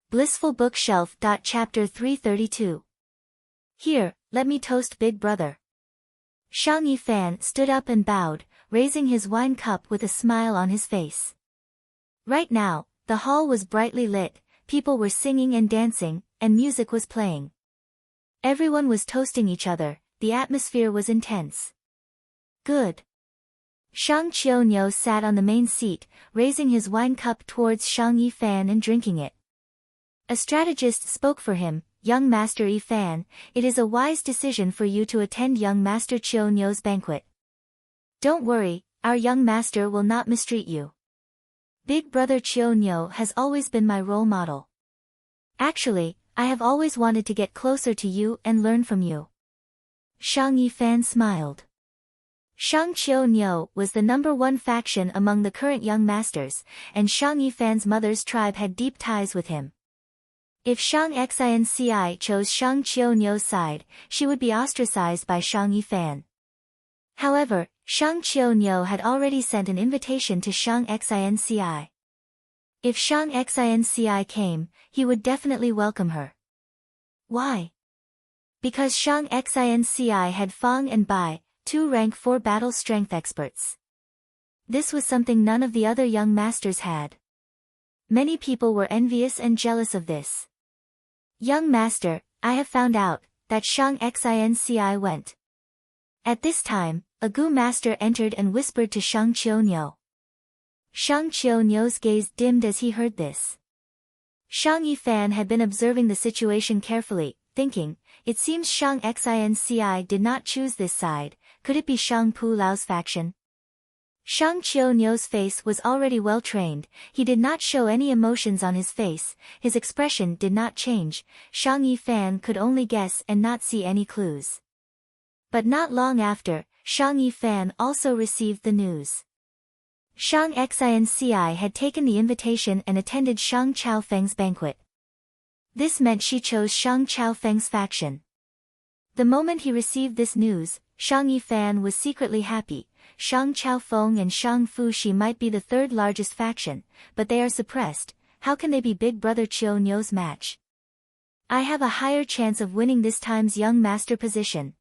Blissful Bookshelf. Chapter 332. Here, let me toast Big Brother. Shang Yifan stood up and bowed, raising his wine cup with a smile on his face. Right now, the hall was brightly lit, people were singing and dancing, and music was playing. Everyone was toasting each other, the atmosphere was intense. Good. Shang Qiunyou sat on the main seat, raising his wine cup towards Shang Yifan and drinking it. A strategist spoke for him. Young Master Yifan, it is a wise decision for you to attend young Master Qiunyou's banquet. Don't worry, our young master will not mistreat you. Big Brother Qiunyou has always been my role model. Actually, I have always wanted to get closer to you and learn from you. Shang Yifan smiled. Shang Qiunyou was the #1 faction among the current young masters, and Shang Yifan's mother's tribe had deep ties with him. If Shang Xinci chose Shang Qiunyou's side, she would be ostracized by Shang Yifan. However, Shang Qiunyou had already sent an invitation to Shang Xinci. If Shang Xinci came, he would definitely welcome her. Why? Because Shang Xinci had Fang and Bai, 2 rank 4 battle strength experts. This was something none of the other young masters had. Many people were envious and jealous of this. Young master, I have found out that Shang Xinci went. At this time, a Gu master entered and whispered to Shang Qiunyou. Shang Qiunyou's gaze dimmed as he heard this. Shang Yifan had been observing the situation carefully, thinking, it seems Shang Xinci did not choose this side, could it be Shang Pu Lao's faction? Shang Qiunyou's face was already well trained, he did not show any emotions on his face, his expression did not change, Shang Yifan could only guess and not see any clues. But not long after, Shang Yifan also received the news. Shang Xinci had taken the invitation and attended Shang Chaofeng's banquet. This meant she chose Shang Chaofeng's faction. The moment he received this news, Shang Yifan was secretly happy. Shang Chaofeng and Shang Fuxi might be the 3rd largest faction, but they are suppressed. How can they be Big Brother Qiunyou's match? I have a higher chance of winning this time's young master position.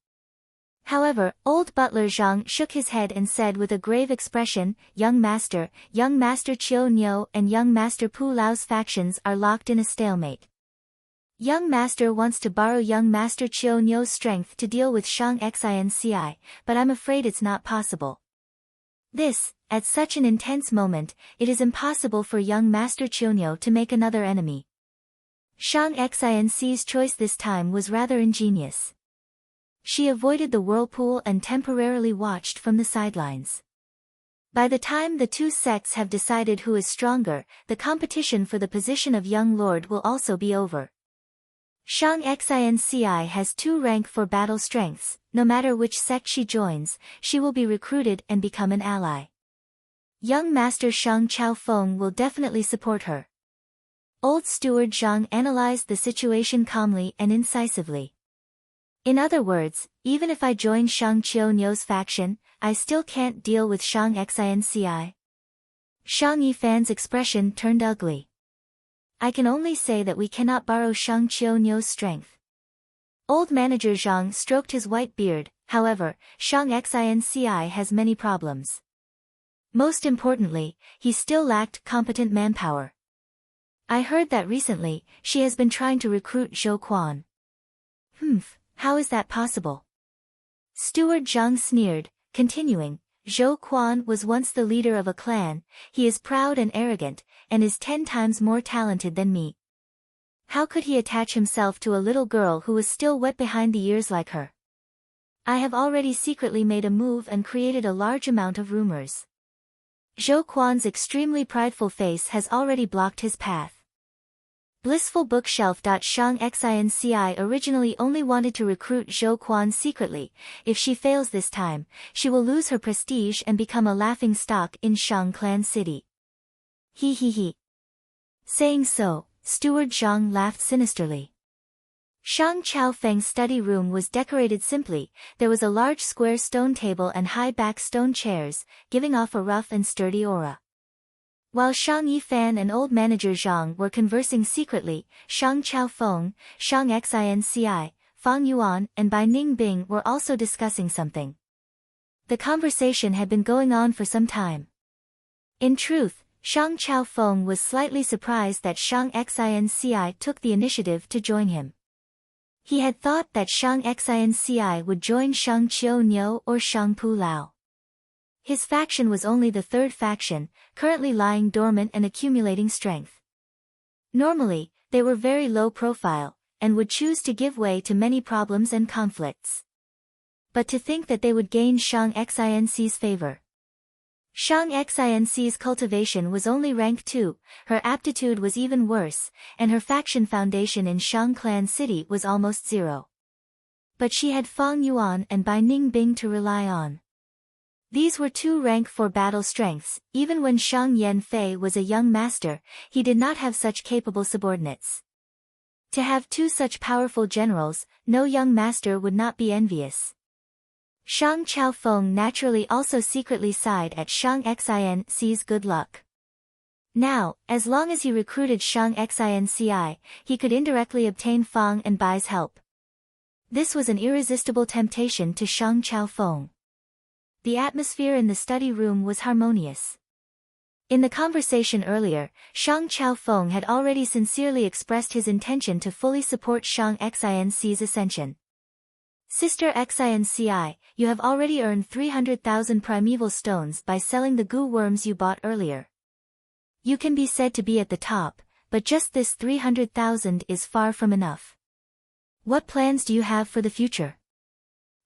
However, old butler Zhang shook his head and said with a grave expression, Young Master Qiunyou and Young Master Pu Lao's factions are locked in a stalemate. Young Master wants to borrow Young Master Qiunyou's strength to deal with Shang Xinci, but I'm afraid it's not possible. At such an intense moment, it is impossible for Young Master Qiunyou to make another enemy. Shang Xinci's choice this time was rather ingenious. She avoided the whirlpool and temporarily watched from the sidelines. By the time the 2 sects have decided who is stronger, the competition for the position of Young Lord will also be over. Shang Xinci has 2 rank 4 battle strengths, no matter which sect she joins, she will be recruited and become an ally. Young Master Shang Chaofeng will definitely support her. Old Steward Zhang analyzed the situation calmly and incisively. In other words, even if I join Shang Qiunyou's faction, I still can't deal with Shang Xinci. Shang Yifan's expression turned ugly. I can only say that we cannot borrow Shang Qiunyou's strength. Old manager Zhang stroked his white beard, however, Shang Xinci has many problems. Most importantly, he still lacked competent manpower. I heard that recently, she has been trying to recruit Zhou Quan. How is that possible? Steward Zhang sneered, continuing, Zhou Quan was once the leader of a clan, he is proud and arrogant, and is 10 times more talented than me. How could he attach himself to a little girl who was still wet behind the ears like her? I have already secretly made a move and created a large amount of rumors. Zhou Quan's extremely prideful face has already blocked his path. Blissful Bookshelf. Shang Xinci originally only wanted to recruit Zhou Quan secretly. If she fails this time, she will lose her prestige and become a laughing stock in Shang Clan City. He. Saying so, Steward Zhang laughed sinisterly. Shang Chaofeng's study room was decorated simply, there was a large square stone table and high-back stone chairs, giving off a rough and sturdy aura. While Shang Yifan and old manager Zhang were conversing secretly, Shang Chaofeng, Shang Xinci, Fang Yuan and Bai Ningbing were also discussing something. The conversation had been going on for some time. In truth, Shang Chaofeng was slightly surprised that Shang Xinci took the initiative to join him. He had thought that Shang Xinci would join Shang Qiu or Shang Pu Lao. His faction was only the third faction, currently lying dormant and accumulating strength. Normally, they were very low profile, and would choose to give way to many problems and conflicts. But to think that they would gain Shang Xinci's favor. Shang Xinci's cultivation was only rank 2, her aptitude was even worse, and her faction foundation in Shang Clan City was almost 0. But she had Fang Yuan and Bai Ningbing to rely on. These were 2 rank 4 battle strengths. Even when Shang Yanfei was a young master, he did not have such capable subordinates. To have 2 such powerful generals, no young master would not be envious. Shang Chaofeng naturally also secretly sighed at Shang Xinci's good luck. Now, as long as he recruited Shang Xinci, he could indirectly obtain Fang and Bai's help. This was an irresistible temptation to Shang Chaofeng. The atmosphere in the study room was harmonious. In the conversation earlier, Shang Chaofeng had already sincerely expressed his intention to fully support Shang Xinci's ascension. Sister Xinci, you have already earned 300,000 primeval stones by selling the goo worms you bought earlier. You can be said to be at the top, but just this 300,000 is far from enough. What plans do you have for the future?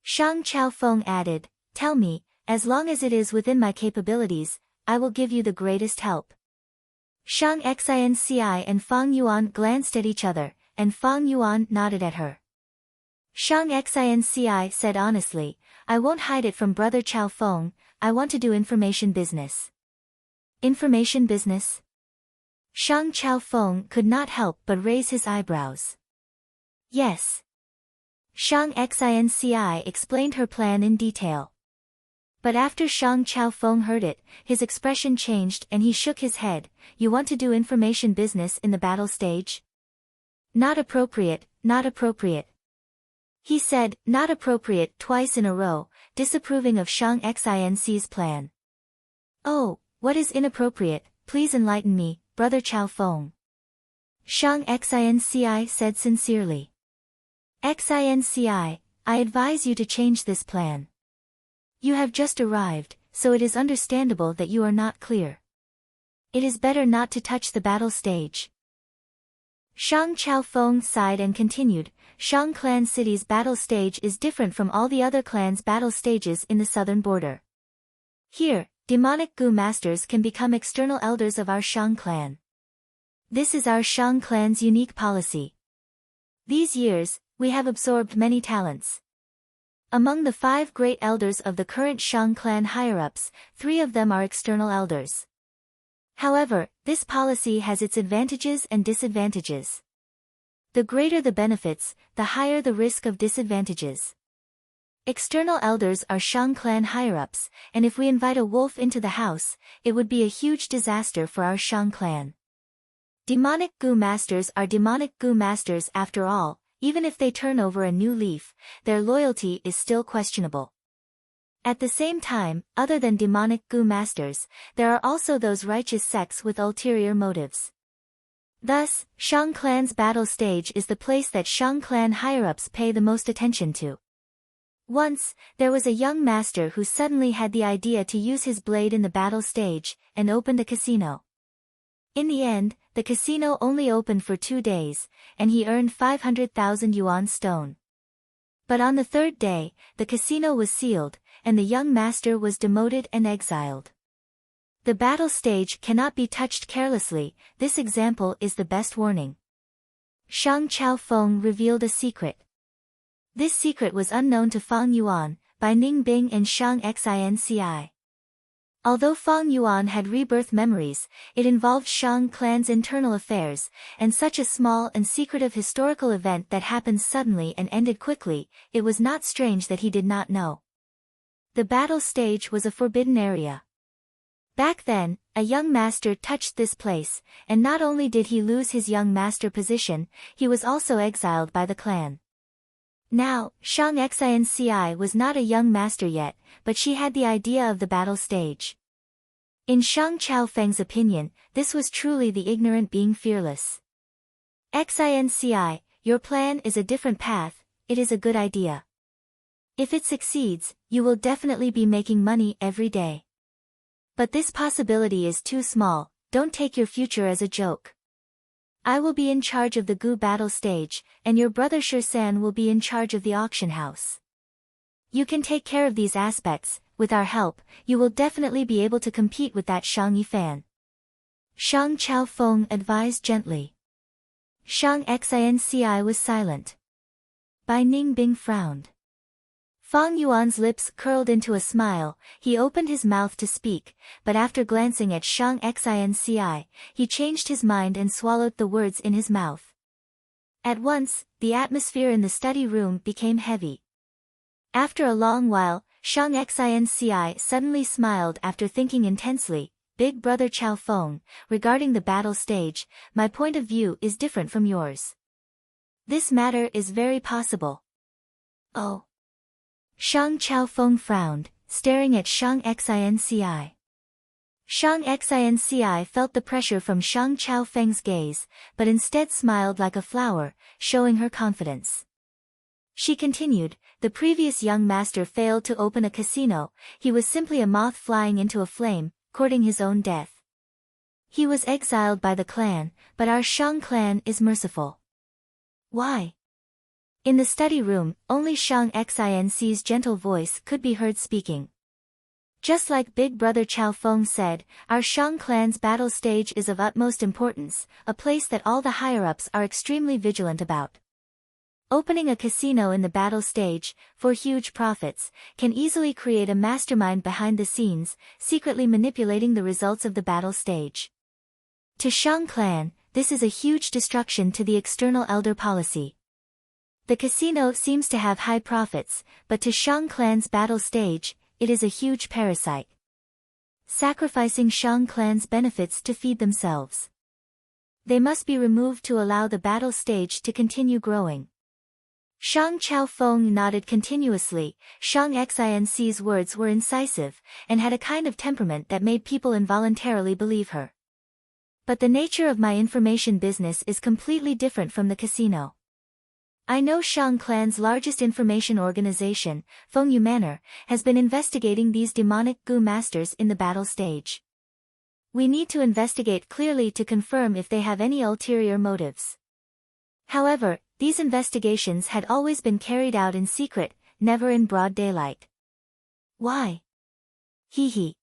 Shang Chaofeng added, tell me, as long as it is within my capabilities, I will give you the greatest help. Shang Xinci and Fang Yuan glanced at each other, and Fang Yuan nodded at her. Shang Xinci said honestly, I won't hide it from Brother Chaofeng, I want to do information business. Information business? Shang Chaofeng could not help but raise his eyebrows. Yes. Shang Xinci explained her plan in detail. But after Shang Chaofeng heard it, his expression changed and he shook his head. You want to do information business in the battle stage? Not appropriate, not appropriate. He said, not appropriate twice in a row, disapproving of Shang Xinci's plan. Oh, what is inappropriate, please enlighten me, Brother Chaofeng. Shang Xinci said sincerely. Xinci, I advise you to change this plan. You have just arrived, so it is understandable that you are not clear. It is better not to touch the battle stage. Shang Chaofeng sighed and continued, Shang Clan City's battle stage is different from all the other clans' battle stages in the southern border. Here, demonic goo masters can become external elders of our Shang Clan. This is our Shang Clan's unique policy. These years, we have absorbed many talents. Among the 5 great elders of the current Shang Clan higher-ups, 3 of them are external elders. However, this policy has its advantages and disadvantages. The greater the benefits, the higher the risk of disadvantages. External elders are Shang Clan higher-ups, and if we invite a wolf into the house, it would be a huge disaster for our Shang Clan. Demonic goo masters are demonic goo masters after all. Even if they turn over a new leaf, their loyalty is still questionable. At the same time, other than demonic goo masters, there are also those righteous sects with ulterior motives. Thus, Shang Clan's battle stage is the place that Shang Clan higher-ups pay the most attention to. Once, there was a young master who suddenly had the idea to use his blade in the battle stage, and opened a casino. In the end, the casino only opened for 2 days, and he earned 500,000 yuan stone. But on the 3rd day, the casino was sealed, and the young master was demoted and exiled. The battle stage cannot be touched carelessly, this example is the best warning. Shang Chaofeng revealed a secret. This secret was unknown to Fang Yuan, Bai Ningbing and Shang Xinci. Although Fang Yuan had rebirth memories, it involved Shang Clan's internal affairs, and such a small and secretive historical event that happened suddenly and ended quickly, it was not strange that he did not know. The battle stage was a forbidden area. Back then, a young master touched this place, and not only did he lose his young master position, he was also exiled by the clan. Now, Shang Xinci was not a young master yet, but she had the idea of the battle stage. In Shang Chaofeng's opinion, this was truly the ignorant being fearless. Xinci, your plan is a different path, it is a good idea. If it succeeds, you will definitely be making money every day. But this possibility is too small, don't take your future as a joke. I will be in charge of the Gu battle stage, and your brother Shirsan will be in charge of the auction house. You can take care of these aspects, with our help, you will definitely be able to compete with that Shang Yifan. Shang Chaofeng advised gently. Shang Xinci was silent. Bai Ningbing frowned. Fang Yuan's lips curled into a smile, he opened his mouth to speak, but after glancing at Shang Xinci, he changed his mind and swallowed the words in his mouth. At once, the atmosphere in the study room became heavy. After a long while, Shang Xinci suddenly smiled after thinking intensely, Big Brother Chaofeng, regarding the battle stage, my point of view is different from yours. This matter is very possible. Oh. Shang Chaofeng frowned, staring at Shang Xinci. Shang Xinci felt the pressure from Shang Chaofeng's gaze, but instead smiled like a flower, showing her confidence. She continued, the previous young master failed to open a casino, he was simply a moth flying into a flame, courting his own death. He was exiled by the clan, but our Shang clan is merciful. Why? In the study room, only Shang Xinci's gentle voice could be heard speaking. Just like Big Brother Chaofeng said, our Shang clan's battle stage is of utmost importance, a place that all the higher-ups are extremely vigilant about. Opening a casino in the battle stage, for huge profits, can easily create a mastermind behind the scenes, secretly manipulating the results of the battle stage. To Shang clan, this is a huge destruction to the external elder policy. The casino seems to have high profits, but to Shang clan's battle stage, it is a huge parasite. Sacrificing Shang clan's benefits to feed themselves. They must be removed to allow the battle stage to continue growing. Shang Chaofeng nodded continuously, Shang Xinci's words were incisive, and had a kind of temperament that made people involuntarily believe her. But the nature of my information business is completely different from the casino. I know Shang clan's largest information organization, Fengyu Manor, has been investigating these demonic Gu masters in the battle stage. We need to investigate clearly to confirm if they have any ulterior motives. However, these investigations had always been carried out in secret, never in broad daylight. Why? Hee.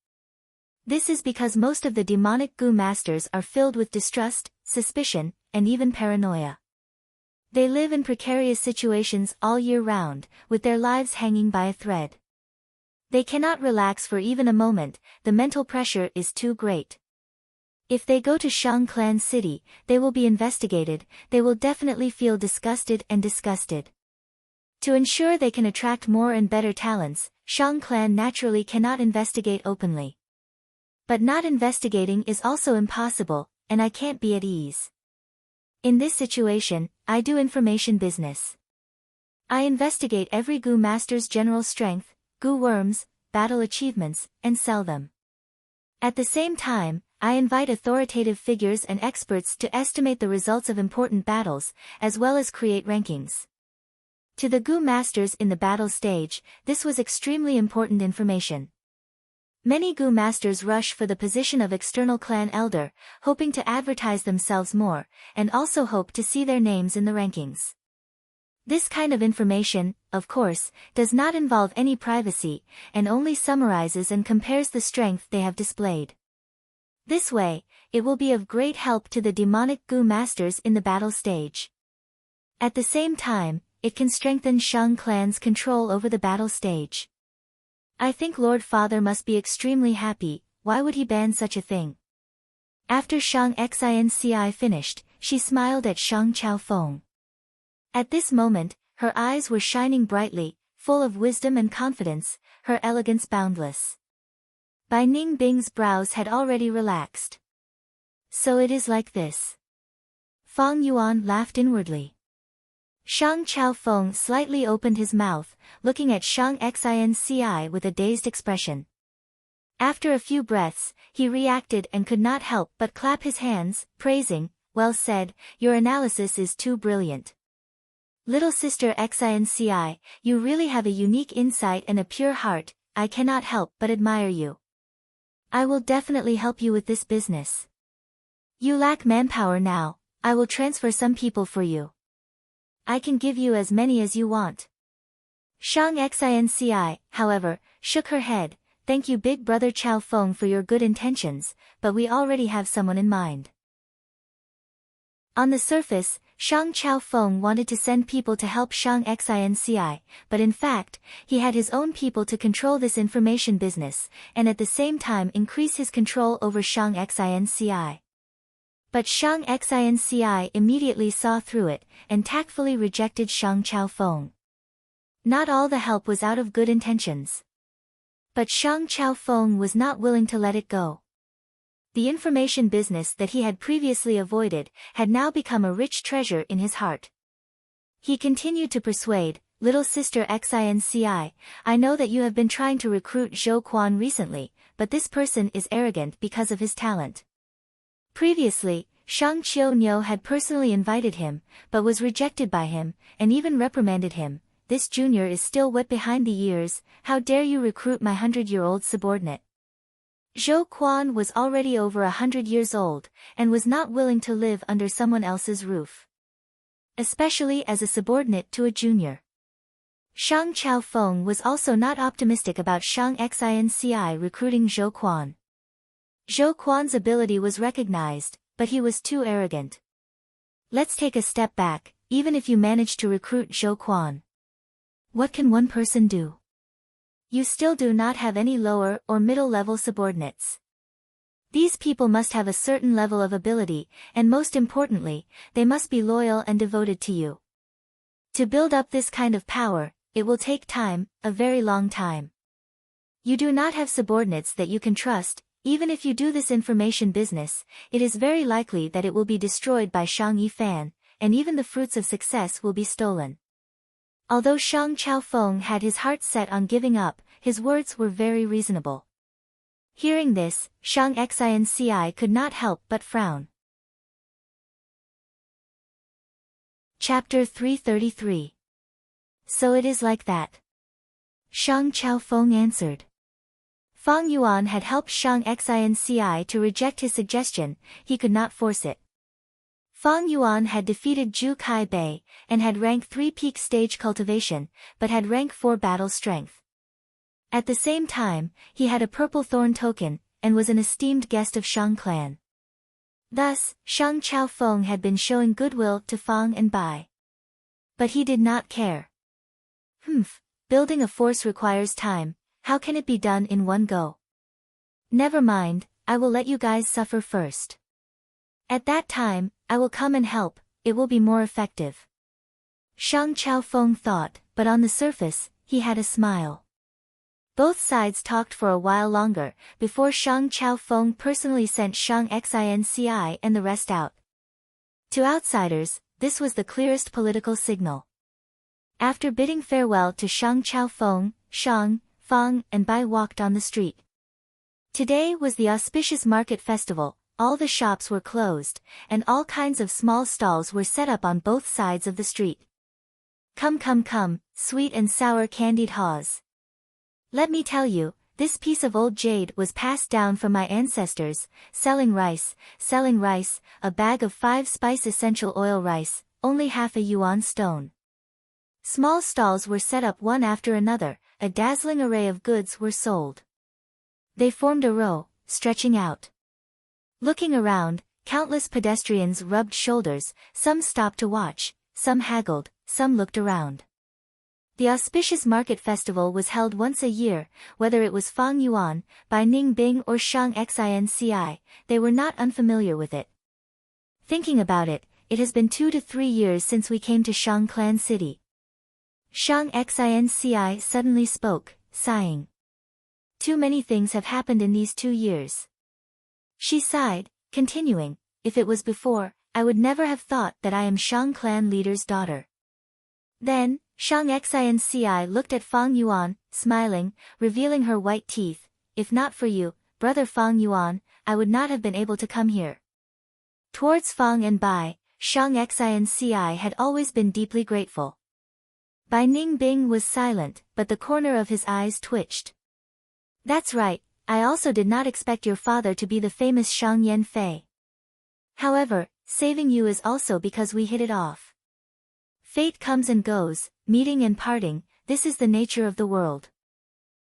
This is because most of the demonic Gu masters are filled with distrust, suspicion, and even paranoia. They live in precarious situations all year round, with their lives hanging by a thread. They cannot relax for even a moment, the mental pressure is too great. If they go to Shang Clan City, they will be investigated, they will definitely feel disgusted. To ensure they can attract more and better talents, Shang Clan naturally cannot investigate openly. But not investigating is also impossible, and I can't be at ease. In this situation, I do information business. I investigate every Gu master's general strength, Gu worms, battle achievements, and sell them. At the same time, I invite authoritative figures and experts to estimate the results of important battles, as well as create rankings. To the Gu masters in the battle stage, this was extremely important information. Many Gu masters rush for the position of external clan elder, hoping to advertise themselves more, and also hope to see their names in the rankings. This kind of information, of course, does not involve any privacy, and only summarizes and compares the strength they have displayed. This way, it will be of great help to the demonic Gu masters in the battle stage. At the same time, it can strengthen Shang Clan's control over the battle stage. I think Lord Father must be extremely happy, why would he ban such a thing? After Shang Xinci finished, she smiled at Shang Chaofeng. At this moment, her eyes were shining brightly, full of wisdom and confidence, her elegance boundless. Bai Ningbing's brows had already relaxed. So it is like this. Fang Yuan laughed inwardly. Shang Chaofeng slightly opened his mouth, looking at Shang Xinci with a dazed expression. After a few breaths, he reacted and could not help but clap his hands, praising, "Well said, your analysis is too brilliant. Little sister Xinci, you really have a unique insight and a pure heart, I cannot help but admire you. I will definitely help you with this business. You lack manpower now, I will transfer some people for you. I can give you as many as you want." Shang Xinci, however, shook her head. "Thank you big brother Chao Feng for your good intentions, but we already have someone in mind." On the surface, Shang Chaofeng wanted to send people to help Shang Xinci, but in fact, he had his own people to control this information business, and at the same time increase his control over Shang Xinci. But Shang Xinci immediately saw through it, and tactfully rejected Shang Chaofeng. Not all the help was out of good intentions. But Shang Chaofeng was not willing to let it go. The information business that he had previously avoided had now become a rich treasure in his heart. He continued to persuade, "Little sister Xinci, I know that you have been trying to recruit Zhou Quan recently, but this person is arrogant because of his talent. Previously, Shang Qiu had personally invited him, but was rejected by him, and even reprimanded him. This junior is still wet behind the ears, how dare you recruit my 100-year-old subordinate?" Zhou Quan was already over 100 years old, and was not willing to live under someone else's roof. Especially as a subordinate to a junior. Shang Chaofeng was also not optimistic about Shang Xinci recruiting Zhou Quan. Zhou Quan's ability was recognized, but he was too arrogant. Let's take a step back, even if you manage to recruit Zhou Quan. What can one person do? You still do not have any lower or middle-level subordinates. These people must have a certain level of ability, and most importantly, they must be loyal and devoted to you. To build up this kind of power, it will take time, a very long time. You do not have subordinates that you can trust. Even if you do this information business, it is very likely that it will be destroyed by Shang Yifan, and even the fruits of success will be stolen. Although Shang Chaofeng had his heart set on giving up, his words were very reasonable. Hearing this, Shang Xinci could not help but frown. Chapter 333. So it is like that. Shang Chaofeng answered. Fang Yuan had helped Shang Xinci to reject his suggestion, he could not force it. Fang Yuan had defeated Zhu Kai Bei, and had rank 3 peak stage cultivation, but had rank 4 battle strength. At the same time, he had a purple thorn token, and was an esteemed guest of Shang clan. Thus, Shang Chaofeng had been showing goodwill to Fang and Bai. But he did not care. Building a force requires time, how can it be done in one go? Never mind, I will let you guys suffer first. At that time, I will come and help, it will be more effective. Shang Chaofeng thought, but on the surface, he had a smile. Both sides talked for a while longer, before Shang Chaofeng personally sent Shang Xinci and the rest out. To outsiders, this was the clearest political signal. After bidding farewell to Shang Chaofeng, Shang, Fang, and Bai walked on the street. Today was the auspicious market festival. All the shops were closed, and all kinds of small stalls were set up on both sides of the street. Come come come, sweet and sour candied haws. Let me tell you, this piece of old jade was passed down from my ancestors, selling rice, a bag of 5 spice essential oil rice, only half a yuan stone. Small stalls were set up one after another, a dazzling array of goods were sold. They formed a row, stretching out. Looking around, countless pedestrians rubbed shoulders, some stopped to watch, some haggled, some looked around. The auspicious market festival was held once a year, whether it was Fang Yuan, Bai Ningbing or Shang Xinci, they were not unfamiliar with it. Thinking about it, it has been 2 to 3 years since we came to Shang Clan City. Shang Xinci suddenly spoke, sighing. too many things have happened in these 2 years. She sighed, continuing, if it was before, I would never have thought that I am Shang clan leader's daughter. Then, Shang Xinci looked at Fang Yuan, smiling, revealing her white teeth. If not for you, brother Fang Yuan, I would not have been able to come here. Towards Fang and Bai, Shang Xinci had always been deeply grateful. Bai Ningbing was silent, but the corner of his eyes twitched. That's right, I also did not expect your father to be the famous Shang Yanfei. However, saving you is also because we hit it off. Fate comes and goes, meeting and parting, this is the nature of the world.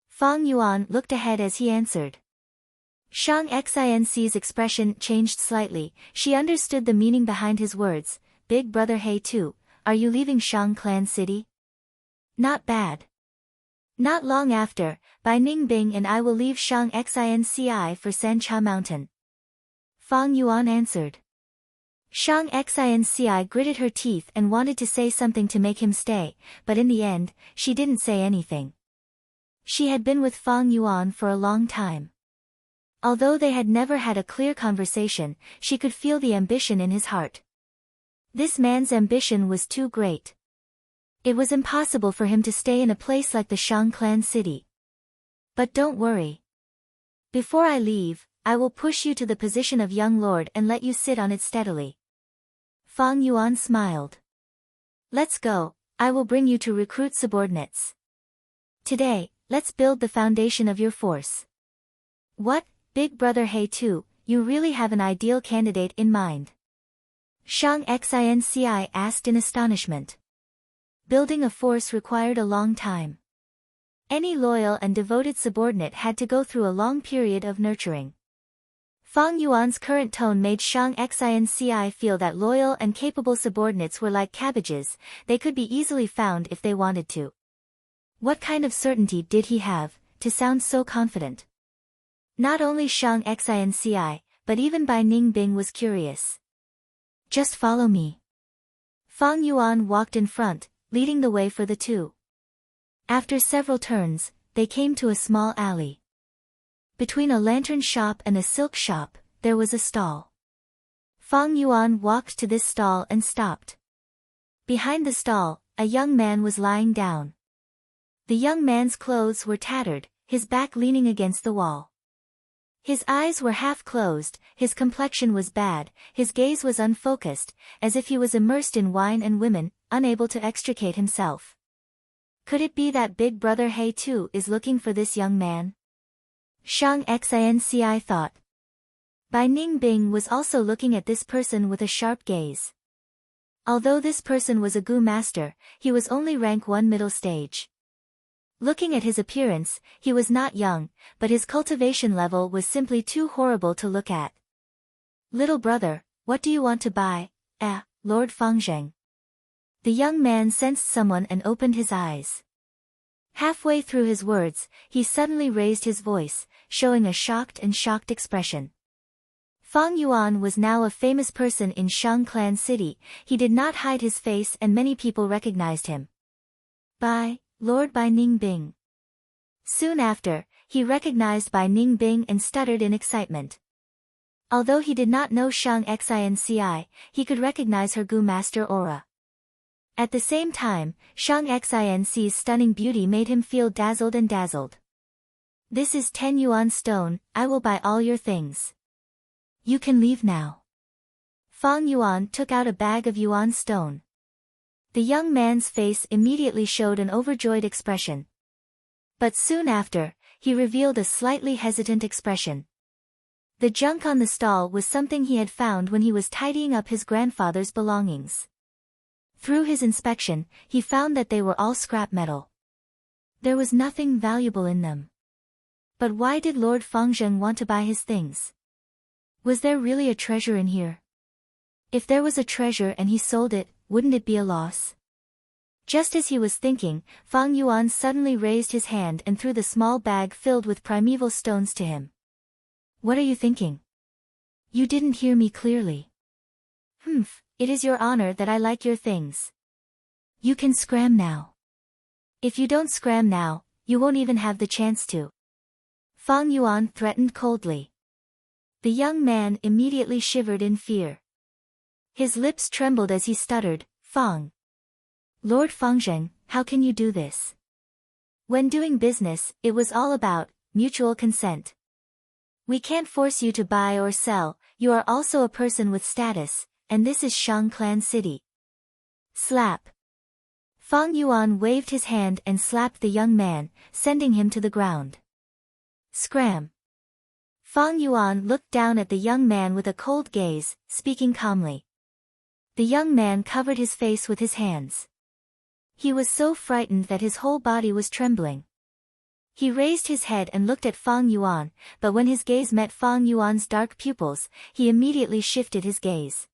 Fang Yuan looked ahead as he answered. Shang Xinci's expression changed slightly, she understood the meaning behind his words. Big brother He Tu, are you leaving Shang clan city? Not bad. Not long after, Bai Ningbing and I will leave Shang Xinci for Sancha Mountain. Fang Yuan answered. Shang Xinci gritted her teeth and wanted to say something to make him stay, but in the end, she didn't say anything. She had been with Fang Yuan for a long time. Although they had never had a clear conversation, she could feel the ambition in his heart. This man's ambition was too great. It was impossible for him to stay in a place like the Shang clan city. But don't worry. Before I leave, I will push you to the position of young lord and let you sit on it steadily. Fang Yuan smiled. Let's go, I will bring you to recruit subordinates. Today, let's build the foundation of your force. What, big brother He Tu, you really have an ideal candidate in mind? Shang Xinci asked in astonishment. Building a force required a long time. Any loyal and devoted subordinate had to go through a long period of nurturing. Fang Yuan's current tone made Shang Xinci feel that loyal and capable subordinates were like cabbages, they could be easily found if they wanted to. What kind of certainty did he have, to sound so confident? Not only Shang Xinci, but even Bai Ningbing was curious. Just follow me. Fang Yuan walked in front, leading the way for the two. After several turns, they came to a small alley. Between a lantern shop and a silk shop, there was a stall. Fang Yuan walked to this stall and stopped. Behind the stall, a young man was lying down. The young man's clothes were tattered, his back leaning against the wall. His eyes were half closed, his complexion was bad, his gaze was unfocused, as if he was immersed in wine and women, unable to extricate himself. Could it be that big brother He Tu is looking for this young man? Shang Xinci thought. Bai Ningbing was also looking at this person with a sharp gaze. Although this person was a Gu master, he was only rank 1 middle stage. Looking at his appearance, he was not young, but his cultivation level was simply too horrible to look at. Little brother, what do you want to buy? Lord Fangzheng. The young man sensed someone and opened his eyes. Halfway through his words, he suddenly raised his voice, showing a shocked expression. Fang Yuan was now a famous person in Shang clan city, he did not hide his face and many people recognized him. Lord Bai Ningbing. Soon after, he recognized Bai Ningbing and stuttered in excitement. Although he did not know Shang Xinci, he could recognize her Gu master aura. At the same time, Shang Xinci's stunning beauty made him feel dazzled. This is 10 yuan stone, I will buy all your things. You can leave now. Fang Yuan took out a bag of yuan stone. The young man's face immediately showed an overjoyed expression. But soon after, he revealed a slightly hesitant expression. The junk on the stall was something he had found when he was tidying up his grandfather's belongings. Through his inspection, he found that they were all scrap metal. There was nothing valuable in them. But why did Lord Fangzheng want to buy his things? Was there really a treasure in here? If there was a treasure and he sold it, wouldn't it be a loss? Just as he was thinking, Fang Yuan suddenly raised his hand and threw the small bag filled with primeval stones to him. What are you thinking? You didn't hear me clearly. It is your honor that I like your things. You can scram now. If you don't scram now, you won't even have the chance to. Fang Yuan threatened coldly. The young man immediately shivered in fear. His lips trembled as he stuttered, Fang. Lord Fangzheng, how can you do this? When doing business, it was all about mutual consent. We can't force you to buy or sell, you are also a person with status, and this is Shang Clan City. Slap. Fang Yuan waved his hand and slapped the young man, sending him to the ground. Scram. Fang Yuan looked down at the young man with a cold gaze, speaking calmly. The young man covered his face with his hands. He was so frightened that his whole body was trembling. He raised his head and looked at Fang Yuan, but when his gaze met Fang Yuan's dark pupils, he immediately shifted his gaze.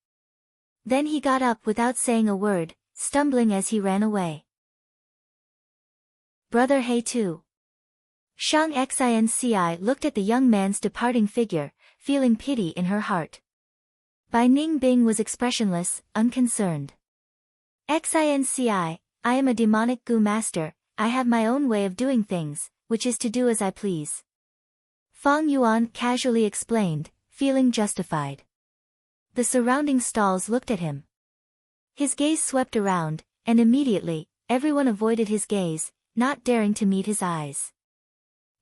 Then he got up without saying a word, stumbling as he ran away. Brother He too. Shang Xinci looked at the young man's departing figure, feeling pity in her heart. Bai Ningbing was expressionless, unconcerned. Xinci, I am a demonic gu master, I have my own way of doing things, which is to do as I please. Fang Yuan casually explained, feeling justified. The surrounding stalls looked at him. His gaze swept around, and immediately, everyone avoided his gaze, not daring to meet his eyes.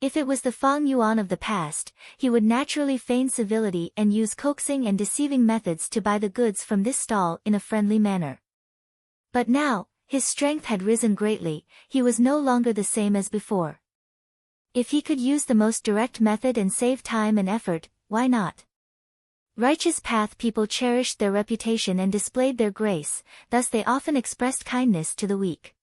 If it was the Fang Yuan of the past, he would naturally feign civility and use coaxing and deceiving methods to buy the goods from this stall in a friendly manner. But now, his strength had risen greatly, he was no longer the same as before. If he could use the most direct method and save time and effort, why not? Righteous path people cherished their reputation and displayed their grace, thus they often expressed kindness to the weak.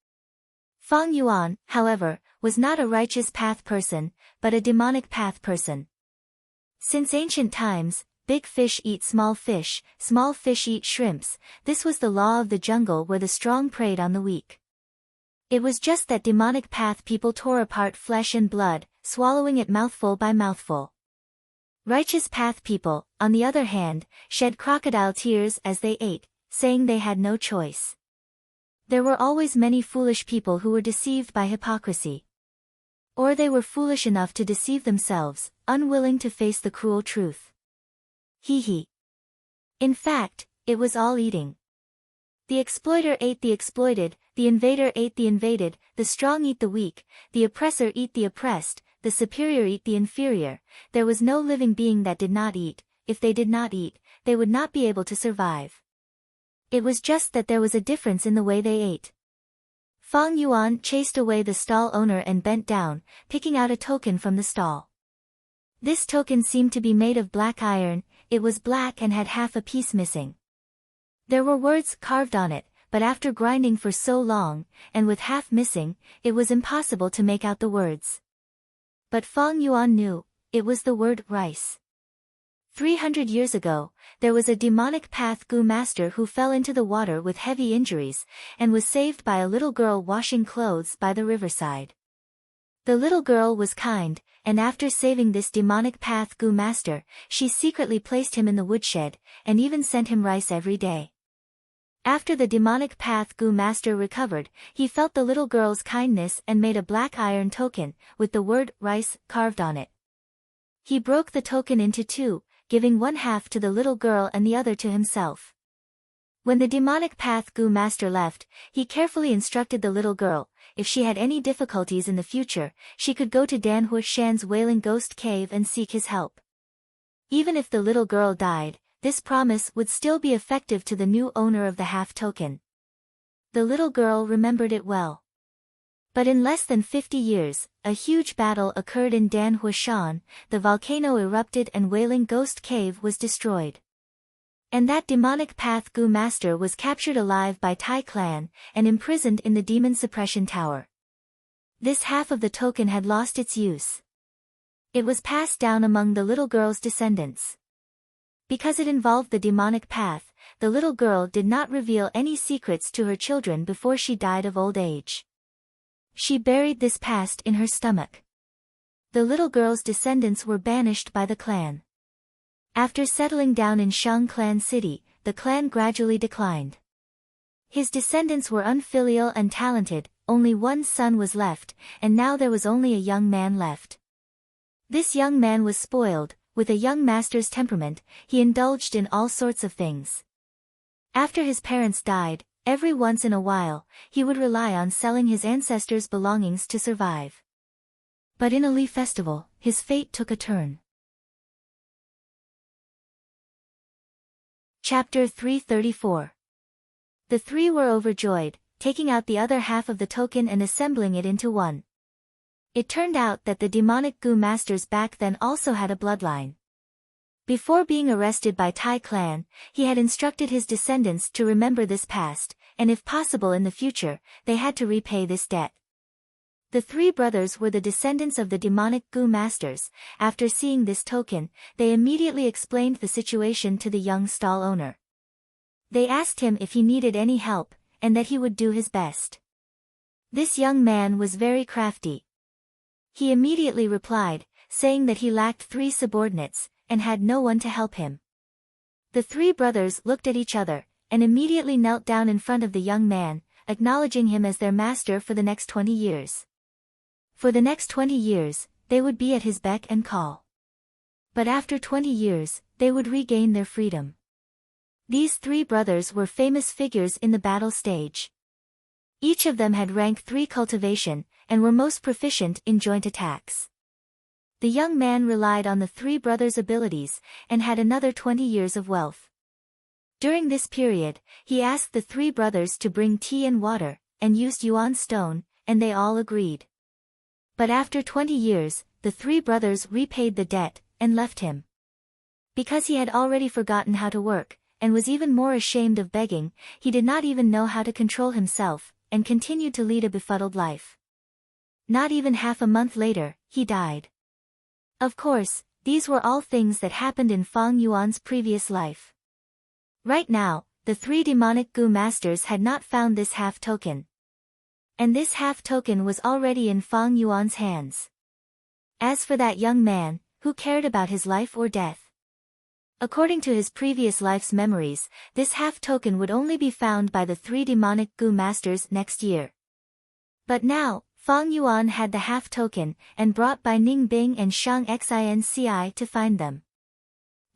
Fang Yuan, however, was not a righteous path person, but a demonic path person. Since ancient times, big fish eat small fish eat shrimps, this was the law of the jungle where the strong preyed on the weak. It was just that demonic path people tore apart flesh and blood, swallowing it mouthful by mouthful. Righteous path people, on the other hand, shed crocodile tears as they ate, saying they had no choice. There were always many foolish people who were deceived by hypocrisy. Or they were foolish enough to deceive themselves, unwilling to face the cruel truth. Hee. In fact, it was all eating. The exploiter ate the exploited, the invader ate the invaded, the strong eat the weak, the oppressor eat the oppressed, the superior eat the inferior. There was no living being that did not eat. If they did not eat, they would not be able to survive. It was just that there was a difference in the way they ate. Fang Yuan chased away the stall owner and bent down, picking out a token from the stall. This token seemed to be made of black iron, it was black and had half a piece missing. There were words carved on it, but after grinding for so long, and with half missing, it was impossible to make out the words. But Fang Yuan knew, it was the word rice. 300 years ago, there was a demonic path gu master who fell into the water with heavy injuries, and was saved by a little girl washing clothes by the riverside. The little girl was kind, and after saving this demonic path gu master, she secretly placed him in the woodshed, and even sent him rice every day. After the demonic path gu master recovered, he felt the little girl's kindness and made a black iron token, with the word rice carved on it. He broke the token into two, giving one half to the little girl and the other to himself. When the demonic path gu master left, he carefully instructed the little girl, if she had any difficulties in the future, she could go to Dan Huishan's Wailing Ghost Cave and seek his help. Even if the little girl died, this promise would still be effective to the new owner of the half token. The little girl remembered it well. But in less than 50 years, a huge battle occurred in Dan Huishan, the volcano erupted and Wailing Ghost Cave was destroyed. And that demonic path gu master was captured alive by Tai clan, and imprisoned in the demon suppression tower. This half of the token had lost its use. It was passed down among the little girl's descendants. Because it involved the demonic path, the little girl did not reveal any secrets to her children before she died of old age. She buried this past in her stomach. The little girl's descendants were banished by the clan. After settling down in Shang Clan City, the clan gradually declined. His descendants were unfilial and talented, only one son was left, and now there was only a young man left. This young man was spoiled. With a young master's temperament, he indulged in all sorts of things. After his parents died, every once in a while, he would rely on selling his ancestors' belongings to survive. But in a Lee festival, his fate took a turn. Chapter 334. The three were overjoyed, taking out the other half of the token and assembling it into one. It turned out that the demonic goo masters back then also had a bloodline. Before being arrested by Tai clan, he had instructed his descendants to remember this past, and if possible in the future, they had to repay this debt. The three brothers were the descendants of the demonic goo masters. After seeing this token, they immediately explained the situation to the young stall owner. They asked him if he needed any help, and that he would do his best. This young man was very crafty. He immediately replied, saying that he lacked 3 subordinates, and had no one to help him. The three brothers looked at each other, and immediately knelt down in front of the young man, acknowledging him as their master for the next 20 years. For the next 20 years, they would be at his beck and call. But after 20 years, they would regain their freedom. These three brothers were famous figures in the battle stage. Each of them had rank 3 cultivation, and were most proficient in joint attacks. The young man relied on the three brothers' abilities, and had another 20 years of wealth. During this period, he asked the three brothers to bring tea and water, and used yuan stone, and they all agreed. But after 20 years, the three brothers repaid the debt, and left him. Because he had already forgotten how to work, and was even more ashamed of begging, he did not even know how to control himself, and continued to lead a befuddled life. Not even half a month later, he died. Of course, these were all things that happened in Fang Yuan's previous life. Right now, the three demonic goo masters had not found this half token. And this half token was already in Fang Yuan's hands. As for that young man, who cared about his life or death? According to his previous life's memories, this half token would only be found by the three demonic goo masters next year. But now, Fang Yuan had the half token, and brought by Ning Bing and Shang Xinci to find them.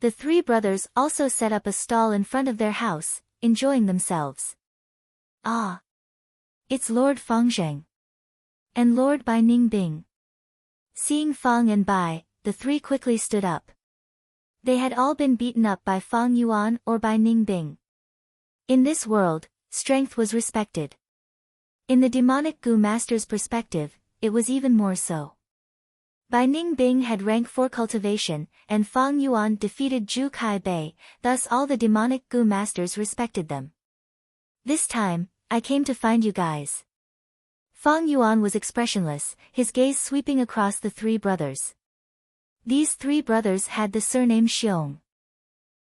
The three brothers also set up a stall in front of their house, enjoying themselves. Ah! It's Lord Fang Zheng. And Lord Bai Ning Bing. Seeing Fang and Bai, the three quickly stood up. They had all been beaten up by Fang Yuan or by Ning Bing. In this world, strength was respected. In the demonic goo master's perspective, it was even more so. Bai Ning Bing had rank 4 cultivation, and Fang Yuan defeated Zhu Kai Bei, thus all the demonic goo masters respected them. This time, I came to find you guys. Fang Yuan was expressionless, his gaze sweeping across the three brothers. These three brothers had the surname Xiong.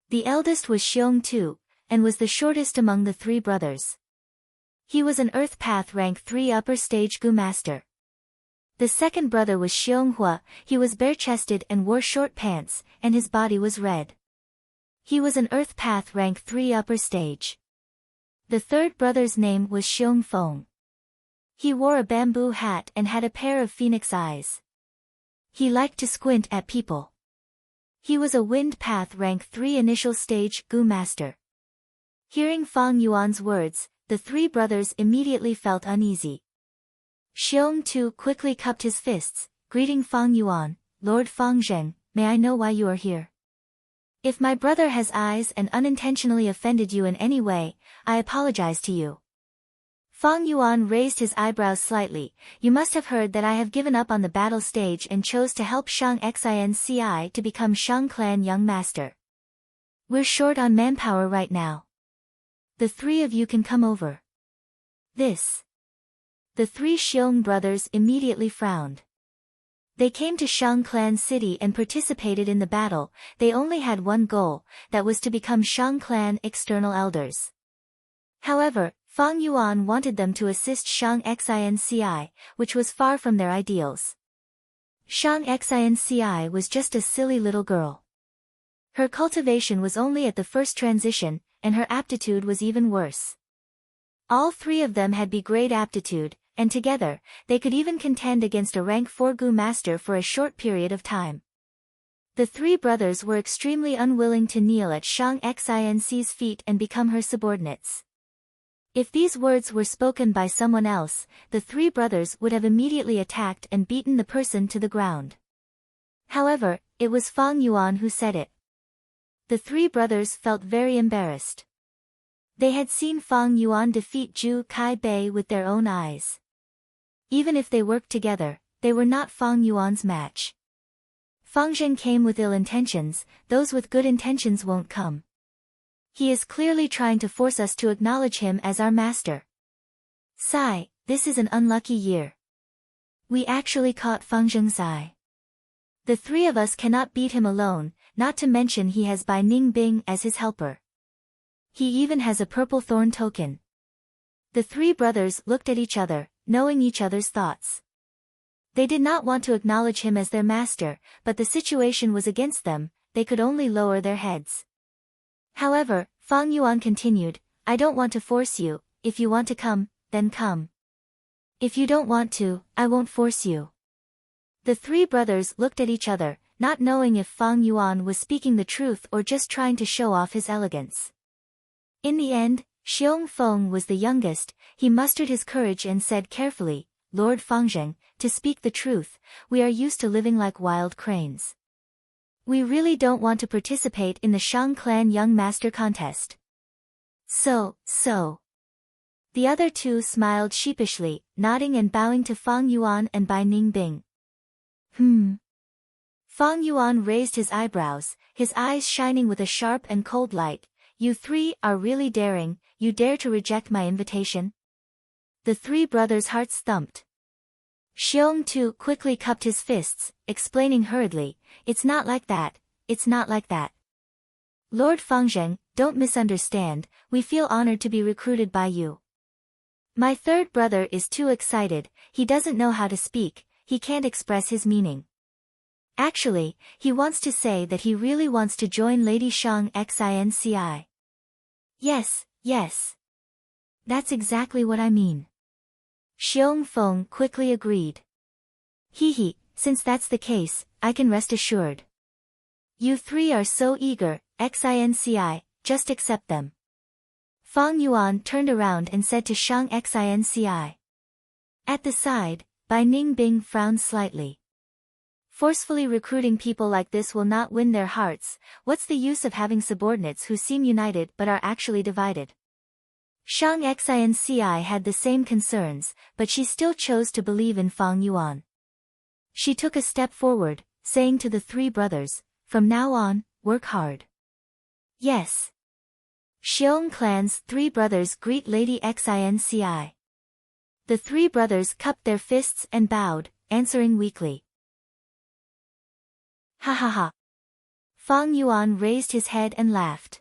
The eldest was Xiong too, and was the shortest among the three brothers. He was an Earth Path rank 3 upper stage goo master. The second brother was Xiong Hua. He was bare-chested and wore short pants, and his body was red. He was an Earth Path rank 3 upper stage. The third brother's name was Xiong Feng. He wore a bamboo hat and had a pair of phoenix eyes. He liked to squint at people. He was a Wind Path rank 3 initial stage goo master. Hearing Fang Yuan's words, the three brothers immediately felt uneasy. Xiong too quickly cupped his fists, greeting Fang Yuan, Lord Fang Zheng, may I know why you are here? If my brother has eyes and unintentionally offended you in any way, I apologize to you. Fang Yuan raised his eyebrows slightly. You must have heard that I have given up on the battle stage and chose to help Shang Xinci to become Shang Clan Young Master. We're short on manpower right now. The three of you can come over. This. The three Xiong brothers immediately frowned. They came to Shang Clan City and participated in the battle. They only had one goal, that was to become Shang Clan external elders. However, Fang Yuan wanted them to assist Shang Xinci, which was far from their ideals. Shang Xinci was just a silly little girl. Her cultivation was only at the first transition, and her aptitude was even worse. All three of them had B-grade aptitude, and together, they could even contend against a rank 4 Gu master for a short period of time. The three brothers were extremely unwilling to kneel at Shang Xinc's feet and become her subordinates. If these words were spoken by someone else, the three brothers would have immediately attacked and beaten the person to the ground. However, it was Fang Yuan who said it. The three brothers felt very embarrassed. They had seen Fang Yuan defeat Zhu Kai Bei with their own eyes. Even if they worked together, they were not Fang Yuan's match. Fang Zhen came with ill intentions, those with good intentions won't come. He is clearly trying to force us to acknowledge him as our master. Sigh, this is an unlucky year. We actually caught Fang Zheng's eye. The three of us cannot beat him alone, not to mention he has Bai Ningbing as his helper. He even has a purple thorn token. The three brothers looked at each other, knowing each other's thoughts. They did not want to acknowledge him as their master, but the situation was against them, they could only lower their heads. However, Fang Yuan continued, I don't want to force you, if you want to come, then come. If you don't want to, I won't force you. The three brothers looked at each other, not knowing if Fang Yuan was speaking the truth or just trying to show off his elegance. In the end, Xiong Feng was the youngest, he mustered his courage and said carefully, Lord Fangzheng, to speak the truth, we are used to living like wild cranes. We really don't want to participate in the Shang clan young master contest. So. The other two smiled sheepishly, nodding and bowing to Fang Yuan and Bai Ningbing. Fang Yuan raised his eyebrows, his eyes shining with a sharp and cold light. You three are really daring, you dare to reject my invitation? The three brothers' hearts thumped. Xiong Tu quickly cupped his fists, explaining hurriedly, it's not like that, it's not like that. Lord Fangzheng, don't misunderstand, we feel honored to be recruited by you. My third brother is too excited, he doesn't know how to speak, he can't express his meaning. Actually, he wants to say that he really wants to join Lady Shang Xinci. Yes. That's exactly what I mean. Xiong Feng quickly agreed. Since that's the case, I can rest assured. You three are so eager, Xinci, just accept them. Fang Yuan turned around and said to Shang Xinci. At the side, Bai Ningbing frowned slightly. Forcefully recruiting people like this will not win their hearts, what's the use of having subordinates who seem united but are actually divided? Shang Xinci had the same concerns, but she still chose to believe in Fang Yuan. She took a step forward, saying to the three brothers, from now on, work hard. Yes. Xiong clan's three brothers greet Lady Xinci. The three brothers cupped their fists and bowed, answering weakly. Ha. Fang Yuan raised his head and laughed.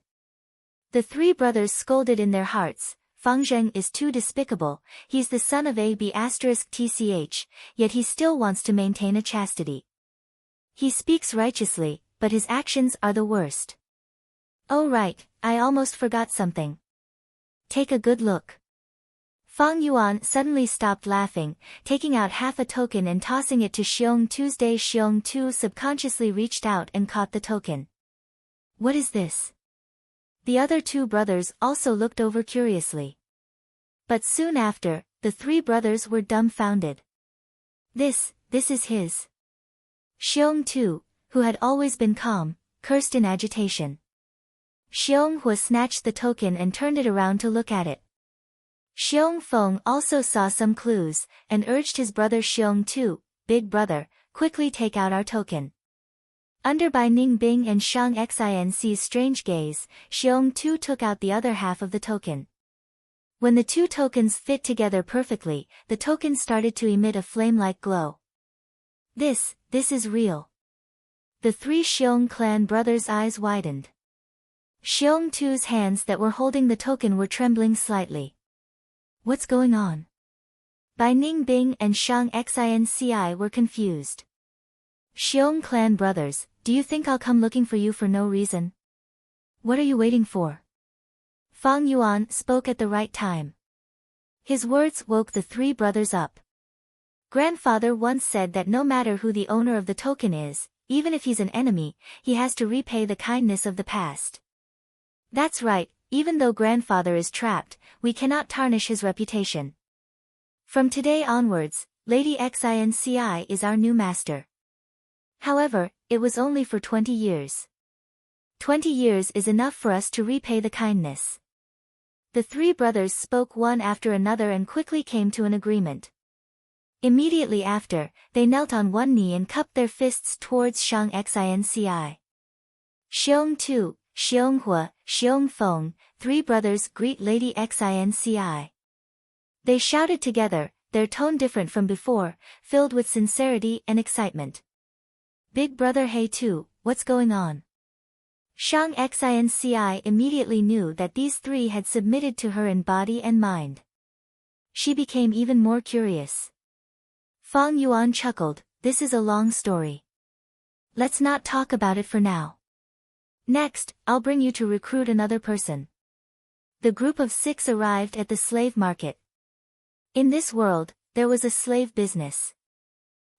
The three brothers scolded in their hearts, Fang Zheng is too despicable, he's the son of AB*TCH, yet he still wants to maintain a chastity. He speaks righteously, but his actions are the worst. Oh right, I almost forgot something. Take a good look. Fang Yuan suddenly stopped laughing, taking out half a token and tossing it to Xiong Tuesday. Xiong Tu subconsciously reached out and caught the token. What is this? The other two brothers also looked over curiously. But soon after, the three brothers were dumbfounded. This is his. Xiong Tu, who had always been calm, cursed in agitation. Xiong Hua snatched the token and turned it around to look at it. Xiong Feng also saw some clues, and urged his brother Xiong Tu, big brother, quickly take out our token. Under Bai Ningbing and Shang Xinc's strange gaze, Xiong Tu took out the other half of the token. When the two tokens fit together perfectly, the token started to emit a flame-like glow. This is real. The three Xiong clan brothers' eyes widened. Xiong Tu's hands that were holding the token were trembling slightly. What's going on? Bai Ningbing and Shang Xinci were confused. Xiong clan brothers, do you think I'll come looking for you for no reason? What are you waiting for? Fang Yuan spoke at the right time. His words woke the three brothers up. Grandfather once said that no matter who the owner of the token is, even if he's an enemy, he has to repay the kindness of the past. That's right, even though grandfather is trapped, we cannot tarnish his reputation. From today onwards, Lady Xinci is our new master. However, it was only for 20 years. 20 years is enough for us to repay the kindness. The three brothers spoke one after another and quickly came to an agreement. Immediately after, they knelt on one knee and cupped their fists towards Shang Xinci. Xiong Tu, Xiong Hua, Xiong Feng, three brothers greet Lady Xinci. They shouted together, their tone different from before, filled with sincerity and excitement. Big brother Hey Tu, what's going on? Shang Xinci immediately knew that these three had submitted to her in body and mind. She became even more curious. Fang Yuan chuckled, this is a long story. Let's not talk about it for now. Next, I'll bring you to recruit another person. The group of 6 arrived at the slave market. In this world, there was a slave business.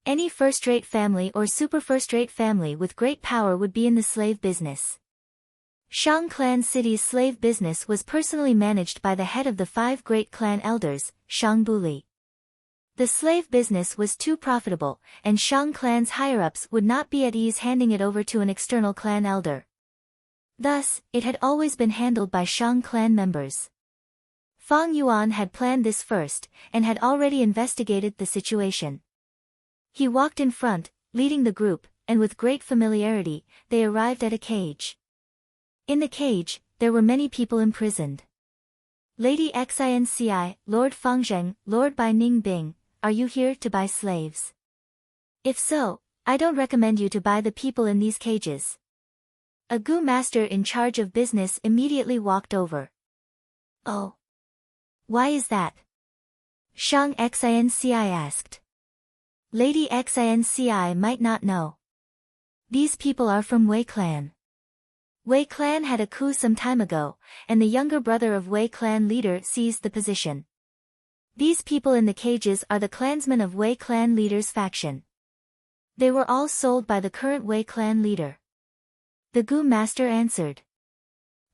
Any first-rate family or super first-rate family with great power would be in the slave business. Shang Clan City's slave business was personally managed by the head of the 5 great clan elders, Shang Buli. The slave business was too profitable, and Shang Clan's higher-ups would not be at ease handing it over to an external clan elder. Thus, it had always been handled by Shang Clan members. Fang Yuan had planned this first, and had already investigated the situation. He walked in front, leading the group, and with great familiarity, they arrived at a cage. In the cage, there were many people imprisoned. Lady Xinci, Lord Fangzheng, Lord Bai Ningbing, are you here to buy slaves? If so, I don't recommend you to buy the people in these cages. A Gu master in charge of business immediately walked over. Oh. Why is that? Shang Xinci asked. Lady Xinci might not know. These people are from Wei Clan. Wei Clan had a coup some time ago, and the younger brother of Wei Clan leader seized the position. These people in the cages are the clansmen of Wei Clan leader's faction. They were all sold by the current Wei Clan leader. The Gu master answered.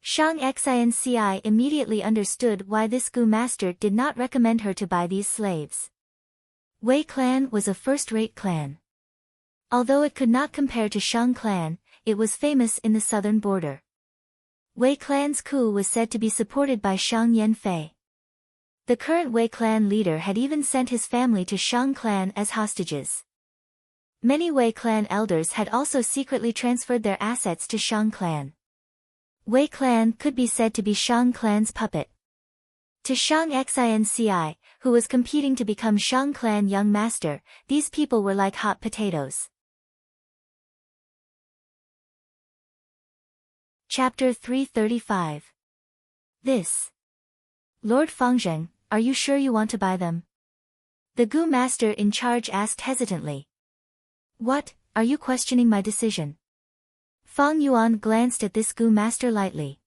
Shang Xinci immediately understood why this Gu master did not recommend her to buy these slaves. Wei Clan was a first-rate clan. Although it could not compare to Shang Clan, it was famous in the southern border. Wei Clan's coup was said to be supported by Shang Yanfei. The current Wei Clan leader had even sent his family to Shang Clan as hostages. Many Wei Clan elders had also secretly transferred their assets to Shang Clan. Wei Clan could be said to be Shang Clan's puppet. To Shang Xinci, who was competing to become Shang Clan young master, these people were like hot potatoes. Chapter 335. This. Lord Fangzheng, are you sure you want to buy them? The Gu master in charge asked hesitantly. What, are you questioning my decision? Fang Yuan glanced at this Gu master lightly.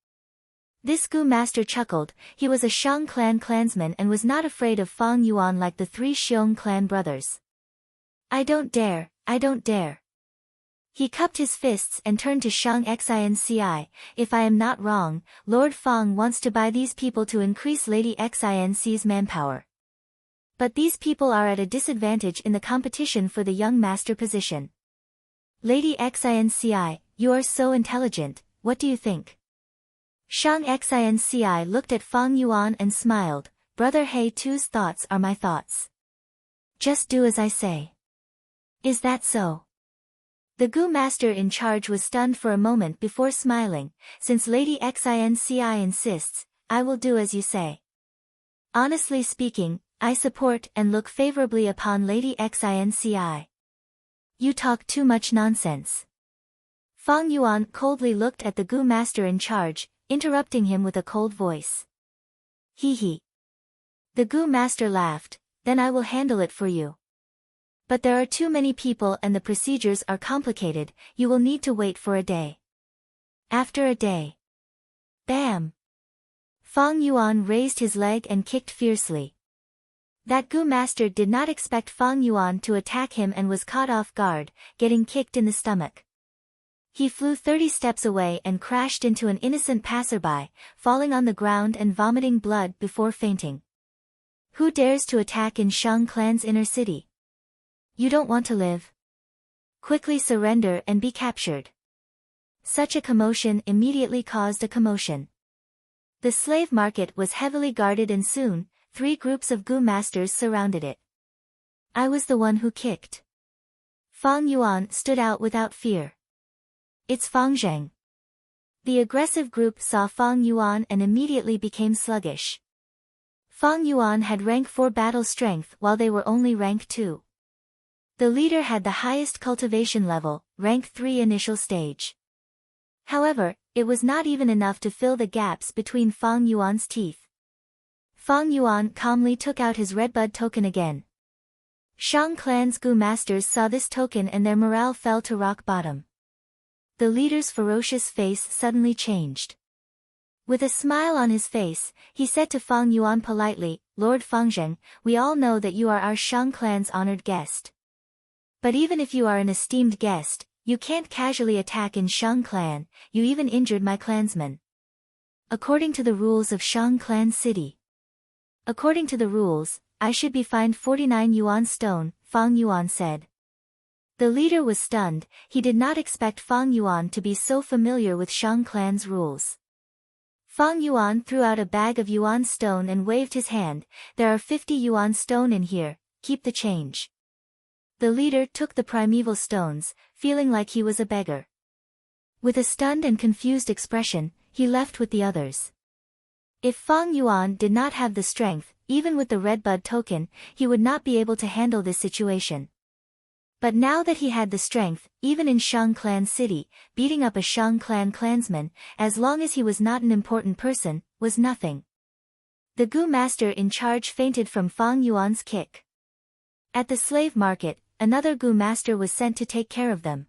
This Gu master chuckled, he was a Shang Clan clansman and was not afraid of Fang Yuan like the 3 Xiong Clan brothers. I don't dare, I don't dare. He cupped his fists and turned to Shang Xinci, if I am not wrong, Lord Fang wants to buy these people to increase Lady Xinci's manpower. But these people are at a disadvantage in the competition for the young master position. Lady Xinci, you are so intelligent, what do you think? Shang Xinci looked at Fang Yuan and smiled, Brother He Tu's thoughts are my thoughts. Just do as I say. Is that so? The Gu master in charge was stunned for a moment before smiling, since Lady Xinci insists, I will do as you say. Honestly speaking, I support and look favorably upon Lady Xinci. You talk too much nonsense. Fang Yuan coldly looked at the Gu master in charge, interrupting him with a cold voice. Hee hee. The Gu master laughed, then I will handle it for you. But there are too many people and the procedures are complicated, you will need to wait for a day. After a day. Bam! Fang Yuan raised his leg and kicked fiercely. That Gu master did not expect Fang Yuan to attack him and was caught off guard, getting kicked in the stomach. He flew 30 steps away and crashed into an innocent passerby, falling on the ground and vomiting blood before fainting. Who dares to attack in Shang clan's inner city? You don't want to live? Quickly surrender and be captured. Such a commotion immediately caused a commotion. The slave market was heavily guarded and soon, 3 groups of Gu masters surrounded it. I was the one who kicked. Fang Yuan stood out without fear. It's Fang Zheng. The aggressive group saw Fang Yuan and immediately became sluggish. Fang Yuan had rank 4 battle strength while they were only rank 2. The leader had the highest cultivation level, rank 3 initial stage. However, it was not even enough to fill the gaps between Fang Yuan's teeth. Fang Yuan calmly took out his redbud token again. Shang clan's Gu masters saw this token and their morale fell to rock bottom. The leader's ferocious face suddenly changed. With a smile on his face, he said to Fang Yuan politely, Lord Fangzheng, we all know that you are our Shang clan's honored guest. But even if you are an esteemed guest, you can't casually attack in Shang clan, you even injured my clansmen. According to the rules of Shang clan city. According to the rules, I should be fined 49 yuan stone, Fang Yuan said. The leader was stunned, he did not expect Fang Yuan to be so familiar with Shang clan's rules. Fang Yuan threw out a bag of yuan stone and waved his hand, there are 50 yuan stone in here, keep the change. The leader took the primeval stones, feeling like he was a beggar. With a stunned and confused expression, he left with the others. If Fang Yuan did not have the strength, even with the redbud token, he would not be able to handle this situation. But now that he had the strength, even in Shang clan city, beating up a Shang clan clansman, as long as he was not an important person, was nothing. The Gu master in charge fainted from Fang Yuan's kick. At the slave market, another Gu master was sent to take care of them.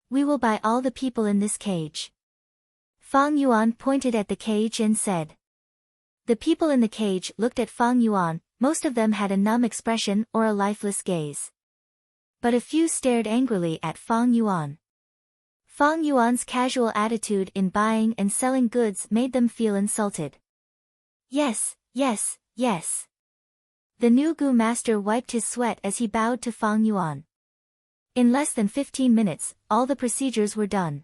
We will buy all the people in this cage. Fang Yuan pointed at the cage and said. The people in the cage looked at Fang Yuan, most of them had a numb expression or a lifeless gaze. But a few stared angrily at Fang Yuan. Fang Yuan's casual attitude in buying and selling goods made them feel insulted. Yes, yes, yes. The new Gu master wiped his sweat as he bowed to Fang Yuan. In less than 15 minutes, all the procedures were done.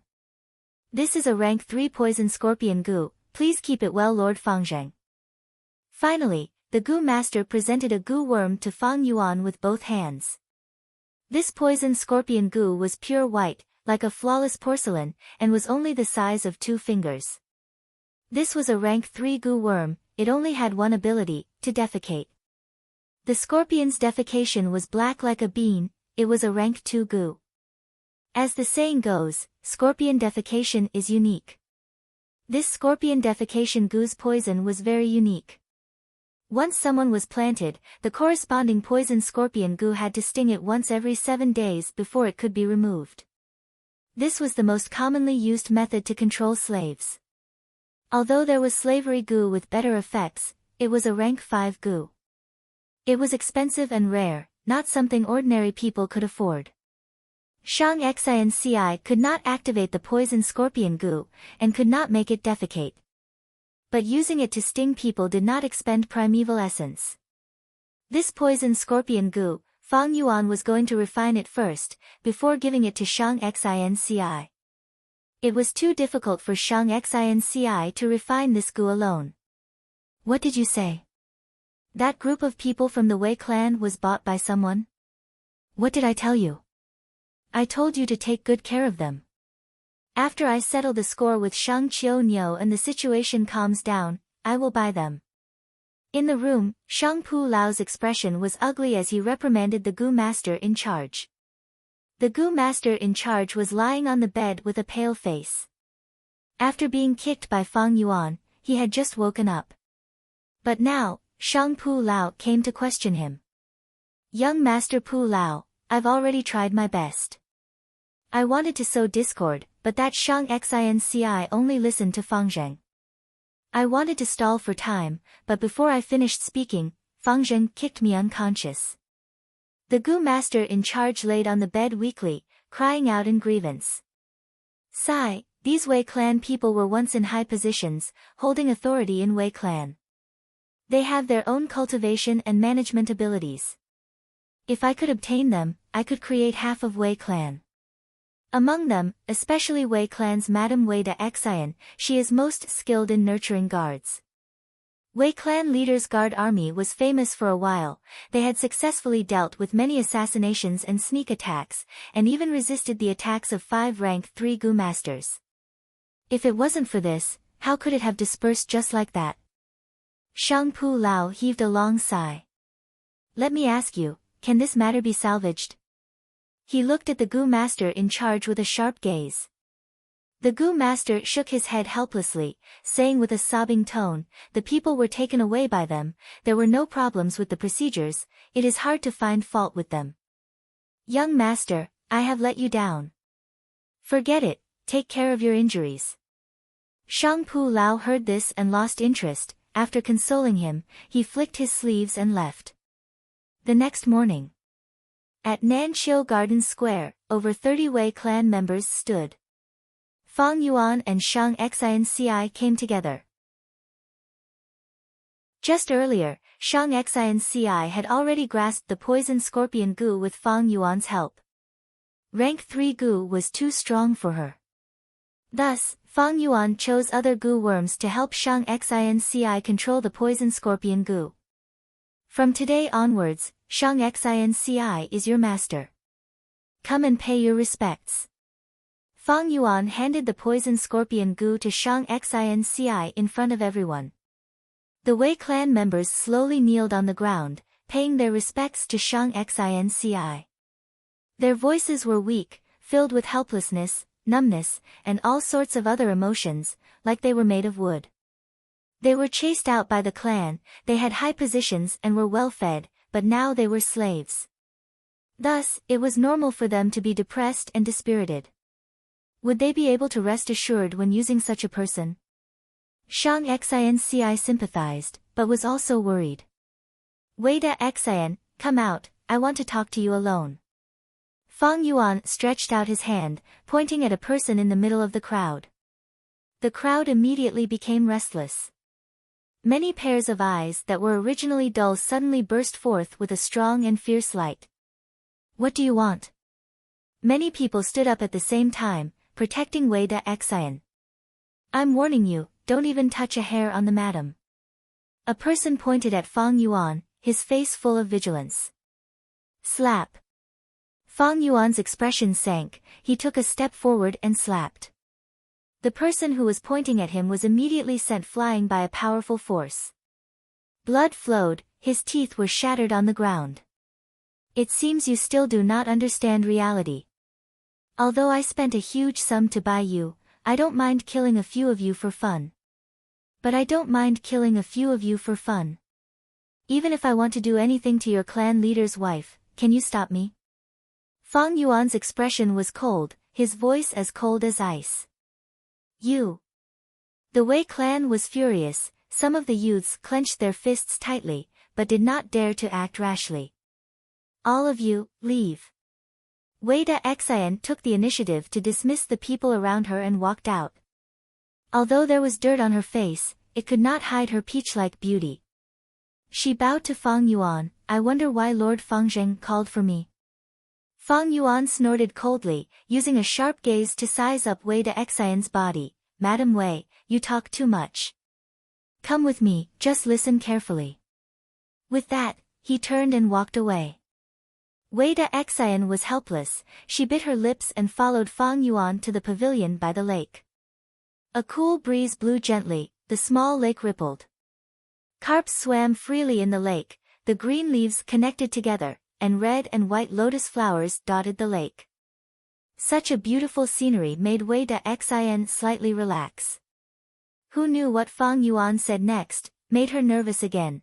This is a rank 3 poison scorpion Gu, please keep it well Lord Fangzheng. Finally, the Gu master presented a Gu worm to Fang Yuan with both hands. This poison scorpion Gu was pure white, like a flawless porcelain, and was only the size of 2 fingers. This was a rank 3 Gu worm, it only had one ability, to defecate. The scorpion's defecation was black like a bean, it was a rank 2 Gu. As the saying goes, scorpion defecation is unique. This scorpion defecation Gu's poison was very unique. Once someone was planted, the corresponding poison scorpion Gu had to sting it once every 7 days before it could be removed. This was the most commonly used method to control slaves. Although there was slavery Gu with better effects, it was a rank 5 Gu. It was expensive and rare, not something ordinary people could afford. Shang Xinci could not activate the poison scorpion Gu, and could not make it defecate. But using it to sting people did not expend primeval essence. This poison scorpion Gu, Fang Yuan was going to refine it first, before giving it to Shang Xinci. It was too difficult for Shang Xinci to refine this Gu alone. What did you say? That group of people from the Wei clan was bought by someone? What did I tell you? I told you to take good care of them. After I settle the score with Shang Qiu Niu and the situation calms down, I will buy them. In the room, Shang Pu Lao's expression was ugly as he reprimanded the Gu master in charge. The Gu master in charge was lying on the bed with a pale face. After being kicked by Fang Yuan, he had just woken up. But now, Shang Pu Lao came to question him. Young Master Pu Lao, I've already tried my best. I wanted to sow discord, but that Shang Xinci only listened to Fangzheng. I wanted to stall for time, but before I finished speaking, Fang Zheng kicked me unconscious. The Gu master in charge laid on the bed weakly, crying out in grievance. Sigh, these Wei clan people were once in high positions, holding authority in Wei clan. They have their own cultivation and management abilities. If I could obtain them, I could create half of Wei clan. Among them, especially Wei clan's Madame Wei de Xian, she is most skilled in nurturing guards. Wei clan leader's guard army was famous for a while. They had successfully dealt with many assassinations and sneak attacks, and even resisted the attacks of 5 rank 3 Gu masters. If it wasn't for this, how could it have dispersed just like that? Shang Pu Lao heaved a long sigh. Let me ask you, can this matter be salvaged? He looked at the Gu master in charge with a sharp gaze. The Gu master shook his head helplessly, saying with a sobbing tone, the people were taken away by them, there were no problems with the procedures, it is hard to find fault with them. Young master, I have let you down. Forget it, take care of your injuries. Shang Pu Lao heard this and lost interest. After consoling him, he flicked his sleeves and left. The next morning, at Nanqiu Garden Square, over 30 Wei clan members stood. Fang Yuan and Shang Xianci came together. Just earlier, Shang Xianci had already grasped the poison scorpion Gu with Fang Yuan's help. Rank 3 Gu was too strong for her. Thus, Fang Yuan chose other Gu worms to help Shang Xianci control the poison scorpion Gu. From today onwards, Shang Xianci is your master. Come and pay your respects. Fang Yuan handed the poison scorpion Gu to Shang Xianci in front of everyone. The Wei clan members slowly kneeled on the ground, paying their respects to Shang Xianci. Their voices were weak, filled with helplessness, numbness, and all sorts of other emotions, like they were made of wood. They were chased out by the clan, they had high positions and were well fed, but now they were slaves. Thus, it was normal for them to be depressed and dispirited. Would they be able to rest assured when using such a person? Shang Xianci sympathized, but was also worried. Wei de Xian, come out, I want to talk to you alone. Fang Yuan stretched out his hand, pointing at a person in the middle of the crowd. The crowd immediately became restless. Many pairs of eyes that were originally dull suddenly burst forth with a strong and fierce light. What do you want? Many people stood up at the same time, protecting Wei de Xian. I'm warning you, don't even touch a hair on the madam. A person pointed at Fang Yuan, his face full of vigilance. Slap. Fang Yuan's expression sank, he took a step forward and slapped. The person who was pointing at him was immediately sent flying by a powerful force. Blood flowed, his teeth were shattered on the ground. It seems you still do not understand reality. Although I spent a huge sum to buy you, I don't mind killing a few of you for fun. But I don't mind killing a few of you for fun. Even if I want to do anything to your clan leader's wife, can you stop me? Fang Yuan's expression was cold, his voice as cold as ice. You. The Wei clan was furious, some of the youths clenched their fists tightly, but did not dare to act rashly. All of you, leave. Wei de Xian took the initiative to dismiss the people around her and walked out. Although there was dirt on her face, it could not hide her peach-like beauty. She bowed to Fang Yuan, I wonder why Lord Fang Zheng called for me. Fang Yuan snorted coldly, using a sharp gaze to size up Wei de Xian's body. Madam Wei, you talk too much. Come with me, just listen carefully. With that, he turned and walked away. Wei de Xian was helpless, she bit her lips and followed Fang Yuan to the pavilion by the lake. A cool breeze blew gently, the small lake rippled. Carps swam freely in the lake, the green leaves connected together, and red and white lotus flowers dotted the lake. Such a beautiful scenery made Wei de Xian slightly relax. Who knew what Fang Yuan said next, made her nervous again.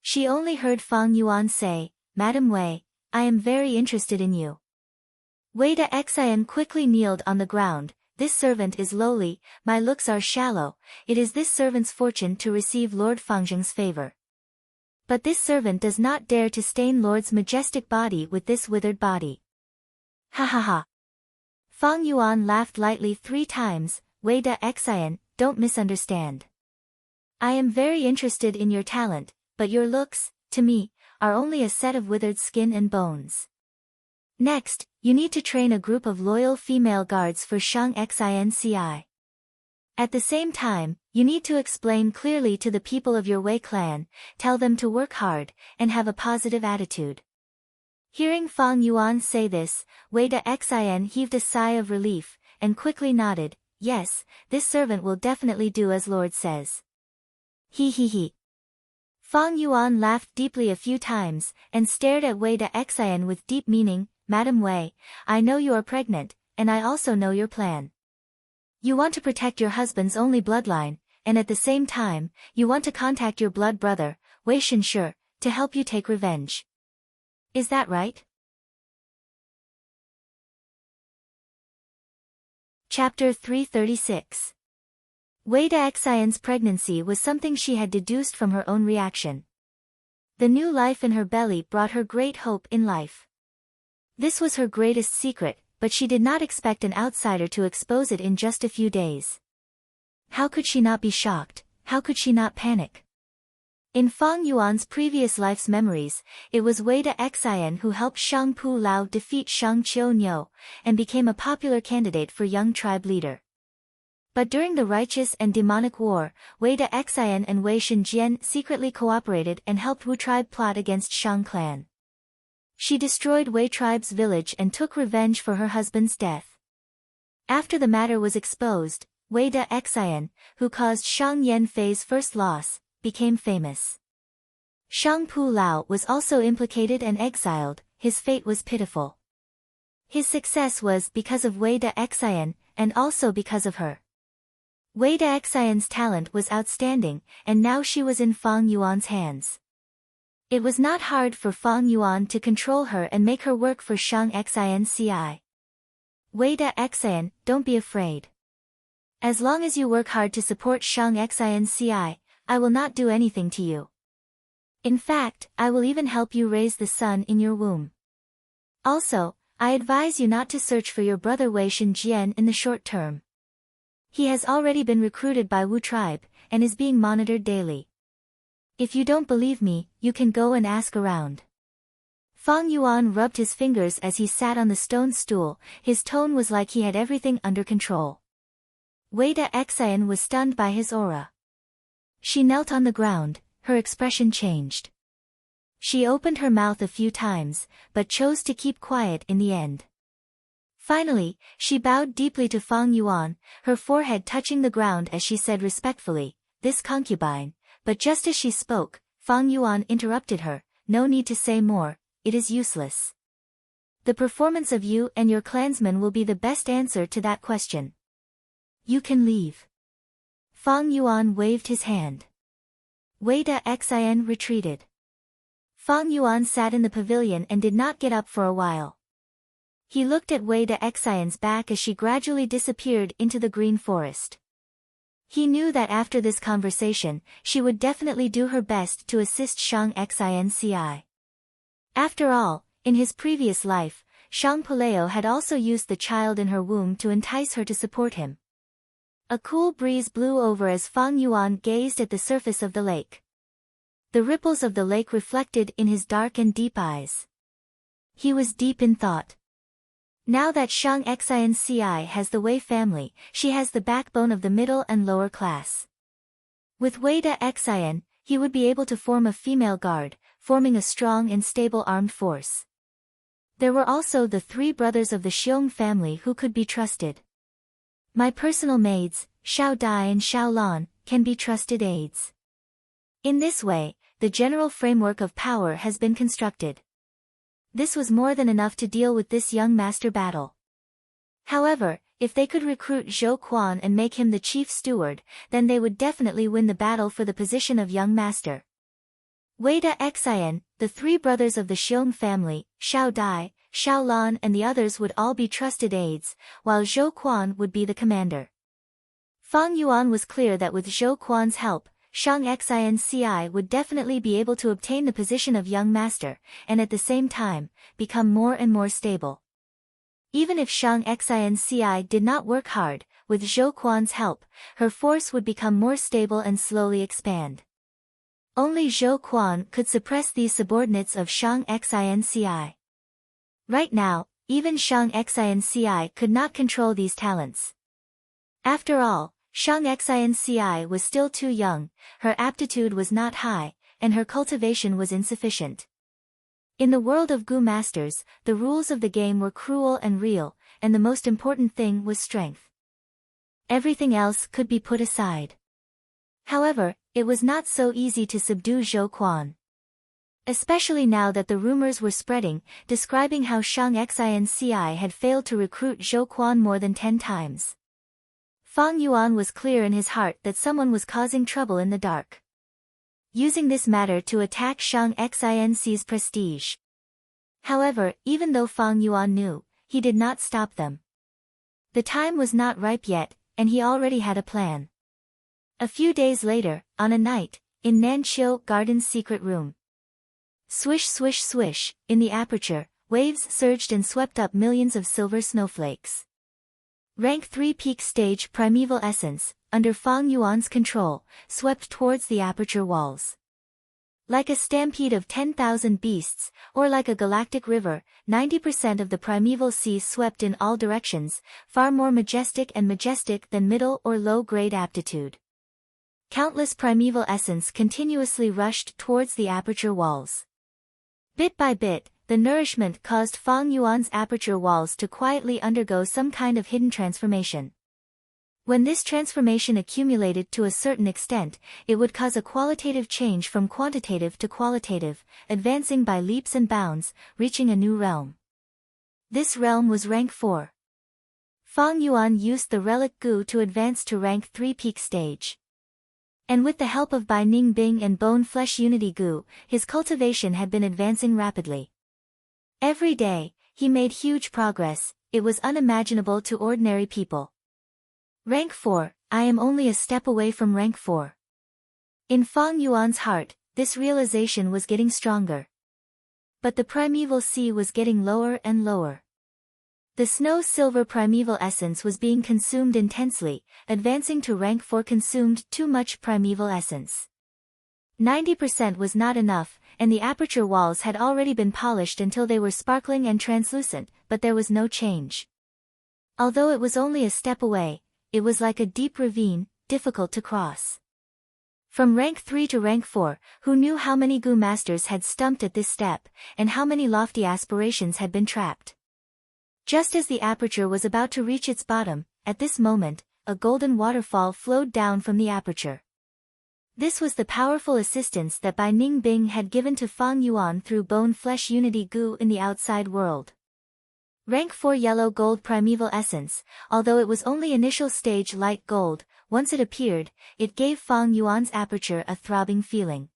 She only heard Fang Yuan say, Madam Wei, I am very interested in you. Wei de Xian quickly kneeled on the ground, this servant is lowly, my looks are shallow, it is this servant's fortune to receive Lord Fangzheng's favor. But this servant does not dare to stain Lord's majestic body with this withered body. Ha ha ha. Fang Yuan laughed lightly 3 times. Wei de Xian, don't misunderstand. I am very interested in your talent, but your looks, to me, are only a set of withered skin and bones. Next, you need to train a group of loyal female guards for Shang Xinci. At the same time, you need to explain clearly to the people of your Wei clan, tell them to work hard, and have a positive attitude. Hearing Fang Yuan say this, Wei de Xian heaved a sigh of relief, and quickly nodded, yes, this servant will definitely do as Lord says. He he he. Fang Yuan laughed deeply a few times, and stared at Wei de Xian with deep meaning. Madam Wei, I know you are pregnant, and I also know your plan. You want to protect your husband's only bloodline, and at the same time, you want to contact your blood brother, Wei Shenshi, to help you take revenge. Is that right? Chapter 336. Wei de Xian's pregnancy was something she had deduced from her own reaction. The new life in her belly brought her great hope in life. This was her greatest secret, but she did not expect an outsider to expose it in just a few days. How could she not be shocked? How could she not panic? In Fang Yuan's previous life's memories, it was Wei de Xian who helped Shang Pu Lao defeat Shang Qiu, and became a popular candidate for young tribe leader. But during the righteous and demonic war, Wei de Xian and Wei Shenjian secretly cooperated and helped Wu tribe plot against Shang clan. She destroyed Wei tribe's village and took revenge for her husband's death. After the matter was exposed, Wei de Xian, who caused Shang Yanfei's first loss, became famous. Shang Pu Lao was also implicated and exiled. His fate was pitiful. His success was because of Wei de Xian, and also because of her. Wei de Xian's talent was outstanding, and now she was in Fang Yuan's hands. It was not hard for Fang Yuan to control her and make her work for Shang Xinci. Wei de Xian, don't be afraid. As long as you work hard to support Shang Xinci, I will not do anything to you. In fact, I will even help you raise the son in your womb. Also, I advise you not to search for your brother Wei Shenjian in the short term. He has already been recruited by Wu tribe, and is being monitored daily. If you don't believe me, you can go and ask around. Fang Yuan rubbed his fingers as he sat on the stone stool. His tone was like he had everything under control. Wei de Xian was stunned by his aura. She knelt on the ground, her expression changed. She opened her mouth a few times, but chose to keep quiet in the end. Finally, she bowed deeply to Fang Yuan, her forehead touching the ground as she said respectfully, "This concubine," but just as she spoke, Fang Yuan interrupted her, "No need to say more, it is useless. The performance of you and your clansmen will be the best answer to that question. You can leave." Fang Yuan waved his hand. Wei de Xian retreated. Fang Yuan sat in the pavilion and did not get up for a while. He looked at Wei de Xian's back as she gradually disappeared into the green forest. He knew that after this conversation, she would definitely do her best to assist Shang Xinci. After all, in his previous life, Shang Paleo had also used the child in her womb to entice her to support him. A cool breeze blew over as Fang Yuan gazed at the surface of the lake. The ripples of the lake reflected in his dark and deep eyes. He was deep in thought. Now that Shang Xinci has the Wei family, she has the backbone of the middle and lower class. With Wei de Xian, he would be able to form a female guard, forming a strong and stable armed force. There were also the 3 brothers of the Xiong family who could be trusted. My personal maids, Xiao Dai and Xiao Lan, can be trusted aides. In this way, the general framework of power has been constructed. This was more than enough to deal with this young master battle. However, if they could recruit Zhou Quan and make him the chief steward, then they would definitely win the battle for the position of young master. Wei de Xian, the 3 brothers of the Xiong family, Xiao Dai, Xiao Lan and the others would all be trusted aides, while Zhou Quan would be the commander. Fang Yuan was clear that with Zhou Quan's help, Shang Xinci would definitely be able to obtain the position of young master, and at the same time, become more and more stable. Even if Shang Xinci did not work hard, with Zhou Quan's help, her force would become more stable and slowly expand. Only Zhou Quan could suppress these subordinates of Shang Xinci. Right now, even Shang Xinci could not control these talents. After all, Shang Xinci was still too young, her aptitude was not high, and her cultivation was insufficient. In the world of Gu masters, the rules of the game were cruel and real, and the most important thing was strength. Everything else could be put aside. However, it was not so easy to subdue Zhou Quan. Especially now that the rumors were spreading, describing how Shang Xinci had failed to recruit Zhou Quan more than 10 times. Fang Yuan was clear in his heart that someone was causing trouble in the dark, using this matter to attack Shang Xinci's prestige. However, even though Fang Yuan knew, he did not stop them. The time was not ripe yet, and he already had a plan. A few days later, on a night, in Nanqiu Garden's secret room. Swish swish swish, in the aperture, waves surged and swept up millions of silver snowflakes. Rank 3 peak stage primeval essence, under Fang Yuan's control, swept towards the aperture walls. Like a stampede of 10,000 beasts, or like a galactic river, 90% of the primeval sea swept in all directions, far more majestic than middle or low-grade aptitude. Countless primeval essence continuously rushed towards the aperture walls. Bit by bit, the nourishment caused Fang Yuan's aperture walls to quietly undergo some kind of hidden transformation. When this transformation accumulated to a certain extent, it would cause a qualitative change from quantitative to qualitative, advancing by leaps and bounds, reaching a new realm. This realm was rank 4. Fang Yuan used the relic Gu to advance to rank 3 peak stage. And with the help of Bai Ning Bing and Bone Flesh Unity Gu, his cultivation had been advancing rapidly. Every day, he made huge progress, it was unimaginable to ordinary people. Rank 4, I am only a step away from rank 4. In Fang Yuan's heart, this realization was getting stronger. But the primeval sea was getting lower and lower. The snow-silver primeval essence was being consumed intensely, advancing to rank 4 consumed too much primeval essence. 90% was not enough, and the aperture walls had already been polished until they were sparkling and translucent, but there was no change. Although it was only a step away, it was like a deep ravine, difficult to cross. From rank 3 to rank 4, who knew how many Gu masters had stumped at this step, and how many lofty aspirations had been trapped? Just as the aperture was about to reach its bottom, at this moment, a golden waterfall flowed down from the aperture. This was the powerful assistance that Bai Ning Bing had given to Fang Yuan through Bone Flesh Unity Gu in the outside world. Rank 4 Yellow Gold Primeval Essence, although it was only initial stage light gold, once it appeared, it gave Fang Yuan's aperture a throbbing feeling.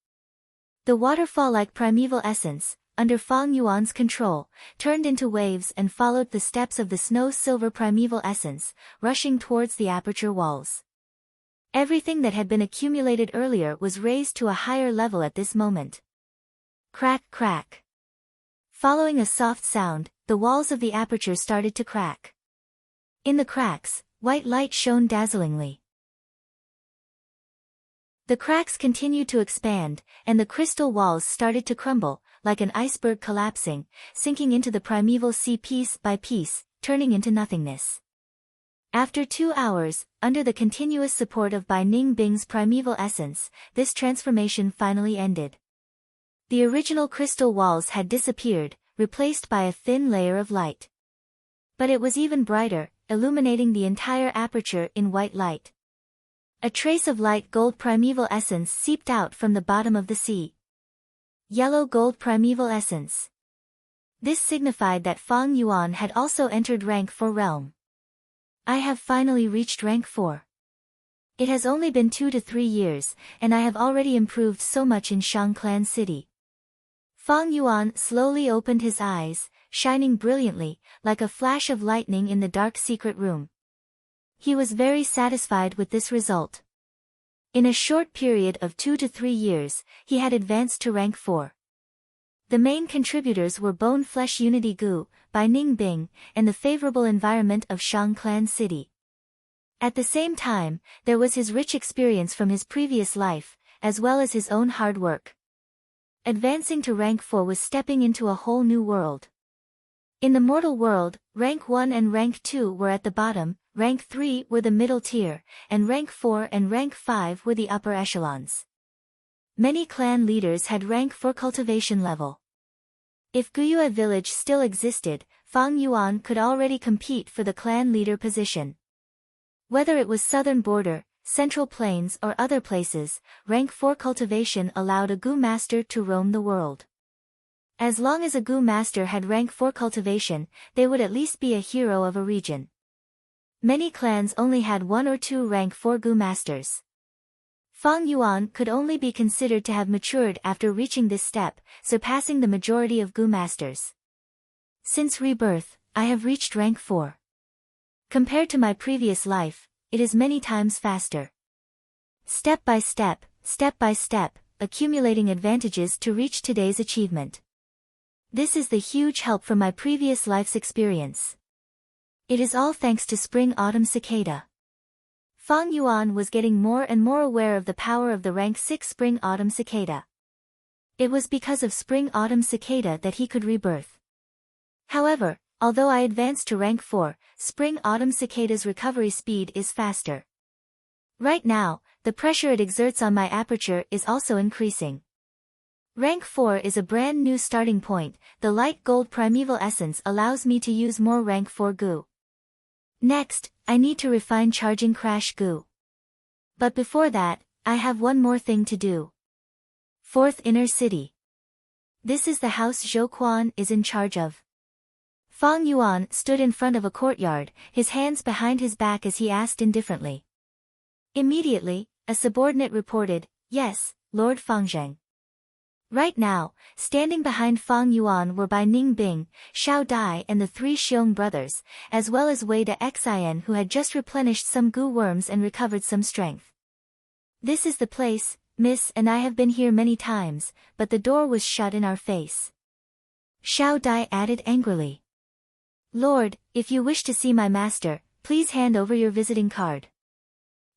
The waterfall-like primeval essence, under Fang Yuan's control, turned into waves and followed the steps of the snow-silver primeval essence, rushing towards the aperture walls. Everything that had been accumulated earlier was raised to a higher level at this moment. Crack, crack. Following a soft sound, the walls of the aperture started to crack. In the cracks, white light shone dazzlingly. The cracks continued to expand, and the crystal walls started to crumble, like an iceberg collapsing, sinking into the primeval sea piece by piece, turning into nothingness. After 2 hours, under the continuous support of Bai Ning Bing's primeval essence, this transformation finally ended. The original crystal walls had disappeared, replaced by a thin layer of light. But it was even brighter, illuminating the entire aperture in white light. A trace of light gold primeval essence seeped out from the bottom of the sea. Yellow gold primeval essence. This signified that Fang Yuan had also entered rank 4 realm. I have finally reached rank 4. It has only been 2 to 3 years, and I have already improved so much in Shang Clan City. Fang Yuan slowly opened his eyes, shining brilliantly, like a flash of lightning in the dark secret room. He was very satisfied with this result. In a short period of 2 to 3 years, he had advanced to rank 4. The main contributors were Bone Flesh Unity Gu, by Ning Bing, and the favorable environment of Shang Clan City. At the same time, there was his rich experience from his previous life, as well as his own hard work. Advancing to rank 4 was stepping into a whole new world. In the mortal world, rank 1 and rank 2 were at the bottom, rank 3 were the middle tier, and rank 4 and rank 5 were the upper echelons. Many clan leaders had rank 4 cultivation level. If Guyue village still existed, Fang Yuan could already compete for the clan leader position. Whether it was southern border, central plains or other places, rank 4 cultivation allowed a Gu master to roam the world. As long as a Gu master had rank 4 cultivation, they would at least be a hero of a region. Many clans only had 1 or 2 rank 4 Gu masters. Fang Yuan could only be considered to have matured after reaching this step, surpassing the majority of Gu masters. Since rebirth, I have reached rank 4. Compared to my previous life, it is many times faster. Step by step, accumulating advantages to reach today's achievement. This is the huge help from my previous life's experience. It is all thanks to Spring-Autumn Cicada. Fang Yuan was getting more and more aware of the power of the rank 6 Spring-Autumn Cicada. It was because of Spring-Autumn Cicada that he could rebirth. However, although I advanced to rank 4, Spring-Autumn Cicada's recovery speed is faster. Right now, the pressure it exerts on my aperture is also increasing. Rank 4 is a brand new starting point. The light gold primeval essence allows me to use more rank 4 Gu. Next, I need to refine charging crash Gu. But before that, I have one more thing to do. 4th Inner City. This is the house Zhou Quan is in charge of. Fang Yuan stood in front of a courtyard, his hands behind his back as he asked indifferently. Immediately, a subordinate reported, "Yes, Lord Fangzheng." Right now, standing behind Fang Yuan were Bai Ning Bing, Xiao Dai and the 3 Xiong brothers, as well as Wei De Xian who had just replenished some Gu worms and recovered some strength. "This is the place, miss, and I have been here many times, but the door was shut in our face." Xiao Dai added angrily. "Lord, if you wish to see my master, please hand over your visiting card.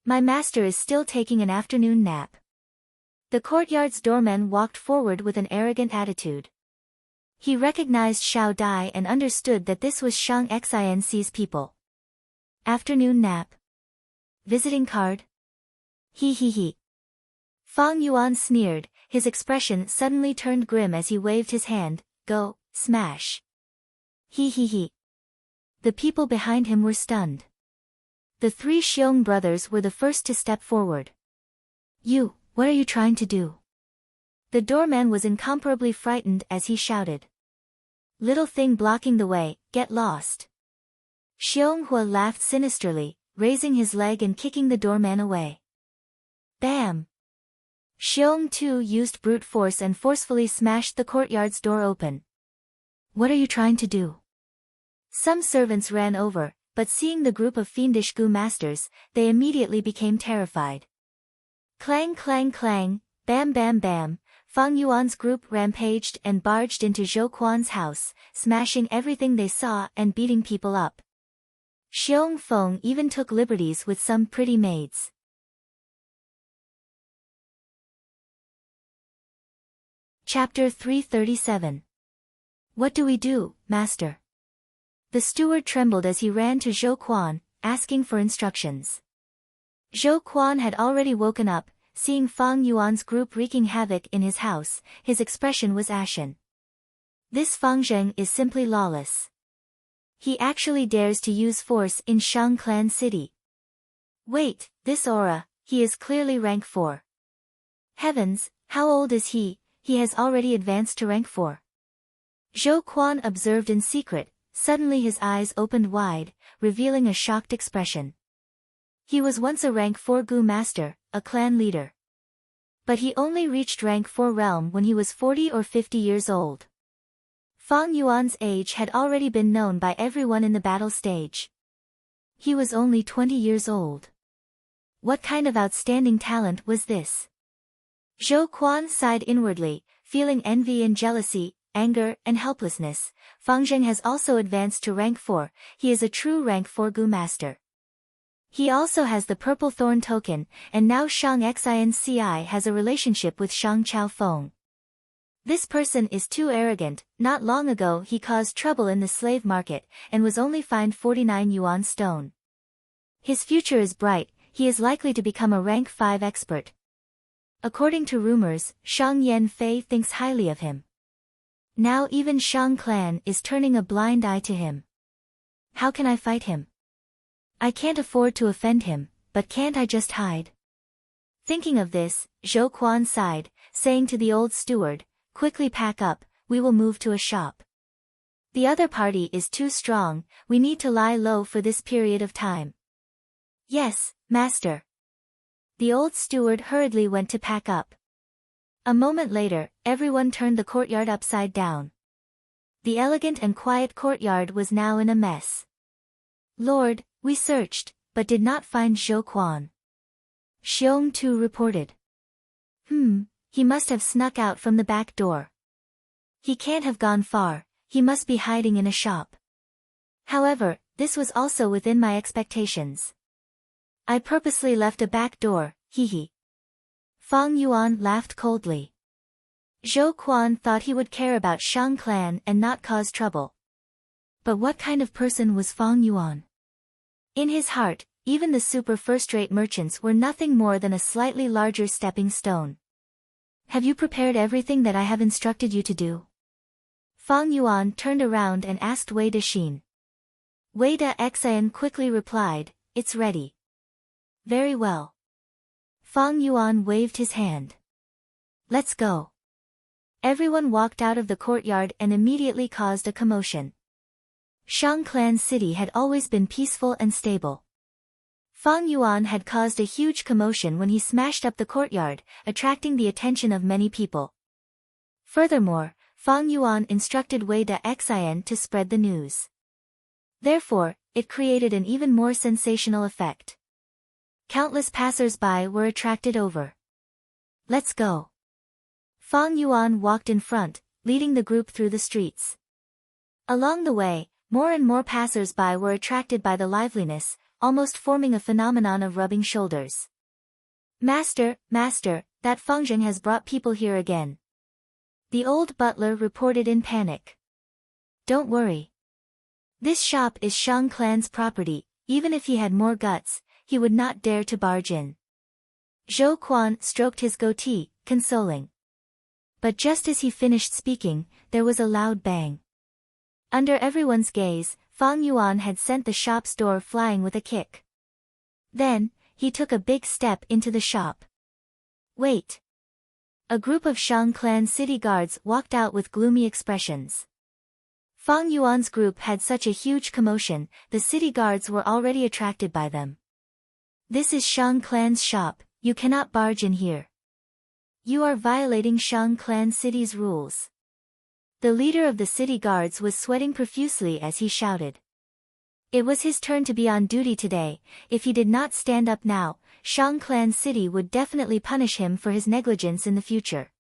My master is still taking an afternoon nap." The courtyard's doorman walked forward with an arrogant attitude. He recognized Xiao Dai and understood that this was Shang Xian's people. Afternoon nap. Visiting card? He. Fang Yuan sneered, his expression suddenly turned grim as he waved his hand. "Go, smash." He. The people behind him were stunned. The 3 Xiong brothers were the first to step forward. What are you trying to do?" The doorman was incomparably frightened as he shouted. "Little thing blocking the way, get lost." Xiong Hua laughed sinisterly, raising his leg and kicking the doorman away. Bam! Xiong Tu used brute force and forcefully smashed the courtyard's door open. "What are you trying to do?" Some servants ran over, but seeing the group of fiendish Gu masters, they immediately became terrified. Clang clang clang, bam bam bam, Fang Yuan's group rampaged and barged into Zhou Quan's house, smashing everything they saw and beating people up. Xiong Feng even took liberties with some pretty maids. Chapter 337. What do we do, master? The steward trembled as he ran to Zhou Quan, asking for instructions. Zhou Quan had already woken up, seeing Fang Yuan's group wreaking havoc in his house, his expression was ashen. This Fang Zheng is simply lawless. He actually dares to use force in Shang Clan City. Wait, this aura, he is clearly rank 4. Heavens, how old is he? He has already advanced to rank 4. Zhou Quan observed in secret, suddenly his eyes opened wide, revealing a shocked expression. He was once a rank 4 Gu master, a clan leader. But he only reached rank 4 realm when he was 40 or 50 years old. Fang Yuan's age had already been known by everyone in the battle stage. He was only 20 years old. What kind of outstanding talent was this? Zhou Quan sighed inwardly, feeling envy and jealousy, anger, and helplessness. Fang Zheng has also advanced to rank 4, he is a true rank 4 Gu master. He also has the purple thorn token, and now Shang Xinci has a relationship with Shang Chao Feng. This person is too arrogant. Not long ago he caused trouble in the slave market, and was only fined 49 yuan stone. His future is bright, he is likely to become a rank 5 expert. According to rumors, Shang Yanfei thinks highly of him. Now even Shang clan is turning a blind eye to him. How can I fight him? I can't afford to offend him, but can't I just hide? Thinking of this, Zhou Quan sighed, saying to the old steward, quickly pack up, we will move to a shop. The other party is too strong, we need to lie low for this period of time. Yes, master. The old steward hurriedly went to pack up. A moment later, everyone turned the courtyard upside down. The elegant and quiet courtyard was now in a mess. Lord, we searched, but did not find Zhou Quan. Xiong Tu reported. He must have snuck out from the back door. He can't have gone far, he must be hiding in a shop. However, this was also within my expectations. I purposely left a back door, hee. Fang Yuan laughed coldly. Zhou Quan thought he would care about Shang clan and not cause trouble. But what kind of person was Fang Yuan? In his heart, even the super first-rate merchants were nothing more than a slightly larger stepping stone. Have you prepared everything that I have instructed you to do? Fang Yuan turned around and asked Wei Daxin. Wei Daxin quickly replied, it's ready. Very well. Fang Yuan waved his hand. Let's go. Everyone walked out of the courtyard and immediately caused a commotion. Shang Clan City had always been peaceful and stable. Fang Yuan had caused a huge commotion when he smashed up the courtyard, attracting the attention of many people. Furthermore, Fang Yuan instructed Wei Daxin to spread the news. Therefore, it created an even more sensational effect. Countless passers-by were attracted over. Let's go. Fang Yuan walked in front, leading the group through the streets. Along the way, more and more passers-by were attracted by the liveliness, almost forming a phenomenon of rubbing shoulders. Master, that Fang Zheng has brought people here again. The old butler reported in panic. Don't worry. This shop is Shang Clan's property, even if he had more guts, he would not dare to barge in. Zhou Quan stroked his goatee, consoling. But just as he finished speaking, there was a loud bang. Under everyone's gaze, Fang Yuan had sent the shop's door flying with a kick. Then, he took a big step into the shop. Wait! A group of Shang Clan city guards walked out with gloomy expressions. Fang Yuan's group had such a huge commotion, the city guards were already attracted by them. This is Shang Clan's shop, you cannot barge in here. You are violating Shang Clan City's rules. The leader of the city guards was sweating profusely as he shouted. It was his turn to be on duty today, if he did not stand up now, Shang Clan City would definitely punish him for his negligence in the future.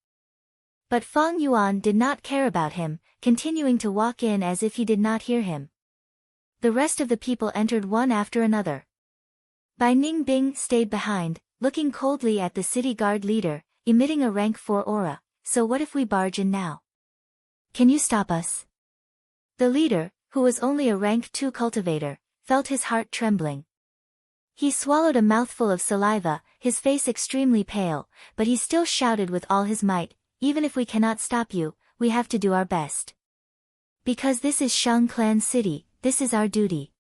But Fang Yuan did not care about him, continuing to walk in as if he did not hear him. The rest of the people entered one after another. Bai Ningbing stayed behind, looking coldly at the city guard leader, emitting a rank 4 aura. So what if we barge in now? Can you stop us? The leader, who was only a rank 2 cultivator, felt his heart trembling. He swallowed a mouthful of saliva, his face extremely pale, but he still shouted with all his might, even if we cannot stop you, we have to do our best. Because this is Shang Clan City, this is our duty.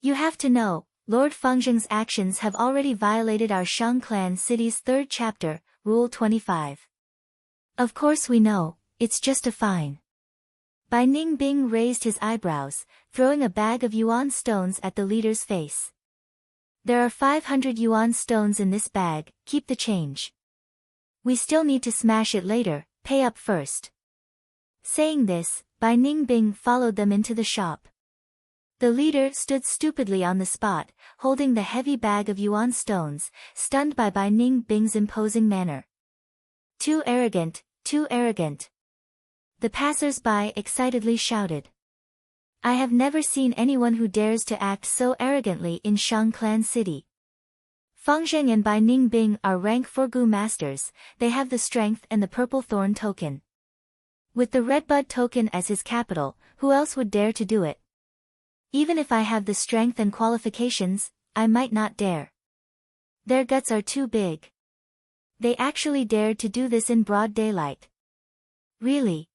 You have to know, Lord Fengzheng's actions have already violated our Shang Clan City's 3rd chapter, Rule 25. Of course we know, it's just a fine. Bai Ningbing raised his eyebrows, throwing a bag of yuan stones at the leader's face. There are 500 yuan stones in this bag, keep the change. We still need to smash it later, pay up first. Saying this, Bai Ningbing followed them into the shop. The leader stood stupidly on the spot, holding the heavy bag of yuan stones, stunned by Bai Ning Bing's imposing manner. Too arrogant, too arrogant. The passers-by excitedly shouted. I have never seen anyone who dares to act so arrogantly in Shang Clan City. Fang Zheng and Bai Ning Bing are rank 4 Gu masters, they have the strength and the purple thorn token. With the red bud token as his capital, who else would dare to do it? Even if I have the strength and qualifications, I might not dare. Their guts are too big. They actually dared to do this in broad daylight. Really?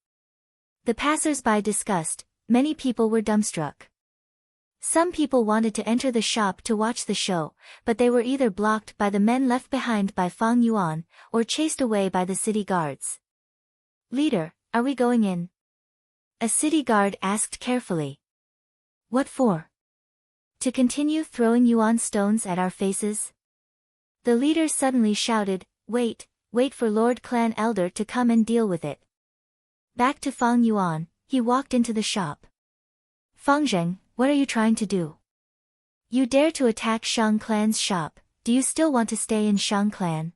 The passers-by discussed, many people were dumbstruck. Some people wanted to enter the shop to watch the show, but they were either blocked by the men left behind by Fang Yuan, or chased away by the city guards. Leader, are we going in? A city guard asked carefully. What for? To continue throwing yuan stones at our faces? The leader suddenly shouted, wait for Lord Clan Elder to come and deal with it. Back to Fang Yuan, he walked into the shop. Fang Zheng, what are you trying to do? You dare to attack Shang Clan's shop, do you still want to stay in Shang Clan?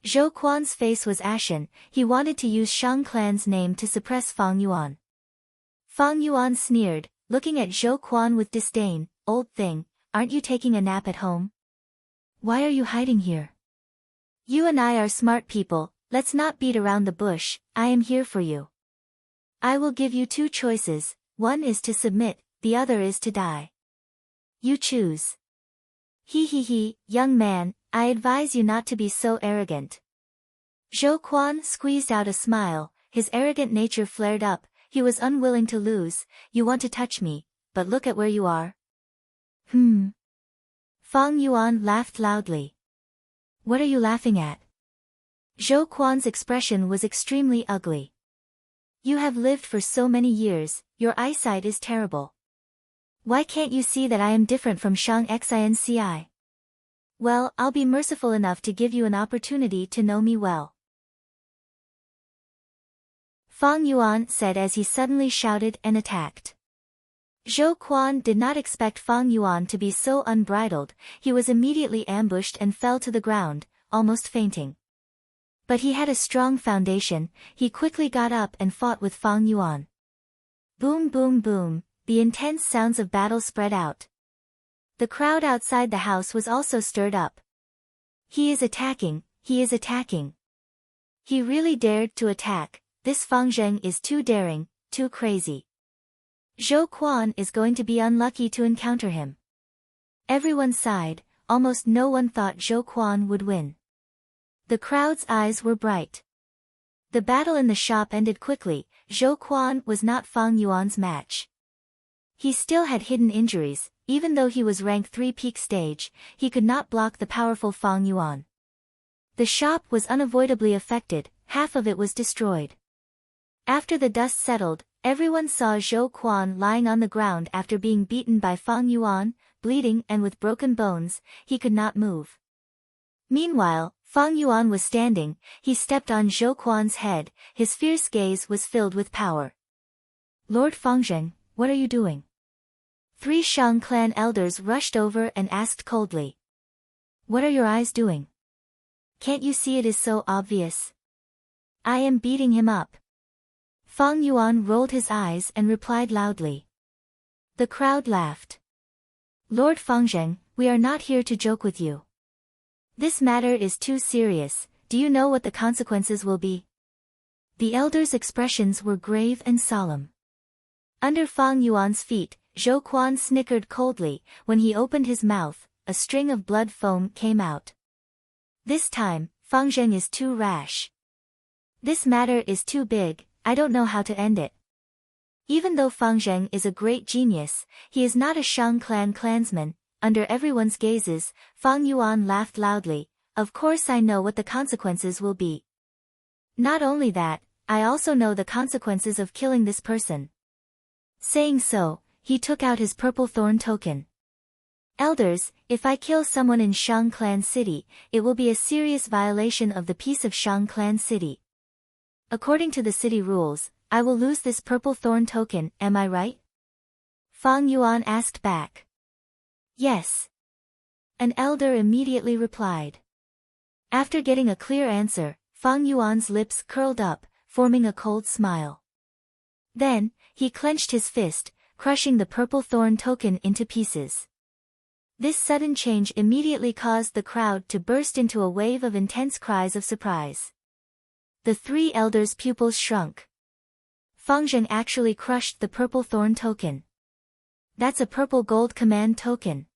Zhou Quan's face was ashen, he wanted to use Shang Clan's name to suppress Fang Yuan. Fang Yuan sneered, looking at Zhou Quan with disdain, old thing, aren't you taking a nap at home? Why are you hiding here? You and I are smart people, let's not beat around the bush, I am here for you. I will give you 2 choices, one is to submit, the other is to die. You choose. He, young man, I advise you not to be so arrogant. Zhou Quan squeezed out a smile, his arrogant nature flared up, he was unwilling to lose, you want to touch me, but look at where you are. Fang Yuan laughed loudly. What are you laughing at? Zhou Quan's expression was extremely ugly. You have lived for so many years, your eyesight is terrible. Why can't you see that I am different from Shang Xinci? Well, I'll be merciful enough to give you an opportunity to know me well. Fang Yuan said as he suddenly shouted and attacked. Zhou Quan did not expect Fang Yuan to be so unbridled, he was immediately ambushed and fell to the ground, almost fainting. But he had a strong foundation, he quickly got up and fought with Fang Yuan. Boom boom boom, the intense sounds of battle spread out. The crowd outside the house was also stirred up. He is attacking, he is attacking. He really dared to attack. This Fang Zheng is too daring, too crazy. Zhou Quan is going to be unlucky to encounter him. Everyone sighed, almost no one thought Zhou Quan would win. The crowd's eyes were bright. The battle in the shop ended quickly, Zhou Quan was not Fang Yuan's match. He still had hidden injuries, even though he was rank 3 peak stage, he could not block the powerful Fang Yuan. The shop was unavoidably affected, half of it was destroyed. After the dust settled, everyone saw Zhou Quan lying on the ground after being beaten by Fang Yuan, bleeding and with broken bones, he could not move. Meanwhile, Fang Yuan was standing, he stepped on Zhou Quan's head, his fierce gaze was filled with power. Lord Fang Zheng, what are you doing? 3 Shang clan elders rushed over and asked coldly. What are your eyes doing? Can't you see it is so obvious? I am beating him up. Fang Yuan rolled his eyes and replied loudly. The crowd laughed. Lord Fang Zheng, we are not here to joke with you. This matter is too serious, do you know what the consequences will be? The elders' expressions were grave and solemn. Under Fang Yuan's feet, Zhou Quan snickered coldly, when he opened his mouth, a string of blood foam came out. This time, Fang Zheng is too rash. This matter is too big, I don't know how to end it. Even though Fang Zheng is a great genius, he is not a Shang clan clansman. Under everyone's gazes, Fang Yuan laughed loudly, of course I know what the consequences will be. Not only that, I also know the consequences of killing this person. Saying so, he took out his purple thorn token. Elders, if I kill someone in Shang Clan City, it will be a serious violation of the peace of Shang Clan City. According to the city rules, I will lose this purple thorn token, am I right? Fang Yuan asked back. Yes. An elder immediately replied. After getting a clear answer, Fang Yuan's lips curled up, forming a cold smile. Then, he clenched his fist, crushing the purple thorn token into pieces. This sudden change immediately caused the crowd to burst into a wave of intense cries of surprise. The three elders' pupils shrunk. Fang Zheng actually crushed the purple thorn token. That's a purple gold command token.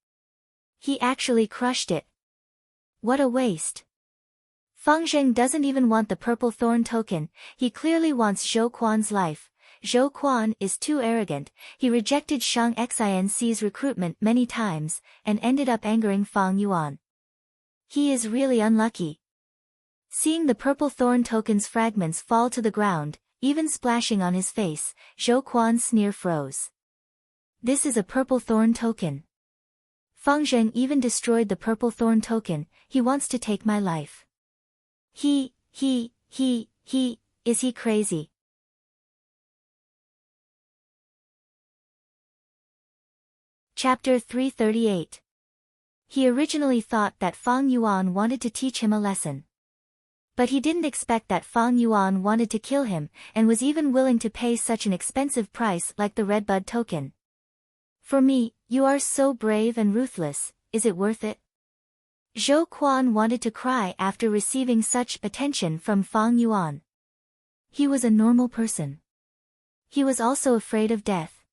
He actually crushed it. What a waste. Fang Zheng doesn't even want the purple thorn token, he clearly wants Zhou Quan's life. Zhou Quan is too arrogant, he rejected Shang Xinc's recruitment many times, and ended up angering Fang Yuan. He is really unlucky. Seeing the purple thorn token's fragments fall to the ground, even splashing on his face, Zhou Quan's sneer froze. This is a purple thorn token. Fang Zheng even destroyed the purple thorn token, he wants to take my life. Is he crazy? Chapter 338. He originally thought that Fang Yuan wanted to teach him a lesson. But he didn't expect that Fang Yuan wanted to kill him, and was even willing to pay such an expensive price like the Redbud token. For me, you are so brave and ruthless, is it worth it? Zhou Quan wanted to cry after receiving such attention from Fang Yuan. He was a normal person. He was also afraid of death.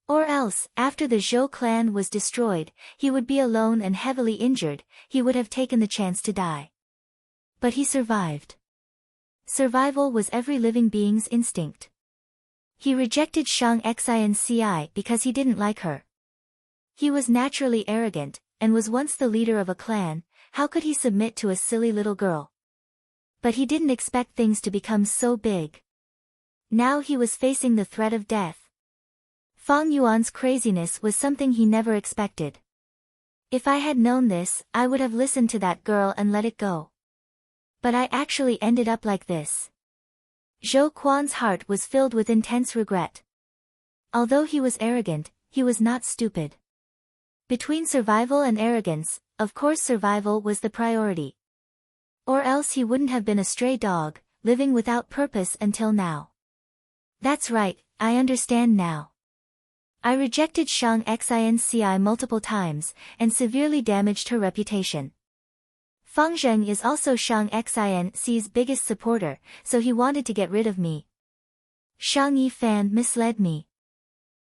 Or else, after the Zhou clan was destroyed, he would be alone and heavily injured, he would have taken the chance to die. But he survived. Survival was every living being's instinct. He rejected Shang Xinci because he didn't like her. He was naturally arrogant, and was once the leader of a clan, how could he submit to a silly little girl? But he didn't expect things to become so big. Now he was facing the threat of death. Fang Yuan's craziness was something he never expected. If I had known this, I would have listened to that girl and let it go. But I actually ended up like this. Zhou Quan's heart was filled with intense regret. Although he was arrogant, he was not stupid. Between survival and arrogance, of course survival was the priority. Or else he wouldn't have been a stray dog, living without purpose until now. That's right, I understand now. I rejected Shang Xinci multiple times, and severely damaged her reputation. Fang Zheng is also Shang Xinc's biggest supporter, so he wanted to get rid of me. Shang Yifan misled me.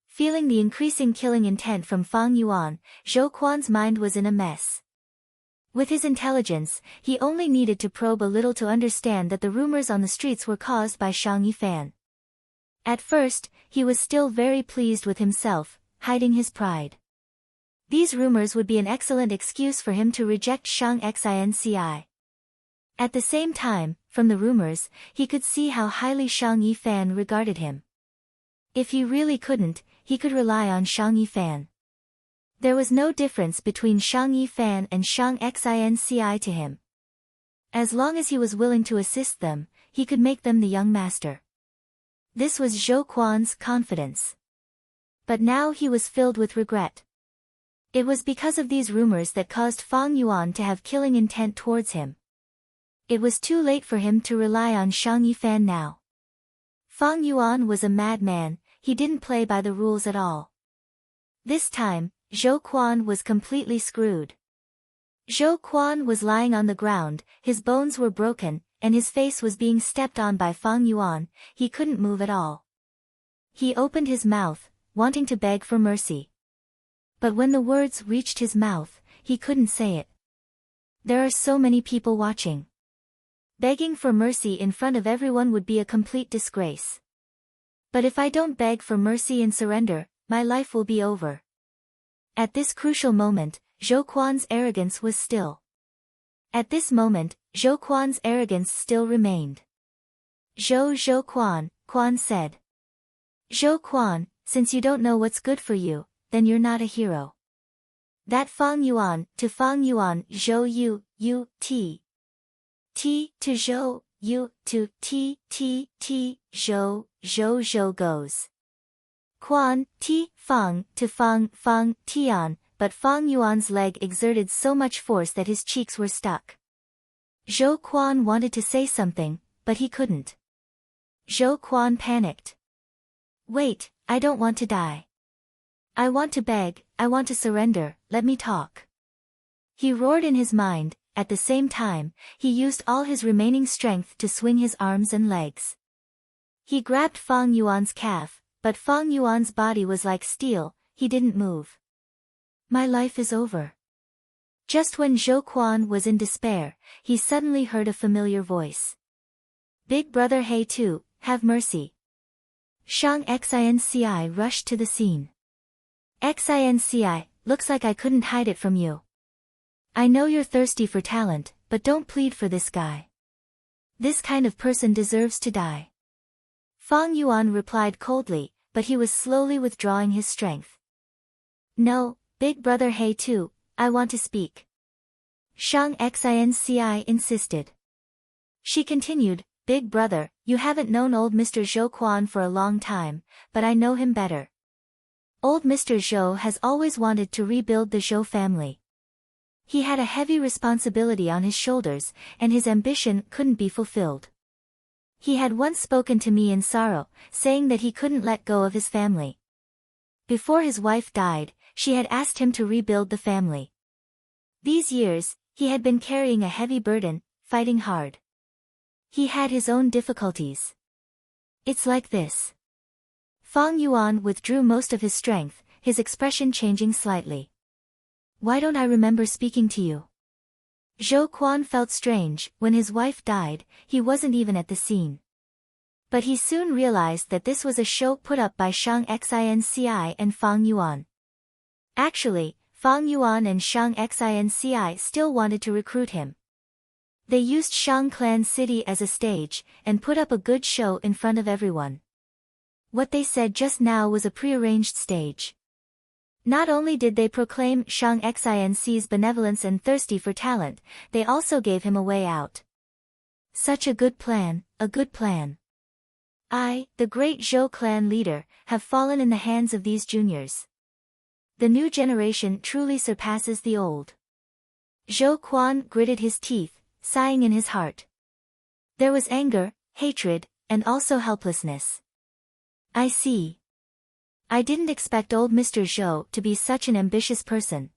Feeling the increasing killing intent from Fang Yuan, Zhou Quan's mind was in a mess. With his intelligence, he only needed to probe a little to understand that the rumors on the streets were caused by Shang Yifan. At first, he was still very pleased with himself, hiding his pride. These rumors would be an excellent excuse for him to reject Shang Xinci. At the same time, from the rumors, he could see how highly Shang Yifan regarded him. If he really couldn't, he could rely on Shang Yifan. There was no difference between Shang Yifan and Shang Xinci to him. As long as he was willing to assist them, he could make them the young master. This was Zhou Quan's confidence. But now he was filled with regret. It was because of these rumors that caused Fang Yuan to have killing intent towards him. It was too late for him to rely on Shang Yifan now. Fang Yuan was a madman, he didn't play by the rules at all. This time, Zhou Quan was completely screwed. Zhou Quan was lying on the ground, his bones were broken, and his face was being stepped on by Fang Yuan, he couldn't move at all. He opened his mouth, wanting to beg for mercy. But when the words reached his mouth, he couldn't say it. There are so many people watching. Begging for mercy in front of everyone would be a complete disgrace. But if I don't beg for mercy and surrender, my life will be over. At this crucial moment, Zhou Quan's arrogance was still. At this moment, Zhou Quan's arrogance still remained. Zhou Quan said. Zhou Quan, since you don't know what's good for you, then you're not a hero. That Fang Yuan, to Fang Yuan, Zhou you, T to Zhou, you, to T, Zhou goes. Quan, Ti, Fang, to Fang, Fang, Tian, but Fang Yuan's leg exerted so much force that his cheeks were stuck. Zhou Quan wanted to say something, but he couldn't. Zhou Quan panicked. Wait, I don't want to die. I want to beg, I want to surrender, let me talk. He roared in his mind. At the same time, he used all his remaining strength to swing his arms and legs. He grabbed Fang Yuan's calf, but Fang Yuan's body was like steel, he didn't move. My life is over. Just when Zhou Quan was in despair, he suddenly heard a familiar voice. Big brother He Tu, have mercy. Shang Xinci rushed to the scene. Xinci, looks like I couldn't hide it from you. I know you're thirsty for talent, but don't plead for this guy. This kind of person deserves to die. Fang Yuan replied coldly, but he was slowly withdrawing his strength. No, big brother He Tu, I want to speak. Shang Xinci insisted. She continued, Big brother, you haven't known old Mr. Zhou Quan for a long time, but I know him better. Old Mr. Zhou has always wanted to rebuild the Zhou family. He had a heavy responsibility on his shoulders, and his ambition couldn't be fulfilled. He had once spoken to me in sorrow, saying that he couldn't let go of his family. Before his wife died, she had asked him to rebuild the family. These years, he had been carrying a heavy burden, fighting hard. He had his own difficulties. It's like this. Fang Yuan withdrew most of his strength, his expression changing slightly. Why don't I remember speaking to you? Zhou Quan felt strange. When his wife died, he wasn't even at the scene. But he soon realized that this was a show put up by Shang Xinci and Fang Yuan. Actually, Fang Yuan and Shang Xinci still wanted to recruit him. They used Shang Clan City as a stage, and put up a good show in front of everyone. What they said just now was a prearranged stage. Not only did they proclaim Shang Xinci's benevolence and thirsty for talent, they also gave him a way out. Such a good plan, a good plan. I, the great Zhou clan leader, have fallen in the hands of these juniors. The new generation truly surpasses the old. Zhou Quan gritted his teeth, sighing in his heart. There was anger, hatred, and also helplessness. I see. I didn't expect old Mr. Zhou to be such an ambitious person.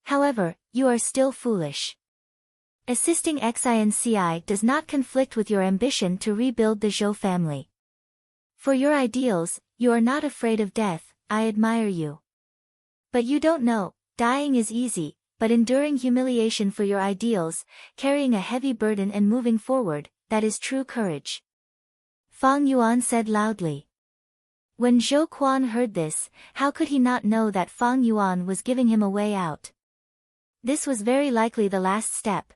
However, you are still foolish. Assisting Xinci does not conflict with your ambition to rebuild the Zhou family. For your ideals, you are not afraid of death, I admire you. But you don't know, dying is easy, but enduring humiliation for your ideals, carrying a heavy burden and moving forward, that is true courage. Fang Yuan said loudly. When Zhou Quan heard this, how could he not know that Fang Yuan was giving him a way out? This was very likely the last step.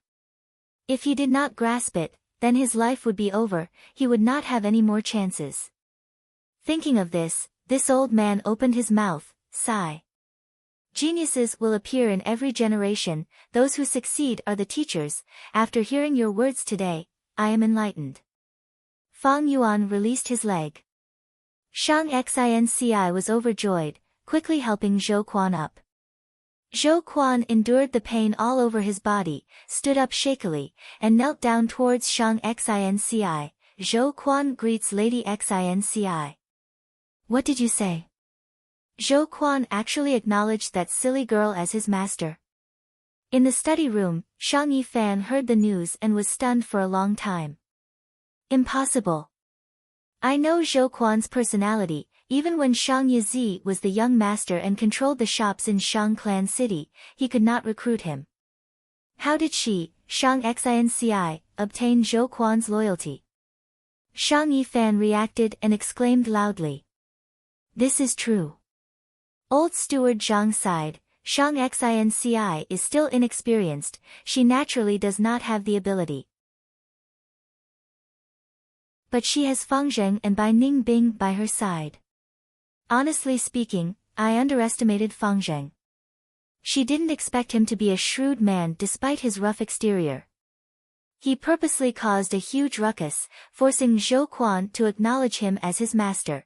If he did not grasp it, then his life would be over, he would not have any more chances. Thinking of this old man opened his mouth, sigh. Geniuses will appear in every generation, those who succeed are the teachers. After hearing your words today, I am enlightened. Fang Yuan released his leg. Shang Xinci was overjoyed, quickly helping Zhou Quan up. Zhou Quan endured the pain all over his body, stood up shakily, and knelt down towards Shang Xinci. Zhou Quan greets Lady Xinci. What did you say? Zhou Quan actually acknowledged that silly girl as his master. In the study room, Shang Yifan heard the news and was stunned for a long time. Impossible. I know Zhou Quan's personality. Even when Shang Yizi was the young master and controlled the shops in Shang Clan City, he could not recruit him. How did she, Shang Xinci, obtain Zhou Quan's loyalty? Shang Yifan reacted and exclaimed loudly. This is true. Old steward Zhang sighed. Shang Xinci is still inexperienced, she naturally does not have the ability. But she has Fang Zheng and Bai Ningbing by her side. Honestly speaking, I underestimated Fang Zheng. She didn't expect him to be a shrewd man despite his rough exterior. He purposely caused a huge ruckus, forcing Zhou Quan to acknowledge him as his master.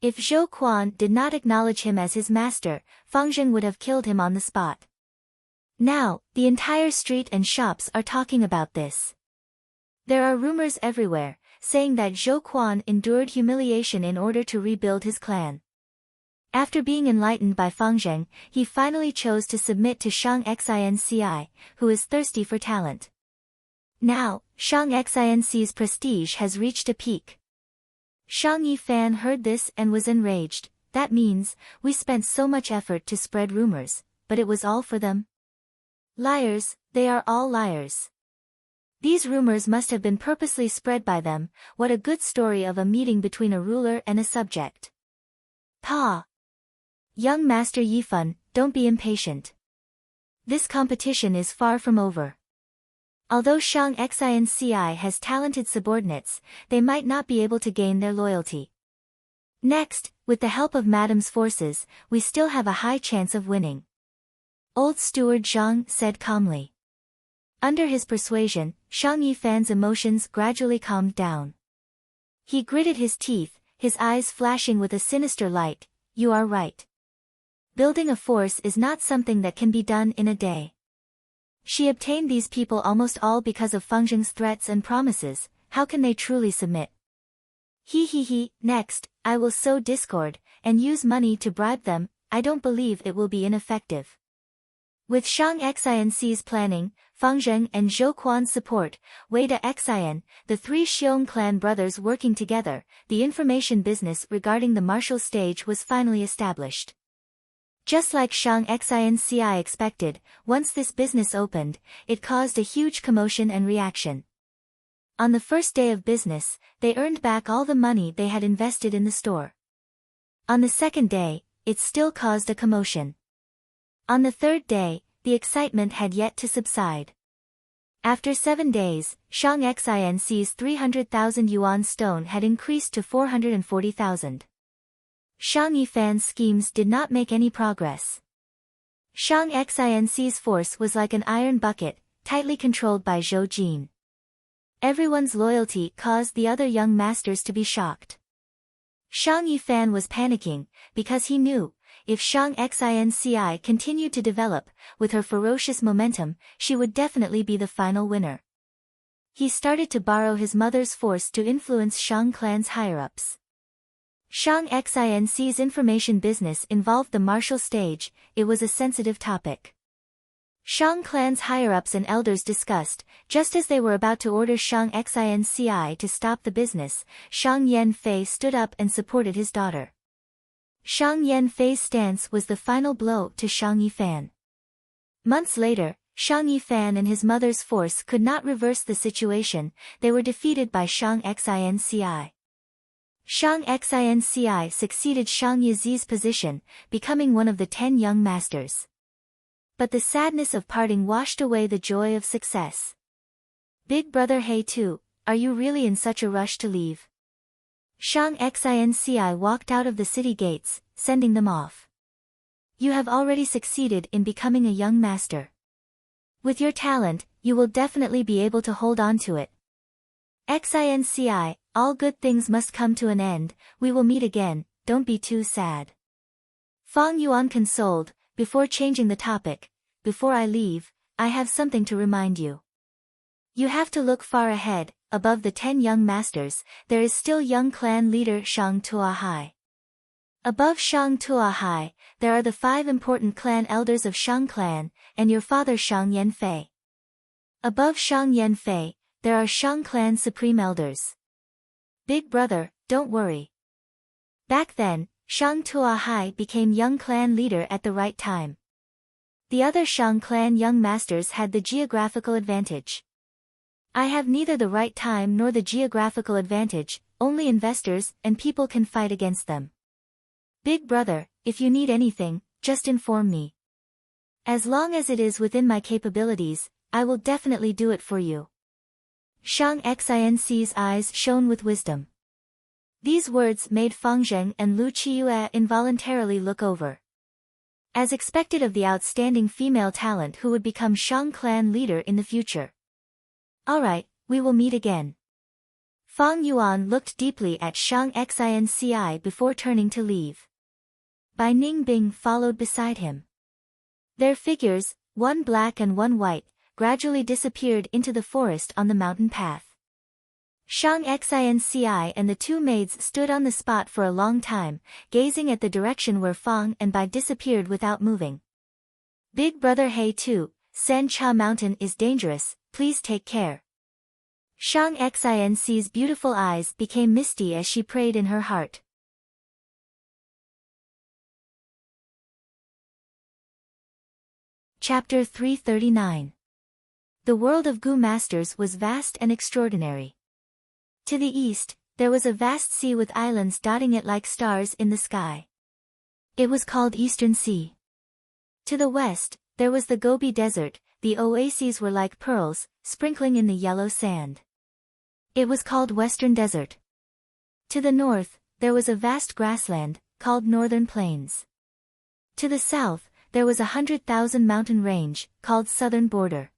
If Zhou Quan did not acknowledge him as his master, Fang Zheng would have killed him on the spot. Now, the entire street and shops are talking about this. There are rumors everywhere, saying that Zhou Quan endured humiliation in order to rebuild his clan. After being enlightened by Fang Zheng, he finally chose to submit to Shang Xinci, who is thirsty for talent. Now, Shang Xinci's prestige has reached a peak. Shang Yifan heard this and was enraged. That means, we spent so much effort to spread rumors, but it was all for them? Liars, they are all liars. These rumors must have been purposely spread by them. What a good story of a meeting between a ruler and a subject. Pa! Young Master Yifan, don't be impatient. This competition is far from over. Although Shang Xinci has talented subordinates, they might not be able to gain their loyalty. Next, with the help of Madam's forces, we still have a high chance of winning. Old Steward Zhang said calmly. Under his persuasion, Shang Yifan's emotions gradually calmed down. He gritted his teeth, his eyes flashing with a sinister light. You are right. Building a force is not something that can be done in a day. She obtained these people almost all because of Fang Zheng's threats and promises. How can they truly submit? Next, I will sow discord, and use money to bribe them. I don't believe it will be ineffective. With Shang Xinci's planning, Fang Zheng and Zhou Quan's support, Wei de Xian, the three Xiong clan brothers working together, the information business regarding the martial stage was finally established. Just like Shang Xinci expected, once this business opened, it caused a huge commotion and reaction. On the first day of business, they earned back all the money they had invested in the store. On the second day, it still caused a commotion. On the third day, the excitement had yet to subside. After 7 days, Shang Xinci's 300,000 yuan stone had increased to 440,000. Shang Yifan's schemes did not make any progress. Shang Xinci's force was like an iron bucket, tightly controlled by Zhou Jin. Everyone's loyalty caused the other young masters to be shocked. Shang Yifan was panicking, because he knew, if Shang Xinci continued to develop, with her ferocious momentum, she would definitely be the final winner. He started to borrow his mother's force to influence Shang clan's higher-ups. Shang Xinci's information business involved the martial stage. It was a sensitive topic. Shang clan's higher-ups and elders discussed, just as they were about to order Shang Xinci to stop the business, Shang Yanfei stood up and supported his daughter. Shang Yanfei's stance was the final blow to Shang Yifan. Months later, Shang Yifan and his mother's force could not reverse the situation. They were defeated by Shang Xinci. Shang Xinci succeeded Shang Yizi's position, becoming one of the 10 young masters. But the sadness of parting washed away the joy of success. Big brother He Tu, are you really in such a rush to leave? Shang Xinci walked out of the city gates, sending them off. You have already succeeded in becoming a young master. With your talent, you will definitely be able to hold on to it. Xinci, all good things must come to an end. We will meet again, don't be too sad. Fang Yuan consoled, before changing the topic. Before I leave, I have something to remind you. You have to look far ahead. Above the 10 young masters, there is still young clan leader Shang Tuahai. Above Shang Tuahai, there are the 5 important clan elders of Shang clan, and your father Shang Yanfei. Above Shang Yanfei, there are Shang clan supreme elders. Big brother, don't worry. Back then, Shang Tuahai became young clan leader at the right time. The other Shang clan young masters had the geographical advantage. I have neither the right time nor the geographical advantage, only investors and people can fight against them. Big brother, if you need anything, just inform me. As long as it is within my capabilities, I will definitely do it for you. Shang Xinci's eyes shone with wisdom. These words made Fang Zheng and Lu Qiyu involuntarily look over. As expected of the outstanding female talent who would become Shang clan leader in the future. Alright, we will meet again. Fang Yuan looked deeply at Shang Xinci before turning to leave. Bai Ningbing followed beside him. Their figures, one black and one white, gradually disappeared into the forest on the mountain path. Shang Xinci and the two maids stood on the spot for a long time, gazing at the direction where Fang and Bai disappeared without moving. Big brother He Tu, San Cha Mountain is dangerous, please take care. Shang Xinci's beautiful eyes became misty as she prayed in her heart. Chapter 339. The world of Gu Masters was vast and extraordinary. To the east, there was a vast sea with islands dotting it like stars in the sky. It was called Eastern Sea. To the west, there was the Gobi Desert, the oases were like pearls, sprinkling in the yellow sand. It was called Western Desert. To the north, there was a vast grassland, called Northern Plains. To the south, there was 100,000 mountain range, called Southern Border.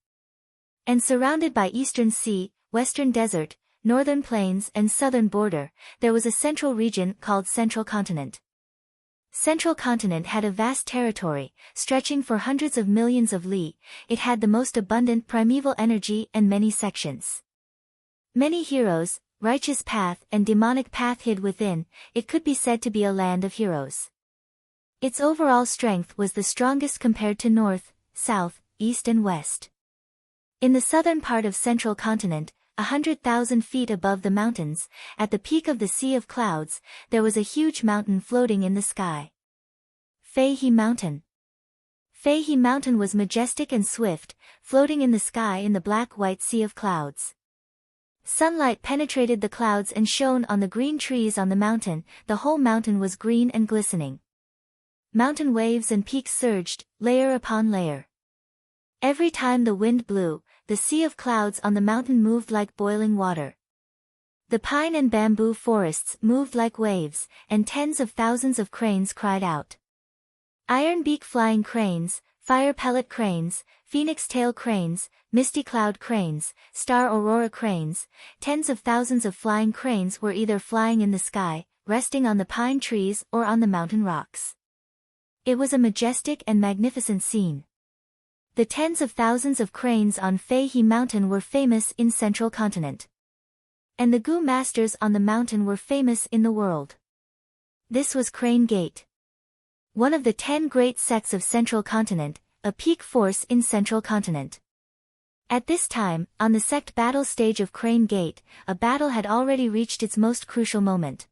And surrounded by Eastern Sea, Western Desert, Northern Plains and Southern Border, there was a central region called Central Continent. Central Continent had a vast territory, stretching for hundreds of millions of li. It had the most abundant primeval energy and many sections. Many heroes, righteous path and demonic path hid within, it could be said to be a land of heroes. Its overall strength was the strongest compared to north, south, east and west. In the southern part of Central Continent, 100,000 feet above the mountains, at the peak of the Sea of Clouds, there was a huge mountain floating in the sky. Fei He Mountain. Fei He Mountain was majestic and swift, floating in the sky in the black-white Sea of Clouds. Sunlight penetrated the clouds and shone on the green trees on the mountain, the whole mountain was green and glistening. Mountain waves and peaks surged, layer upon layer. Every time the wind blew, the Sea of Clouds on the mountain moved like boiling water. The pine and bamboo forests moved like waves, and tens of thousands of cranes cried out. Iron beak flying cranes, fire pellet cranes, phoenix tail cranes, misty cloud cranes, star aurora cranes, tens of thousands of flying cranes were either flying in the sky, resting on the pine trees or on the mountain rocks. It was a majestic and magnificent scene. The tens of thousands of cranes on Fei He Mountain were famous in Central Continent. And the Gu Masters on the mountain were famous in the world. This was Crane Gate. One of the 10 great sects of Central Continent, a peak force in Central Continent. At this time, on the sect battle stage of Crane Gate, a battle had already reached its most crucial moment.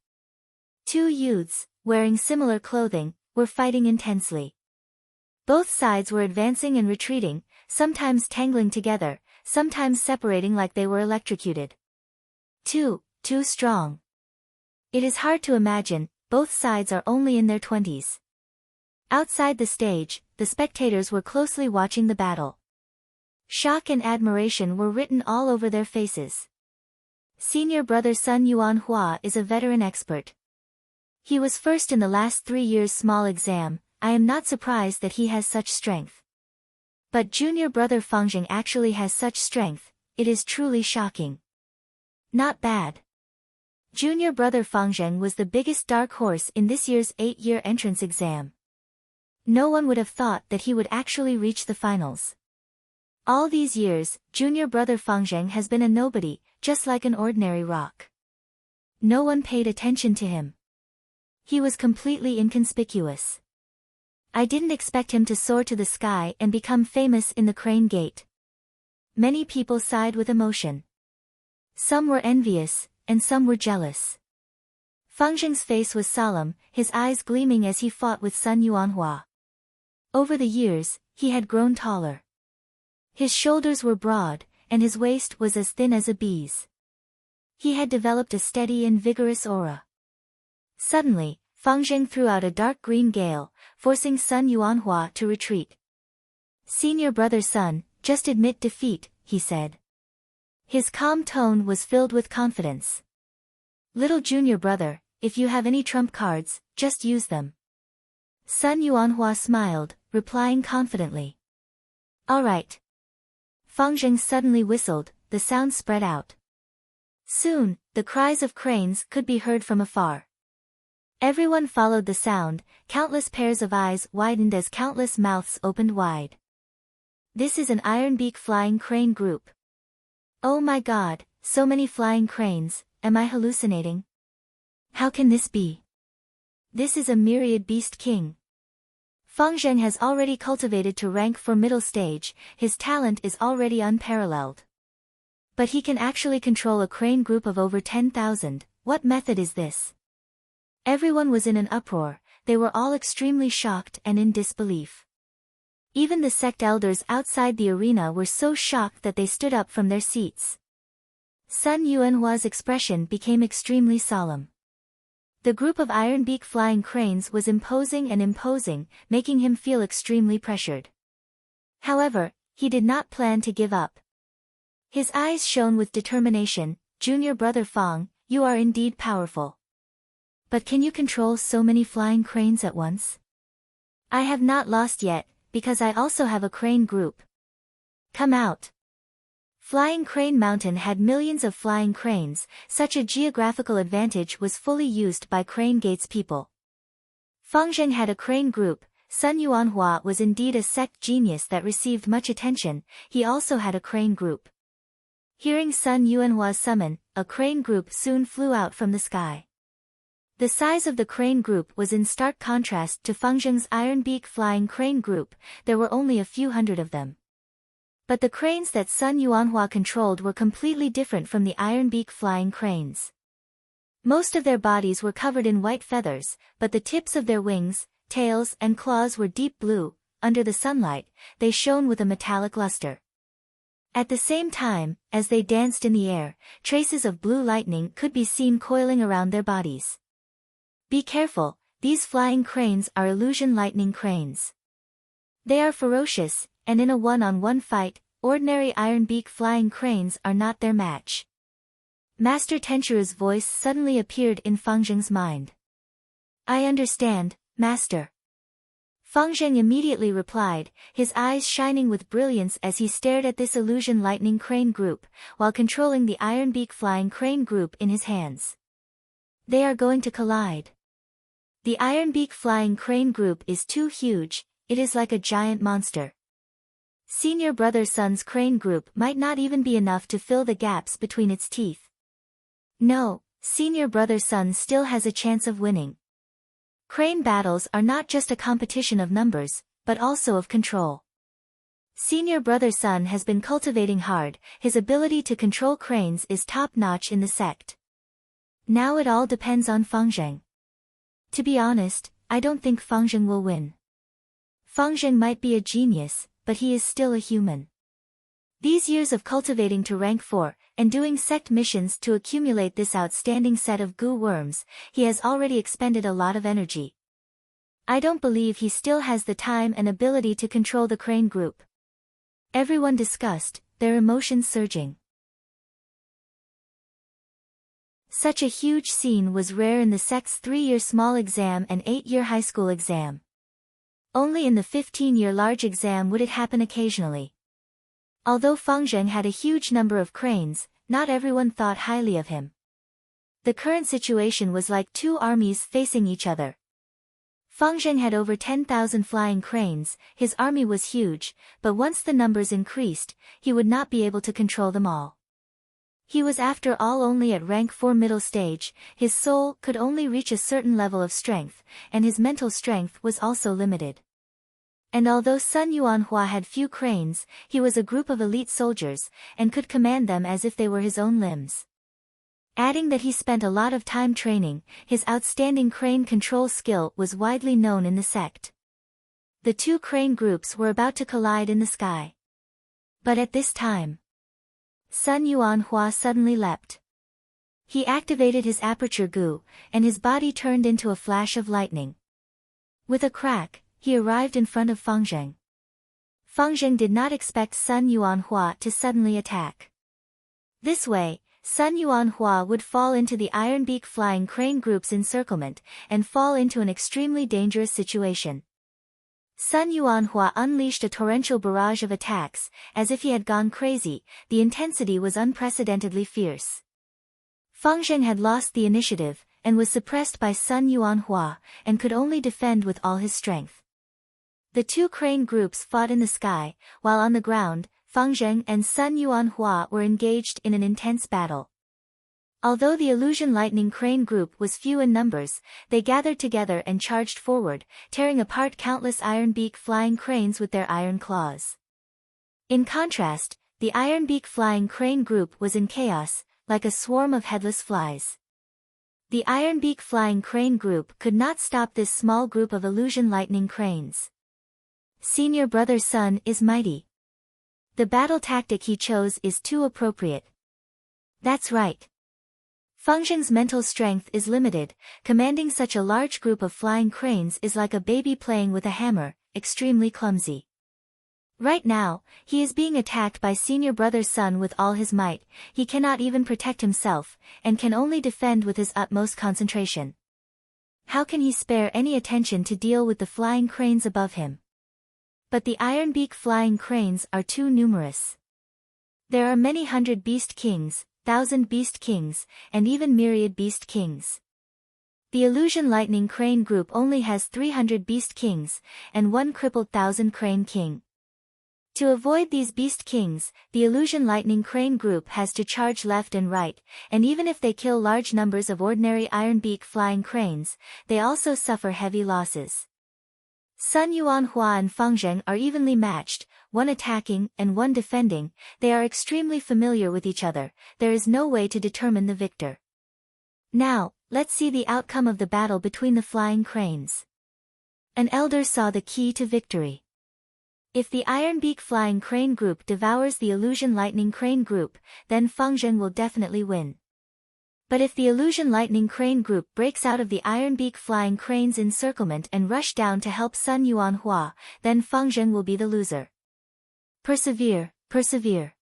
Two youths, wearing similar clothing, were fighting intensely. Both sides were advancing and retreating, sometimes tangling together, sometimes separating like they were electrocuted. Too strong. It is hard to imagine, both sides are only in their 20s. Outside the stage, the spectators were closely watching the battle. Shock and admiration were written all over their faces. Senior brother Sun Yuanhua is a veteran expert. He was first in the last 3 years' small exam. I am not surprised that he has such strength. But junior brother Fangjing actually has such strength, it is truly shocking. Not bad. Junior brother Fangjing was the biggest dark horse in this year's 8-year entrance exam. No one would have thought that he would actually reach the finals. All these years, junior brother Fangjing has been a nobody, just like an ordinary rock. No one paid attention to him. He was completely inconspicuous. I didn't expect him to soar to the sky and become famous in the Crane Gate. Many people sighed with emotion. Some were envious, and some were jealous. Fangjing's face was solemn, his eyes gleaming as he fought with Sun Yuanhua. Over the years, he had grown taller. His shoulders were broad, and his waist was as thin as a bee's. He had developed a steady and vigorous aura. Suddenly, Fangjing threw out a dark green gale, forcing Sun Yuanhua to retreat. Senior brother Sun, just admit defeat, he said. His calm tone was filled with confidence. Little junior brother, if you have any trump cards, just use them. Sun Yuanhua smiled, replying confidently. All right. Fangjing suddenly whistled, the sound spread out. Soon, the cries of cranes could be heard from afar. Everyone followed the sound, countless pairs of eyes widened as countless mouths opened wide. This is an ironbeak flying crane group. Oh my god, so many flying cranes, am I hallucinating? How can this be? This is a myriad beast king. Feng Zheng has already cultivated to rank for middle stage, his talent is already unparalleled. But he can actually control a crane group of over 10,000, what method is this? Everyone was in an uproar, they were all extremely shocked and in disbelief. Even the sect elders outside the arena were so shocked that they stood up from their seats. Sun Yuanhua's expression became extremely solemn. The group of ironbeak flying cranes was imposing and imposing, making him feel extremely pressured. However, he did not plan to give up. His eyes shone with determination. Junior brother Fang, you are indeed powerful. But can you control so many flying cranes at once? I have not lost yet, because I also have a crane group. Come out. Flying Crane Mountain had millions of flying cranes, such a geographical advantage was fully used by Crane Gate's people. Feng Zheng had a crane group. Sun Yuanhua was indeed a sect genius that received much attention, he also had a crane group. Hearing Sun Yuanhua's summon, a crane group soon flew out from the sky. The size of the crane group was in stark contrast to Feng Zheng's ironbeak flying crane group, there were only a few hundred of them. But the cranes that Sun Yuanhua controlled were completely different from the ironbeak flying cranes. Most of their bodies were covered in white feathers, but the tips of their wings, tails and claws were deep blue, under the sunlight, they shone with a metallic luster. At the same time, as they danced in the air, traces of blue lightning could be seen coiling around their bodies. Be careful, these flying cranes are illusion lightning cranes. They are ferocious, and in a one-on-one fight, ordinary ironbeak flying cranes are not their match. Master Tenchu's voice suddenly appeared in Feng Zheng's mind. I understand, Master. Feng Zheng immediately replied, his eyes shining with brilliance as he stared at this illusion lightning crane group, while controlling the ironbeak flying crane group in his hands. They are going to collide. The ironbeak flying crane group is too huge, it is like a giant monster. Senior brother Sun's crane group might not even be enough to fill the gaps between its teeth. No, senior brother Sun still has a chance of winning. Crane battles are not just a competition of numbers, but also of control. Senior brother Sun has been cultivating hard, his ability to control cranes is top-notch in the sect. Now it all depends on Feng Zheng. To be honest, I don't think Feng Zheng will win. Feng Zheng might be a genius, but he is still a human. These years of cultivating to rank 4, and doing sect missions to accumulate this outstanding set of goo worms, he has already expended a lot of energy. I don't believe he still has the time and ability to control the crane group. Everyone discussed, their emotions surging. Such a huge scene was rare in the sect's 3-year small exam and 8-year high school exam. Only in the 15-year large exam would it happen occasionally. Although Feng Zheng had a huge number of cranes, not everyone thought highly of him. The current situation was like two armies facing each other. Feng Zheng had over 10,000 flying cranes, his army was huge, but once the numbers increased, he would not be able to control them all. He was after all only at rank 4 middle stage, his soul could only reach a certain level of strength, and his mental strength was also limited. And although Sun Yuanhua had few cranes, he was a group of elite soldiers, and could command them as if they were his own limbs. Adding that he spent a lot of time training, his outstanding crane control skill was widely known in the sect. The two crane groups were about to collide in the sky. But at this time, Sun Yuanhua suddenly leapt. He activated his aperture goo, and his body turned into a flash of lightning. With a crack, he arrived in front of Feng Zheng. Feng Zheng did not expect Sun Yuanhua to suddenly attack. This way, Sun Yuanhua would fall into the ironbeak flying crane group's encirclement, and fall into an extremely dangerous situation. Sun Yuanhua unleashed a torrential barrage of attacks, as if he had gone crazy, the intensity was unprecedentedly fierce. Fang Zheng had lost the initiative, and was suppressed by Sun Yuanhua, and could only defend with all his strength. The two crane groups fought in the sky, while on the ground, Fang Zheng and Sun Yuanhua were engaged in an intense battle. Although the illusion lightning crane group was few in numbers, they gathered together and charged forward, tearing apart countless iron beak flying cranes with their iron claws. In contrast, the iron beak flying crane group was in chaos, like a swarm of headless flies. The iron beak flying crane group could not stop this small group of illusion lightning cranes. Senior brother's son is mighty. The battle tactic he chose is too appropriate. That's right. Fang Zheng's mental strength is limited. Commanding such a large group of flying cranes is like a baby playing with a hammer, extremely clumsy. Right now, he is being attacked by senior brother's son with all his might. He cannot even protect himself, and can only defend with his utmost concentration. How can he spare any attention to deal with the flying cranes above him? But the iron beak flying cranes are too numerous. There are many hundred beast kings, 1,000 beast kings, and even myriad beast kings. The illusion lightning crane group only has 300 beast kings, and one crippled 1,000 crane king. To avoid these beast kings, the illusion lightning crane group has to charge left and right, and even if they kill large numbers of ordinary iron beak flying cranes, they also suffer heavy losses. Sun Yuanhua and Fang Zheng are evenly matched, one attacking and one defending. They are extremely familiar with each other. There is no way to determine the victor. Now, let's see the outcome of the battle between the flying cranes. An elder saw the key to victory. If the iron beak flying crane group devours the illusion lightning crane group, then Fang Zheng will definitely win. But if the illusion lightning crane group breaks out of the iron beak flying crane's encirclement and rush down to help Sun Yuanhua, then Fang Zheng will be the loser. Persevere, persevere.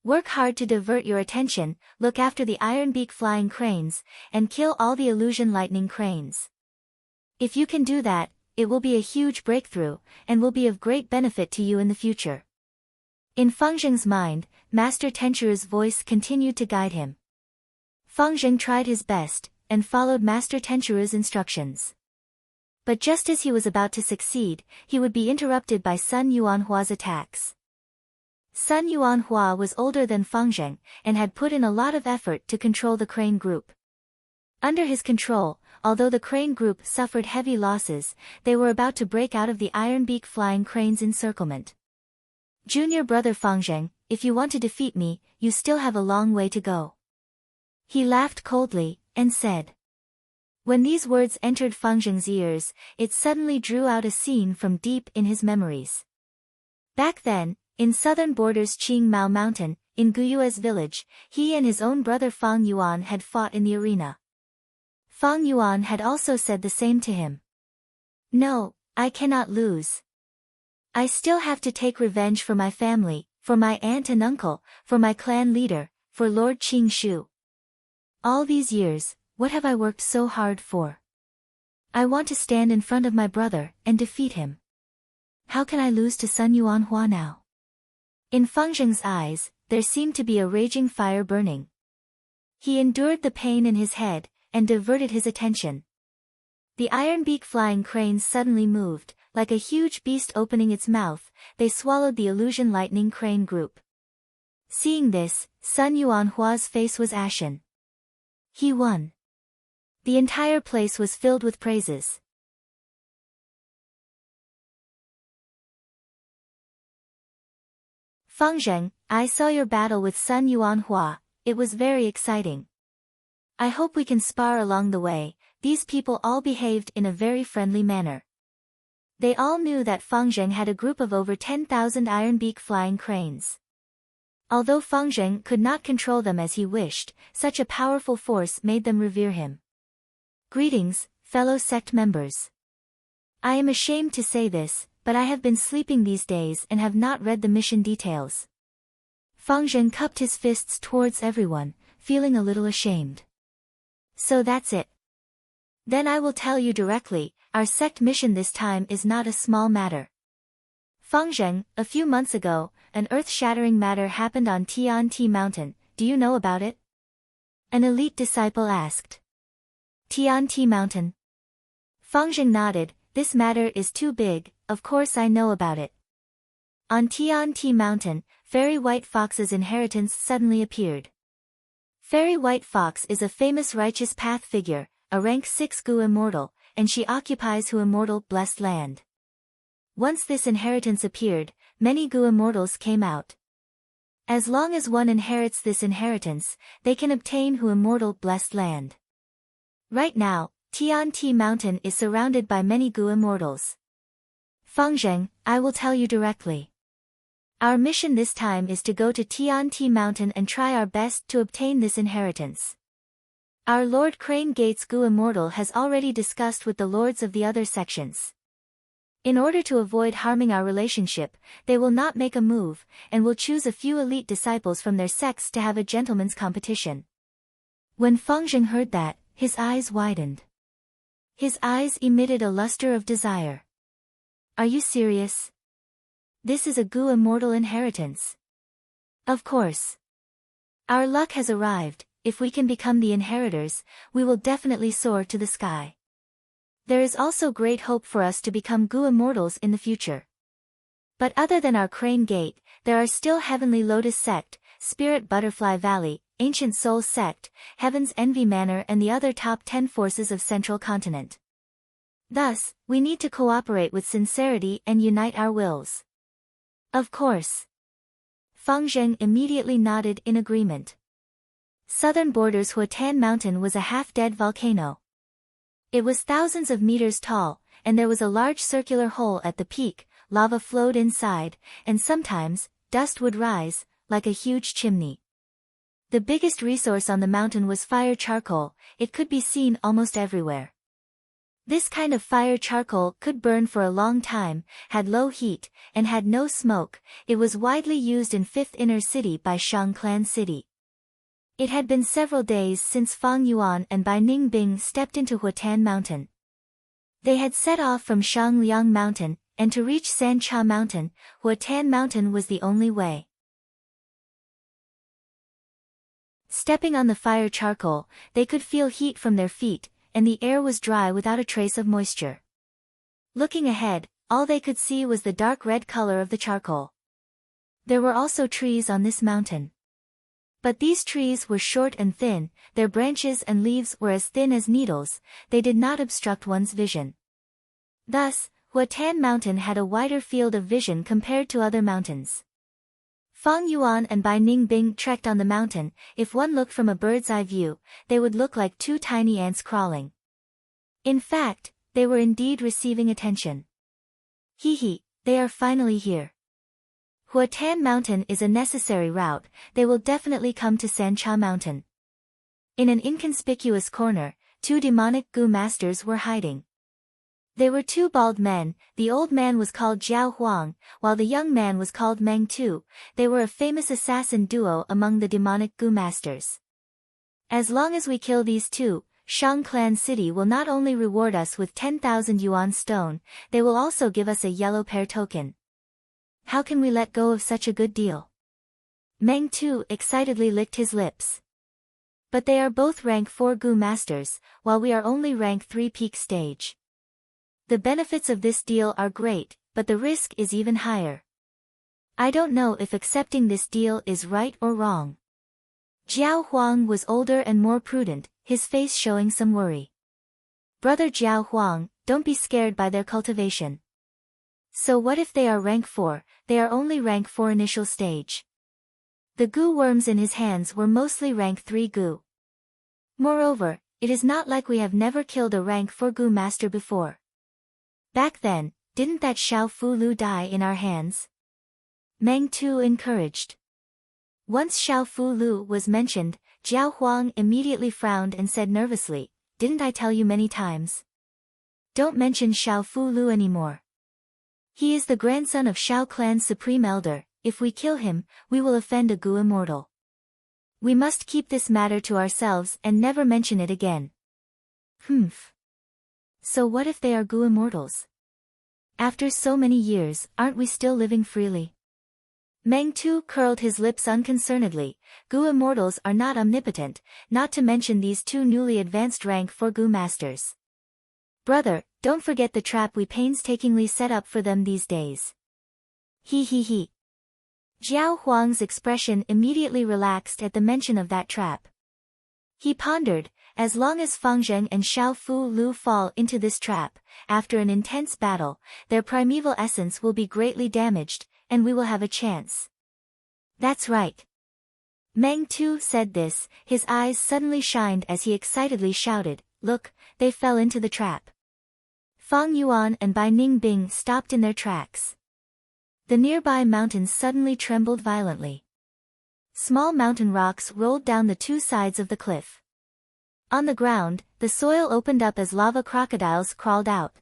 Work hard to divert your attention, look after the iron beak flying cranes, and kill all the illusion lightning cranes. If you can do that, it will be a huge breakthrough, and will be of great benefit to you in the future. In Fang Zheng's mind, Master Tenchuru's voice continued to guide him. Fang Zheng tried his best, and followed Master Tenchuru's instructions. But just as he was about to succeed, he would be interrupted by Sun Yuanhua's attacks. Sun Yuanhua was older than Fang Zheng, and had put in a lot of effort to control the crane group. Under his control, although the crane group suffered heavy losses, they were about to break out of the iron beak flying crane's encirclement. Junior brother Fang Zheng, if you want to defeat me, you still have a long way to go. He laughed coldly, and said. When these words entered Fang Zheng's ears, it suddenly drew out a scene from deep in his memories. Back then, in southern borders Qingmao Mountain, in Guyue's village, he and his own brother Fang Yuan had fought in the arena. Fang Yuan had also said the same to him. No, I cannot lose. I still have to take revenge for my family, for my aunt and uncle, for my clan leader, for Lord Qing Shu. All these years, what have I worked so hard for? I want to stand in front of my brother and defeat him. How can I lose to Sun Yuanhua now? In Fang Zheng's eyes, there seemed to be a raging fire burning. He endured the pain in his head, and diverted his attention. The iron beak flying cranes suddenly moved, like a huge beast opening its mouth. They swallowed the illusion lightning crane group. Seeing this, Sun Yuanhua's face was ashen. He won. The entire place was filled with praises. Fang Zheng, I saw your battle with Sun Yuanhua. It was very exciting. I hope we can spar along the way. These people all behaved in a very friendly manner. They all knew that Fang Zheng had a group of over 10,000 iron beak flying cranes. Although Fang Zheng could not control them as he wished, such a powerful force made them revere him. Greetings, fellow sect members. I am ashamed to say this, but I have been sleeping these days and have not read the mission details. Fang Zheng cupped his fists towards everyone, feeling a little ashamed. So that's it. Then I will tell you directly, our sect mission this time is not a small matter. Fang Zheng, a few months ago, an earth-shattering matter happened on Tian Ti Mountain. Do you know about it? An elite disciple asked. Tian-Ti Mountain. Fang Zheng nodded. This matter is too big, of course I know about it. On Tian-Ti Mountain, Fairy White Fox's inheritance suddenly appeared. Fairy White Fox is a famous righteous path figure, a rank 6 Gu immortal, and she occupies Hu immortal blessed land. Once this inheritance appeared, many Gu immortals came out. As long as one inherits this inheritance, they can obtain Hu immortal blessed land. Right now, Tian-Ti Mountain is surrounded by many Gu immortals. Fang Zheng, I will tell you directly. Our mission this time is to go to Tian-Ti Mountain and try our best to obtain this inheritance. Our Lord Crane Gates Gu Immortal has already discussed with the lords of the other sections. In order to avoid harming our relationship, they will not make a move, and will choose a few elite disciples from their sects to have a gentleman's competition. When Fang Zheng heard that, his eyes widened. His eyes emitted a luster of desire. Are you serious? This is a Gu immortal inheritance. Of course. Our luck has arrived. If we can become the inheritors, we will definitely soar to the sky. There is also great hope for us to become Gu immortals in the future. But other than our Crane Gate, there are still Heavenly Lotus Sect, Spirit Butterfly Valley, Ancient Soul Sect, Heaven's Envy Manor and the other top 10 forces of Central Continent. Thus, we need to cooperate with sincerity and unite our wills. Of course. Fang Zheng immediately nodded in agreement. Southern borders Huatan Mountain was a half-dead volcano. It was thousands of meters tall, and there was a large circular hole at the peak, lava flowed inside, and sometimes, dust would rise, like a huge chimney. The biggest resource on the mountain was fire charcoal, it could be seen almost everywhere. This kind of fire charcoal could burn for a long time, had low heat, and had no smoke. It was widely used in 5th Inner City by Shang Clan City. It had been several days since Fang Yuan and Bai Ningbing stepped into Huatan Mountain. They had set off from Shangliang Mountain, and to reach Sancha Mountain, Huatan Mountain was the only way. Stepping on the fire charcoal, they could feel heat from their feet, and the air was dry without a trace of moisture. Looking ahead, all they could see was the dark red color of the charcoal. There were also trees on this mountain. But these trees were short and thin, their branches and leaves were as thin as needles, they did not obstruct one's vision. Thus, Huatan Mountain had a wider field of vision compared to other mountains. Fang Yuan and Bai Ningbing trekked on the mountain. If one looked from a bird's eye view, they would look like 2 tiny ants crawling. In fact, they were indeed receiving attention. Hee, they are finally here. Huatan Mountain is a necessary route, they will definitely come to Sancha Mountain. In an inconspicuous corner, 2 demonic Gu masters were hiding. They were 2 bald men, the old man was called Jiao Huang, while the young man was called Meng Tu. They were a famous assassin duo among the demonic Gu masters. As long as we kill these 2, Shang Clan City will not only reward us with 10,000 yuan stone, they will also give us a yellow pear token. How can we let go of such a good deal? Meng Tu excitedly licked his lips. But they are both rank 4 Gu masters, while we are only rank 3 peak stage. The benefits of this deal are great, but the risk is even higher. I don't know if accepting this deal is right or wrong. Jiao Huang was older and more prudent, his face showing some worry. Brother Jiao Huang, don't be scared by their cultivation. So what if they are rank 4, they are only rank 4 initial stage. The Gu worms in his hands were mostly rank 3 Gu. Moreover, it is not like we have never killed a rank 4 Gu master before. Back then, didn't that Xiao Fu Lu die in our hands? Meng Tu encouraged. Once Xiao Fu Lu was mentioned, Jiao Huang immediately frowned and said nervously, "Didn't I tell you many times? Don't mention Xiao Fu Lu anymore. He is the grandson of Shao Clan's supreme elder. If we kill him, we will offend a Gu immortal. We must keep this matter to ourselves and never mention it again." Humph. So what if they are Gu immortals? After so many years, aren't we still living freely? Meng Tu curled his lips unconcernedly. Gu immortals are not omnipotent, not to mention these two newly advanced rank 4 Gu masters. Brother, don't forget the trap we painstakingly set up for them these days. He. Jiao Huang's expression immediately relaxed at the mention of that trap. He pondered, as long as Fang Zheng and Xiao Fu Lu fall into this trap, after an intense battle, their primeval essence will be greatly damaged, and we will have a chance. That's right. Meng Tu said this, his eyes suddenly shined as he excitedly shouted, look, they fell into the trap. Fang Yuan and Bai Ningbing stopped in their tracks. The nearby mountains suddenly trembled violently. Small mountain rocks rolled down the two sides of the cliff. On the ground, the soil opened up as lava crocodiles crawled out.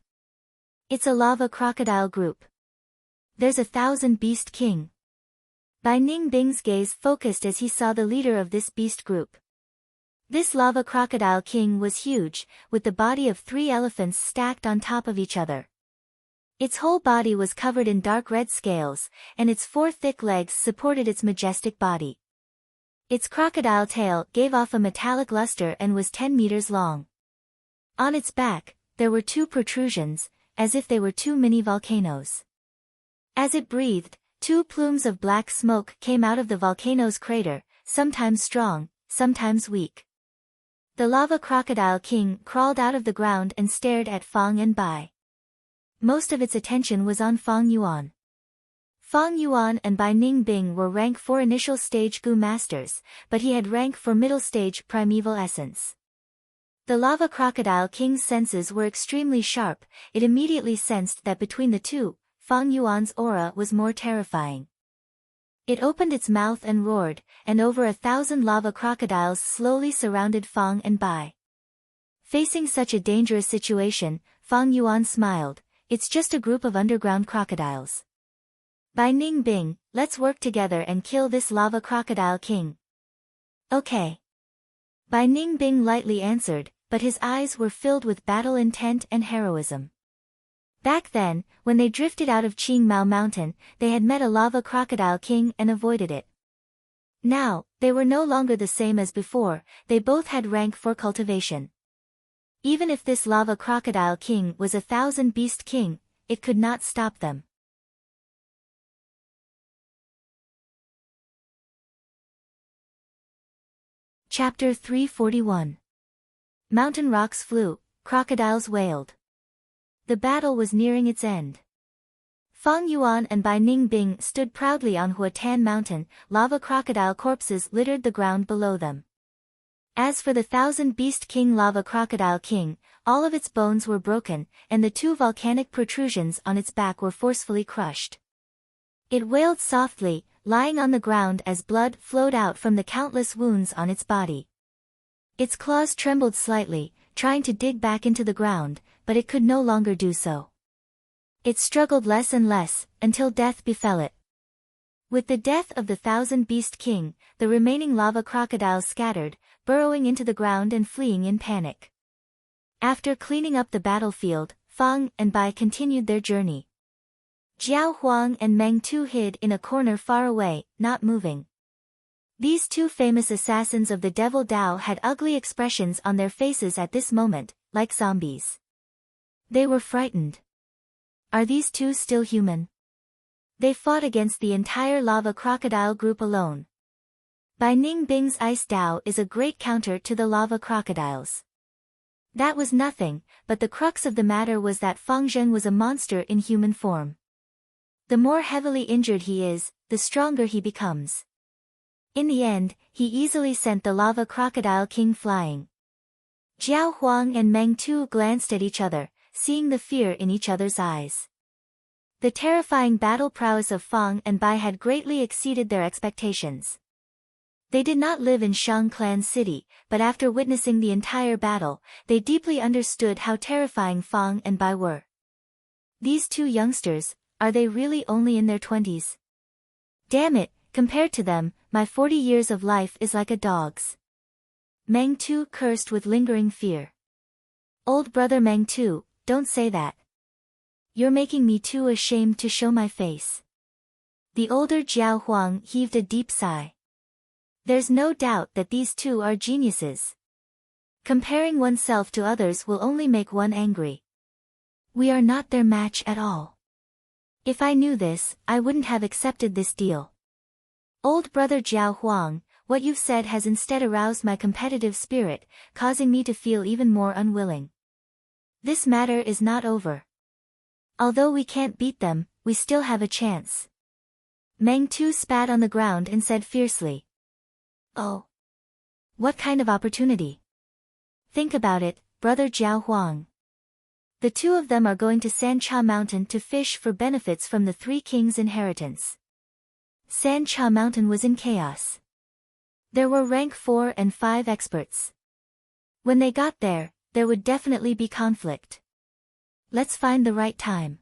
It's a lava crocodile group. There's 1,000 beast king. Bai Ningbing's gaze focused as he saw the leader of this beast group. This lava crocodile king was huge, with the body of 3 elephants stacked on top of each other. Its whole body was covered in dark red scales, and its 4 thick legs supported its majestic body. Its crocodile tail gave off a metallic luster and was 10 meters long. On its back, there were 2 protrusions, as if they were 2 mini volcanoes. As it breathed, 2 plumes of black smoke came out of the volcano's crater, sometimes strong, sometimes weak. The lava crocodile king crawled out of the ground and stared at Fang and Bai. Most of its attention was on Fang Yuan. Fang Yuan and Bai Ningbing were rank 4 initial stage Gu masters, but he had rank 4 middle stage primeval essence. The lava crocodile king's senses were extremely sharp. It immediately sensed that between the two, Fang Yuan's aura was more terrifying. It opened its mouth and roared, and over 1,000 lava crocodiles slowly surrounded Fang and Bai. Facing such a dangerous situation, Fang Yuan smiled. It's just a group of underground crocodiles. Bai Ningbing, let's work together and kill this lava crocodile king. Okay. Bai Ningbing lightly answered, but his eyes were filled with battle intent and heroism. Back then, when they drifted out of Qingmao Mountain, they had met a lava crocodile king and avoided it. Now, they were no longer the same as before, they both had rank 4 cultivation. Even if this lava crocodile king was 1,000 beast king, it could not stop them. Chapter 341. Mountain rocks flew, crocodiles wailed. The battle was nearing its end. Fang Yuan and Bai Ningbing stood proudly on Huatan Mountain, lava crocodile corpses littered the ground below them. As for the 1,000 beast king lava crocodile king, all of its bones were broken, and the 2 volcanic protrusions on its back were forcefully crushed. It wailed softly, lying on the ground as blood flowed out from the countless wounds on its body. Its claws trembled slightly, trying to dig back into the ground, but it could no longer do so. It struggled less and less, until death befell it. With the death of the 1,000 beast king, the remaining lava crocodiles scattered, burrowing into the ground and fleeing in panic. After cleaning up the battlefield, Fang and Bai continued their journey. Jiao Huang and Meng Tu hid in a corner far away, not moving. These 2 famous assassins of the Devil Dao had ugly expressions on their faces at this moment, like zombies. They were frightened. Are these 2 still human? They fought against the entire lava crocodile group alone. Bai Ningbing's Ice Dao is a great counter to the lava crocodiles. That was nothing, but the crux of the matter was that Fang Zheng was a monster in human form. The more heavily injured he is, the stronger he becomes. In the end, he easily sent the lava crocodile king flying. Jiao Huang and Meng Tu glanced at each other, seeing the fear in each other's eyes. The terrifying battle prowess of Fang and Bai had greatly exceeded their expectations. They did not live in Shang Clan City, but after witnessing the entire battle, they deeply understood how terrifying Fang and Bai were. These 2 youngsters, are they really only in their 20s? Damn it, compared to them, my 40 years of life is like a dog's. Meng Tu cursed with lingering fear. Old brother Meng Tu, don't say that. You're making me too ashamed to show my face. The older Jiao Huang heaved a deep sigh. There's no doubt that these two are geniuses. Comparing oneself to others will only make one angry. We are not their match at all. If I knew this, I wouldn't have accepted this deal. Old brother Jiao Huang, what you've said has instead aroused my competitive spirit, causing me to feel even more unwilling. This matter is not over. Although we can't beat them, we still have a chance. Meng Tu spat on the ground and said fiercely. Oh. What kind of opportunity? Think about it, brother Jiao Huang. The two of them are going to Sancha Mountain to fish for benefits from the Three Kings' inheritance. Sancha Mountain was in chaos. There were rank 4 and 5 experts. When they got there, there would definitely be conflict. Let's find the right time.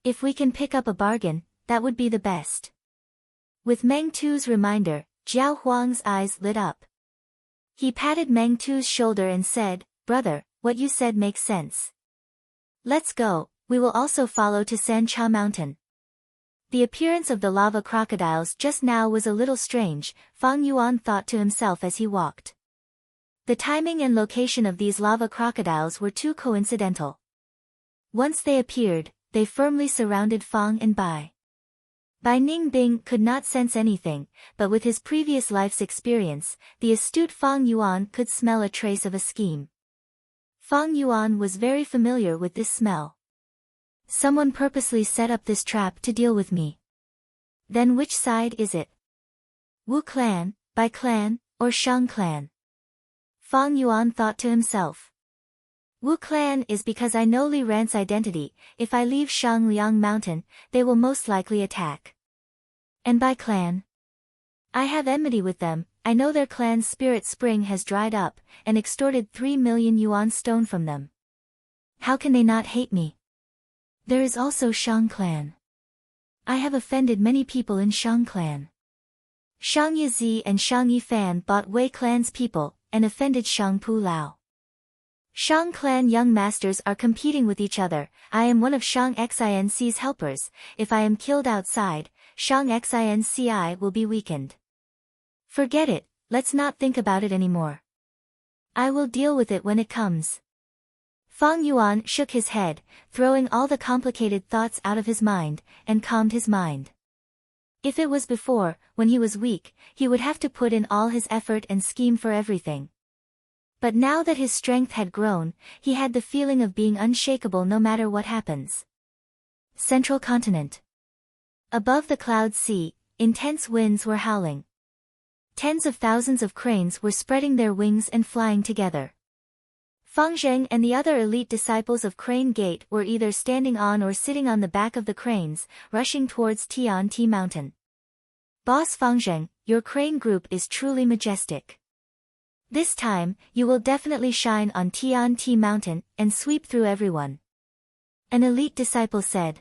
If we can pick up a bargain, that would be the best. With Meng Tu's reminder, Jiao Huang's eyes lit up. He patted Meng Tu's shoulder and said, "Brother, what you said makes sense. Let's go, we will also follow to Sancha Mountain." The appearance of the lava crocodiles just now was a little strange, Fang Yuan thought to himself as he walked. The timing and location of these lava crocodiles were too coincidental. Once they appeared, they firmly surrounded Fang and Bai. Bai Ningbing could not sense anything, but with his previous life's experience, the astute Fang Yuan could smell a trace of a scheme. Fang Yuan was very familiar with this smell. Someone purposely set up this trap to deal with me. Then which side is it? Wu clan, Bai clan, or Shang clan? Fang Yuan thought to himself. Wu clan is because I know Li Ran's identity, if I leave Shangliang Mountain, they will most likely attack. And Bai clan? I have enmity with them, I know their clan's spirit spring has dried up, and extorted 3 million yuan stone from them. How can they not hate me? There is also Shang clan. I have offended many people in Shang clan. Shang Yizi and Shang Yifan bought Wei clan's people, and offended Shang Pu Lao. Shang clan young masters are competing with each other, I am one of Shang Xinc's helpers, if I am killed outside, Shang Xinci will be weakened. Forget it, let's not think about it anymore. I will deal with it when it comes. Fang Yuan shook his head, throwing all the complicated thoughts out of his mind, and calmed his mind. If it was before, when he was weak, he would have to put in all his effort and scheme for everything. But now that his strength had grown, he had the feeling of being unshakable no matter what happens. Central Continent. Above the cloud sea, intense winds were howling. Tens of thousands of cranes were spreading their wings and flying together. Fang Zheng and the other elite disciples of Crane Gate were either standing on or sitting on the back of the cranes, rushing towards Tianti Mountain. Boss Fang Zheng, your crane group is truly majestic. This time, you will definitely shine on Tianti Mountain and sweep through everyone. An elite disciple said.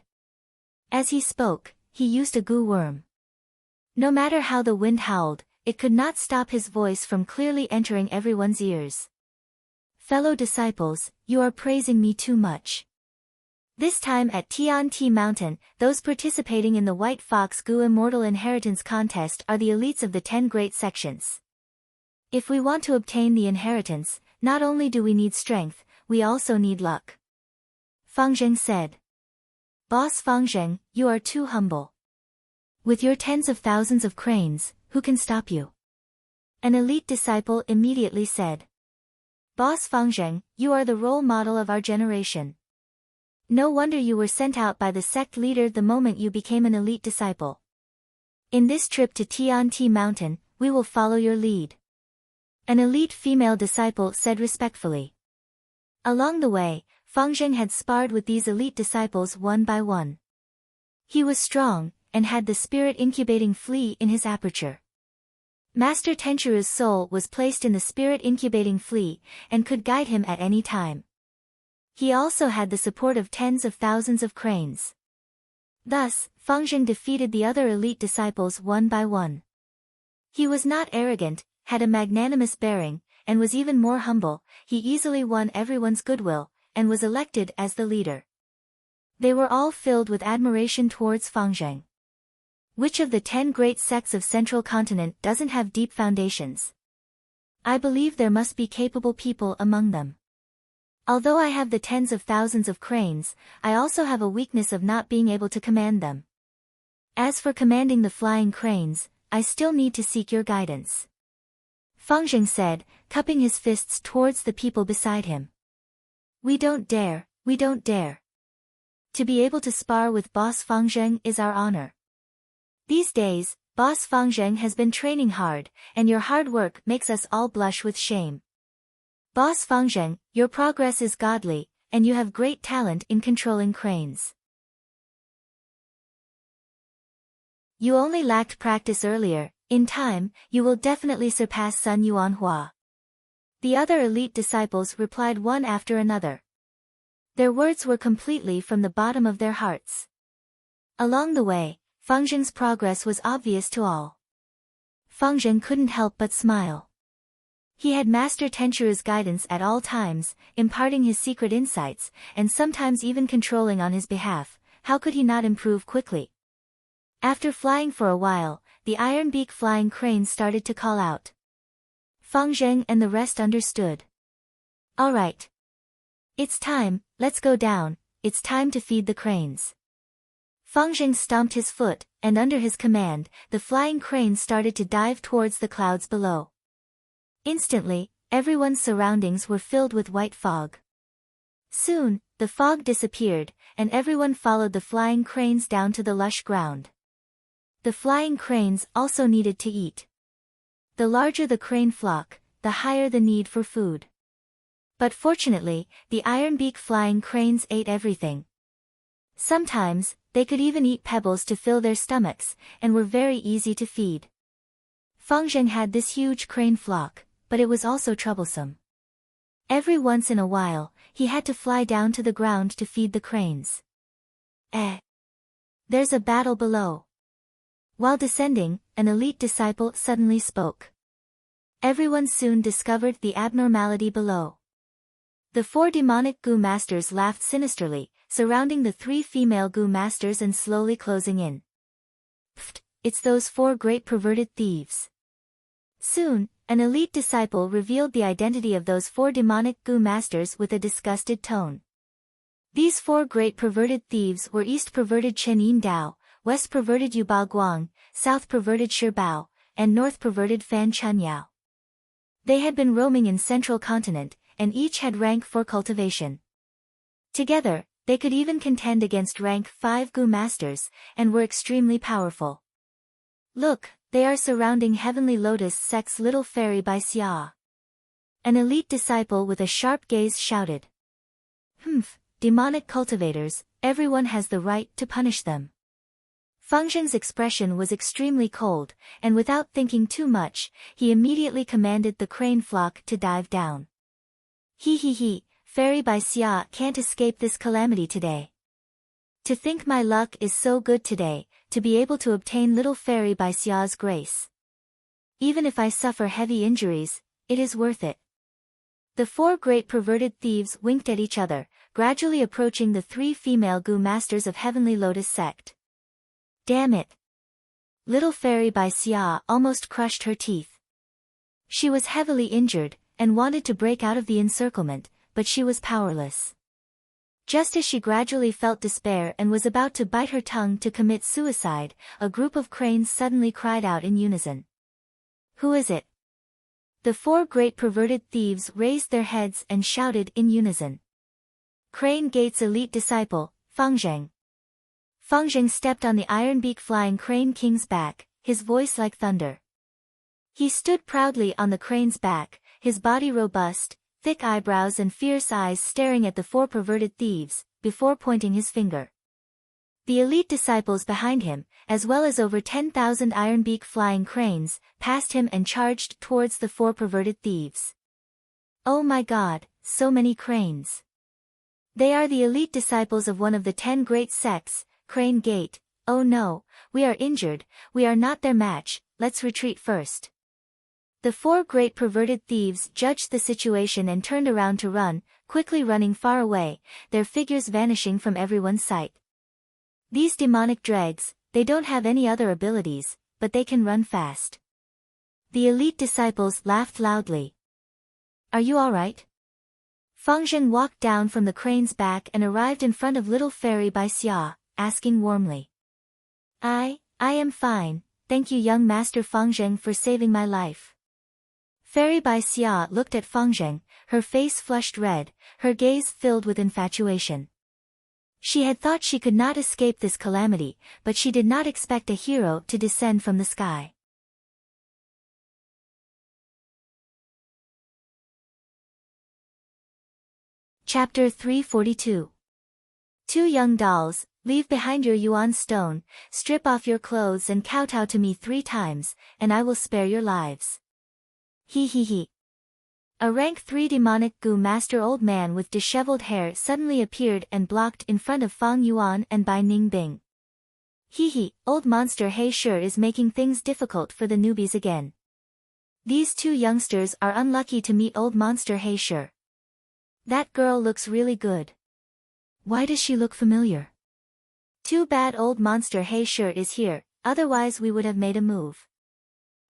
As he spoke, he used a gu worm. No matter how the wind howled, it could not stop his voice from clearly entering everyone's ears. Fellow disciples, you are praising me too much. This time at Tianti Mountain, those participating in the White Fox Gu Immortal Inheritance Contest are the elites of the 10 great sections. If we want to obtain the inheritance, not only do we need strength, we also need luck. Fang Zheng said. Boss Fang Zheng, you are too humble. With your tens of thousands of cranes, who can stop you? An elite disciple immediately said. Boss Fang Zheng, you are the role model of our generation. No wonder you were sent out by the sect leader the moment you became an elite disciple. In this trip to Tianti Mountain, we will follow your lead. An elite female disciple said respectfully. Along the way, Fang Zheng had sparred with these elite disciples one by one. He was strong, and had the spirit incubating flea in his aperture. Master Tenchuru's soul was placed in the spirit incubating flea, and could guide him at any time. He also had the support of tens of thousands of cranes. Thus, Fang Zheng defeated the other elite disciples one by one. He was not arrogant, had a magnanimous bearing, and was even more humble. He easily won everyone's goodwill, and was elected as the leader. They were all filled with admiration towards Fang Zheng. Which of the 10 great sects of Central Continent doesn't have deep foundations? I believe there must be capable people among them. Although I have the tens of thousands of cranes, I also have a weakness of not being able to command them. As for commanding the flying cranes, I still need to seek your guidance. Feng Zheng said, cupping his fists towards the people beside him. We don't dare. To be able to spar with Boss Feng Zheng is our honor. These days, Boss Feng Zheng has been training hard, and your hard work makes us all blush with shame. Boss Feng Zheng, your progress is godly, and you have great talent in controlling cranes. You only lacked practice earlier. In time, you will definitely surpass Sun Yuanhua. The other elite disciples replied one after another. Their words were completely from the bottom of their hearts. Along the way, Feng Zheng's progress was obvious to all. Feng Zheng couldn't help but smile. He had Master Tenchu's guidance at all times, imparting his secret insights, and sometimes even controlling on his behalf. How could he not improve quickly? After flying for a while, the iron beak flying cranes started to call out. Feng Zheng and the rest understood. All right. It's time, let's go down, it's time to feed the cranes. Feng Zheng stomped his foot, and under his command, the flying cranes started to dive towards the clouds below. Instantly, everyone's surroundings were filled with white fog. Soon, the fog disappeared, and everyone followed the flying cranes down to the lush ground. The flying cranes also needed to eat. The larger the crane flock, the higher the need for food. But fortunately, the iron-beak flying cranes ate everything. Sometimes, they could even eat pebbles to fill their stomachs, and were very easy to feed. Feng Zheng had this huge crane flock, but it was also troublesome. Every once in a while, he had to fly down to the ground to feed the cranes. There's a battle below. While descending, an elite disciple suddenly spoke. Everyone soon discovered the abnormality below. The 4 demonic Gu masters laughed sinisterly, surrounding the 3 female Gu masters and slowly closing in. Pfft, it's those 4 great perverted thieves. Soon, an elite disciple revealed the identity of those 4 demonic Gu masters with a disgusted tone. These 4 great perverted thieves were East perverted Chen Yin Dao, West perverted Yu Bao Guang, South perverted Shi Bao, and North perverted Fan Chun Yao. They had been roaming in Central Continent, and each had rank 4 cultivation. Together, they could even contend against rank 5 Gu masters, and were extremely powerful. Look, they are surrounding Heavenly Lotus Sect's little fairy by Xia. An elite disciple with a sharp gaze shouted. Demonic cultivators, everyone has the right to punish them. Feng Zheng's expression was extremely cold, and without thinking too much, he immediately commanded the crane flock to dive down. Fairy by Xia can't escape this calamity today. To think my luck is so good today, to be able to obtain little fairy by Xia's grace. Even if I suffer heavy injuries, it is worth it. The 4 great perverted thieves winked at each other, gradually approaching the 3 female Gu masters of Heavenly Lotus Sect. Damn it! Little fairy by Xia almost crushed her teeth. She was heavily injured, and wanted to break out of the encirclement, but she was powerless. Just as she gradually felt despair and was about to bite her tongue to commit suicide, a group of cranes suddenly cried out in unison. Who is it? The 4 great perverted thieves raised their heads and shouted in unison. Crane Gate's elite disciple, Feng Zheng. Feng Zheng stepped on the iron-beak flying crane king's back, his voice like thunder. He stood proudly on the crane's back, his body robust, thick eyebrows and fierce eyes staring at the 4 perverted thieves, before pointing his finger. The elite disciples behind him, as well as over 10,000 iron-beak flying cranes, passed him and charged towards the 4 perverted thieves. Oh my God, so many cranes! They are the elite disciples of one of the 10 great sects, Crane Gate. Oh no, we are injured, we are not their match, let's retreat first. The 4 great perverted thieves judged the situation and turned around to run, quickly running far away, their figures vanishing from everyone's sight. These demonic dregs, they don't have any other abilities, but they can run fast. The elite disciples laughed loudly. Are you alright? Feng Zheng walked down from the crane's back and arrived in front of little Fairy Bai Xia, asking warmly. I am fine, thank you young Master Feng Zheng for saving my life. Fairy Bai Xia looked at Feng Zheng, her face flushed red, her gaze filled with infatuation. She had thought she could not escape this calamity, but she did not expect a hero to descend from the sky. Chapter 342. Two young dolls, leave behind your yuan stone, strip off your clothes and kowtow to me 3 times, and I will spare your lives. He. A rank 3 demonic goo master old man with disheveled hair suddenly appeared and blocked in front of Fang Yuan and Bai Ningbing. Old monster He sure is making things difficult for the newbies again. These 2 youngsters are unlucky to meet old monster He sure. That girl looks really good. Why does she look familiar? Too bad old monster He sure is here, otherwise we would have made a move.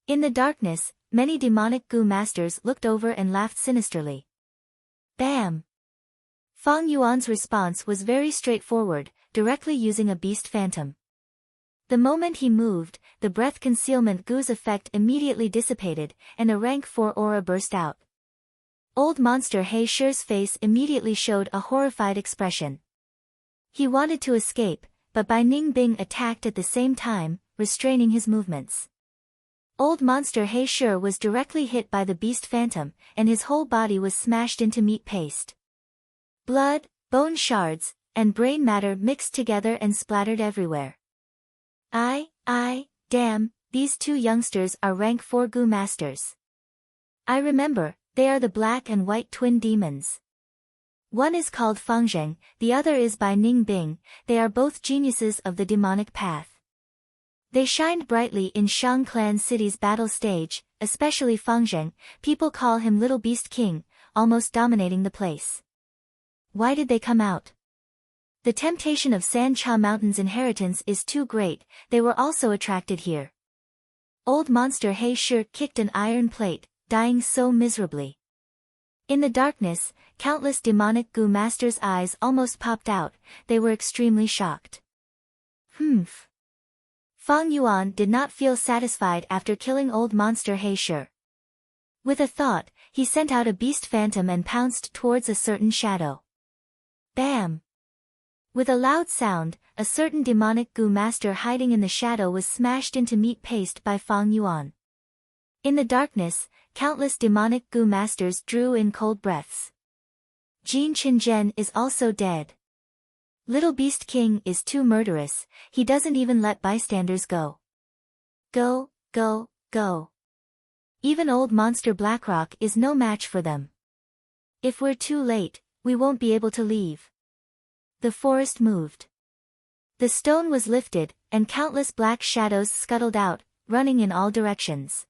In the darkness, many demonic goo masters looked over and laughed sinisterly. Bam! Fang Yuan's response was very straightforward, directly using a beast phantom. The moment he moved, the breath concealment goo's effect immediately dissipated, and a rank 4 aura burst out. Old monster He Shure's face immediately showed a horrified expression. He wanted to escape, but Bai Ningbing attacked at the same time, restraining his movements. Old monster He Shure was directly hit by the beast phantom, and his whole body was smashed into meat paste. Blood, bone shards, and brain matter mixed together and splattered everywhere. Damn, these 2 youngsters are rank 4 goo masters. I remember, they are the black and white twin demons. One is called Feng Zheng, the other is Bai Ningbing, they are both geniuses of the demonic path. They shined brightly in Shang Clan City's battle stage, especially Feng Zheng, people call him Little Beast King, almost dominating the place. Why did they come out? The temptation of San Cha Mountain's inheritance is too great, they were also attracted here. Old monster He Shure kicked an iron plate, dying so miserably. In the darkness, countless demonic goo masters' eyes almost popped out, they were extremely shocked. Fang Yuan did not feel satisfied after killing old monster He Shure. With a thought, he sent out a beast phantom and pounced towards a certain shadow. Bam! With a loud sound, a certain demonic goo master hiding in the shadow was smashed into meat paste by Fang Yuan. In the darkness, countless demonic goo masters drew in cold breaths. Jin Qingzhen is also dead. Little Beast King is too murderous, he doesn't even let bystanders go. Go. Even old monster Blackrock is no match for them. If we're too late, we won't be able to leave. The forest moved. The stone was lifted, and countless black shadows scuttled out, running in all directions.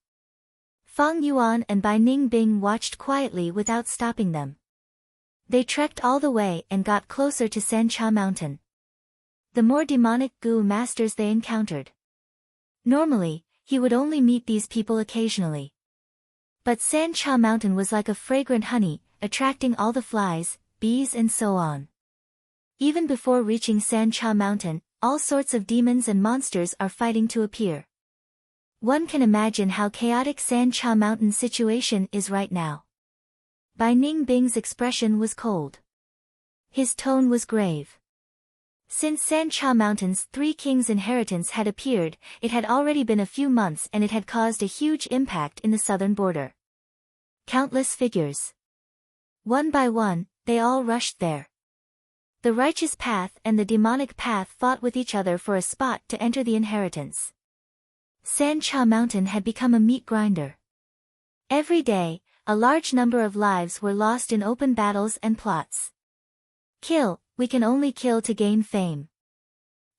Fang Yuan and Bai Ningbing watched quietly without stopping them. They trekked all the way and got closer to San Cha Mountain. The more demonic goo masters they encountered. Normally, he would only meet these people occasionally. But San Cha Mountain was like a fragrant honey, attracting all the flies, bees and so on. Even before reaching San Cha Mountain, all sorts of demons and monsters are fighting to appear. One can imagine how chaotic San Cha Mountain's situation is right now. Bai Ningbing's expression was cold. His tone was grave. Since San Cha Mountain's 3 kings' inheritance had appeared, it had already been a few months and it had caused a huge impact in the southern border. Countless figures. One by one, they all rushed there. The righteous path and the demonic path fought with each other for a spot to enter the inheritance. San Cha Mountain had become a meat grinder. Every day, a large number of lives were lost in open battles and plots. Kill, we can only kill to gain fame.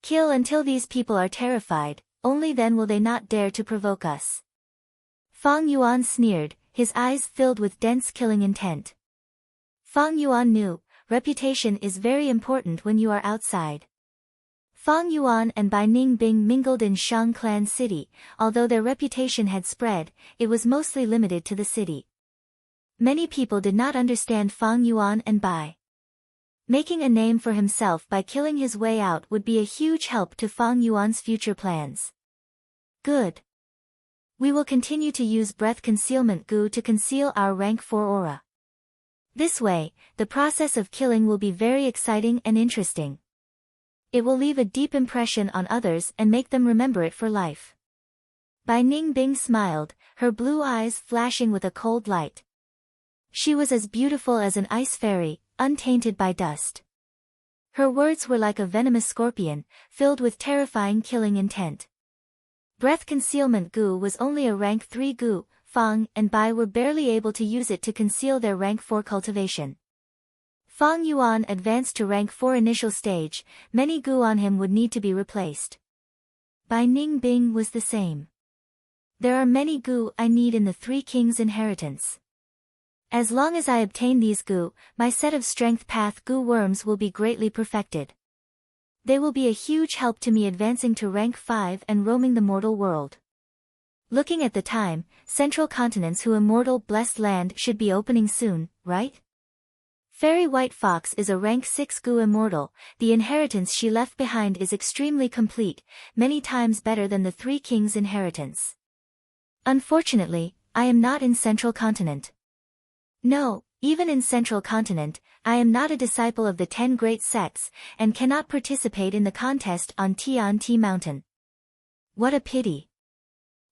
Kill until these people are terrified, only then will they not dare to provoke us. Fang Yuan sneered, his eyes filled with dense killing intent. Fang Yuan knew, reputation is very important when you are outside. Fang Yuan and Bai Ningbing mingled in Shang Clan City. Although their reputation had spread, it was mostly limited to the city. Many people did not understand Fang Yuan and Bai. Making a name for himself by killing his way out would be a huge help to Fang Yuan's future plans. Good. We will continue to use breath concealment goo to conceal our rank 4 aura. This way, the process of killing will be very exciting and interesting. It will leave a deep impression on others and make them remember it for life. Bai Ningbing smiled, her blue eyes flashing with a cold light. She was as beautiful as an ice fairy, untainted by dust. Her words were like a venomous scorpion, filled with terrifying killing intent. Breath concealment goo was only a rank 3 goo, Fang and Bai were barely able to use it to conceal their rank 4 cultivation. Fang Yuan advanced to rank 4 initial stage, many goo on him would need to be replaced. Bai Ningbing was the same. There are many goo I need in the 3 kings' inheritance. As long as I obtain these goo, my set of strength path goo worms will be greatly perfected. They will be a huge help to me advancing to rank 5 and roaming the mortal world. Looking at the time, Central Continent's Who Immortal Blessed Land should be opening soon, right? Fairy White Fox is a rank 6 goo immortal. The inheritance she left behind is extremely complete, many times better than the 3 kings' inheritance. Unfortunately, I am not in Central Continent. No, even in Central Continent, I am not a disciple of the 10 great sects, and cannot participate in the contest on Tian-Ti Mountain. What a pity.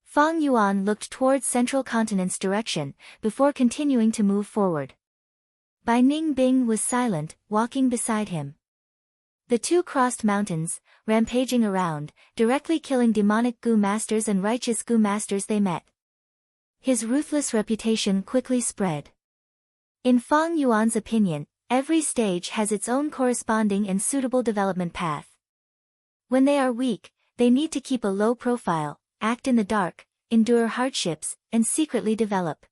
Fang Yuan looked towards Central Continent's direction, before continuing to move forward. Bai Ningbing was silent, walking beside him. The two crossed mountains, rampaging around, directly killing demonic goo masters and righteous goo masters they met. His ruthless reputation quickly spread. In Fang Yuan's opinion, every stage has its own corresponding and suitable development path. When they are weak, they need to keep a low profile, act in the dark, endure hardships, and secretly develop.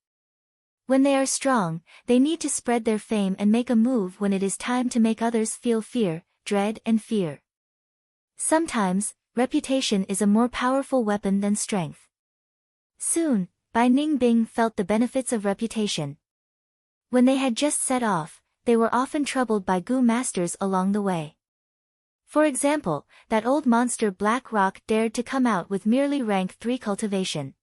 When they are strong, they need to spread their fame and make a move when it is time to make others feel fear, dread and fear. Sometimes, reputation is a more powerful weapon than strength. Soon, Bai Ningbing felt the benefits of reputation. When they had just set off, they were often troubled by goo masters along the way. For example, that old monster Black Rock dared to come out with merely rank 3 cultivation.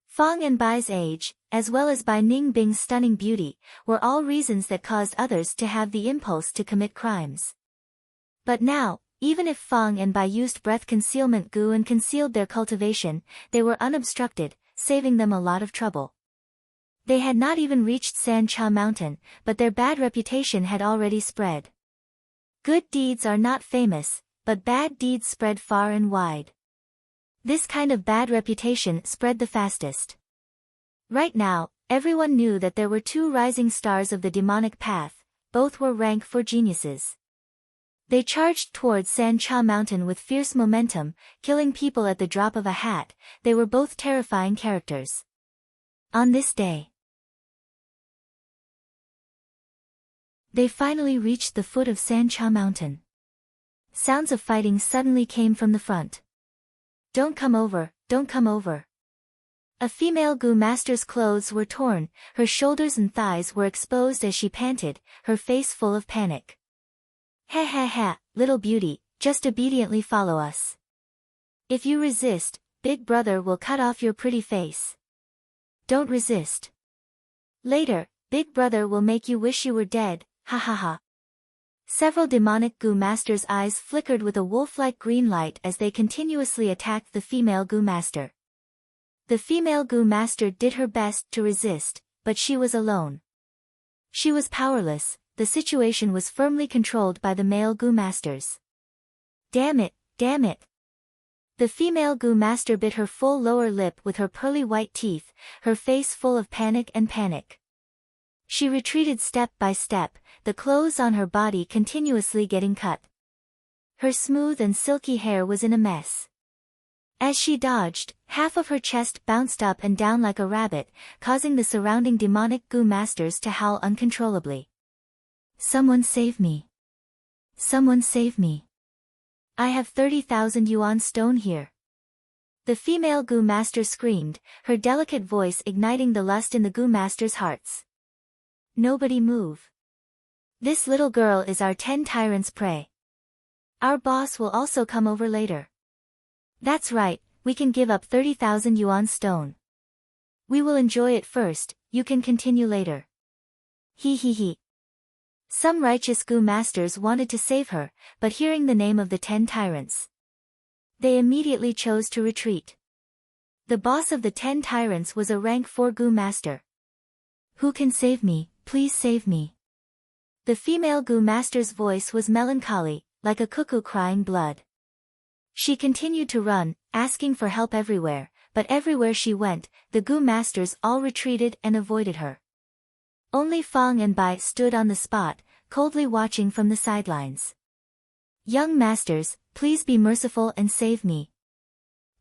Fang and Bai's age, as well as Bai Ningbing's stunning beauty, were all reasons that caused others to have the impulse to commit crimes. But now, even if Fang and Bai used breath concealment goo and concealed their cultivation, they were unobstructed, saving them a lot of trouble. They had not even reached San Cha Mountain, but their bad reputation had already spread. Good deeds are not famous, but bad deeds spread far and wide. This kind of bad reputation spread the fastest. Right now, everyone knew that there were 2 rising stars of the demonic path, both were rank 4 geniuses. They charged towards San Cha Mountain with fierce momentum, killing people at the drop of a hat. They were both terrifying characters. On this day, they finally reached the foot of San Cha Mountain. Sounds of fighting suddenly came from the front. Don't come over, don't come over. A female goo master's clothes were torn, her shoulders and thighs were exposed as she panted, her face full of panic. Ha ha ha, little beauty, just obediently follow us. If you resist, Big Brother will cut off your pretty face. Don't resist. Later, Big Brother will make you wish you were dead, ha ha ha. Several demonic goo masters' eyes flickered with a wolf-like green light as they continuously attacked the female goo master. The female goo master did her best to resist, but she was alone. She was powerless, the situation was firmly controlled by the male goo masters. Damn it, damn it. The female goo master bit her full lower lip with her pearly white teeth, her face full of panic and panic. She retreated step by step, the clothes on her body continuously getting cut. Her smooth and silky hair was in a mess. As she dodged, half of her chest bounced up and down like a rabbit, causing the surrounding demonic goo masters to howl uncontrollably. Someone save me. Someone save me. I have 30,000 yuan stone here. The female Gu master screamed, her delicate voice igniting the lust in the Gu master's hearts. Nobody move. This little girl is our 10 tyrants' prey. Our boss will also come over later. That's right, we can give up 30,000 yuan stone. We will enjoy it first, you can continue later. He. Some righteous Gu masters wanted to save her, but hearing the name of the 10 tyrants, they immediately chose to retreat. The boss of the 10 tyrants was a rank 4 Gu master. Who can save me, please save me. The female Gu master's voice was melancholy, like a cuckoo crying blood. She continued to run, asking for help everywhere, but everywhere she went, the Gu masters all retreated and avoided her. Only Fang and Bai stood on the spot, coldly watching from the sidelines. Young masters, please be merciful and save me.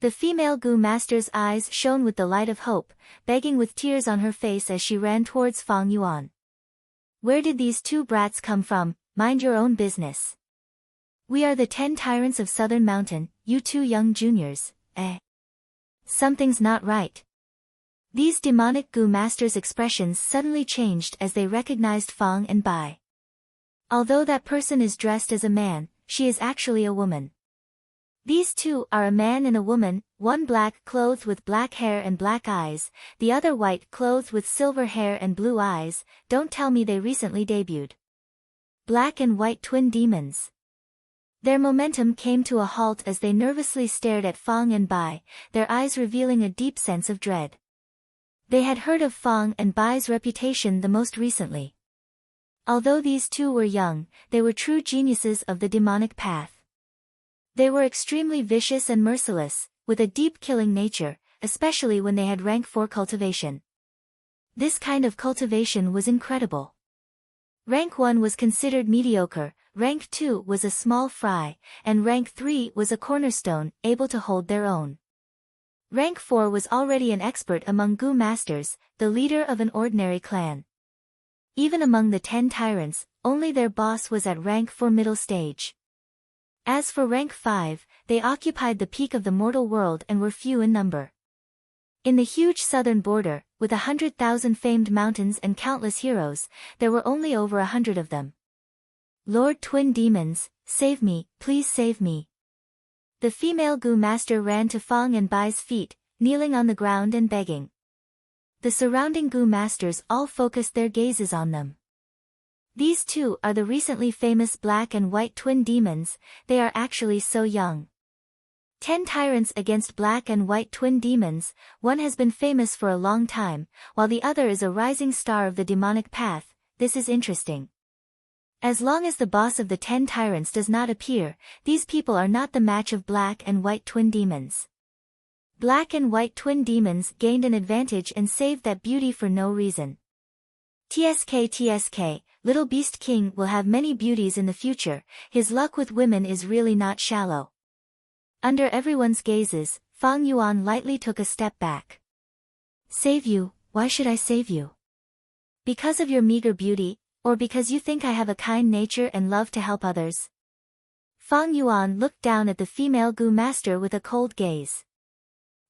The female Gu master's eyes shone with the light of hope, begging with tears on her face as she ran towards Fang Yuan. Where did these two brats come from? Mind your own business. We are the 10 tyrants of Southern Mountain, you two young juniors, Something's not right. These demonic Gu masters' expressions suddenly changed as they recognized Fang and Bai. Although that person is dressed as a man, she is actually a woman. These two are a man and a woman, one black clothed with black hair and black eyes, the other white clothed with silver hair and blue eyes. Don't tell me they recently debuted. Black and white twin demons. Their momentum came to a halt as they nervously stared at Fang and Bai, their eyes revealing a deep sense of dread. They had heard of Fang and Bai's reputation the most recently. Although these two were young, they were true geniuses of the demonic path. They were extremely vicious and merciless, with a deep killing nature, especially when they had rank 4 cultivation. This kind of cultivation was incredible. Rank 1 was considered mediocre, rank 2 was a small fry, and rank 3 was a cornerstone, able to hold their own. Rank 4 was already an expert among Gu masters, the leader of an ordinary clan. Even among the 10 tyrants, only their boss was at rank 4 middle stage. As for rank 5, they occupied the peak of the mortal world and were few in number. In the huge southern border, with 100,000 famed mountains and countless heroes, there were only over 100 of them. Lord Twin Demons, save me, please save me. The female Gu master ran to Fang and Bai's feet, kneeling on the ground and begging. The surrounding Gu masters all focused their gazes on them. These two are the recently famous black and white twin demons, they are actually so young. 10 tyrants against black and white twin demons, one has been famous for a long time, while the other is a rising star of the demonic path. This is interesting. As long as the boss of the 10 tyrants does not appear, these people are not the match of black and white twin demons. Black and white twin demons gained an advantage and saved that beauty for no reason. TSK, Little Beast King will have many beauties in the future, his luck with women is really not shallow. Under everyone's gazes, Fang Yuan lightly took a step back. Save you, why should I save you? Because of your meager beauty, or because you think I have a kind nature and love to help others? Fang Yuan looked down at the female Gu master with a cold gaze.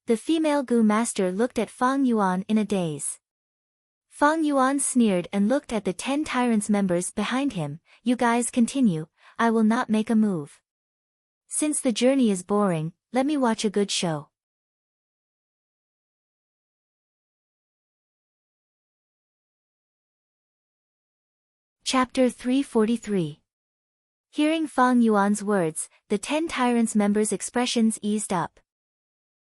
The female Gu master looked at Fang Yuan in a daze. Fang Yuan sneered and looked at the 10 tyrants members behind him. You guys continue, I will not make a move. Since the journey is boring, let me watch a good show. Chapter 343. Hearing Fang Yuan's words, the 10 tyrants members' expressions eased up.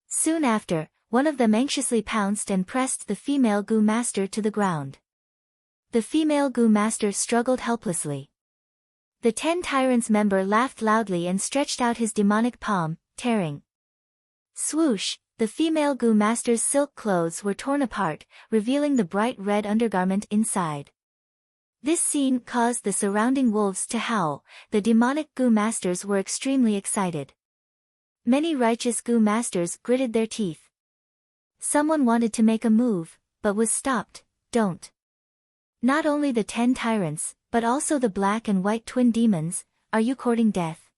Soon after, one of them anxiously pounced and pressed the female Gu master to the ground. The female Gu master struggled helplessly. The 10 tyrants member laughed loudly and stretched out his demonic palm, tearing. Swoosh, the female Gu master's silk clothes were torn apart, revealing the bright red undergarment inside. This scene caused the surrounding wolves to howl. The demonic Gu masters were extremely excited. Many righteous Gu masters gritted their teeth. Someone wanted to make a move, but was stopped. Don't. Not only the 10 tyrants, but also the black and white twin demons, are you courting death?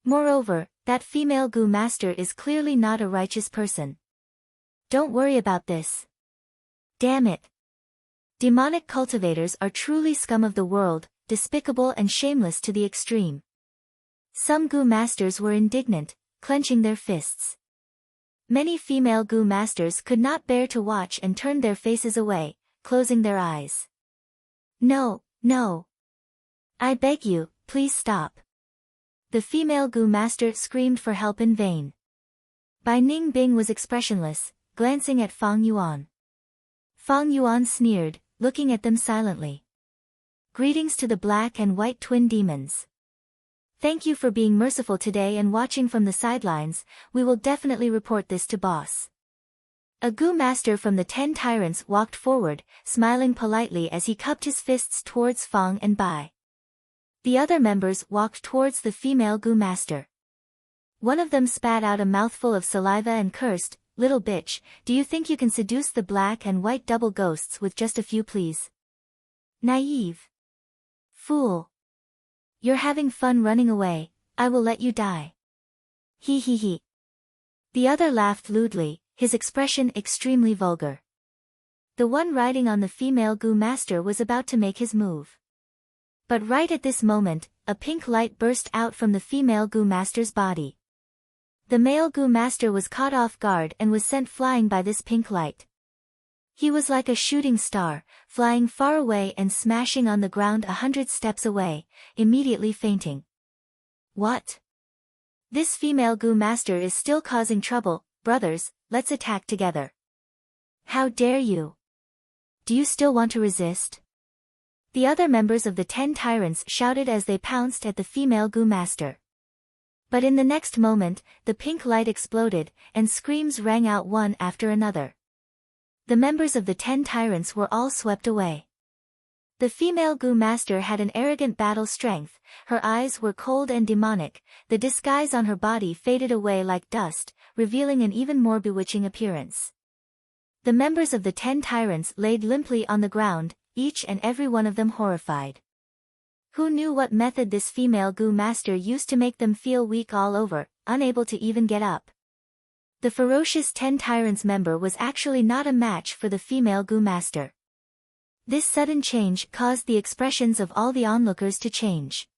Moreover, that female Gu master is clearly not a righteous person. Don't worry about this. Damn it. Demonic cultivators are truly scum of the world, despicable and shameless to the extreme. Some Gu masters were indignant, clenching their fists. Many female Gu masters could not bear to watch and turned their faces away, closing their eyes. No, no. I beg you, please stop. The female Gu master screamed for help in vain. Bai Ningbing was expressionless, glancing at Fang Yuan. Fang Yuan sneered, looking at them silently. Greetings to the black and white twin demons. Thank you for being merciful today and watching from the sidelines. We will definitely report this to boss. A Gu master from the 10 tyrants walked forward, smiling politely as he cupped his fists towards Fang and Bai. The other members walked towards the female Gu master. One of them spat out a mouthful of saliva and cursed, "Little bitch, do you think you can seduce the black and white double ghosts with just a few pleas? Naive. Fool. You're having fun running away, I will let you die. He he he." The other laughed lewdly, his expression extremely vulgar. The one riding on the female Gu master was about to make his move. But right at this moment, a pink light burst out from the female Gu master's body. The male Gu master was caught off guard and was sent flying by this pink light. He was like a shooting star, flying far away and smashing on the ground 100 steps away, immediately fainting. What? This female Gu master is still causing trouble. Brothers, let's attack together. How dare you? Do you still want to resist? The other members of the 10 tyrants shouted as they pounced at the female Gu master. But in the next moment, the pink light exploded, and screams rang out one after another. The members of the 10 tyrants were all swept away. The female Gu master had an arrogant battle strength, her eyes were cold and demonic, the disguise on her body faded away like dust, revealing an even more bewitching appearance. The members of the 10 tyrants laid limply on the ground, each and every one of them horrified. Who knew what method this female Gu master used to make them feel weak all over, unable to even get up? The ferocious 10 tyrants member was actually not a match for the female Gu master. This sudden change caused the expressions of all the onlookers to change.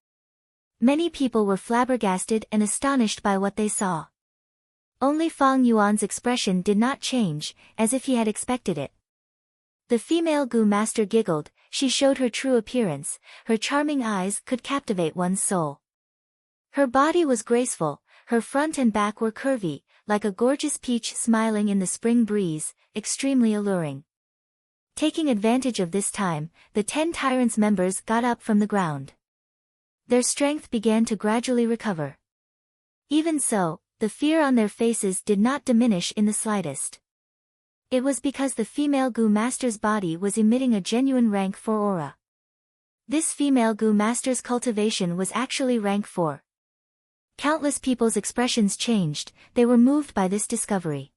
Many people were flabbergasted and astonished by what they saw. Only Fang Yuan's expression did not change, as if he had expected it. The female Gu master giggled, she showed her true appearance, her charming eyes could captivate one's soul. Her body was graceful, her front and back were curvy, like a gorgeous peach smiling in the spring breeze, extremely alluring. Taking advantage of this time, the 10 tyrants members got up from the ground. Their strength began to gradually recover. Even so, the fear on their faces did not diminish in the slightest. It was because the female Gu master's body was emitting a genuine rank 4 aura. This female Gu master's cultivation was actually rank 4. Countless people's expressions changed, they were moved by this discovery.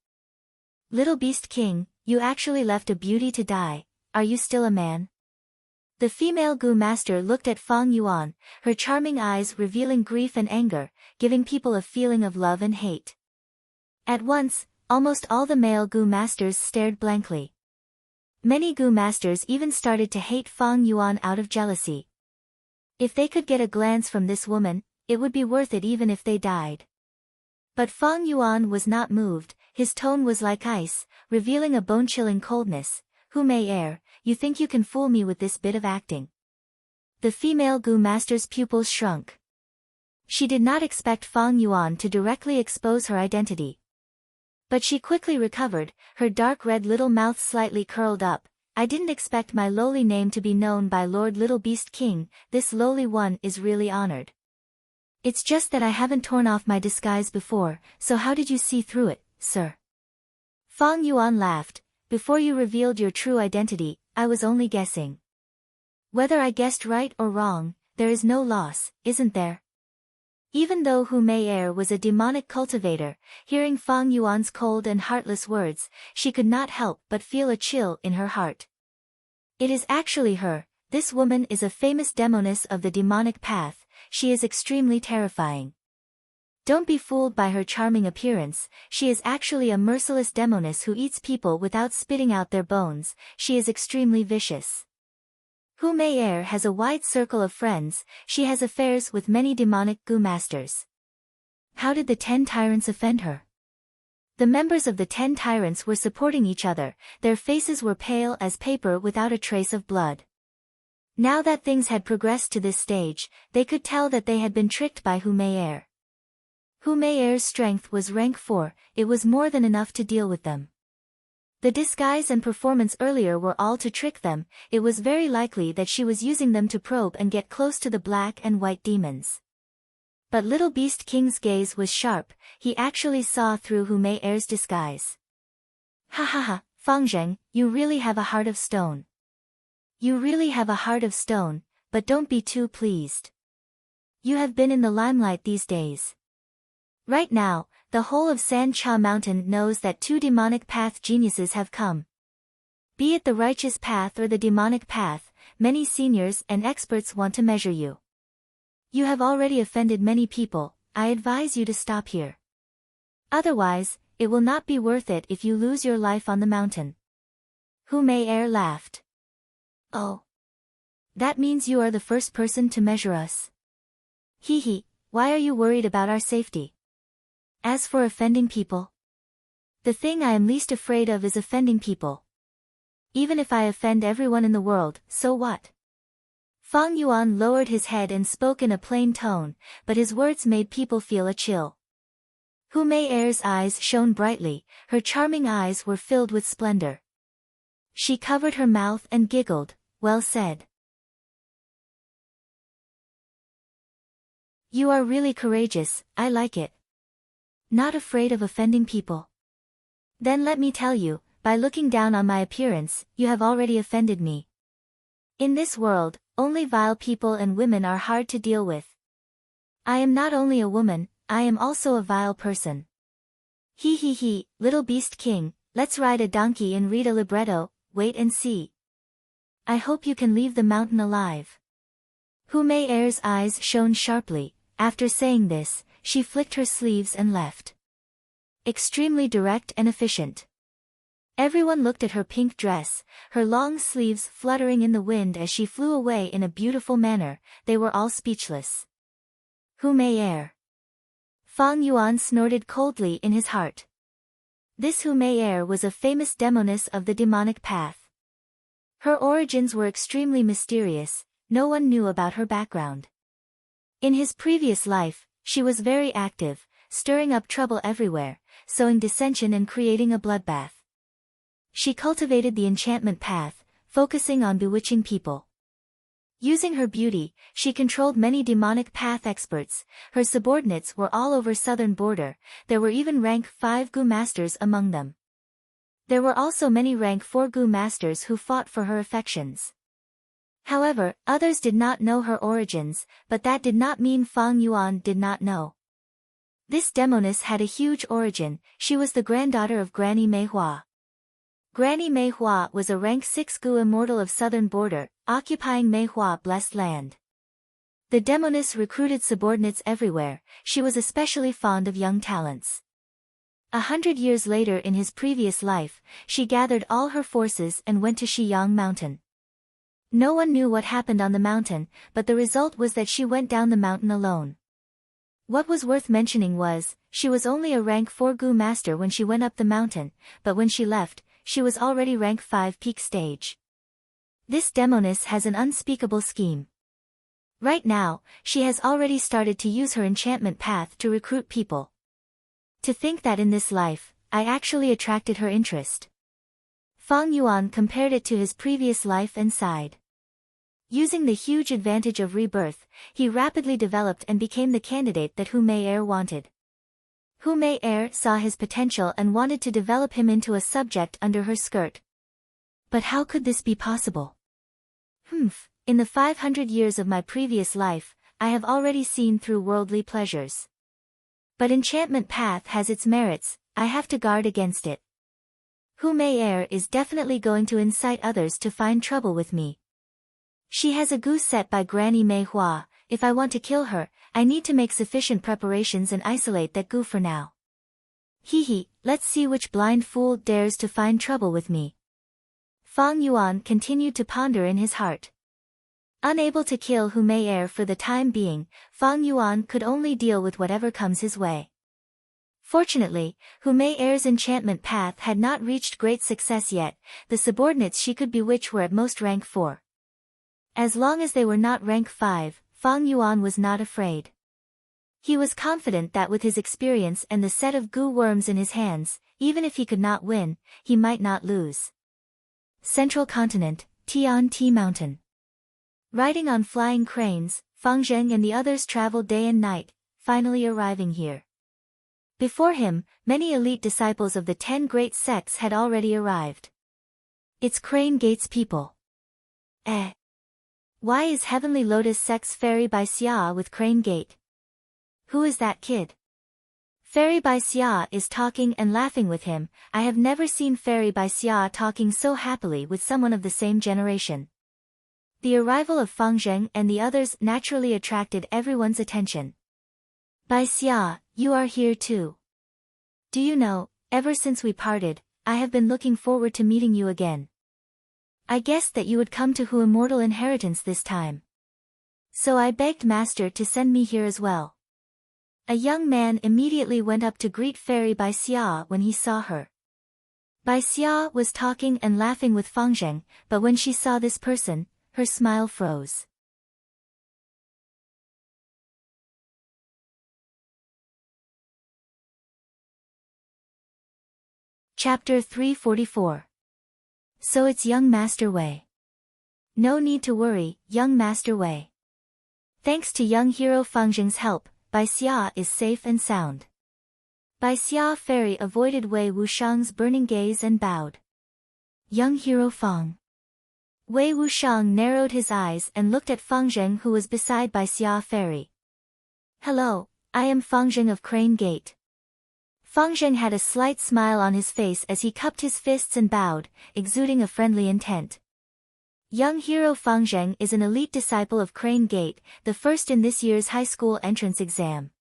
Little Beast King, you actually left a beauty to die, are you still a man? The female Gu master looked at Fang Yuan, her charming eyes revealing grief and anger, giving people a feeling of love and hate. At once, almost all the male Gu masters stared blankly. Many Gu masters even started to hate Fang Yuan out of jealousy. If they could get a glance from this woman, it would be worth it even if they died. But Fang Yuan was not moved, his tone was like ice, revealing a bone-chilling coldness. Who may err, you think you can fool me with this bit of acting? The female Gu master's pupils shrunk. She did not expect Fang Yuan to directly expose her identity. But she quickly recovered, her dark red little mouth slightly curled up. I didn't expect my lowly name to be known by Lord Little Beast King, this lowly one is really honored. It's just that I haven't torn off my disguise before, so how did you see through it, sir? Fang Yuan laughed, before you revealed your true identity, I was only guessing. Whether I guessed right or wrong, there is no loss, isn't there? Even though Hu Mei was a demonic cultivator, hearing Fang Yuan's cold and heartless words, she could not help but feel a chill in her heart. It is actually her, this woman is a famous demoness of the demonic path, she is extremely terrifying. Don't be fooled by her charming appearance, she is actually a merciless demoness who eats people without spitting out their bones, she is extremely vicious. Hu Mei has a wide circle of friends, she has affairs with many demonic gu masters. How did the 10 tyrants offend her? The members of the 10 tyrants were supporting each other, their faces were pale as paper without a trace of blood. Now that things had progressed to this stage, they could tell that they had been tricked by Hu Mei. Hu Mei's strength was rank 4, it was more than enough to deal with them. The disguise and performance earlier were all to trick them, it was very likely that she was using them to probe and get close to the black and white demons. But Little Beast King's gaze was sharp, he actually saw through Hu Mei's disguise. Ha ha ha, Fang Zheng, you really have a heart of stone. You really have a heart of stone, but don't be too pleased. You have been in the limelight these days. Right now, the whole of San Cha Mountain knows that 2 demonic path geniuses have come. Be it the righteous path or the demonic path, many seniors and experts want to measure you. You have already offended many people, I advise you to stop here. Otherwise, it will not be worth it if you lose your life on the mountain. Hu Mei laughed. Oh. That means you are the first person to measure us. Hee hee, why are you worried about our safety? As for offending people, the thing I am least afraid of is offending people. Even if I offend everyone in the world, so what? Fang Yuan lowered his head and spoke in a plain tone, but his words made people feel a chill. Hu Mei's eyes shone brightly, her charming eyes were filled with splendor. She covered her mouth and giggled, well said. You are really courageous, I like it. Not afraid of offending people. Then let me tell you, by looking down on my appearance, you have already offended me. In this world, only vile people and women are hard to deal with. I am not only a woman, I am also a vile person. Hee hee hee, Little Beast King, let's ride a donkey and read a libretto, wait and see. I hope you can leave the mountain alive. Hu Mei's eyes shone sharply, after saying this, she flicked her sleeves and left. Extremely direct and efficient. Everyone looked at her pink dress, her long sleeves fluttering in the wind as she flew away in a beautiful manner, they were all speechless. Hu Mei. Fang Yuan snorted coldly in his heart. This Hu Mei was a famous demoness of the demonic path. Her origins were extremely mysterious, no one knew about her background. In his previous life, she was very active, stirring up trouble everywhere, sowing dissension and creating a bloodbath. She cultivated the enchantment path, focusing on bewitching people. Using her beauty, she controlled many demonic path experts, her subordinates were all over southern border, there were even rank 5 gu masters among them. There were also many rank 4 gu masters who fought for her affections. However, others did not know her origins, but that did not mean Fang Yuan did not know. This demoness had a huge origin, she was the granddaughter of Granny Mei Hua. Granny Mei Hua was a rank 6 gu immortal of southern border, occupying Mei Hua blessed land. The demoness recruited subordinates everywhere, she was especially fond of young talents. 100 years later in his previous life, she gathered all her forces and went to Shiyang Mountain. No one knew what happened on the mountain, but the result was that she went down the mountain alone. What was worth mentioning was, she was only a rank 4 gu master when she went up the mountain, but when she left, she was already rank 5 peak stage. This demoness has an unspeakable scheme. Right now, she has already started to use her enchantment path to recruit people. To think that in this life, I actually attracted her interest. Fang Yuan compared it to his previous life and sighed. Using the huge advantage of rebirth, he rapidly developed and became the candidate that Hu Mei wanted. Hu Mei saw his potential and wanted to develop him into a subject under her skirt. But how could this be possible? In the 500 years of my previous life, I have already seen through worldly pleasures. But enchantment path has its merits, I have to guard against it. Hu Mei is definitely going to incite others to find trouble with me. She has a goose set by Granny Mei Hua, if I want to kill her, I need to make sufficient preparations and isolate that goo for now. Hee, let's see which blind fool dares to find trouble with me. Fang Yuan continued to ponder in his heart. Unable to kill Hu Mei Er for the time being, Fang Yuan could only deal with whatever comes his way. Fortunately, Hu Mei Er's enchantment path had not reached great success yet. The subordinates she could bewitch were at most rank 4. As long as they were not rank 5, Fang Yuan was not afraid. He was confident that with his experience and the set of goo worms in his hands, even if he could not win, he might not lose. Central Continent, Tian Ti Mountain. Riding on flying cranes, Fang Zheng and the others traveled day and night, finally arriving here. Before him, many elite disciples of the 10 great sects had already arrived. It's Crane Gate's people. Why is Heavenly Lotus Sect's Fairy by Xia with Crane Gate? Who is that kid? Fairy by Xia is talking and laughing with him. I have never seen Fairy by Xia talking so happily with someone of the same generation. The arrival of Fang Zheng and the others naturally attracted everyone's attention. Bai Xia, you are here too. Do you know, ever since we parted, I have been looking forward to meeting you again. I guessed that you would come to Hu Immortal Inheritance this time. So I begged Master to send me here as well. A young man immediately went up to greet Fairy Bai Xia when he saw her. Bai Xia was talking and laughing with Fang Zheng, but when she saw this person, her smile froze. Chapter 344. So it's young Master Wei. No need to worry, young Master Wei. Thanks to young hero Fang Zheng's help, Bai Xia is safe and sound. Bai Xia Fairy avoided Wei Wushang's burning gaze and bowed. Young hero Fang. Wei Wushang narrowed his eyes and looked at Fang Zheng, who was beside Bai Xia Fairy. Hello, I am Fang Zheng of Crane Gate. Fang Zheng had a slight smile on his face as he cupped his fists and bowed, exuding a friendly intent. Young hero Fang Zheng is an elite disciple of Crane Gate, the first in this year's high school entrance exam.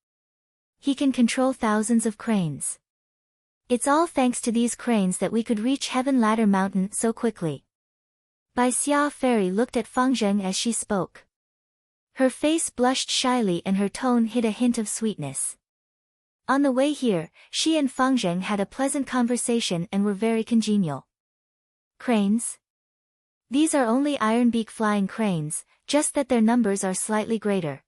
He can control thousands of cranes. It's all thanks to these cranes that we could reach Heaven Ladder Mountain so quickly. Bai Xia Fairy looked at Fang Zheng as she spoke. Her face blushed shyly and her tone hid a hint of sweetness. On the way here, she and Fang Zheng had a pleasant conversation and were very congenial. Cranes? These are only ironbeak flying cranes, just that their numbers are slightly greater.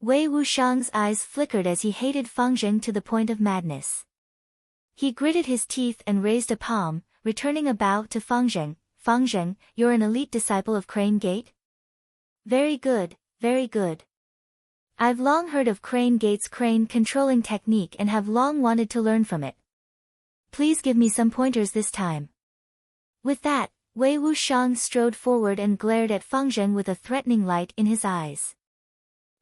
Wei Wushang's eyes flickered as he hated Fang Zheng to the point of madness. He gritted his teeth and raised a palm, returning a bow to Fang Zheng. Fang Zheng, you're an elite disciple of Crane Gate? Very good, very good. I've long heard of Crane Gate's crane controlling technique and have long wanted to learn from it. Please give me some pointers this time. With that, Wei Wushang strode forward and glared at Fang Zheng with a threatening light in his eyes.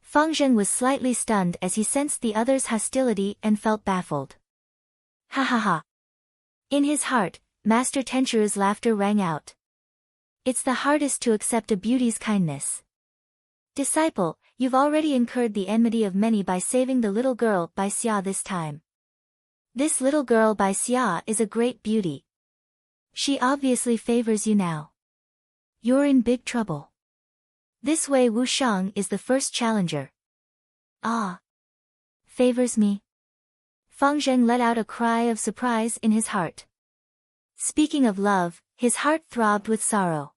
Fang Zheng was slightly stunned as he sensed the other's hostility and felt baffled. Ha ha ha. In his heart, Master Tenchu's laughter rang out. It's the hardest to accept a beauty's kindness. Disciple, you've already incurred the enmity of many by saving the little girl Bai Xia this time. This little girl Bai Xia is a great beauty. She obviously favors you now. You're in big trouble. This Wei Wushang is the first challenger. Ah. Favors me? Fang Zheng let out a cry of surprise in his heart. Speaking of love, his heart throbbed with sorrow.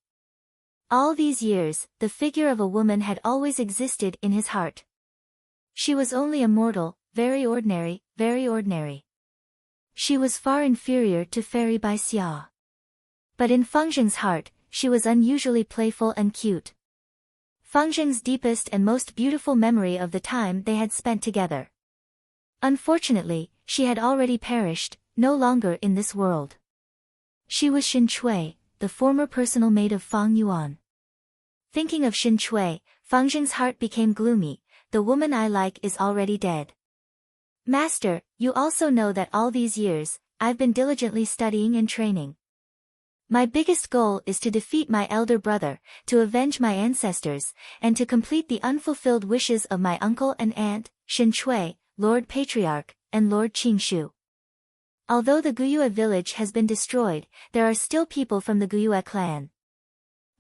All these years, the figure of a woman had always existed in his heart. She was only a mortal, very ordinary, very ordinary. She was far inferior to Fairy Bai Xia. But in Fang Zheng's heart, she was unusually playful and cute. Fang Zheng's deepest and most beautiful memory of the time they had spent together. Unfortunately, she had already perished, no longer in this world. She was Xin Chui, the former personal maid of Fang Yuan. Thinking of Xin Chui, Fang Zheng's heart became gloomy. The woman I like is already dead. Master, you also know that all these years, I've been diligently studying and training. My biggest goal is to defeat my elder brother, to avenge my ancestors, and to complete the unfulfilled wishes of my uncle and aunt, Shen Chui, Lord Patriarch, and Lord Qingshu. Although the Guyue village has been destroyed, there are still people from the Guyue clan.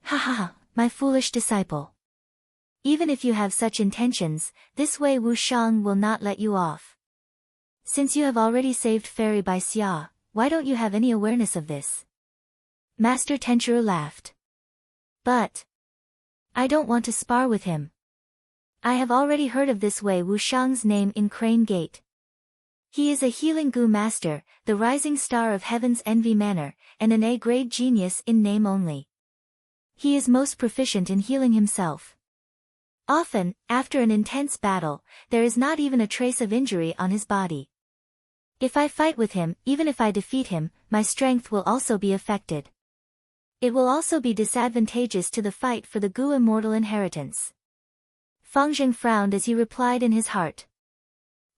Ha ha ha, my foolish disciple. Even if you have such intentions, this Wei Wuxiang will not let you off. Since you have already saved Fairy Bai Xia, why don't you have any awareness of this? Master Tenchiru laughed. But I don't want to spar with him. I have already heard of this Wei Wuxiang's name in Crane Gate. He is a healing Gu master, the rising star of Heaven's Envy Manor, and an A-grade genius in name only. He is most proficient in healing himself. Often, after an intense battle, there is not even a trace of injury on his body. If I fight with him, even if I defeat him, my strength will also be affected. It will also be disadvantageous to the fight for the Gu immortal inheritance. Fang Zheng frowned as he replied in his heart.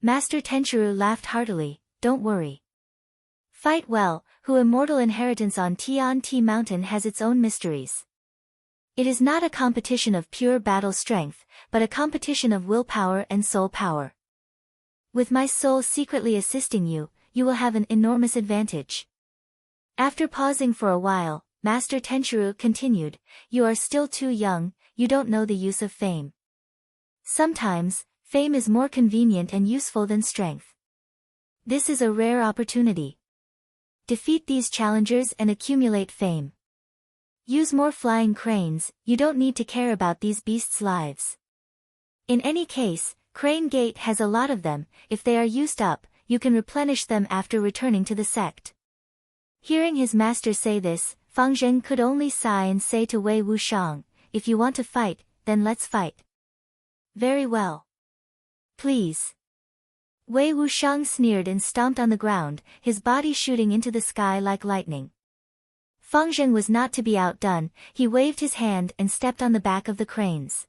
Master Tenchiru laughed heartily, don't worry. Fight well, Gu immortal inheritance on Tian Ti Mountain has its own mysteries. It is not a competition of pure battle strength, but a competition of willpower and soul power. With my soul secretly assisting you, you will have an enormous advantage. After pausing for a while, Master Tenchiru continued, you are still too young, you don't know the use of fame. Sometimes, fame is more convenient and useful than strength. This is a rare opportunity. Defeat these challengers and accumulate fame. Use more flying cranes, you don't need to care about these beasts' lives. In any case, Crane Gate has a lot of them, if they are used up, you can replenish them after returning to the sect. Hearing his master say this, Fang Zheng could only sigh and say to Wei Wuxiang, if you want to fight, then let's fight. Very well. Please. Wei Wuxiang sneered and stomped on the ground, his body shooting into the sky like lightning. Fang Zheng was not to be outdone, he waved his hand and stepped on the back of the cranes.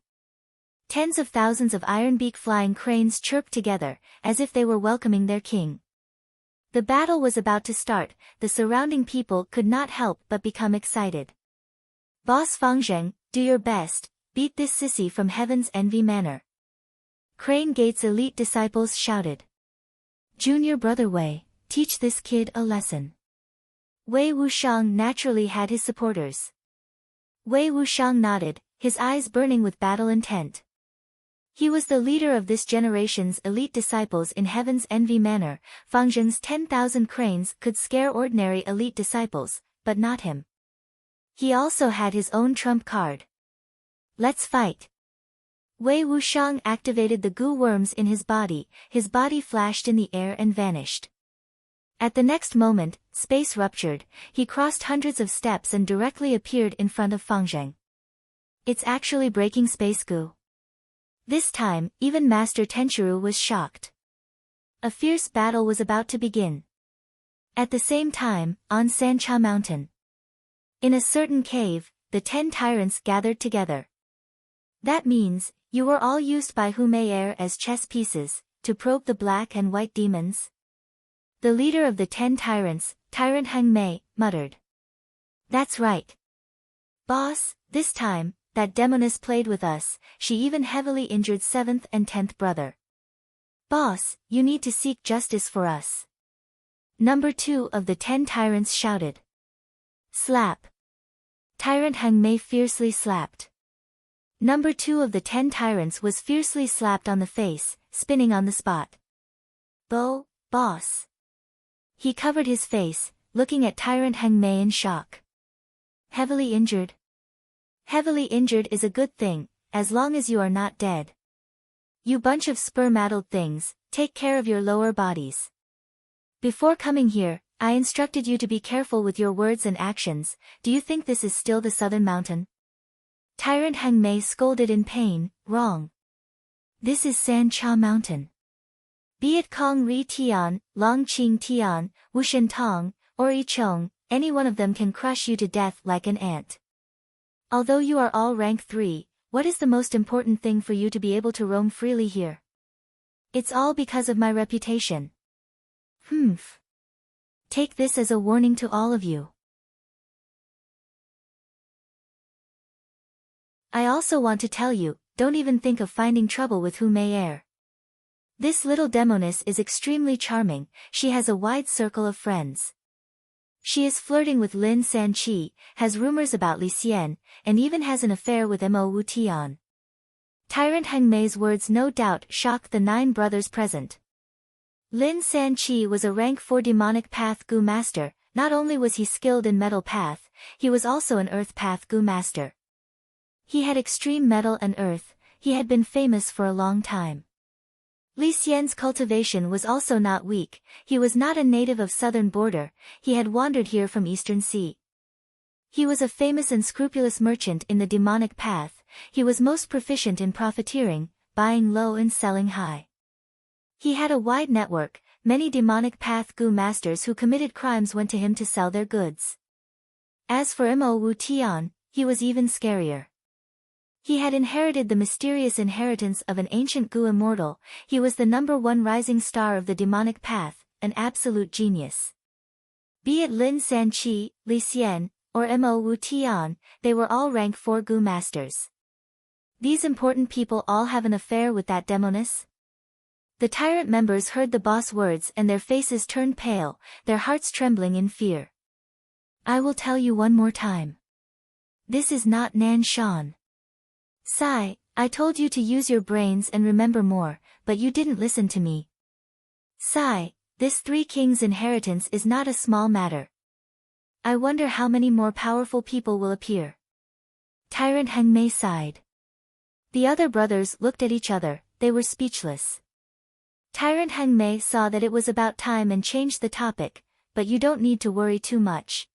Tens of thousands of iron-beak flying cranes chirped together, as if they were welcoming their king. The battle was about to start, the surrounding people could not help but become excited. Boss Fang Zheng, do your best, beat this sissy from Heaven's Envy Manor. Crane Gate's elite disciples shouted. Junior brother Wei, teach this kid a lesson. Wei Wuxiang naturally had his supporters. Wei Wuxiang nodded, his eyes burning with battle intent. He was the leader of this generation's elite disciples in Heaven's Envy Manor. Fang Zheng's 10,000 cranes could scare ordinary elite disciples, but not him. He also had his own trump card. Let's fight. Wei Wuxiang activated the Gu worms in his body flashed in the air and vanished. At the next moment, space ruptured, he crossed hundreds of steps and directly appeared in front of Fang Zheng. It's actually breaking space Gu. This time, even Master Tenchiru was shocked. A fierce battle was about to begin. At the same time, on Sancha Mountain. In a certain cave, the 10 tyrants gathered together. That means, you were all used by Humayer as chess pieces, to probe the black and white demons? The leader of the 10 tyrants, Tyrant Heng Mei, muttered. That's right. Boss, this time, that demoness played with us, she even heavily injured 7th and 10th brother. Boss, you need to seek justice for us. Number 2 of the 10 tyrants shouted. Slap. Tyrant Heng Mei fiercely slapped. Number 2 of the 10 tyrants was fiercely slapped on the face, spinning on the spot. Boss. He covered his face, looking at Tyrant Heng Mei in shock. Heavily injured? Heavily injured is a good thing, as long as you are not dead. You bunch of sperm-addled things, take care of your lower bodies. Before coming here, I instructed you to be careful with your words and actions. Do you think this is still the Southern Mountain? Tyrant Heng Mei scolded in pain. Wrong. This is San Cha Mountain. Be it Kong Ri Tian, Long Qing Tian, Wushen Tong, or Yi Chong, any one of them can crush you to death like an ant. Although you are all rank 3, what is the most important thing for you to be able to roam freely here? It's all because of my reputation. Take this as a warning to all of you. I also want to tell you, don't even think of finding trouble with Hu Mei Er. This little demoness is extremely charming, she has a wide circle of friends. She is flirting with Lin Sanqi, has rumors about Li Xian, and even has an affair with Mo Wu Tian. Tyrant Heng Mei's words no doubt shocked the 9 brothers present. Lin Sanqi was a rank 4 demonic path Gu master. Not only was he skilled in metal path, he was also an earth path Gu master. He had extreme metal and earth, he had been famous for a long time. Li Xian's cultivation was also not weak, he was not a native of southern border, he had wandered here from eastern sea. He was a famous and scrupulous merchant in the demonic path, he was most proficient in profiteering, buying low and selling high. He had a wide network, many demonic path Gu masters who committed crimes went to him to sell their goods. As for Mo Wu Tian, he was even scarier. He had inherited the mysterious inheritance of an ancient Gu immortal, he was the #1 rising star of the demonic path, an absolute genius. Be it Lin Sanqi, Li Xian, or Mo Wu Tian, they were all rank 4 Gu masters. These important people all have an affair with that demoness? The tyrant members heard the boss' words and their faces turned pale, their hearts trembling in fear. I will tell you one more time. This is not Nan Shan. Sai, I told you to use your brains and remember more, but you didn't listen to me. Sai, this 3 kings' inheritance is not a small matter. I wonder how many more powerful people will appear. Tyrant Heng Mei sighed. The other brothers looked at each other, they were speechless. Tyrant Heng Mei saw that it was about time and changed the topic, but you don't need to worry too much.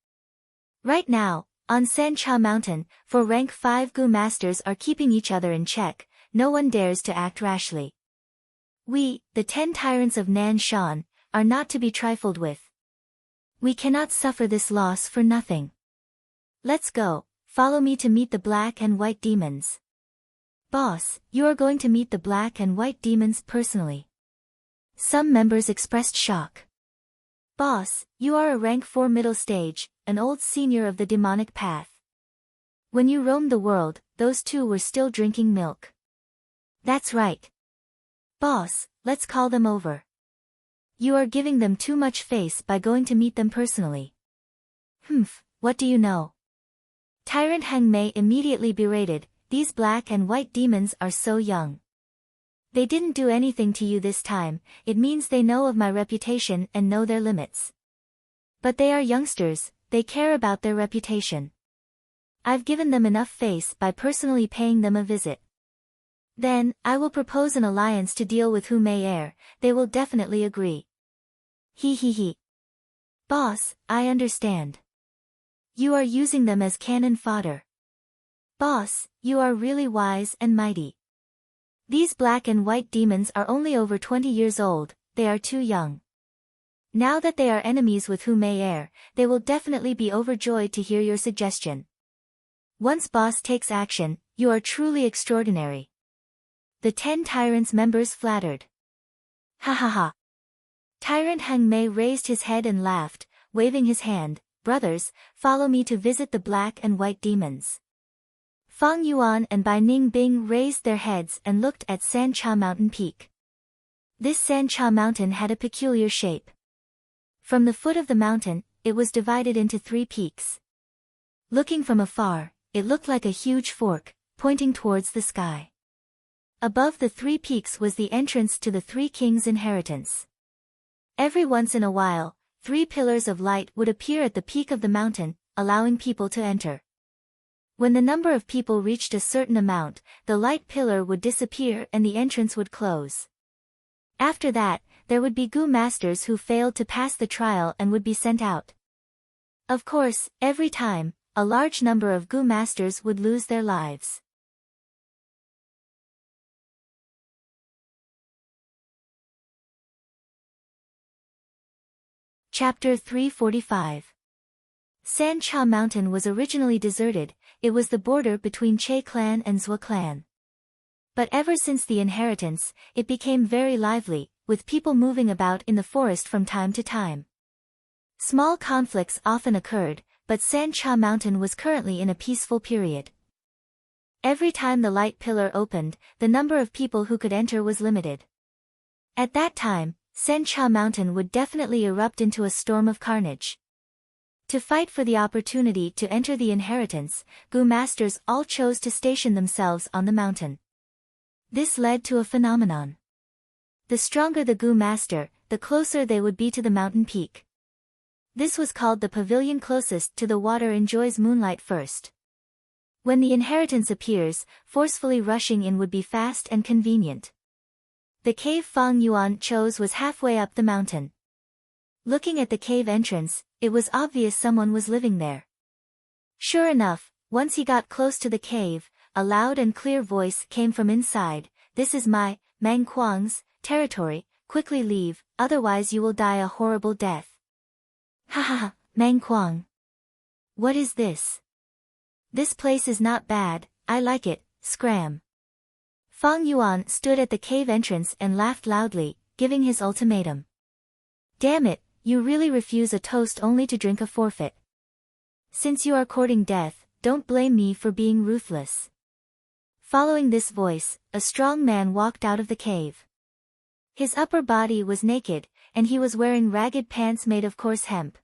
Right now, on Sancha Mountain, 4 rank 5 Gu masters are keeping each other in check, no one dares to act rashly. We, the 10 tyrants of Nan Shan, are not to be trifled with. We cannot suffer this loss for nothing. Let's go, follow me to meet the black and white demons. Boss, you are going to meet the black and white demons personally. Some members expressed shock. Boss, you are a rank 4 middle stage, an old senior of the demonic path. When you roamed the world, those 2 were still drinking milk. That's right. Boss, let's call them over. You are giving them too much face by going to meet them personally. Humph, what do you know? Tyrant Heng Mei immediately berated, these black and white demons are so young. They didn't do anything to you this time, it means they know of my reputation and know their limits. But they are youngsters, they care about their reputation. I've given them enough face by personally paying them a visit. Then, I will propose an alliance to deal with Hu Mei Er, they will definitely agree. He. Boss, I understand. You are using them as cannon fodder. Boss, you are really wise and mighty. These black and white demons are only over 20 years old, they are too young. Now that they are enemies with Hu Mei Er, they will definitely be overjoyed to hear your suggestion. Once boss takes action, you are truly extraordinary. The 10 tyrants members flattered. Ha ha ha. Tyrant Heng Mei raised his head and laughed, waving his hand, brothers, follow me to visit the black and white demons. Fang Yuan and Bai Ning Bing raised their heads and looked at Sancha Mountain Peak. This Sancha Mountain had a peculiar shape. From the foot of the mountain, it was divided into 3 peaks. Looking from afar, it looked like a huge fork, pointing towards the sky. Above the 3 peaks was the entrance to the 3 kings' inheritance. Every once in a while, 3 pillars of light would appear at the peak of the mountain, allowing people to enter. When the number of people reached a certain amount, the light pillar would disappear and the entrance would close. After that, there would be Gu masters who failed to pass the trial and would be sent out. Of course, every time, a large number of Gu masters would lose their lives. Chapter 345. Sancha Mountain was originally deserted, it was the border between Che clan and Zhou clan. But ever since the inheritance, it became very lively, with people moving about in the forest from time to time. Small conflicts often occurred, but Sancha Mountain was currently in a peaceful period. Every time the light pillar opened, the number of people who could enter was limited. At that time, Sencha Mountain would definitely erupt into a storm of carnage. To fight for the opportunity to enter the inheritance, Gu masters all chose to station themselves on the mountain. This led to a phenomenon. The stronger the Gu master, the closer they would be to the mountain peak. This was called the pavilion closest to the water enjoys moonlight first. When the inheritance appears, forcefully rushing in would be fast and convenient. The cave Fang Yuan chose was halfway up the mountain. Looking at the cave entrance, it was obvious someone was living there. Sure enough, once he got close to the cave, a loud and clear voice came from inside. "This is my, Mang Kuang's, territory, quickly leave, otherwise you will die a horrible death." Ha ha ha, Mang Kuang. What is this? This place is not bad, I like it, scram. Fang Yuan stood at the cave entrance and laughed loudly, giving his ultimatum. Damn it, you really refuse a toast only to drink a forfeit. Since you are courting death, don't blame me for being ruthless. Following this voice, a strong man walked out of the cave. His upper body was naked, and he was wearing ragged pants made of coarse hemp.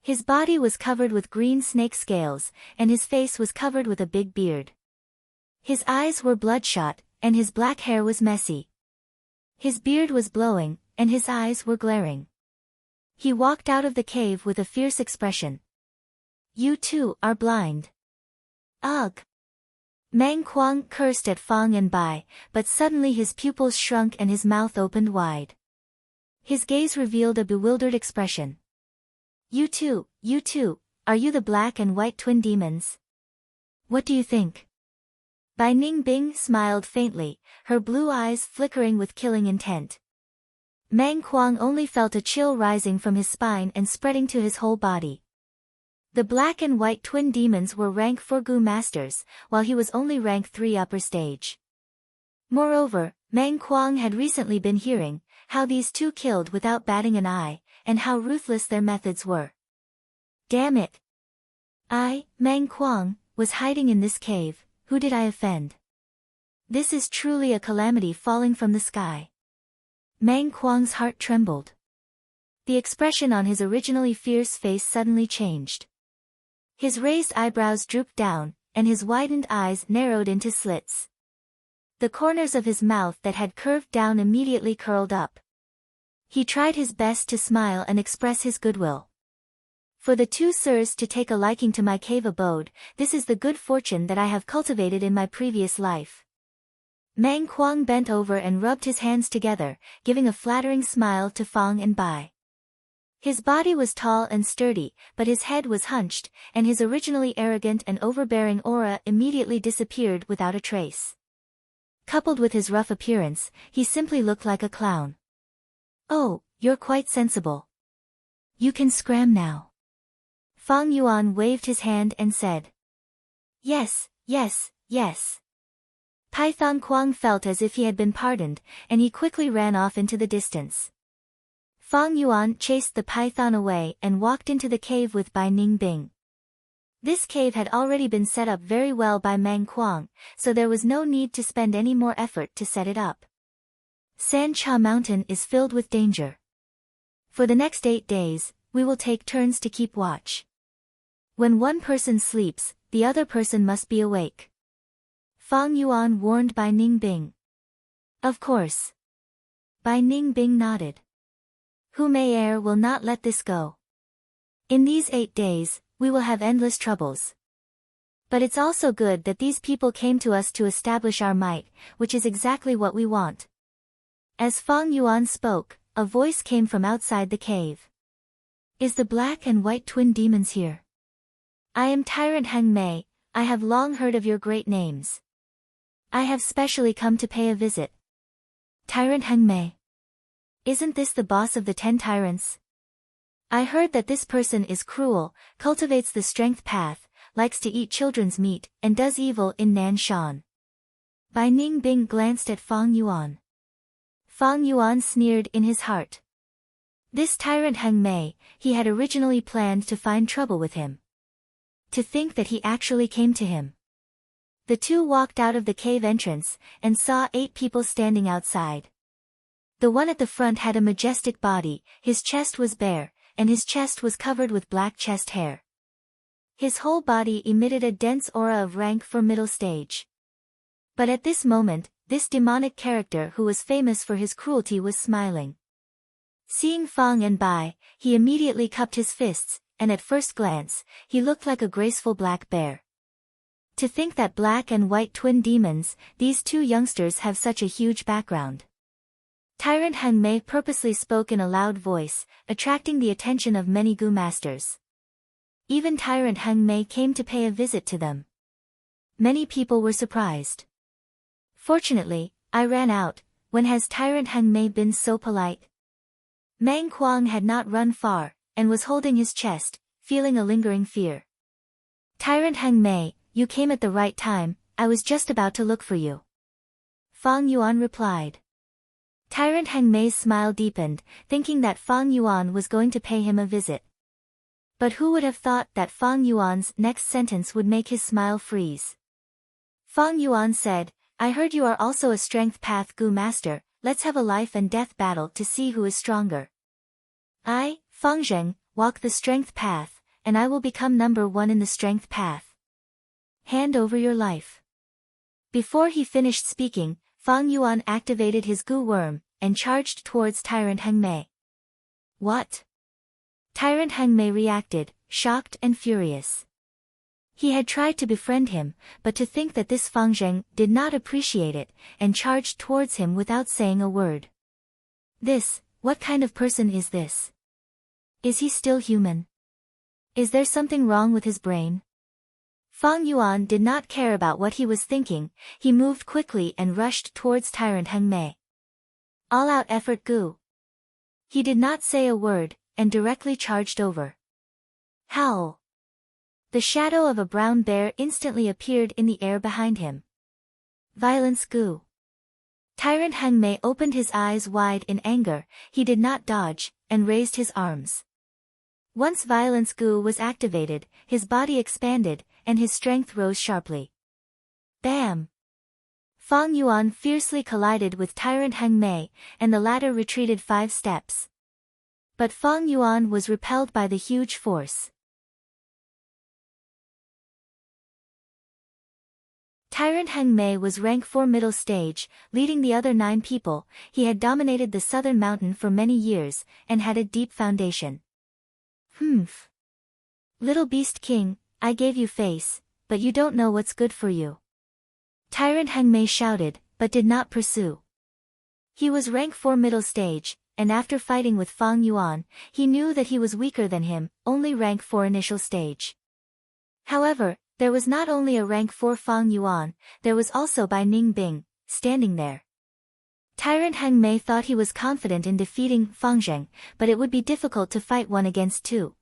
His body was covered with green snake scales, and his face was covered with a big beard. His eyes were bloodshot, and his black hair was messy. His beard was blowing, and his eyes were glaring. He walked out of the cave with a fierce expression. You too are blind. Ugh! Mang Kuang cursed at Fang and Bai, but suddenly his pupils shrunk and his mouth opened wide. His gaze revealed a bewildered expression. You too, are you the black and white twin demons? What do you think? Bai Ningbing smiled faintly, her blue eyes flickering with killing intent. Mang Kuang only felt a chill rising from his spine and spreading to his whole body. The black and white twin demons were rank 4 Gu masters, while he was only rank 3 upper stage. Moreover, Mang Kuang had recently been hearing how these two killed without batting an eye, and how ruthless their methods were. Damn it! I, Mang Kuang, was hiding in this cave, who did I offend? This is truly a calamity falling from the sky. Mang Kuang's heart trembled. The expression on his originally fierce face suddenly changed. His raised eyebrows drooped down, and his widened eyes narrowed into slits. The corners of his mouth that had curved down immediately curled up. He tried his best to smile and express his goodwill. For the two sirs to take a liking to my cave abode, this is the good fortune that I have cultivated in my previous life. Mang Kuang bent over and rubbed his hands together, giving a flattering smile to Fang and Bai. His body was tall and sturdy, but his head was hunched, and his originally arrogant and overbearing aura immediately disappeared without a trace. Coupled with his rough appearance, he simply looked like a clown. Oh, you're quite sensible. You can scram now. Fang Yuan waved his hand and said. Yes. Python Kuang felt as if he had been pardoned, and he quickly ran off into the distance. Fang Yuan chased the python away and walked into the cave with Bai Ningbing. This cave had already been set up very well by Mang Kuang, so there was no need to spend any more effort to set it up. Sancha Mountain is filled with danger. For the next 8 days, we will take turns to keep watch. When one person sleeps, the other person must be awake. Fang Yuan warned Bai Ningbing. Of course. Bai Ningbing nodded. Hu Mei'er will not let this go. In these 8 days, we will have endless troubles. But it's also good that these people came to us to establish our might, which is exactly what we want. As Fang Yuan spoke, a voice came from outside the cave. Is the black and white twin demons here? I am Tyrant Heng Mei, I have long heard of your great names. I have specially come to pay a visit. Tyrant Heng Mei. Isn't this the boss of the 10 tyrants? I heard that this person is cruel, cultivates the strength path, likes to eat children's meat, and does evil in Nanshan. Bai Ningbing glanced at Fang Yuan. Fang Yuan sneered in his heart. This tyrant Heng Mei, he had originally planned to find trouble with him. To think that he actually came to him. The two walked out of the cave entrance, and saw 8 people standing outside. The one at the front had a majestic body, his chest was bare, and his chest was covered with black chest hair. His whole body emitted a dense aura of rank for middle stage. But at this moment, this demonic character who was famous for his cruelty was smiling. Seeing Fang and Bai, he immediately cupped his fists, and at first glance, he looked like a graceful black bear. To think that black and white twin demons, these two youngsters have such a huge background. Tyrant Heng Mei purposely spoke in a loud voice, attracting the attention of many Gu masters. Even Tyrant Heng Mei came to pay a visit to them. Many people were surprised. Fortunately, I ran out. When has Tyrant Heng Mei been so polite? Mang Kuang had not run far, and was holding his chest, feeling a lingering fear. Tyrant Heng Mei, you came at the right time, I was just about to look for you. Fang Yuan replied. Tyrant Heng Mei's smile deepened, thinking that Fang Yuan was going to pay him a visit. But who would have thought that Fang Yuan's next sentence would make his smile freeze? Fang Yuan said, I heard you are also a strength path Gu master, let's have a life and death battle to see who is stronger. I, Fang Zheng, walk the strength path, and I will become number 1 in the strength path. Hand over your life. Before he finished speaking, Fang Yuan activated his Gu worm, and charged towards Tyrant Heng Mei. What? Tyrant Heng Mei reacted, shocked and furious. He had tried to befriend him, but to think that this Fang Zheng did not appreciate it, and charged towards him without saying a word. What kind of person is this? Is he still human? Is there something wrong with his brain? Fang Yuan did not care about what he was thinking, he moved quickly and rushed towards Tyrant Heng Mei. All-out effort Gu. He did not say a word, and directly charged over. Howl! The shadow of a brown bear instantly appeared in the air behind him. Violence Gu. Tyrant Heng Mei opened his eyes wide in anger, he did not dodge, and raised his arms. Once Violence Gu was activated, his body expanded, and his strength rose sharply. Bam! Fang Yuan fiercely collided with Tyrant Heng Mei, and the latter retreated 5 steps. But Fang Yuan was repelled by the huge force. Tyrant Heng Mei was rank 4 middle stage, leading the other 9 people. He had dominated the southern mountain for many years, and had a deep foundation. Humph. Little beast king, I gave you face, but you don't know what's good for you. Tyrant Heng Mei shouted, but did not pursue. He was rank 4 middle stage, and after fighting with Fang Yuan, he knew that he was weaker than him, only rank 4 initial stage. However, there was not only a rank 4 Fang Yuan, there was also Bai Ningbing, standing there. Tyrant Heng Mei thought he was confident in defeating Fang Zheng, but it would be difficult to fight 1 against 2.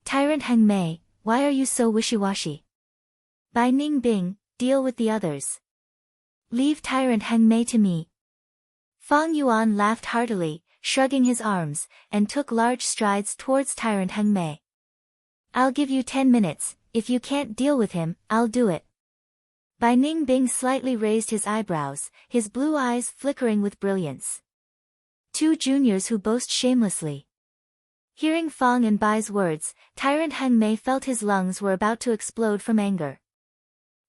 Tyrant Heng Mei, why are you so wishy-washy? Bai Ningbing, deal with the others. Leave Tyrant Heng Mei to me. Fang Yuan laughed heartily, shrugging his arms, and took large strides towards Tyrant Heng Mei. I'll give you 10 minutes, if you can't deal with him, I'll do it. Bai Ningbing slightly raised his eyebrows, his blue eyes flickering with brilliance. 2 juniors who boast shamelessly. Hearing Fang and Bai's words, Tyrant Heng Mei felt his lungs were about to explode from anger.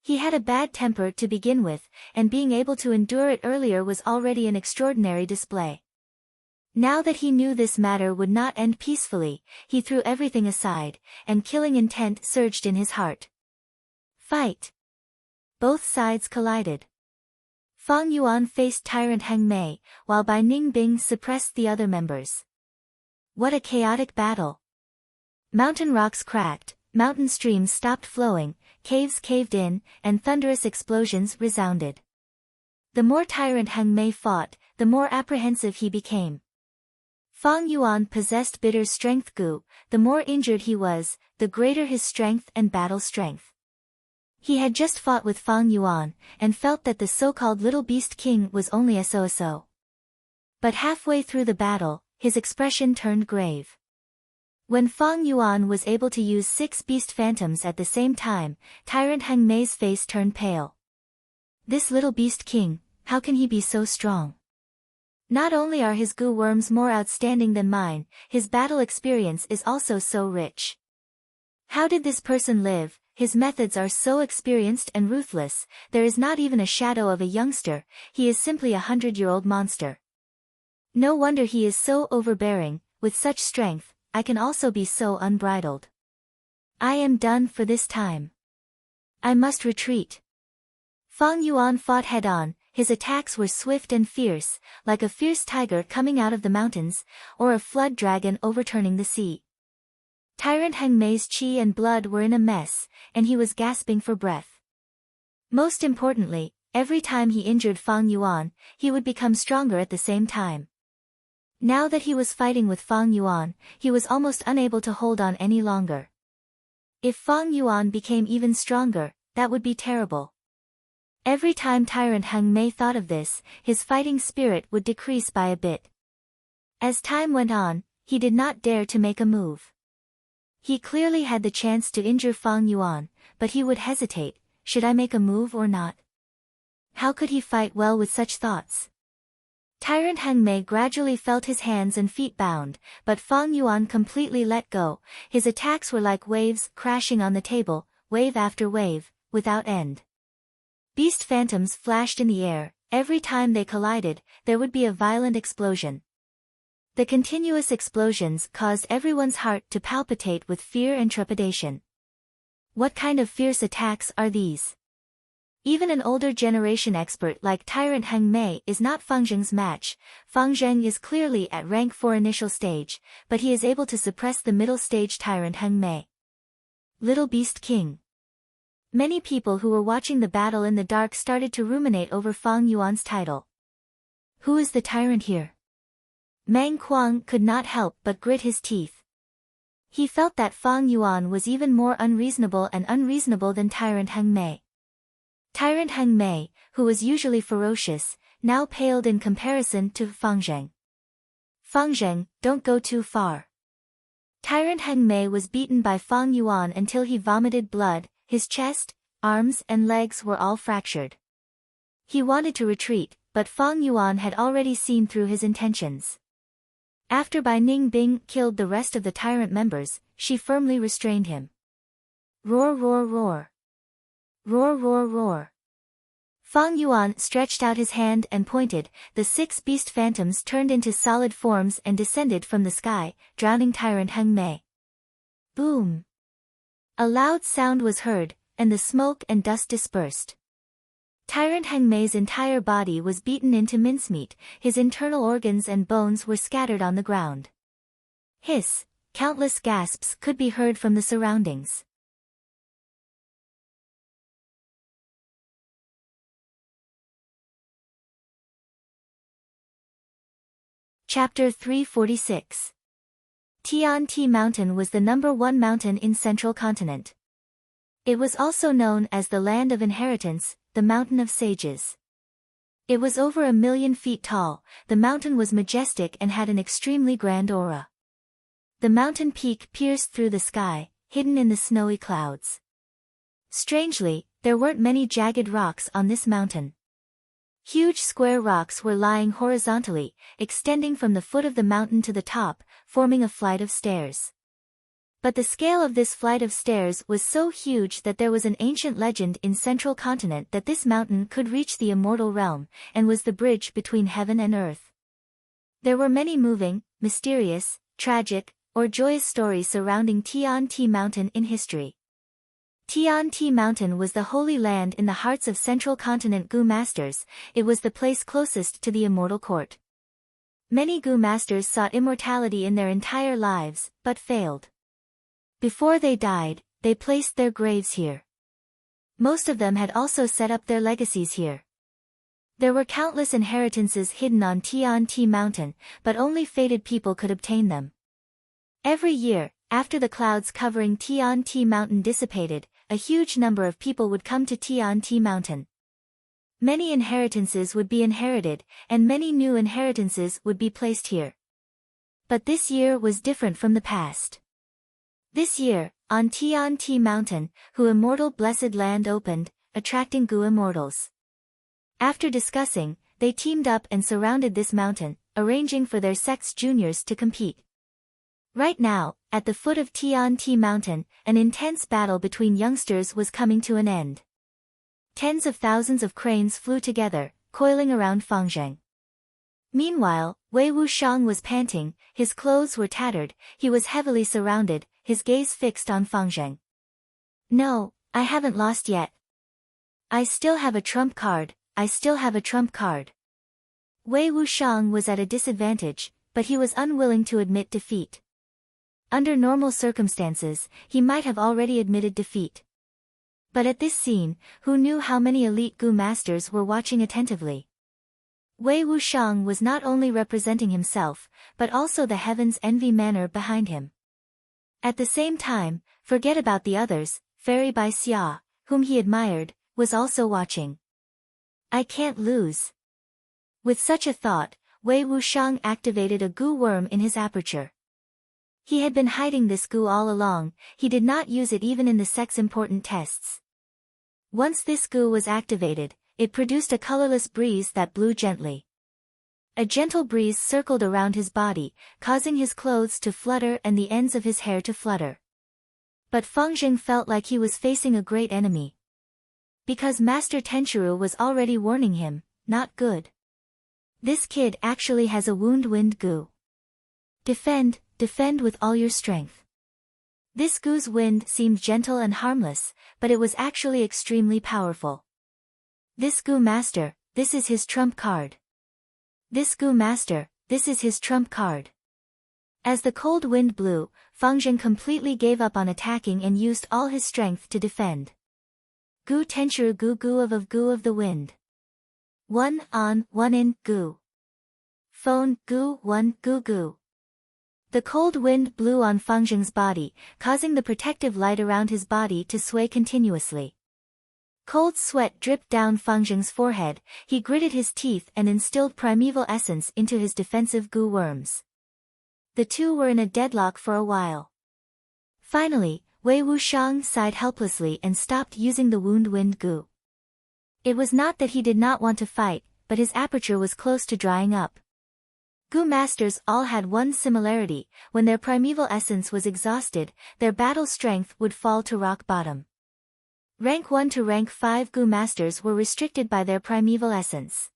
He had a bad temper to begin with, and being able to endure it earlier was already an extraordinary display. Now that he knew this matter would not end peacefully, he threw everything aside, and killing intent surged in his heart. Fight! Both sides collided. Fang Yuan faced Tyrant Heng Mei, while Bai Ningbing suppressed the other members. What a chaotic battle! Mountain rocks cracked, mountain streams stopped flowing, caves caved in, and thunderous explosions resounded. The more Tyrant Heng Mei fought, the more apprehensive he became. Fang Yuan possessed bitter strength Gu, the more injured he was, the greater his strength and battle strength. He had just fought with Fang Yuan, and felt that the so-called Little Beast King was only a so-so. But halfway through the battle, his expression turned grave. When Fang Yuan was able to use 6 beast phantoms at the same time, Tyrant Heng Mei's face turned pale. This little beast king, how can he be so strong? Not only are his goo worms more outstanding than mine, his battle experience is also so rich. How did this person live? His methods are so experienced and ruthless, there is not even a shadow of a youngster, he is simply a 100-year-old monster. No wonder he is so overbearing, with such strength, I can also be so unbridled. I am done for this time. I must retreat. Fang Yuan fought head-on, his attacks were swift and fierce, like a fierce tiger coming out of the mountains, or a flood dragon overturning the sea. Tyrant Heng Mei's qi and blood were in a mess, and he was gasping for breath. Most importantly, every time he injured Fang Yuan, he would become stronger at the same time. Now that he was fighting with Fang Yuan, he was almost unable to hold on any longer. If Fang Yuan became even stronger, that would be terrible. Every time Tyrant Heng Mei thought of this, his fighting spirit would decrease by a bit. As time went on, he did not dare to make a move. He clearly had the chance to injure Fang Yuan, but he would hesitate, should I make a move or not? How could he fight well with such thoughts? Tyrant Heng Mei gradually felt his hands and feet bound, but Fang Yuan completely let go. His attacks were like waves crashing on the table, wave after wave, without end. Beast phantoms flashed in the air, every time they collided, there would be a violent explosion. The continuous explosions caused everyone's heart to palpitate with fear and trepidation. What kind of fierce attacks are these? Even an older generation expert like Tyrant Heng Mei is not Fang Zheng's match. Fang Zheng is clearly at rank 4 initial stage, but he is able to suppress the middle stage Tyrant Heng Mei. Little Beast King. Many people who were watching the battle in the dark started to ruminate over Fang Yuan's title. Who is the tyrant here? Mang Kuang could not help but grit his teeth. He felt that Fang Yuan was even more unreasonable than Tyrant Heng Mei. Tyrant Heng Mei, who was usually ferocious, now paled in comparison to Fang Zheng. Fang Zheng, don't go too far. Tyrant Heng Mei was beaten by Fang Yuan until he vomited blood, his chest, arms and legs were all fractured. He wanted to retreat, but Fang Yuan had already seen through his intentions. After Bai Ningbing killed the rest of the tyrant members, she firmly restrained him. Roar roar roar. Roar roar roar. Fang Yuan stretched out his hand and pointed, the 6 beast phantoms turned into solid forms and descended from the sky, drowning Tyrant Heng Mei. Boom! A loud sound was heard, and the smoke and dust dispersed. Tyrant Heng Mei's entire body was beaten into mincemeat, his internal organs and bones were scattered on the ground. Hiss! Countless gasps could be heard from the surroundings. Chapter 346. Tian Ti Mountain was the #1 mountain in Central Continent. It was also known as the Land of Inheritance, the Mountain of Sages. It was over 1,000,000 feet tall, the mountain was majestic and had an extremely grand aura. The mountain peak pierced through the sky, hidden in the snowy clouds. Strangely, there weren't many jagged rocks on this mountain. Huge square rocks were lying horizontally, extending from the foot of the mountain to the top, forming a flight of stairs. But the scale of this flight of stairs was so huge that there was an ancient legend in Central Continent that this mountain could reach the immortal realm, and was the bridge between heaven and earth. There were many moving, mysterious, tragic, or joyous stories surrounding Tian Ti Mountain in history. Tian Ti Mountain was the holy land in the hearts of Central Continent Gu masters, it was the place closest to the immortal court. Many Gu masters sought immortality in their entire lives, but failed. Before they died, they placed their graves here. Most of them had also set up their legacies here. There were countless inheritances hidden on Tian Ti Mountain, but only fated people could obtain them. Every year, after the clouds covering Tian Ti Mountain dissipated, a huge number of people would come to Tian Ti Mountain. Many inheritances would be inherited, and many new inheritances would be placed here. But this year was different from the past. This year, on Tian Mountain, Hu Immortal Blessed Land opened, attracting Gu Immortals. After discussing, they teamed up and surrounded this mountain, arranging for their sect's juniors to compete. Right now, at the foot of Tian Mountain, an intense battle between youngsters was coming to an end. Tens of thousands of cranes flew together, coiling around Fangzheng. Meanwhile, Wei Wuxiang was panting, his clothes were tattered, he was heavily surrounded, his gaze fixed on Fangzheng. No, I haven't lost yet. I still have a trump card, I still have a trump card. Wei Wuxiang was at a disadvantage, but he was unwilling to admit defeat. Under normal circumstances, he might have already admitted defeat. But at this scene, who knew how many elite Gu masters were watching attentively? Wei Wuxiang was not only representing himself, but also the heaven's envy manner behind him. At the same time, forget about the others, Fairy Bai Xia, whom he admired, was also watching. I can't lose. With such a thought, Wei Wuxiang activated a Gu worm in his aperture. He had been hiding this Gu all along, he did not use it even in the sect's important tests. Once this Gu was activated, it produced a colorless breeze that blew gently. A gentle breeze circled around his body, causing his clothes to flutter and the ends of his hair to flutter. But Fangzheng felt like he was facing a great enemy. Because Master Tenchiru was already warning him, not good. This kid actually has a wound wind Gu. Defend, defend with all your strength. This Gu's wind seemed gentle and harmless, but it was actually extremely powerful. This Gu master, this is his trump card. This Gu master, this is his trump card. As the cold wind blew, Fangzheng completely gave up on attacking and used all his strength to defend. Gu Tenchiru Gu of the wind. 1 on, 1 in, Gu. Phone, Gu 1, Gu. The cold wind blew on Fangzheng's body, causing the protective light around his body to sway continuously. Cold sweat dripped down Fangzheng's forehead, he gritted his teeth and instilled primeval essence into his defensive Gu worms. The two were in a deadlock for a while. Finally, Wei Wuxiang sighed helplessly and stopped using the wound wind Gu. It was not that he did not want to fight, but his aperture was close to drying up. Gu masters all had one similarity: when their primeval essence was exhausted, their battle strength would fall to rock bottom. Rank 1 to rank 5 Gu masters were restricted by their primeval essence.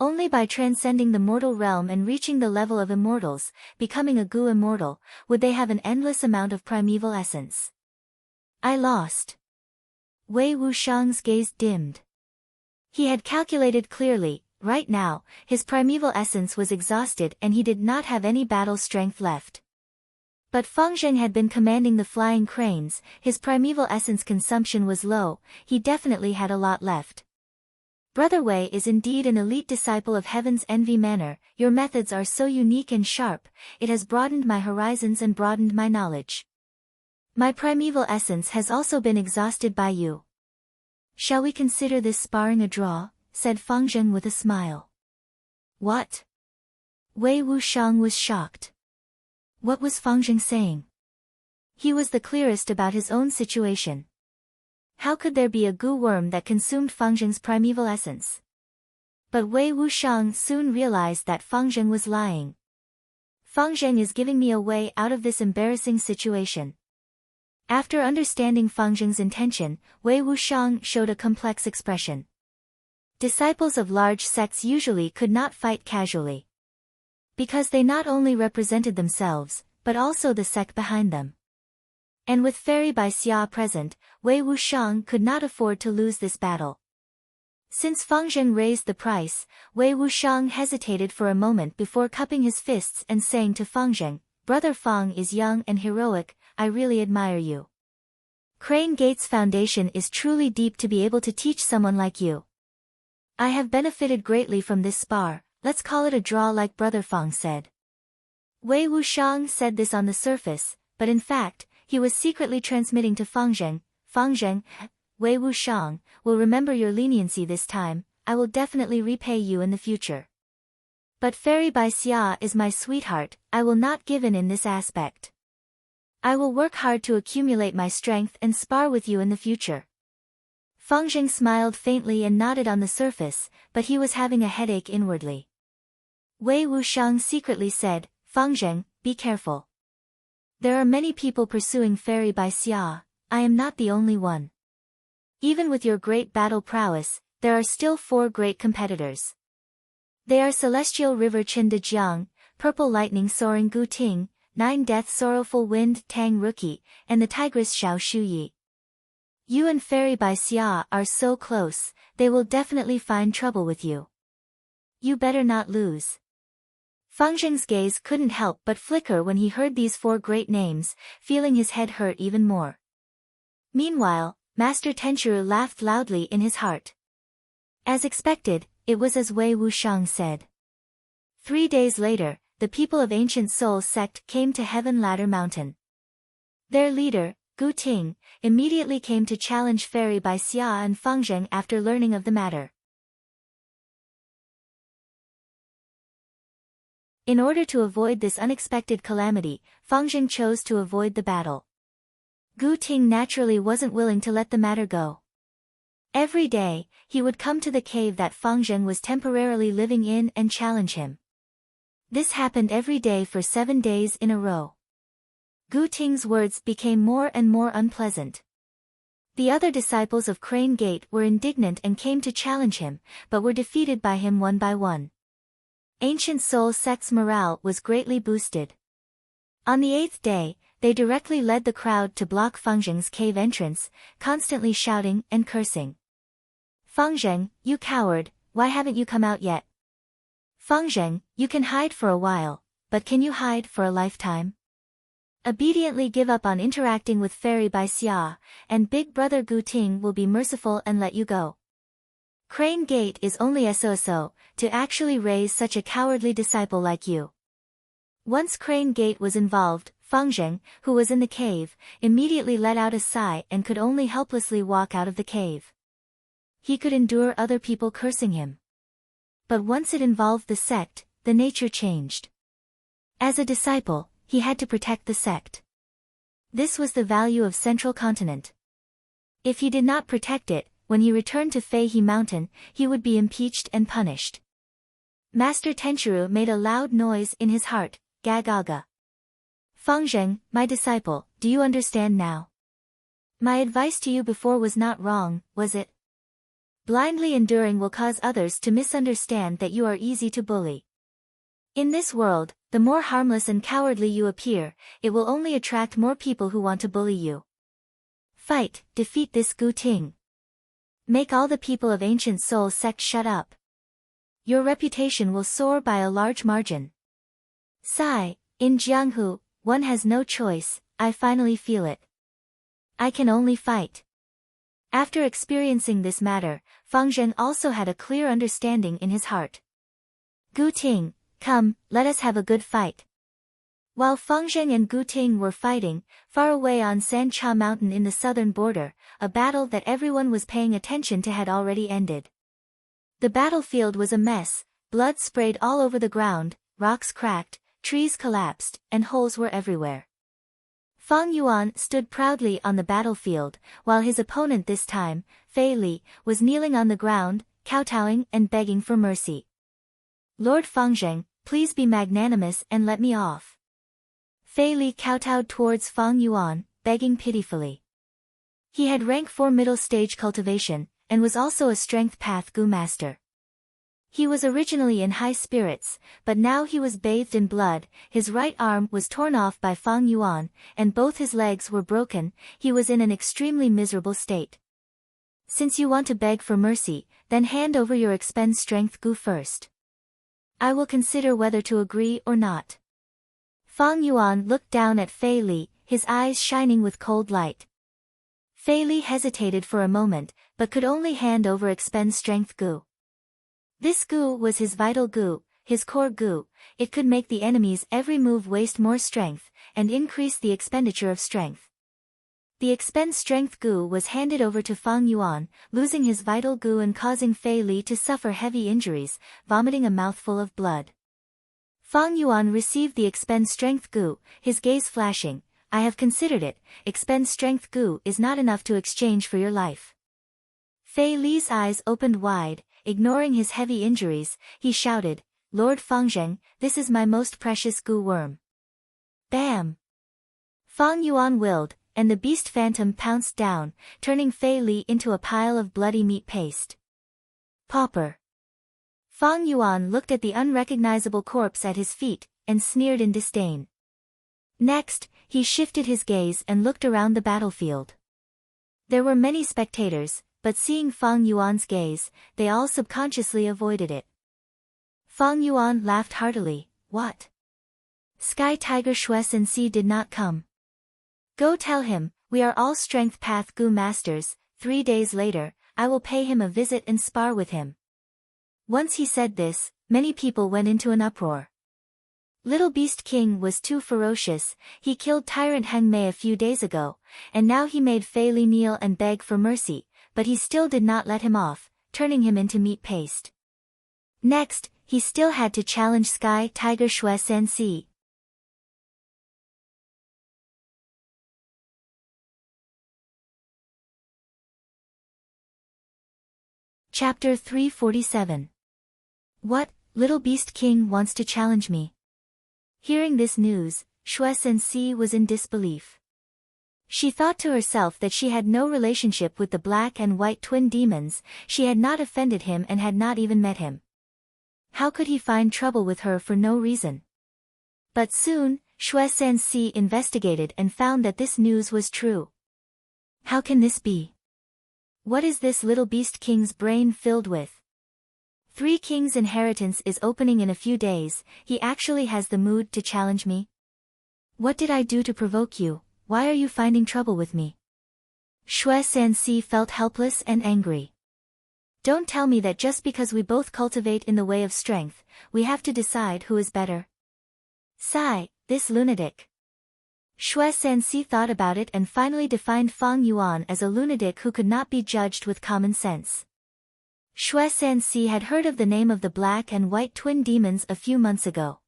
Only by transcending the mortal realm and reaching the level of immortals, becoming a Gu immortal, would they have an endless amount of primeval essence. I lost. Wei Wuxiang's gaze dimmed. He had calculated clearly. Right now, his primeval essence was exhausted and he did not have any battle strength left. But Fangzheng had been commanding the flying cranes, his primeval essence consumption was low, he definitely had a lot left. Brother Wei is indeed an elite disciple of Heaven's envy manner, your methods are so unique and sharp, it has broadened my horizons and broadened my knowledge. My primeval essence has also been exhausted by you. Shall we consider this sparring a draw? Said Fangzheng with a smile. What? Wei Wuxiang was shocked. What was Fangzheng saying? He was the clearest about his own situation. How could there be a Gu worm that consumed Fangzheng's primeval essence? But Wei Wuxiang soon realized that Fangzheng was lying. Fangzheng is giving me a way out of this embarrassing situation. After understanding Fangzheng's intention, Wei Wuxiang showed a complex expression. Disciples of large sects usually could not fight casually. Because they not only represented themselves, but also the sect behind them. And with Fairy Bai Xia present, Wei Wuxiang could not afford to lose this battle. Since Fangzheng raised the price, Wei Wuxiang hesitated for a moment before cupping his fists and saying to Fangzheng, Brother Fang is young and heroic, I really admire you. Crane Gate's foundation is truly deep to be able to teach someone like you. I have benefited greatly from this spar, let's call it a draw like Brother Fang said. Wei Wuxiang said this on the surface, but in fact, he was secretly transmitting to Fangzheng, Wei Wuxiang, will remember your leniency this time, I will definitely repay you in the future. But Fairy Bai Xia is my sweetheart, I will not give in this aspect. I will work hard to accumulate my strength and spar with you in the future. Feng Zheng smiled faintly and nodded on the surface, but he was having a headache inwardly. Wei Wuxiang secretly said, Feng Zheng, be careful. There are many people pursuing Fairy by Xia, I am not the only one. Even with your great battle prowess, there are still 4 great competitors. They are Celestial River Qin De Jiang, Purple Lightning Soaring Gu Ting, 9 Death Sorrowful Wind Tang Rookie, and the Tigress Xiao Shuyi. You and Fairy by Xia are so close, they will definitely find trouble with you. You better not lose. Feng Zheng's gaze couldn't help but flicker when he heard these 4 great names, feeling his head hurt even more. Meanwhile, Master Tenchiru laughed loudly in his heart. As expected, it was as Wei Wuxiang said. 3 days later, the people of Ancient Soul sect came to Heaven Ladder Mountain. Their leader, Gu Ting, immediately came to challenge Fairy by Xia and Feng Zheng after learning of the matter. In order to avoid this unexpected calamity, Feng Zheng chose to avoid the battle. Gu Ting naturally wasn't willing to let the matter go. Every day, he would come to the cave that Feng Zheng was temporarily living in and challenge him. This happened every day for 7 days in a row. Gu Ting's words became more and more unpleasant. The other disciples of Crane Gate were indignant and came to challenge him, but were defeated by him one by one. Ancient Soul sect's morale was greatly boosted. On the 8th day, they directly led the crowd to block Feng Zheng's cave entrance, constantly shouting and cursing. Feng Zheng, you coward, why haven't you come out yet? Feng Zheng, you can hide for a while, but can you hide for a lifetime? Obediently give up on interacting with Fairy by Xia, and Big Brother Gu Ting will be merciful and let you go. Crane Gate is only SOSO, to actually raise such a cowardly disciple like you. Once Crane Gate was involved, Feng Zheng, who was in the cave, immediately let out a sigh and could only helplessly walk out of the cave. He could endure other people cursing him. But once it involved the sect, the nature changed. As a disciple, he had to protect the sect. This was the value of Central Continent. If he did not protect it, when he returned to Feihe Mountain, he would be impeached and punished. Master Tenchiru made a loud noise in his heart, Gagaga. Feng Zheng, my disciple, do you understand now? My advice to you before was not wrong, was it? Blindly enduring will cause others to misunderstand that you are easy to bully. In this world, the more harmless and cowardly you appear, it will only attract more people who want to bully you. Fight, defeat this Gu Ting. Make all the people of Ancient Soul sect shut up. Your reputation will soar by a large margin. Sigh, in Jianghu, one has no choice, I finally feel it. I can only fight. After experiencing this matter, Feng Zheng also had a clear understanding in his heart. Gu Ting, come, let us have a good fight. While Feng Zheng and Gu Ting were fighting, far away on Sancha Mountain in the southern border, a battle that everyone was paying attention to had already ended. The battlefield was a mess, blood sprayed all over the ground, rocks cracked, trees collapsed, and holes were everywhere. Feng Yuan stood proudly on the battlefield, while his opponent this time, Fei Li, was kneeling on the ground, kowtowing and begging for mercy. Lord Feng Zheng, please be magnanimous and let me off. Fei Li kowtowed towards Feng Yuan, begging pitifully. He had rank 4 middle stage cultivation, and was also a strength path Gu master. He was originally in high spirits, but now he was bathed in blood, his right arm was torn off by Feng Yuan, and both his legs were broken, he was in an extremely miserable state. Since you want to beg for mercy, then hand over your expend strength Gu first. I will consider whether to agree or not. Feng Yuan looked down at Fei Li, his eyes shining with cold light. Fei Li hesitated for a moment, but could only hand over expend strength Gu. This Gu was his vital Gu, his core Gu, it could make the enemy's every move waste more strength, and increase the expenditure of strength. The expend strength Gu was handed over to Feng Yuan, losing his vital Gu and causing Fei Li to suffer heavy injuries, vomiting a mouthful of blood. Feng Yuan received the expend strength Gu, his gaze flashing, I have considered it, expend strength Gu is not enough to exchange for your life. Fei Li's eyes opened wide, ignoring his heavy injuries, he shouted, Lord Fangzheng, this is my most precious Gu worm. Bam! Fang Yuan willed, and the beast phantom pounced down, turning Fei Li into a pile of bloody meat paste. Pauper. Fang Yuan looked at the unrecognizable corpse at his feet, and sneered in disdain. Next, he shifted his gaze and looked around the battlefield. There were many spectators, but seeing Fang Yuan's gaze, they all subconsciously avoided it. Fang Yuan laughed heartily, what? Sky Tiger Shuesensi did not come. Go tell him, we are all Strength Path Gu Masters, 3 days later, I will pay him a visit and spar with him. Once he said this, many people went into an uproar. Little Beast King was too ferocious, he killed Tyrant Heng Mei a few days ago, and now he made Fei Li kneel and beg for mercy, but he still did not let him off, turning him into meat paste. Next, he still had to challenge Sky Tiger Shuesensi. Chapter 347. What, Little Beast King wants to challenge me? Hearing this news, Shuesensi was in disbelief. She thought to herself that she had no relationship with the black and white twin demons, she had not offended him and had not even met him. How could he find trouble with her for no reason? But soon, Shuesensi investigated and found that this news was true. How can this be? What is this Little Beast King's brain filled with? 3 Kings' inheritance is opening in a few days, he actually has the mood to challenge me? What did I do to provoke you? Why are you finding trouble with me? Shuesensi felt helpless and angry. Don't tell me that just because we both cultivate in the way of strength, we have to decide who is better. Sigh, this lunatic. Shuesensi thought about it and finally defined Fang Yuan as a lunatic who could not be judged with common sense. Shuesensi had heard of the name of the black and white twin demons a few months ago.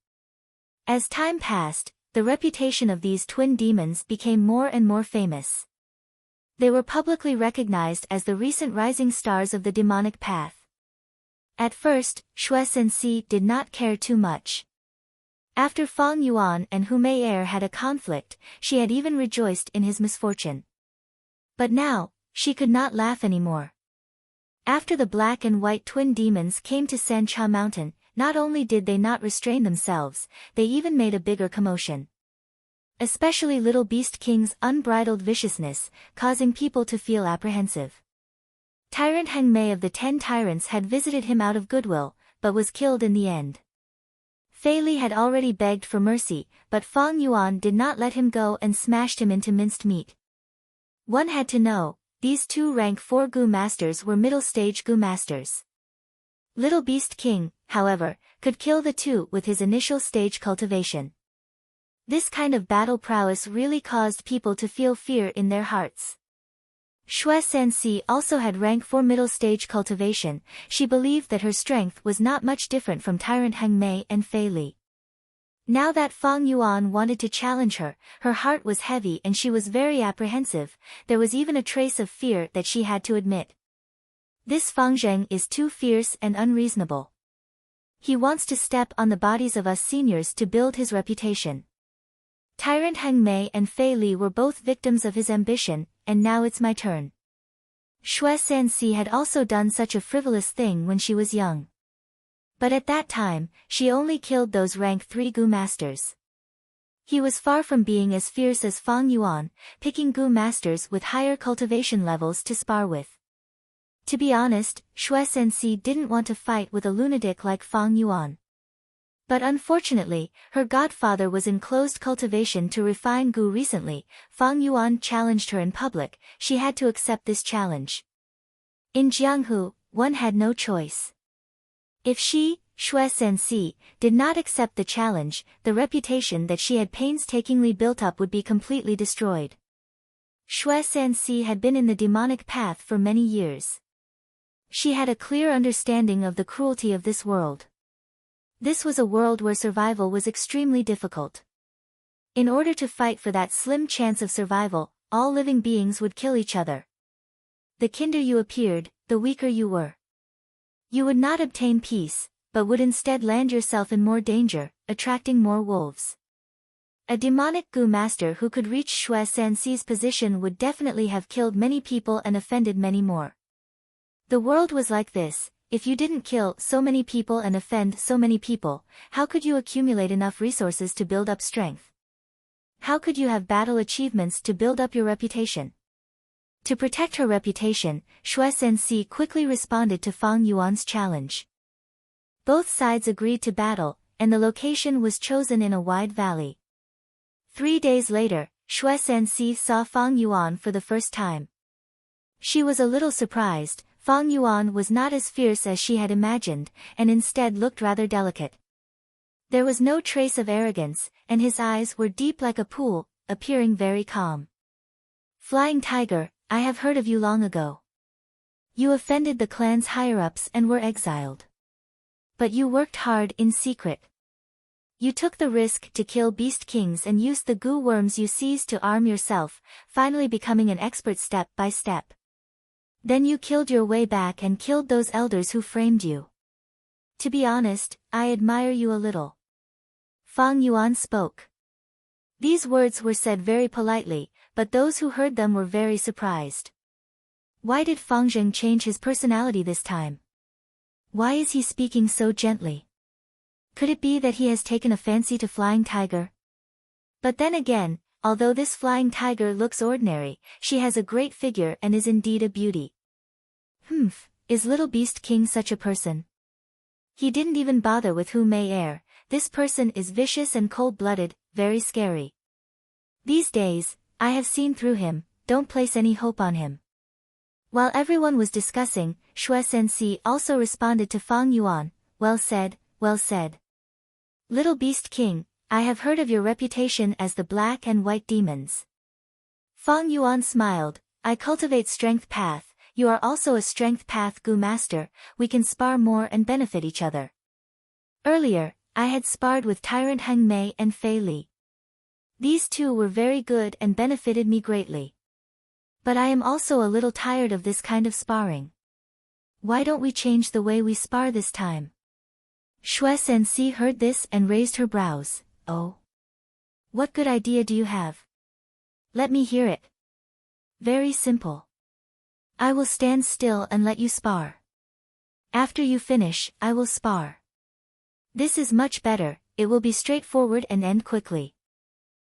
As time passed, the reputation of these twin demons became more and more famous. They were publicly recognized as the recent rising stars of the demonic path. At first, Shuesensi did not care too much. After Fang Yuan and Hu Mei had a conflict, she had even rejoiced in his misfortune. But now, she could not laugh anymore. After the black and white twin demons came to Sancha Mountain, not only did they not restrain themselves, they even made a bigger commotion. Especially Little Beast King's unbridled viciousness, causing people to feel apprehensive. Tyrant Heng Mei of the 10 Tyrants had visited him out of goodwill, but was killed in the end. Fei Li had already begged for mercy, but Fang Yuan did not let him go and smashed him into minced meat. One had to know, these 2 rank 4 Gu Masters were middle-stage Gu Masters. Little Beast King, however, could kill the 2 with his initial stage cultivation. This kind of battle prowess really caused people to feel fear in their hearts. Shuesensi also had rank 4 middle stage cultivation, she believed that her strength was not much different from Tyrant Heng Mei and Fei Li. Now that Fang Yuan wanted to challenge her, her heart was heavy and she was very apprehensive, there was even a trace of fear that she had to admit. This Fangzheng is too fierce and unreasonable. He wants to step on the bodies of us seniors to build his reputation. Tyrant Heng Mei and Fei Li were both victims of his ambition, and now it's my turn. Shuesensi had also done such a frivolous thing when she was young. But at that time, she only killed those rank 3 Gu Masters. He was far from being as fierce as Fang Yuan, picking Gu Masters with higher cultivation levels to spar with. To be honest, Shuesensi didn't want to fight with a lunatic like Fang Yuan. But unfortunately, her godfather was in closed cultivation to refine Gu recently, Fang Yuan challenged her in public, she had to accept this challenge. In Jianghu, one had no choice. If she, Shuesensi, did not accept the challenge, the reputation that she had painstakingly built up would be completely destroyed. Shuesensi had been in the demonic path for many years. She had a clear understanding of the cruelty of this world. This was a world where survival was extremely difficult. In order to fight for that slim chance of survival, all living beings would kill each other. The kinder you appeared, the weaker you were. You would not obtain peace, but would instead land yourself in more danger, attracting more wolves. A demonic Gu master who could reach Shui Sanxi's position would definitely have killed many people and offended many more. The world was like this: if you didn't kill so many people and offend so many people, how could you accumulate enough resources to build up strength? How could you have battle achievements to build up your reputation? To protect her reputation, Shui Sanxi quickly responded to Fang Yuan's challenge. Both sides agreed to battle, and the location was chosen in a wide valley. 3 days later, Shui Sanxi saw Fang Yuan for the first time. She was a little surprised. Fang Yuan was not as fierce as she had imagined, and instead looked rather delicate. There was no trace of arrogance, and his eyes were deep like a pool, appearing very calm. Flying Tiger, I have heard of you long ago. You offended the clan's higher-ups and were exiled. But you worked hard in secret. You took the risk to kill beast kings and used the goo worms you seized to arm yourself, finally becoming an expert step by step. Then you killed your way back and killed those elders who framed you. To be honest, I admire you a little. Fang Yuan spoke. These words were said very politely, but those who heard them were very surprised. Why did Fang Zheng change his personality this time? Why is he speaking so gently? Could it be that he has taken a fancy to Flying Tiger? But then again, although this Flying Tiger looks ordinary, she has a great figure and is indeed a beauty. Is Little Beast King such a person? He didn't even bother with Hu Mei Er. This person is vicious and cold-blooded, very scary. These days, I have seen through him, don't place any hope on him. While everyone was discussing, Shui Sanxi also responded to Fang Yuan, well said, well said. Little Beast King, I have heard of your reputation as the Black and White Demons. Fang Yuan smiled, I cultivate Strength Path, you are also a Strength Path Gu Master, we can spar more and benefit each other. Earlier, I had sparred with Tyrant Heng Mei and Fei Li. These two were very good and benefited me greatly. But I am also a little tired of this kind of sparring. Why don't we change the way we spar this time? Shui Sanxi heard this and raised her brows. Oh. What good idea do you have? Let me hear it. Very simple. I will stand still and let you spar. After you finish, I will spar. This is much better, it will be straightforward and end quickly.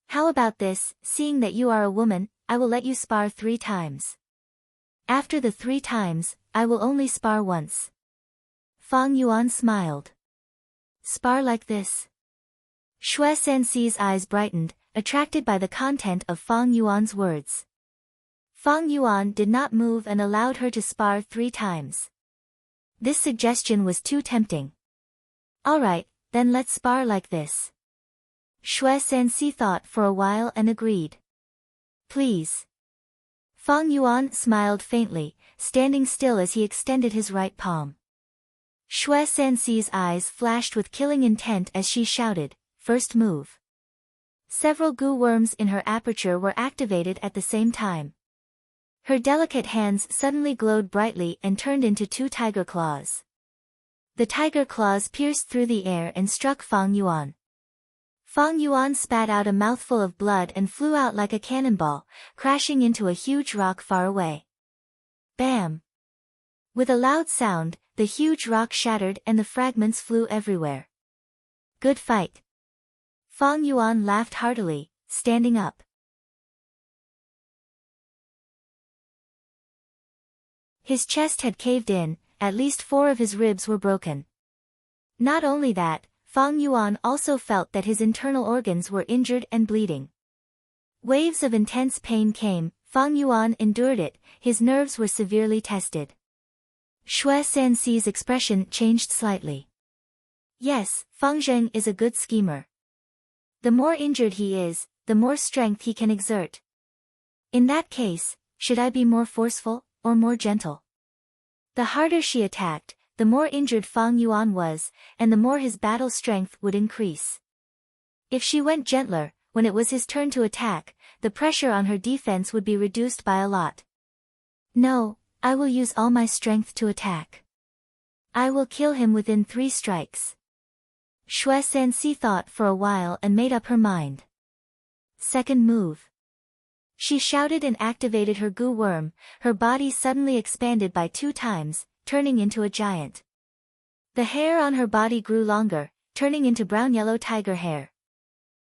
How about this, seeing that you are a woman, I will let you spar 3 times. After the 3 times, I will only spar once. Fang Yuan smiled. Spar like this? Shui Sanxi's eyes brightened, attracted by the content of Fang Yuan's words. Fang Yuan did not move and allowed her to spar 3 times. This suggestion was too tempting. Alright, then let's spar like this. Shui Sanxi thought for a while and agreed. Please. Fang Yuan smiled faintly, standing still as he extended his right palm. Shui Sanxi's eyes flashed with killing intent as she shouted, first move. Several goo worms in her aperture were activated at the same time. Her delicate hands suddenly glowed brightly and turned into 2 tiger claws. The tiger claws pierced through the air and struck Fang Yuan. Fang Yuan spat out a mouthful of blood and flew out like a cannonball, crashing into a huge rock far away. Bam! With a loud sound, the huge rock shattered and the fragments flew everywhere. Good fight. Fang Yuan laughed heartily, standing up. His chest had caved in, at least 4 of his ribs were broken. Not only that, Fang Yuan also felt that his internal organs were injured and bleeding. Waves of intense pain came, Fang Yuan endured it, his nerves were severely tested. Shui Sanxi's expression changed slightly. Yes, Fang Zheng is a good schemer. The more injured he is, the more strength he can exert. In that case, should I be more forceful, or more gentle? The harder she attacked, the more injured Fang Yuan was, and the more his battle strength would increase. If she went gentler, when it was his turn to attack, the pressure on her defense would be reduced by a lot. No, I will use all my strength to attack. I will kill him within 3 strikes. Shui Sanxi thought for a while and made up her mind. Second move. She shouted and activated her goo worm, her body suddenly expanded by 2 times, turning into a giant. The hair on her body grew longer, turning into brown-yellow tiger hair.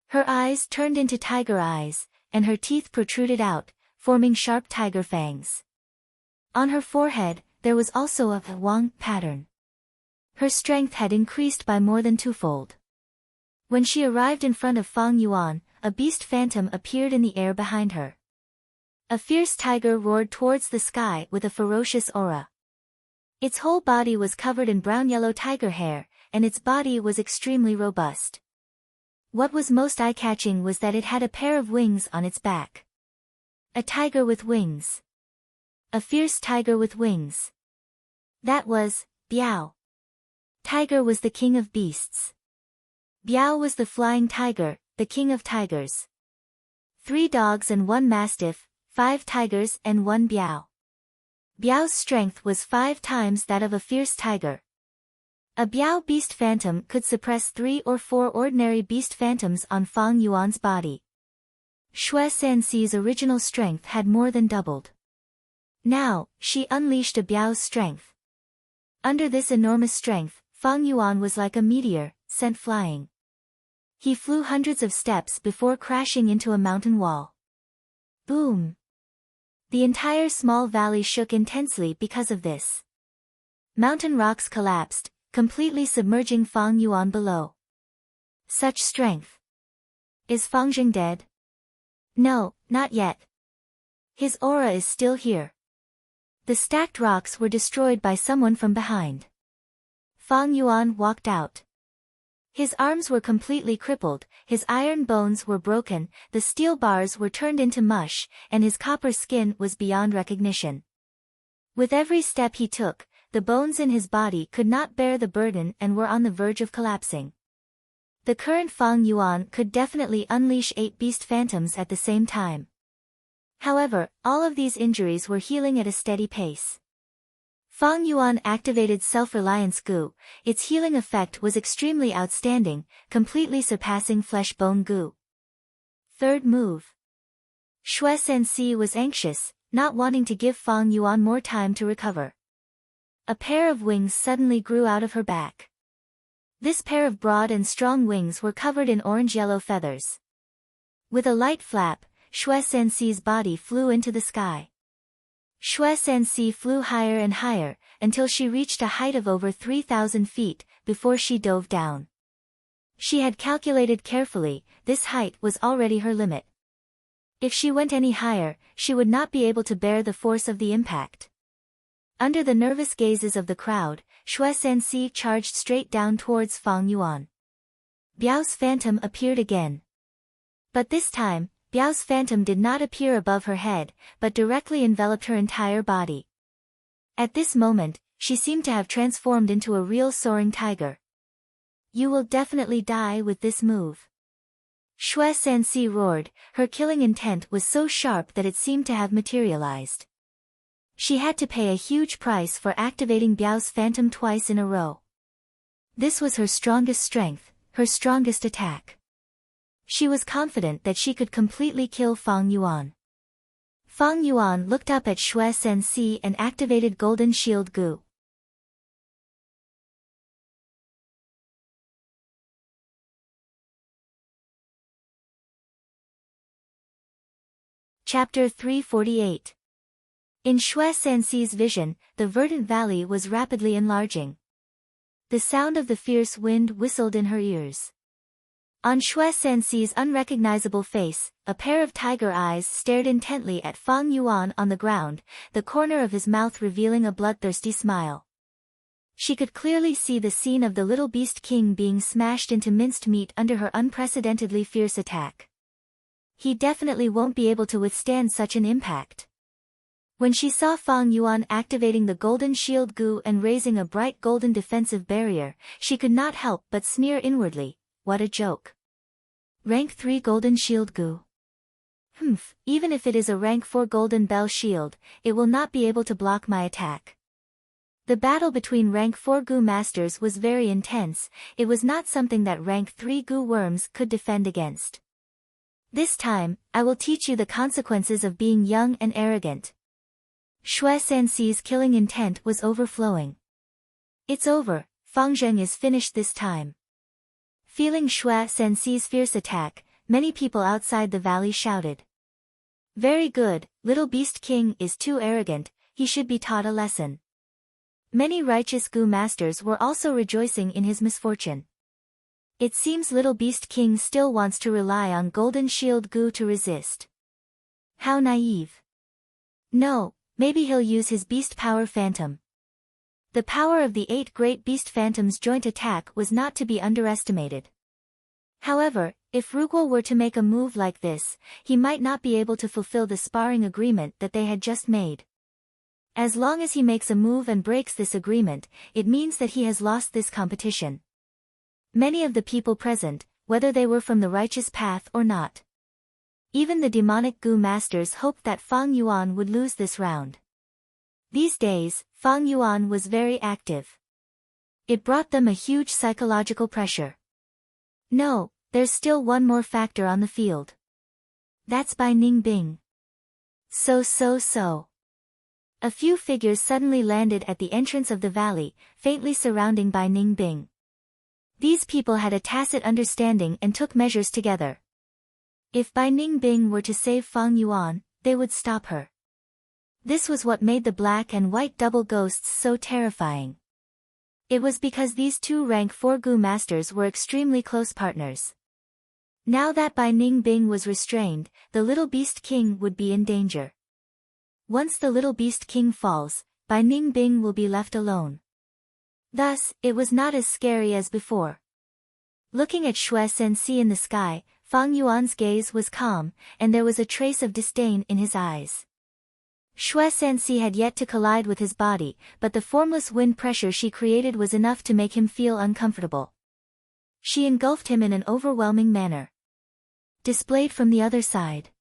Her eyes turned into tiger eyes, and her teeth protruded out, forming sharp tiger fangs. On her forehead, there was also a wang pattern. Her strength had increased by more than 2-fold. When she arrived in front of Fang Yuan, a beast phantom appeared in the air behind her. A fierce tiger roared towards the sky with a ferocious aura. Its whole body was covered in brown-yellow tiger hair, and its body was extremely robust. What was most eye-catching was that it had a pair of wings on its back. A tiger with wings. A fierce tiger with wings. That was Biao. Tiger was the king of beasts. Biao was the flying tiger, the king of tigers. 3 dogs and 1 mastiff, 5 tigers and 1 Biao. Biao's strength was 5 times that of a fierce tiger. A Biao beast phantom could suppress 3 or 4 ordinary beast phantoms on Fang Yuan's body. Shui Sanxi's original strength had more than doubled. Now, she unleashed a Biao's strength. Under this enormous strength, Fang Yuan was like a meteor, sent flying. He flew hundreds of steps before crashing into a mountain wall. Boom! The entire small valley shook intensely because of this. Mountain rocks collapsed, completely submerging Fang Yuan below. Such strength. Is Fang Jing dead? No, not yet. His aura is still here. The stacked rocks were destroyed by someone from behind. Fang Yuan walked out. His arms were completely crippled, his iron bones were broken, the steel bars were turned into mush, and his copper skin was beyond recognition. With every step he took, the bones in his body could not bear the burden and were on the verge of collapsing. The current Fang Yuan could definitely unleash 8 beast phantoms at the same time. However, all of these injuries were healing at a steady pace. Fang Yuan activated self-reliance goo, its healing effect was extremely outstanding, completely surpassing flesh-bone goo. Third move. Shui Sanxi was anxious, not wanting to give Fang Yuan more time to recover. A pair of wings suddenly grew out of her back. This pair of broad and strong wings were covered in orange-yellow feathers. With a light flap, Shui Sanxi's body flew into the sky. Shui Sanxi flew higher and higher, until she reached a height of over 3,000 feet, before she dove down. She had calculated carefully, this height was already her limit. If she went any higher, she would not be able to bear the force of the impact. Under the nervous gazes of the crowd, Shui Sanxi charged straight down towards Fang Yuan. Biao's phantom appeared again. But this time, Biao's phantom did not appear above her head, but directly enveloped her entire body. At this moment, she seemed to have transformed into a real soaring tiger. You will definitely die with this move. Shui Sanxi roared, her killing intent was so sharp that it seemed to have materialized. She had to pay a huge price for activating Biao's phantom twice in a row. This was her strongest strength, her strongest attack. She was confident that she could completely kill Fang Yuan. Fang Yuan looked up at Shui Sanxi and activated Golden Shield Goo. Chapter 348. In Shui Sanxi's vision, the verdant valley was rapidly enlarging. The sound of the fierce wind whistled in her ears. On Shui Sanxi's unrecognizable face, a pair of tiger eyes stared intently at Fang Yuan on the ground, the corner of his mouth revealing a bloodthirsty smile. She could clearly see the scene of the little beast king being smashed into minced meat under her unprecedentedly fierce attack. He definitely won't be able to withstand such an impact. When she saw Fang Yuan activating the golden shield goo and raising a bright golden defensive barrier, she could not help but sneer inwardly, what a joke. Rank 3 Golden Shield Gu. Even if it is a rank 4 Golden Bell Shield, it will not be able to block my attack. The battle between rank 4 Gu masters was very intense. It was not something that rank 3 Gu worms could defend against. This time, I will teach you the consequences of being young and arrogant. Xue Sanxi's killing intent was overflowing. It's over, Fang Zheng is finished this time. Feeling Xue Sanxi's fierce attack, many people outside the valley shouted. Very good, Little Beast King is too arrogant, he should be taught a lesson. Many righteous Gu masters were also rejoicing in his misfortune. It seems Little Beast King still wants to rely on Golden Shield Gu to resist. How naive. No, maybe he'll use his Beast Power Phantom. The power of the 8 Great Beast Phantoms' joint attack was not to be underestimated. However, if Ruguo were to make a move like this, he might not be able to fulfill the sparring agreement that they had just made. As long as he makes a move and breaks this agreement, it means that he has lost this competition. Many of the people present, whether they were from the righteous path or not. Even the demonic Gu masters hoped that Fang Yuan would lose this round. These days, Fang Yuan was very active. It brought them a huge psychological pressure. No, there's still one more factor on the field. That's Bai Ningbing. So. A few figures suddenly landed at the entrance of the valley, faintly surrounding Bai Ningbing. These people had a tacit understanding and took measures together. If Bai Ningbing were to save Fang Yuan, they would stop her. This was what made the black and white double ghosts so terrifying. It was because these two rank 4 Gu masters were extremely close partners. Now that Bai Ningbing was restrained, the Little Beast King would be in danger. Once the Little Beast King falls, Bai Ningbing will be left alone. Thus, it was not as scary as before. Looking at Xue Sanxi in the sky, Fang Yuan's gaze was calm, and there was a trace of disdain in his eyes. Xue Sanxi had yet to collide with his body, but the formless wind pressure she created was enough to make him feel uncomfortable. She engulfed him in an overwhelming manner. Displayed from the other side.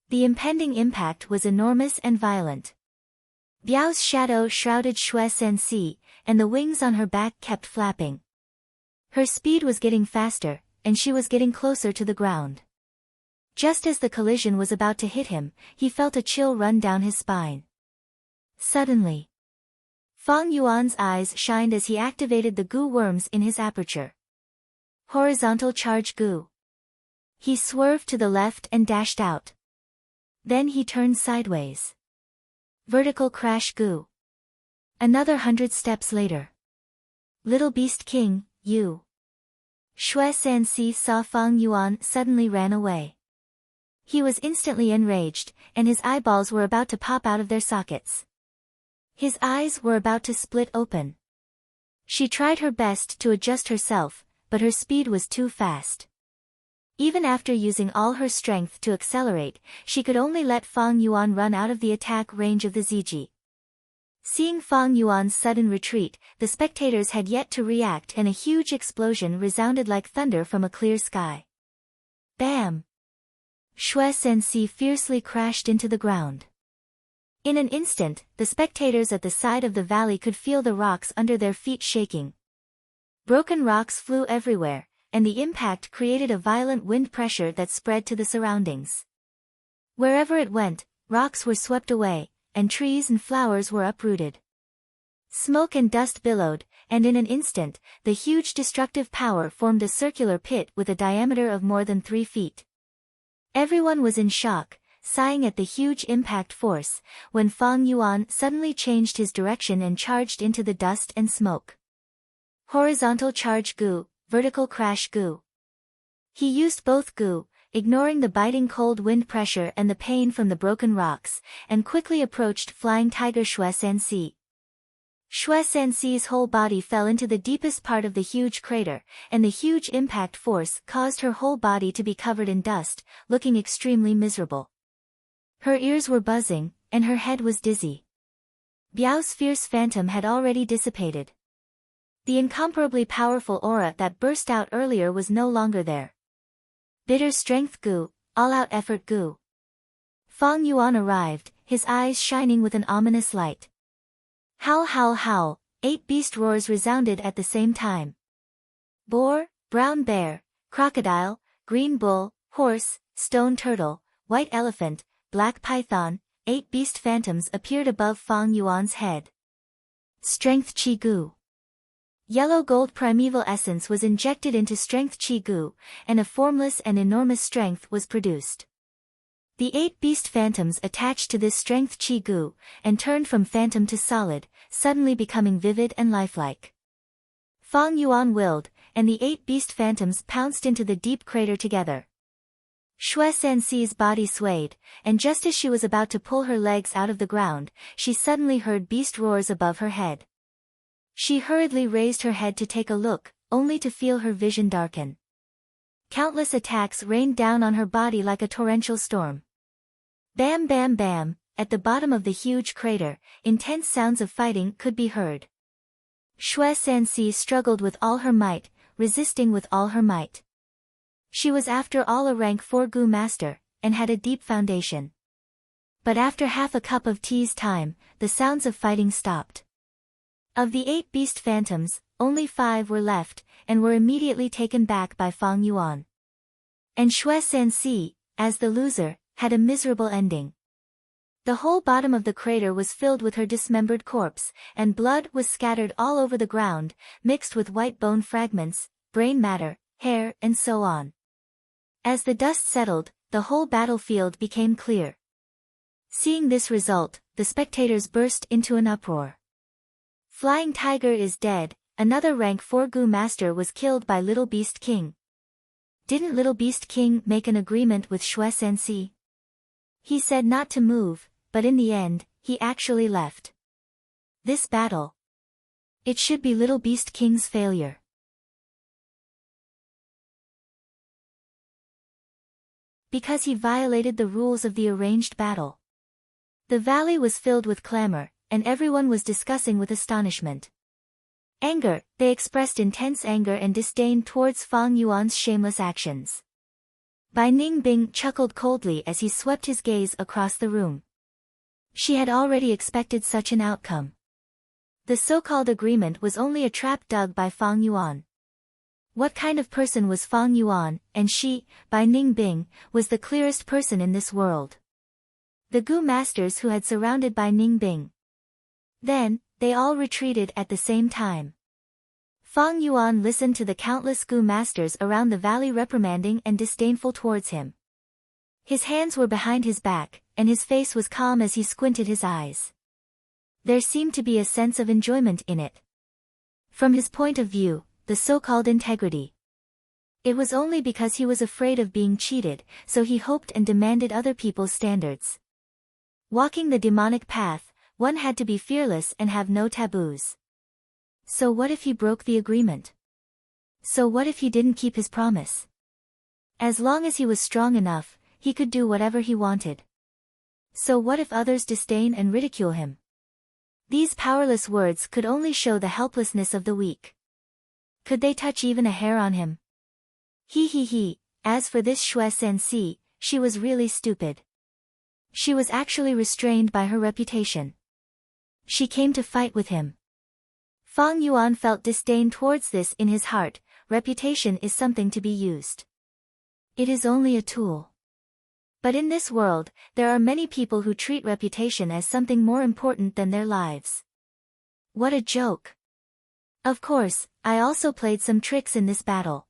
The impending impact was enormous and violent. Biao's shadow shrouded Xue Sanxi, and the wings on her back kept flapping. Her speed was getting faster, and she was getting closer to the ground. Just as the collision was about to hit him, he felt a chill run down his spine. Suddenly, Fang Yuan's eyes shined as he activated the Gu worms in his aperture. Horizontal Charge Gu. He swerved to the left and dashed out. Then he turned sideways. Vertical Crash Gu. Another 100 steps later. Little Beast King, you. Xue Sanxi saw Fang Yuan suddenly ran away. He was instantly enraged, and his eyeballs were about to pop out of their sockets. His eyes were about to split open. She tried her best to adjust herself, but her speed was too fast. Even after using all her strength to accelerate, she could only let Fang Yuan run out of the attack range of the Ziji. Seeing Fang Yuan's sudden retreat, the spectators had yet to react, and a huge explosion resounded like thunder from a clear sky. Bam! Xue Sanxi fiercely crashed into the ground. In an instant, the spectators at the side of the valley could feel the rocks under their feet shaking. Broken rocks flew everywhere, and the impact created a violent wind pressure that spread to the surroundings. Wherever it went, rocks were swept away, and trees and flowers were uprooted. Smoke and dust billowed, and in an instant, the huge destructive power formed a circular pit with a diameter of more than 3 feet. Everyone was in shock, sighing at the huge impact force, when Fang Yuan suddenly changed his direction and charged into the dust and smoke. Horizontal Charge Gu, Vertical Crash Gu. He used both Gu, ignoring the biting cold wind pressure and the pain from the broken rocks, and quickly approached Flying Tiger Xue Sanxi. Xue Sanxi's whole body fell into the deepest part of the huge crater, and the huge impact force caused her whole body to be covered in dust, looking extremely miserable. Her ears were buzzing, and her head was dizzy. Biao's fierce phantom had already dissipated. The incomparably powerful aura that burst out earlier was no longer there. Bitter strength goo, all-out effort goo. Fang Yuan arrived, his eyes shining with an ominous light. Howl howl howl, 8 beast roars resounded at the same time. Boar, brown bear, crocodile, green bull, horse, stone turtle, white elephant, black python, 8 beast phantoms appeared above Fang Yuan's head. Strength Chi Gu. Yellow gold primeval essence was injected into strength Chi Gu, and a formless and enormous strength was produced. The 8 beast phantoms attached to this strength Chi Gu, and turned from phantom to solid, suddenly becoming vivid and lifelike. Fang Yuan willed, and the 8 beast phantoms pounced into the deep crater together. Xue Sanxi's body swayed, and just as she was about to pull her legs out of the ground, she suddenly heard beast roars above her head. She hurriedly raised her head to take a look, only to feel her vision darken. Countless attacks rained down on her body like a torrential storm. Bam bam bam, at the bottom of the huge crater, intense sounds of fighting could be heard. Xue Sanxi struggled with all her might, resisting with all her might. She was after all a rank 4 Gu master, and had a deep foundation. But after half a cup of tea's time, the sounds of fighting stopped. Of the 8 beast phantoms, only 5 were left, and were immediately taken back by Fang Yuan. And Xue Sanxi, as the loser, had a miserable ending. The whole bottom of the crater was filled with her dismembered corpse, and blood was scattered all over the ground, mixed with white bone fragments, brain matter, hair, and so on. As the dust settled, the whole battlefield became clear. Seeing this result, the spectators burst into an uproar. Flying Tiger is dead, another rank 4 Gu master was killed by Little Beast King. Didn't Little Beast King make an agreement with Xue Sanxi? He said not to move, but in the end, he actually left. This battle. It should be Little Beast King's failure. Because he violated the rules of the arranged battle. The valley was filled with clamor, and everyone was discussing with astonishment. Anger, they expressed intense anger and disdain towards Fang Yuan's shameless actions. Bai Ningbing chuckled coldly as he swept his gaze across the room. She had already expected such an outcome. The so-called agreement was only a trap dug by Fang Yuan. What kind of person was Fang Yuan, and she, Bai Ningbing, was the clearest person in this world. The Gu masters who had surrounded Bai Ningbing. Then, they all retreated at the same time. Fang Yuan listened to the countless Gu masters around the valley reprimanding and disdainful towards him. His hands were behind his back, and his face was calm as he squinted his eyes. There seemed to be a sense of enjoyment in it. From his point of view, the so-called integrity. It was only because he was afraid of being cheated, so he hoped and demanded other people's standards. Walking the demonic path, one had to be fearless and have no taboos. So what if he broke the agreement? So what if he didn't keep his promise? As long as he was strong enough, he could do whatever he wanted. So what if others disdain and ridicule him? These powerless words could only show the helplessness of the weak. Could they touch even a hair on him? He. As for this Xue Sanxi, she was really stupid. She was actually restrained by her reputation. She came to fight with him. Fang Yuan felt disdain towards this in his heart. Reputation is something to be used. It is only a tool. But in this world, there are many people who treat reputation as something more important than their lives. What a joke. Of course, I also played some tricks in this battle.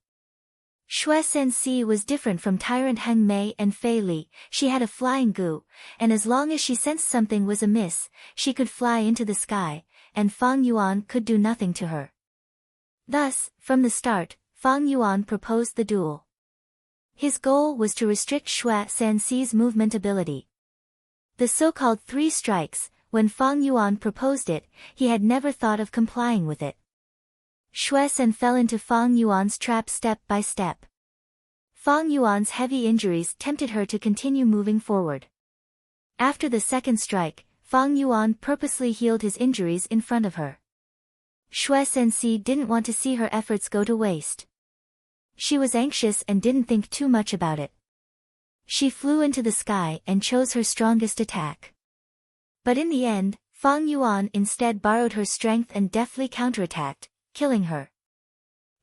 Xue Sanxi was different from Tyrant Heng Mei and Fei Li. She had a flying gu, and as long as she sensed something was amiss, she could fly into the sky, and Fang Yuan could do nothing to her. Thus, from the start, Fang Yuan proposed the duel. His goal was to restrict Xue Sanxi's movement ability. The so-called 3 strikes, when Fang Yuan proposed it, he had never thought of complying with it. Xue San fell into Fang Yuan's trap step by step. Fang Yuan's heavy injuries tempted her to continue moving forward. After the second strike, Fang Yuan purposely healed his injuries in front of her. Xue Sanxi didn't want to see her efforts go to waste. She was anxious and didn't think too much about it. She flew into the sky and chose her strongest attack. But in the end, Fang Yuan instead borrowed her strength and deftly counterattacked, killing her.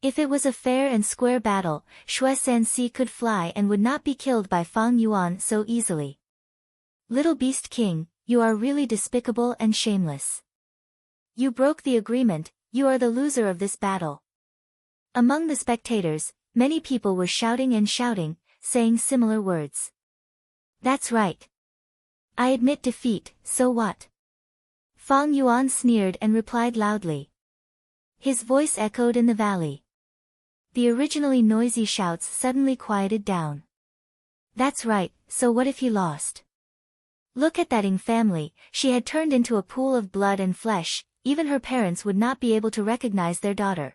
If it was a fair and square battle, Xue Sanxi could fly and would not be killed by Fang Yuan so easily. Little Beast King, you are really despicable and shameless. You broke the agreement, you are the loser of this battle. Among the spectators, many people were shouting and shouting, saying similar words. That's right. I admit defeat, so what? Fang Yuan sneered and replied loudly. His voice echoed in the valley. The originally noisy shouts suddenly quieted down. That's right, so what if he lost? Look at that Ying family, she had turned into a pool of blood and flesh, even her parents would not be able to recognize their daughter.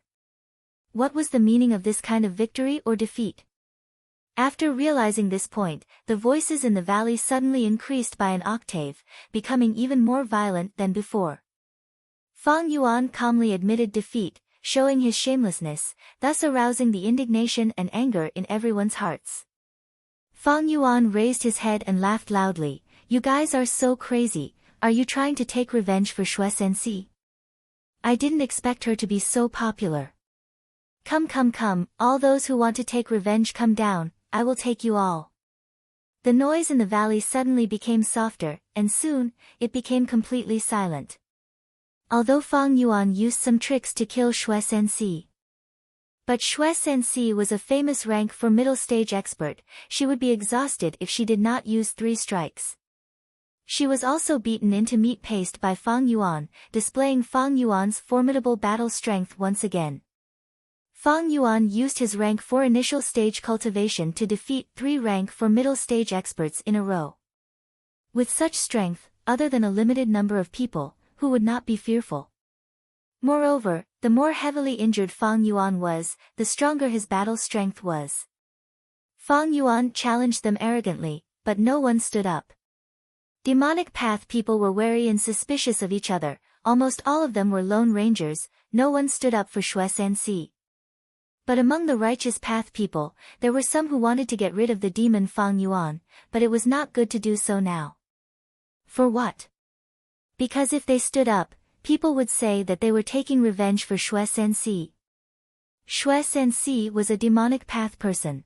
What was the meaning of this kind of victory or defeat? After realizing this point, the voices in the valley suddenly increased by an octave, becoming even more violent than before. Fang Yuan calmly admitted defeat, showing his shamelessness, thus arousing the indignation and anger in everyone's hearts. Fang Yuan raised his head and laughed loudly. You guys are so crazy, are you trying to take revenge for Xue Sanxi? I didn't expect her to be so popular. Come, all those who want to take revenge come down, I will take you all. The noise in the valley suddenly became softer, and soon, it became completely silent. Although Fang Yuan used some tricks to kill Xue Sanxi. But Xue Sanxi was a famous rank for middle stage expert, she would be exhausted if she did not use 3 strikes. She was also beaten into meat paste by Fang Yuan, displaying Fang Yuan's formidable battle strength once again. Fang Yuan used his rank 4 initial stage cultivation to defeat 3 rank 4 middle stage experts in a row. With such strength, other than a limited number of people, who would not be fearful? Moreover, the more heavily injured Fang Yuan was, the stronger his battle strength was. Fang Yuan challenged them arrogantly, but no one stood up. Demonic path people were wary and suspicious of each other, almost all of them were lone rangers, no one stood up for Xue Sanxi. But among the righteous path people, there were some who wanted to get rid of the demon Fang Yuan, but it was not good to do so now. For what? Because if they stood up, people would say that they were taking revenge for Xue Sanxi. Xue Sanxi was a demonic path person.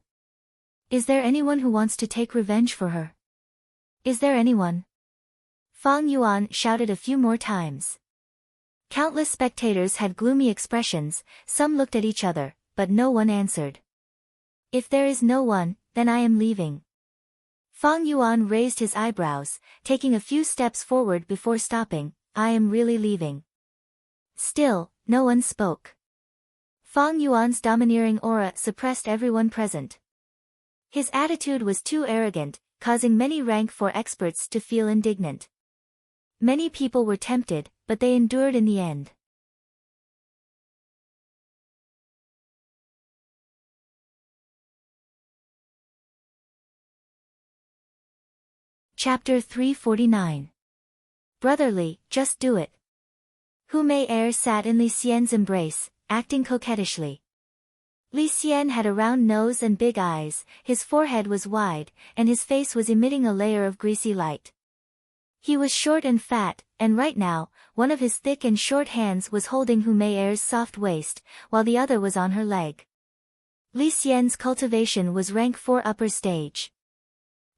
Is there anyone who wants to take revenge for her? Is there anyone? Fang Yuan shouted a few more times. Countless spectators had gloomy expressions, some looked at each other, but no one answered. If there is no one, then I am leaving. Fang Yuan raised his eyebrows, taking a few steps forward before stopping. I am really leaving. Still, no one spoke. Fang Yuan's domineering aura suppressed everyone present. His attitude was too arrogant, causing many rank 4 experts to feel indignant. Many people were tempted, but they endured in the end. Chapter 349. Brotherly, just do it. Hu Mei sat in Li Xian's embrace, acting coquettishly. Li Xian had a round nose and big eyes, his forehead was wide, and his face was emitting a layer of greasy light. He was short and fat, and right now, one of his thick and short hands was holding Hu Mei's soft waist, while the other was on her leg. Li Xian's cultivation was rank 4 upper stage.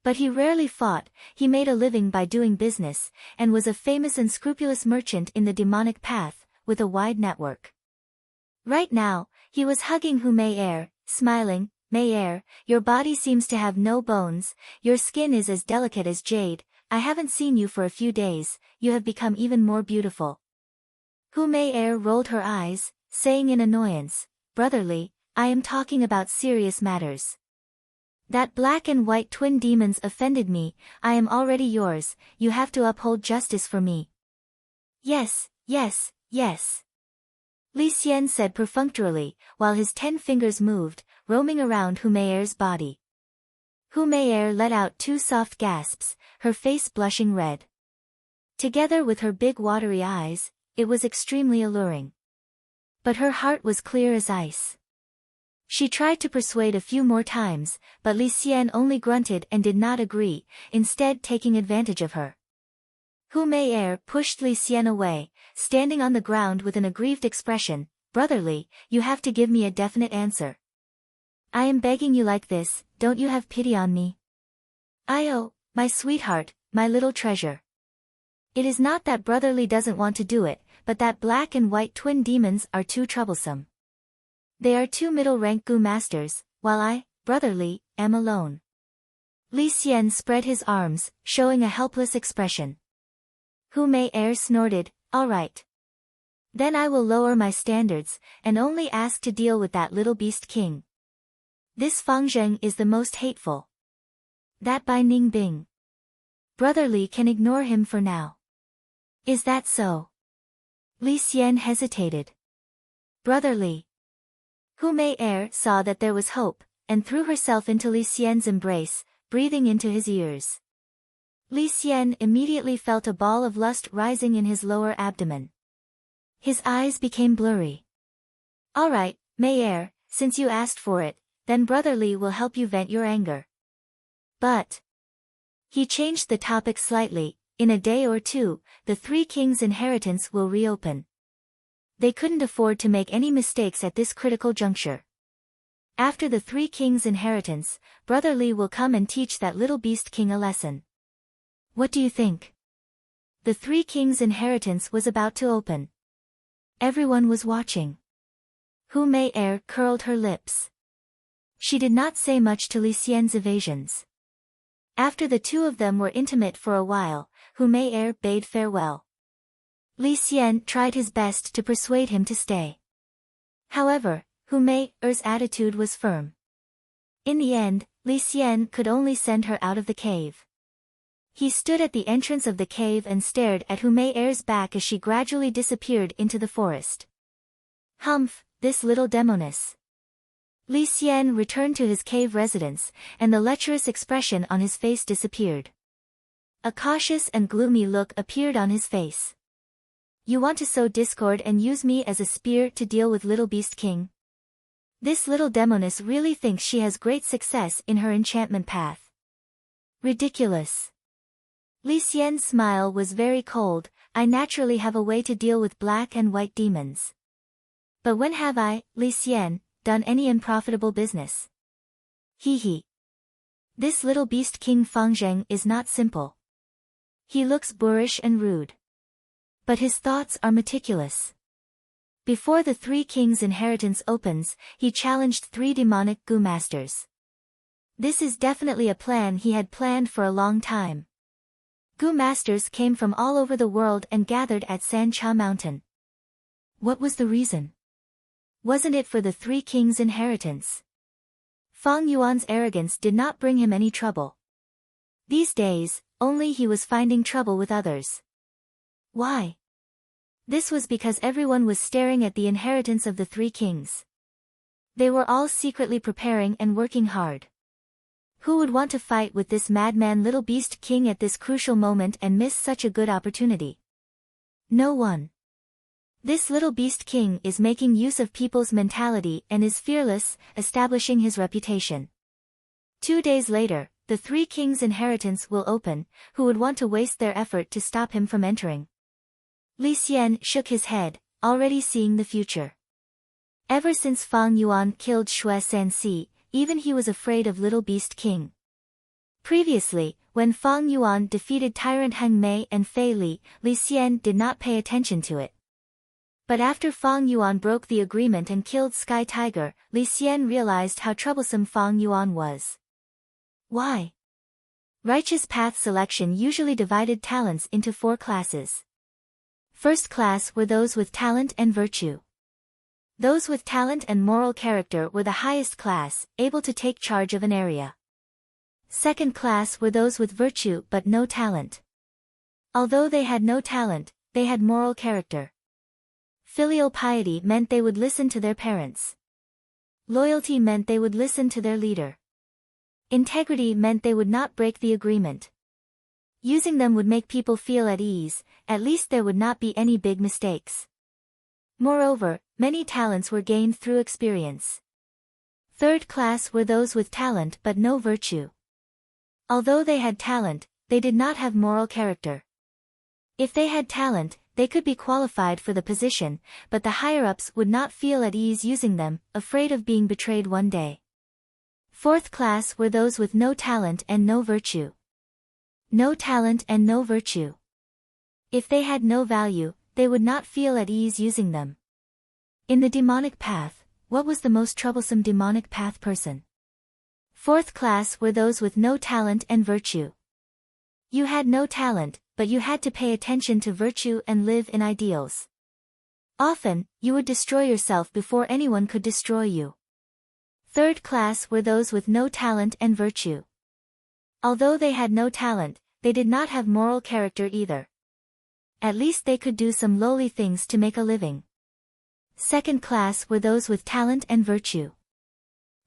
But he rarely fought, he made a living by doing business, and was a famous and scrupulous merchant in the demonic path, with a wide network. Right now, he was hugging Hu Mei, smiling. Mei, your body seems to have no bones, your skin is as delicate as jade, I haven't seen you for a few days, you have become even more beautiful. Hu Mei rolled her eyes, saying in annoyance, Brotherly, I am talking about serious matters. That black and white twin demons offended me, I am already yours, you have to uphold justice for me. Yes. Li Xian said perfunctorily, while his 10 fingers moved, roaming around Hu Mei's body. Hu Mei let out 2 soft gasps, her face blushing red. Together with her big watery eyes, it was extremely alluring. But her heart was clear as ice. She tried to persuade a few more times, but Li Xian only grunted and did not agree, instead taking advantage of her. Hu Mei pushed Li Xian away, standing on the ground with an aggrieved expression. Brother Li, you have to give me a definite answer. I am begging you like this, don't you have pity on me? Oh, my sweetheart, my little treasure. It is not that Brother Li doesn't want to do it, but that black and white twin demons are too troublesome. They are two middle-rank Gu masters, while I, Brother Li, am alone. Li Xian spread his arms, showing a helpless expression. Hu Mei snorted, all right. Then I will lower my standards, and only ask to deal with that little beast king. This Fang Zheng is the most hateful. That Bai Ning Bing. Brother Li can ignore him for now. Is that so? Li Xian hesitated. Brother Li. Hu Mei saw that there was hope, and threw herself into Li Xian's embrace, breathing into his ears. Li Xian immediately felt a ball of lust rising in his lower abdomen. His eyes became blurry. All right, Mei since you asked for it, then Brother Li will help you vent your anger. But he changed the topic slightly. In a day or two, the Three Kings' inheritance will reopen. They couldn't afford to make any mistakes at this critical juncture. After the Three Kings' inheritance, Brother Li will come and teach that little beast king a lesson. What do you think? The Three Kings' inheritance was about to open. Everyone was watching. Hu Mei curled her lips. She did not say much to Li Xian's evasions. After the two of them were intimate for a while, Hu Mei bade farewell. Li Xian tried his best to persuade him to stay. However, Hu Mei's attitude was firm. In the end, Li Xian could only send her out of the cave. He stood at the entrance of the cave and stared at Hu Mei's back as she gradually disappeared into the forest. Humph, this little demoness. Li Xian returned to his cave residence, and the lecherous expression on his face disappeared. A cautious and gloomy look appeared on his face. You want to sow discord and use me as a spear to deal with Little Beast King? This little demoness really thinks she has great success in her enchantment path. Ridiculous. Li Xian's smile was very cold. I naturally have a way to deal with black and white demons. But when have I, Li Xian, done any unprofitable business? Hee. This little beast king Fang Zheng is not simple. He looks boorish and rude. But his thoughts are meticulous. Before the Three Kings' inheritance opens, he challenged 3 demonic Gu masters. This is definitely a plan he had planned for a long time. Gu masters came from all over the world and gathered at San Cha Mountain. What was the reason? Wasn't it for the Three Kings' inheritance? Fang Yuan's arrogance did not bring him any trouble. These days, only he was finding trouble with others. Why? This was because everyone was staring at the inheritance of the Three Kings. They were all secretly preparing and working hard. Who would want to fight with this madman little beast king at this crucial moment and miss such a good opportunity? No one. This little beast king is making use of people's mentality and is fearless, establishing his reputation. 2 days later, the Three Kings' inheritance will open. Who would want to waste their effort to stop him from entering? Li Xian shook his head, already seeing the future. Ever since Fang Yuan killed Xue Sanxi, even he was afraid of Little Beast King. Previously, when Fang Yuan defeated Tyrant Heng Mei and Fei Li, Li Xian did not pay attention to it. But after Fang Yuan broke the agreement and killed Sky Tiger, Li Xian realized how troublesome Fang Yuan was. Why? Righteous path selection usually divided talents into 4 classes. First class were those with talent and virtue. Those with talent and moral character were the highest class, able to take charge of an area. Second class were those with virtue but no talent. Although they had no talent, they had moral character. Filial piety meant they would listen to their parents. Loyalty meant they would listen to their leader. Integrity meant they would not break the agreement. Using them would make people feel at ease, at least there would not be any big mistakes. Moreover, many talents were gained through experience. Third class were those with talent but no virtue. Although they had talent, they did not have moral character. If they had talent, they could be qualified for the position, but the higher-ups would not feel at ease using them, afraid of being betrayed one day. Fourth class were those with no talent and no virtue. No talent and no virtue. If they had no value, they would not feel at ease using them. In the demonic path, what was the most troublesome demonic path person? Fourth class were those with no talent and virtue. You had no talent, but you had to pay attention to virtue and live in ideals. Often, you would destroy yourself before anyone could destroy you. Third class were those with no talent and virtue. Although they had no talent, they did not have moral character either. At least they could do some lowly things to make a living. Second class were those with talent and virtue.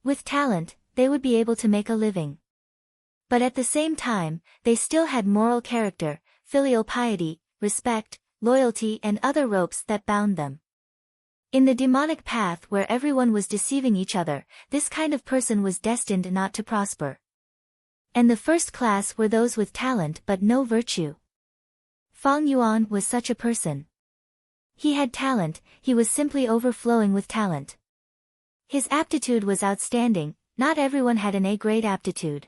With talent, they would be able to make a living. But at the same time, they still had moral character, filial piety, respect, loyalty and other ropes that bound them. In the demonic path where everyone was deceiving each other, this kind of person was destined not to prosper. And the first class were those with talent but no virtue. Fang Yuan was such a person. He had talent, he was simply overflowing with talent. His aptitude was outstanding, not everyone had an A-grade aptitude.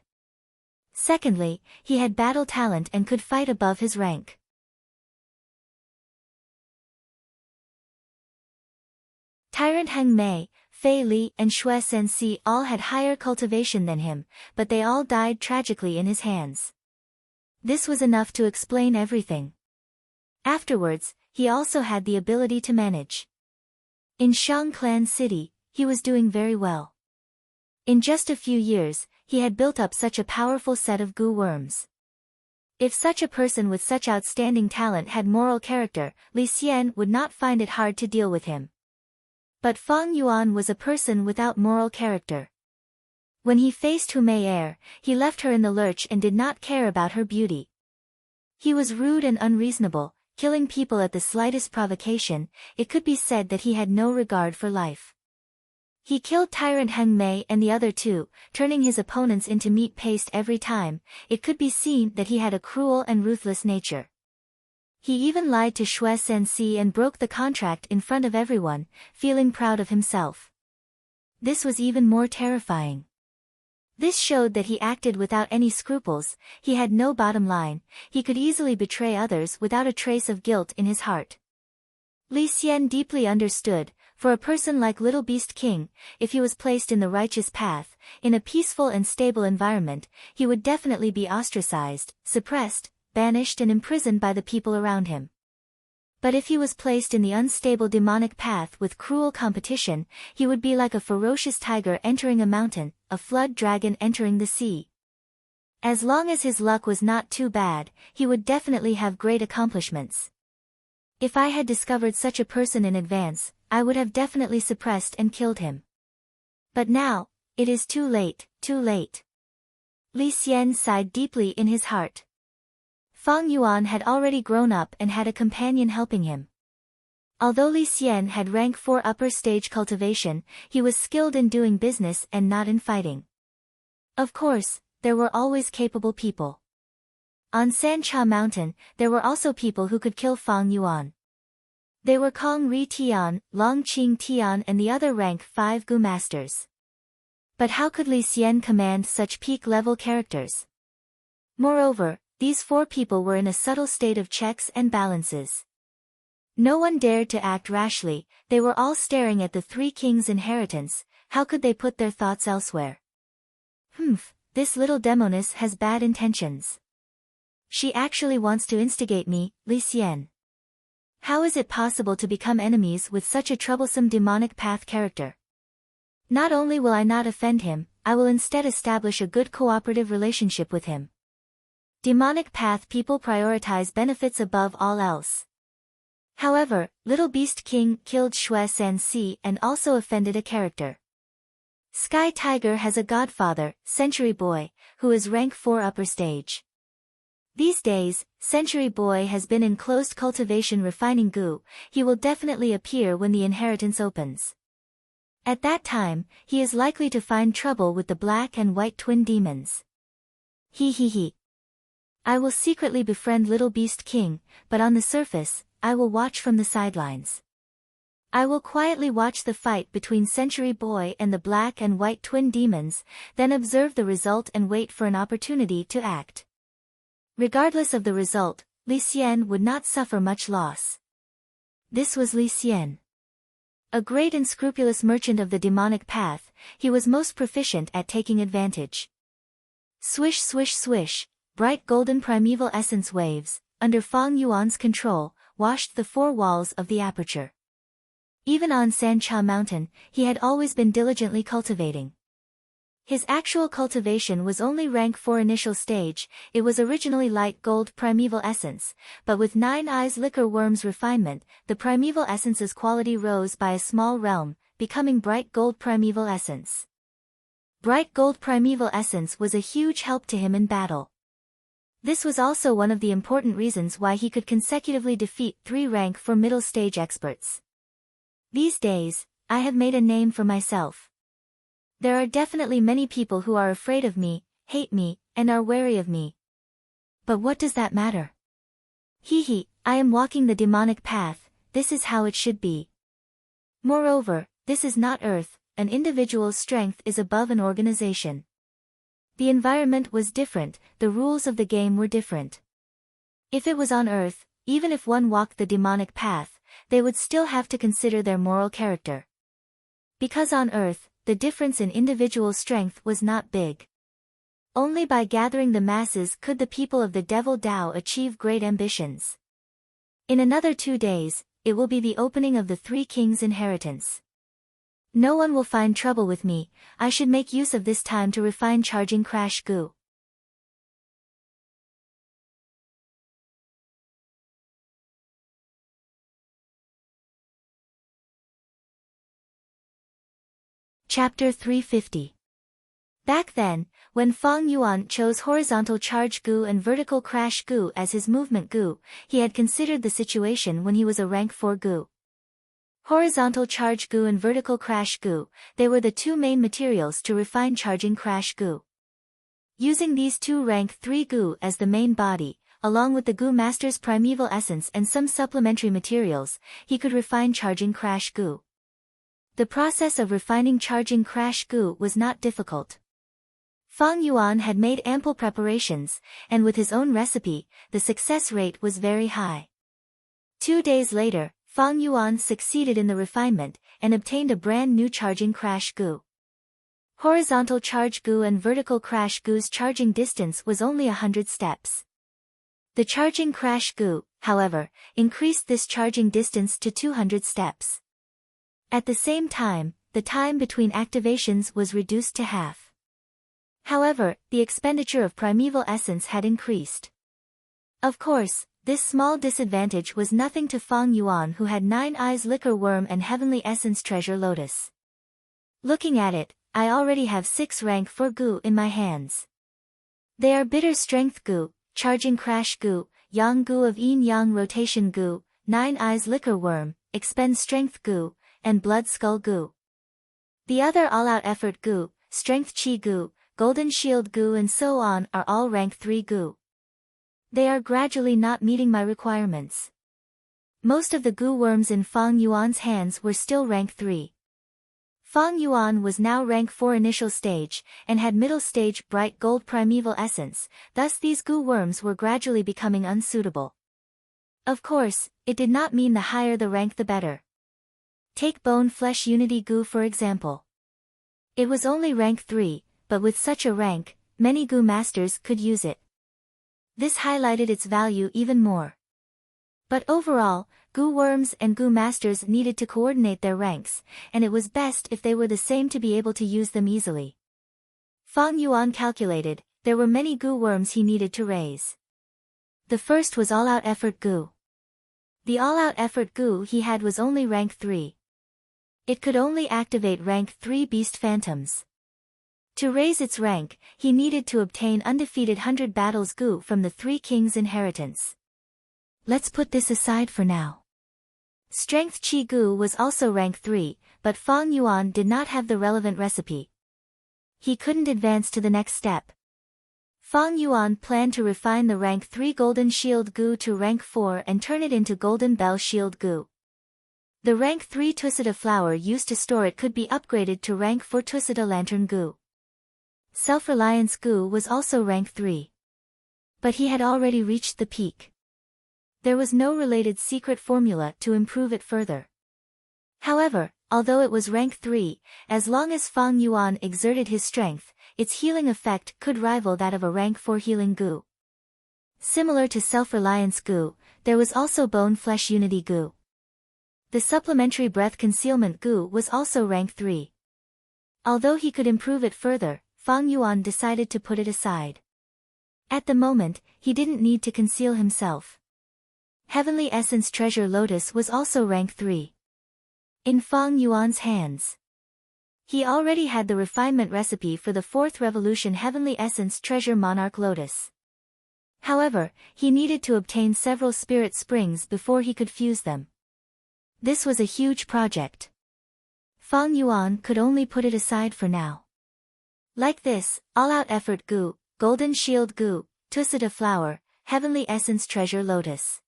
Secondly, he had battle talent and could fight above his rank. Tyrant Heng Mei, Fei Li and Xue Sensi all had higher cultivation than him, but they all died tragically in his hands. This was enough to explain everything. Afterwards, he also had the ability to manage. In Shang Clan City, he was doing very well. In just a few years, he had built up such a powerful set of goo worms. If such a person with such outstanding talent had moral character, Li Xian would not find it hard to deal with him. But Fang Yuan was a person without moral character. When he faced Hu Mei, he left her in the lurch and did not care about her beauty. He was rude and unreasonable, killing people at the slightest provocation. It could be said that he had no regard for life. He killed Tyrant Heng Mei and the other two, turning his opponents into meat paste every time. It could be seen that he had a cruel and ruthless nature. He even lied to Xue Sensi and broke the contract in front of everyone, feeling proud of himself. This was even more terrifying. This showed that he acted without any scruples, he had no bottom line, he could easily betray others without a trace of guilt in his heart. Li Xian deeply understood, for a person like Little Beast King, if he was placed in the righteous path, in a peaceful and stable environment, he would definitely be ostracized, suppressed, banished and imprisoned by the people around him. But if he was placed in the unstable demonic path with cruel competition, he would be like a ferocious tiger entering a mountain, a flood dragon entering the sea. As long as his luck was not too bad, he would definitely have great accomplishments. If I had discovered such a person in advance, I would have definitely suppressed and killed him. But now, it is too late, too late. Li Xian sighed deeply in his heart. Fang Yuan had already grown up and had a companion helping him. Although Li Xian had rank 4 upper stage cultivation, he was skilled in doing business and not in fighting. Of course, there were always capable people. On Sancha Mountain, there were also people who could kill Fang Yuan. They were Kong Ri Tian, Long Qing Tian and the other rank 5 Gu masters. But how could Li Xian command such peak-level characters? Moreover, these 4 people were in a subtle state of checks and balances. No one dared to act rashly, they were all staring at the 3 kings' inheritance, how could they put their thoughts elsewhere? This little demoness has bad intentions. She actually wants to instigate me, Li Xian. How is it possible to become enemies with such a troublesome demonic path character? Not only will I not offend him, I will instead establish a good cooperative relationship with him. Demonic path people prioritize benefits above all else. However, Little Beast King killed Xue Sansi and also offended a character. Sky Tiger has a godfather, Century Boy, who is rank 4 upper stage. These days, Century Boy has been in closed cultivation refining goo, he will definitely appear when the inheritance opens. At that time, he is likely to find trouble with the black and white twin demons. He. I will secretly befriend Little Beast King, but on the surface, I will watch from the sidelines. I will quietly watch the fight between Century Boy and the black and white twin demons, then observe the result and wait for an opportunity to act. Regardless of the result, Li Xian would not suffer much loss. This was Li Xian. A great and scrupulous merchant of the demonic path, he was most proficient at taking advantage. Swish swish swish, bright golden primeval essence waves, under Fang Yuan's control, washed the four walls of the aperture. Even on Sancha Mountain, he had always been diligently cultivating. His actual cultivation was only rank 4 initial stage. It was originally light gold primeval essence, but with 9 Eyes Liquor Worm's refinement, the primeval essence's quality rose by a small realm, becoming bright gold primeval essence. Bright gold primeval essence was a huge help to him in battle. This was also one of the important reasons why he could consecutively defeat 3 rank 4 middle stage experts. These days, I have made a name for myself. There are definitely many people who are afraid of me, hate me, and are wary of me. But what does that matter? I am walking the demonic path, this is how it should be. Moreover, this is not Earth, an individual's strength is above an organization. The environment was different, the rules of the game were different. If it was on Earth, even if one walked the demonic path, they would still have to consider their moral character. Because on Earth, the difference in individual strength was not big. Only by gathering the masses could the people of the Devil Dao achieve great ambitions. In another 2 days, it will be the opening of the 3 Kings' inheritance. No one will find trouble with me, I should make use of this time to refine charging Crash Goo. Chapter 350. Back then, when Fang Yuan chose horizontal charge Goo and vertical crash Goo as his movement Goo, he had considered the situation when he was a rank 4 Goo. Horizontal charge Goo and vertical crash Goo, they were the 2 main materials to refine charging crash Goo. Using these 2 rank 3 Goo as the main body, along with the Goo Master's primeval essence and some supplementary materials, he could refine charging crash Goo. The process of refining charging crash Goo was not difficult. Fang Yuan had made ample preparations, and with his own recipe, the success rate was very high. 2 days later, Fang Yuan succeeded in the refinement, and obtained a brand new charging crash Goo. Horizontal charge Goo and vertical crash Goo's charging distance was only 100 steps. The charging crash Goo, however, increased this charging distance to 200 steps. At the same time, the time between activations was reduced to half. However, the expenditure of primeval essence had increased. Of course, this small disadvantage was nothing to Fang Yuan, who had 9 Eyes Liquor Worm and Heavenly Essence Treasure Lotus. Looking at it, I already have 6 rank 4 Goo in my hands. They are Bitter Strength Goo, Charging Crash Goo, Yang Goo of Yin Yang Rotation Goo, 9 Eyes Liquor Worm, Expend Strength Goo, and Blood Skull Goo. The other All-Out Effort Goo, Strength Chi Goo, Golden Shield Goo and so on are all rank 3 Goo. They are gradually not meeting my requirements. Most of the Goo worms in Fang Yuan's hands were still rank 3. Fang Yuan was now rank 4 initial stage, and had middle stage bright gold primeval essence, thus these Goo worms were gradually becoming unsuitable. Of course, it did not mean the higher the rank the better. Take Bone Flesh Unity Goo for example. It was only rank 3, but with such a rank, many Goo masters could use it. This highlighted its value even more. But overall, Goo worms and Goo masters needed to coordinate their ranks, and it was best if they were the same to be able to use them easily. Fang Yuan calculated, there were many Goo worms he needed to raise. The first was All-Out Effort Goo. The All-Out Effort Goo he had was only rank 3. It could only activate rank 3 Beast Phantoms. To raise its rank, he needed to obtain undefeated 100 battles Goo from the 3 Kings' inheritance. Let's put this aside for now. Strength Qi Gu was also rank 3, but Fang Yuan did not have the relevant recipe. He couldn't advance to the next step. Fang Yuan planned to refine the rank 3 Golden Shield Gu to rank 4 and turn it into Golden Bell Shield Gu. The rank 3 Tusita flower used to store it could be upgraded to rank 4 Tusita Lantern Gu. Self-Reliance Gu was also rank 3. But he had already reached the peak. There was no related secret formula to improve it further. However, although it was rank 3, as long as Fang Yuan exerted his strength, its healing effect could rival that of a rank 4 healing Gu. Similar to Self-Reliance Gu, there was also Bone Flesh Unity Gu. The supplementary Breath Concealment Gu was also rank 3. Although he could improve it further, Fang Yuan decided to put it aside. At the moment, he didn't need to conceal himself. Heavenly Essence Treasure Lotus was also rank 3. In Fang Yuan's hands. He already had the refinement recipe for the 4th Revolution Heavenly Essence Treasure Monarch Lotus. However, he needed to obtain several spirit springs before he could fuse them. This was a huge project. Fang Yuan could only put it aside for now. Like this, All-Out Effort Gu, Golden Shield Gu, Tusita Flower, Heavenly Essence Treasure Lotus.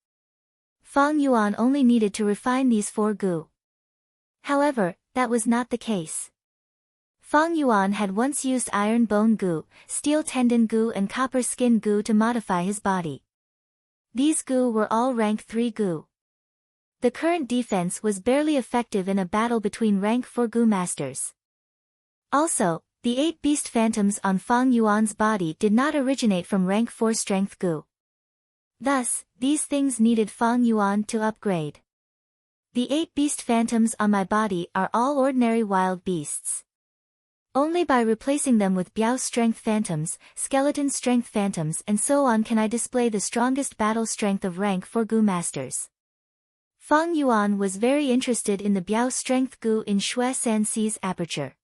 Fang Yuan only needed to refine these 4 Gu. However, that was not the case. Fang Yuan had once used Iron Bone Gu, Steel Tendon Gu and Copper Skin Gu to modify his body. These Gu were all rank 3 Gu. The current defense was barely effective in a battle between rank 4 Gu masters. Also, the 8 Beast Phantoms on Fang Yuan's body did not originate from rank 4 Strength Gu. Thus, these things needed Fang Yuan to upgrade. The 8 Beast Phantoms on my body are all ordinary wild beasts. Only by replacing them with Biao Strength Phantoms, Skeleton Strength Phantoms and so on can I display the strongest battle strength of rank 4 Gu masters. Fang Yuan was very interested in the Biao Strength Gu in Shui Sanxi's aperture.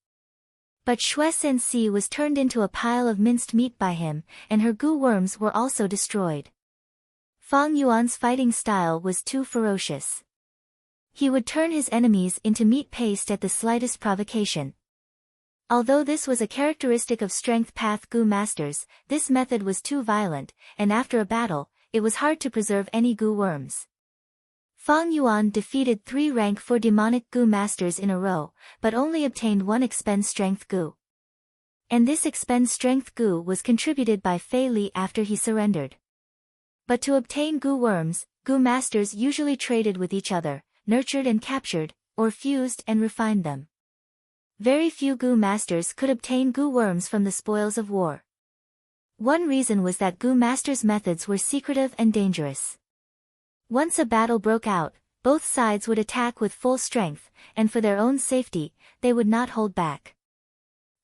But Shui Sanxi was turned into a pile of minced meat by him, and her Gu worms were also destroyed. Fang Yuan's fighting style was too ferocious. He would turn his enemies into meat paste at the slightest provocation. Although this was a characteristic of Strength Path Gu masters, this method was too violent, and after a battle, it was hard to preserve any Gu worms. Fang Yuan defeated 3 rank 4 demonic Gu masters in a row, but only obtained 1 Expend Strength Gu. And this Expend Strength Gu was contributed by Fei Li after he surrendered. But to obtain Gu worms, Gu masters usually traded with each other, nurtured and captured, or fused and refined them. Very few Gu masters could obtain Gu worms from the spoils of war. One reason was that Gu masters' methods were secretive and dangerous. Once a battle broke out, both sides would attack with full strength, and for their own safety, they would not hold back.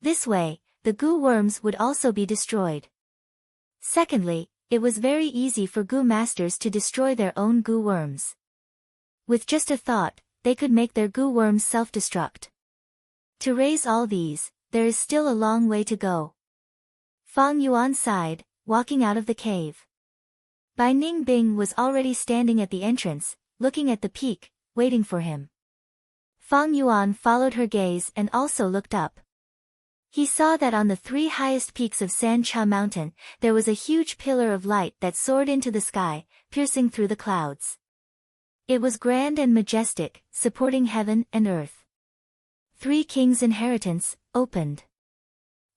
This way, the Gu worms would also be destroyed. Secondly, it was very easy for Gu masters to destroy their own Gu worms. With just a thought, they could make their Gu worms self-destruct. To raise all these, there is still a long way to go. Fang Yuan sighed, walking out of the cave. Bai Ningbing was already standing at the entrance, looking at the peak, waiting for him. Fang Yuan followed her gaze and also looked up. He saw that on the 3 highest peaks of San Cha Mountain, there was a huge pillar of light that soared into the sky, piercing through the clouds. It was grand and majestic, supporting heaven and earth. 3 Kings' inheritance, opened.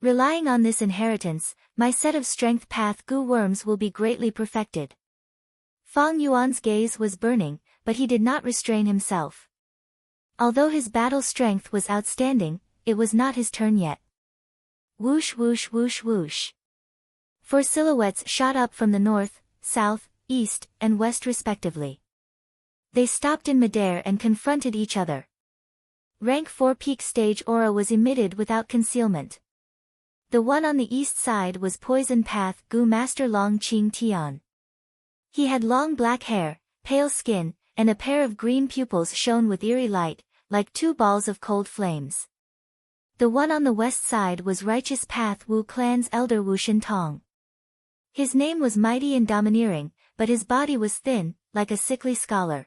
Relying on this inheritance, my set of Strength Path Gu worms will be greatly perfected. Fang Yuan's gaze was burning, but he did not restrain himself. Although his battle strength was outstanding, it was not his turn yet. Whoosh whoosh whoosh whoosh. 4 silhouettes shot up from the north, south, east, and west respectively. They stopped in midair and confronted each other. Rank 4 peak stage aura was emitted without concealment. The one on the east side was Poison Path Gu Master Long Qing Tian. He had long black hair, pale skin, and a pair of green pupils shone with eerie light, like 2 balls of cold flames. The one on the west side was Righteous Path Wu Clan's elder Wu Shintong. His name was mighty and domineering, but his body was thin, like a sickly scholar.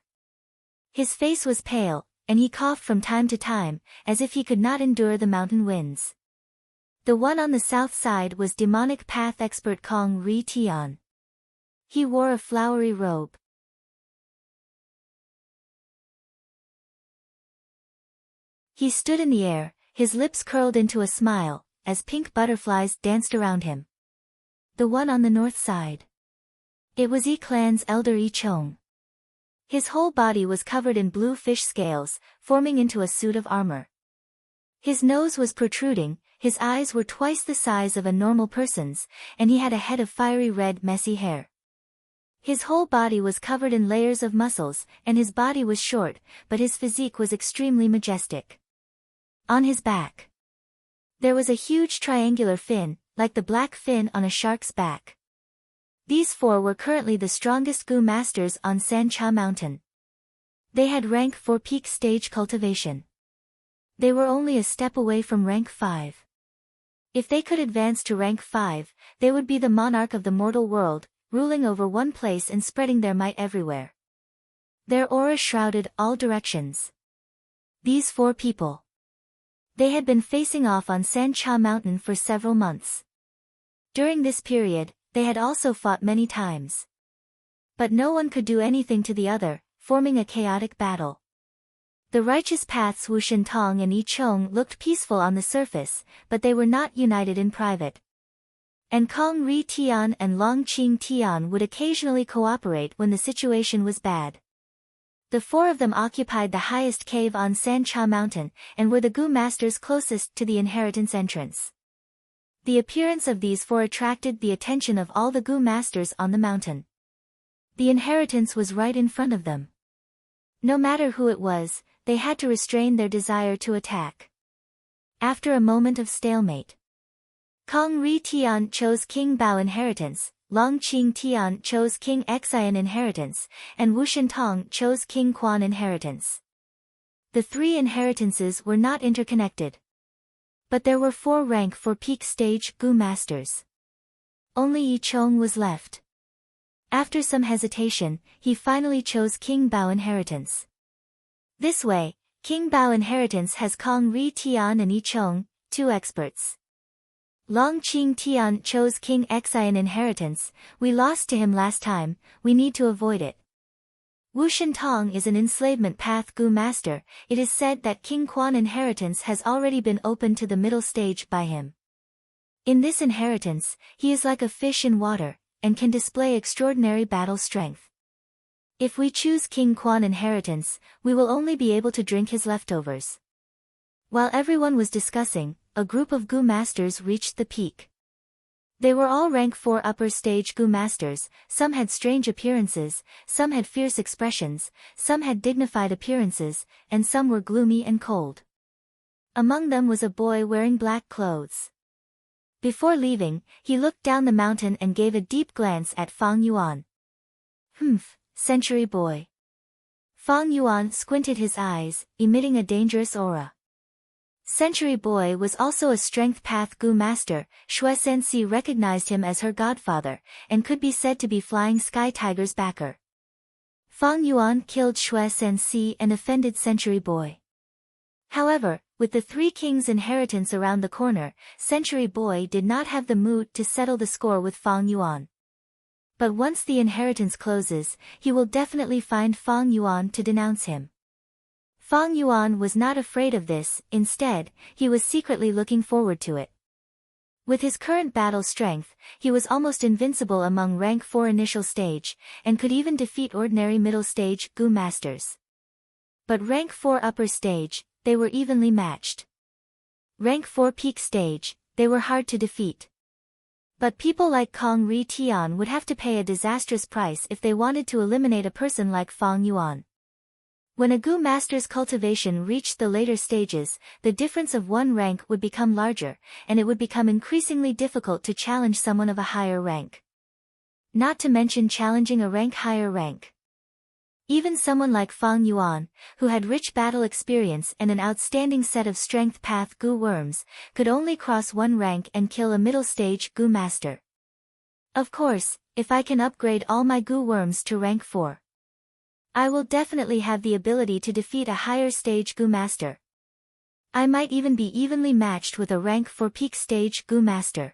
His face was pale, and he coughed from time to time, as if he could not endure the mountain winds. The one on the south side was demonic path expert Kong Ri Tian. He wore a flowery robe. He stood in the air, his lips curled into a smile, as pink butterflies danced around him. The one on the north side. It was Yi Clan's elder Yi Chong. His whole body was covered in blue fish scales, forming into a suit of armor. His nose was protruding, his eyes were twice the size of a normal person's, and he had a head of fiery red messy hair. His whole body was covered in layers of muscles, and his body was short, but his physique was extremely majestic. On his back, there was a huge triangular fin, like the black fin on a shark's back. These four were currently the strongest Gu masters on San Cha Mountain. They had rank 4 peak stage cultivation. They were only a step away from rank 5. If they could advance to rank 5, they would be the monarch of the mortal world, ruling over one place and spreading their might everywhere. Their aura shrouded all directions. These 4 people. They had been facing off on San Cha Mountain for several months. During this period, they had also fought many times. But no one could do anything to the other, forming a chaotic battle. The righteous paths Wu Shintong and Yi Chong looked peaceful on the surface, but they were not united in private. And Kong Ri Tian and Long Qing Tian would occasionally cooperate when the situation was bad. The 4 of them occupied the highest cave on San Cha Mountain, and were the Gu masters closest to the inheritance entrance. The appearance of these 4 attracted the attention of all the Gu masters on the mountain. The inheritance was right in front of them. No matter who it was, they had to restrain their desire to attack. After a moment of stalemate, Kong Ri Tian chose King Bao inheritance, Long Qing Tian chose King Xian inheritance, and Wu Shintong chose King Quan inheritance. The 3 inheritances were not interconnected. But there were 4 rank 4 peak stage Gu masters. Only Yi Chong was left. After some hesitation, he finally chose King Bao inheritance. This way, King Bao inheritance has Kong Ri Tian and Yi Chong, 2 experts. Long Qing Tian chose King Xian inheritance. We lost to him last time, we need to avoid it. Wu Shintong is an enslavement path Gu master. It is said that King Quan inheritance has already been opened to the middle stage by him. In this inheritance, he is like a fish in water, and can display extraordinary battle strength. If we choose King Quan inheritance, we will only be able to drink his leftovers. While everyone was discussing, a group of Gu masters reached the peak. They were all rank 4 upper stage Gu masters. Some had strange appearances, some had fierce expressions, some had dignified appearances, and some were gloomy and cold. Among them was a boy wearing black clothes. Before leaving, he looked down the mountain and gave a deep glance at Fang Yuan. Humph, century boy. Fang Yuan squinted his eyes, emitting a dangerous aura. Century Boy was also a strength path Gu master. Xue Sensi recognized him as her godfather, and could be said to be Flying Sky Tiger's backer. Fang Yuan killed Xue Sensi and offended Century Boy. However, with the 3 kings' inheritance around the corner, Century Boy did not have the mood to settle the score with Fang Yuan. But once the inheritance closes, he will definitely find Fang Yuan to denounce him. Fang Yuan was not afraid of this, instead, he was secretly looking forward to it. With his current battle strength, he was almost invincible among rank 4 initial stage, and could even defeat ordinary middle stage Gu masters. But rank 4 upper stage, they were evenly matched. Rank 4 peak stage, they were hard to defeat. But people like Kong Ri Tian would have to pay a disastrous price if they wanted to eliminate a person like Fang Yuan. When a Gu master's cultivation reached the later stages, the difference of 1 rank would become larger, and it would become increasingly difficult to challenge someone of a higher rank. Not to mention challenging a rank higher rank. Even someone like Fang Yuan, who had rich battle experience and an outstanding set of strength path Gu worms, could only cross 1 rank and kill a middle stage Gu master. Of course, if I can upgrade all my Gu worms to rank 4. I will definitely have the ability to defeat a higher stage Gu Master. I might even be evenly matched with a rank 4 peak stage Gu Master.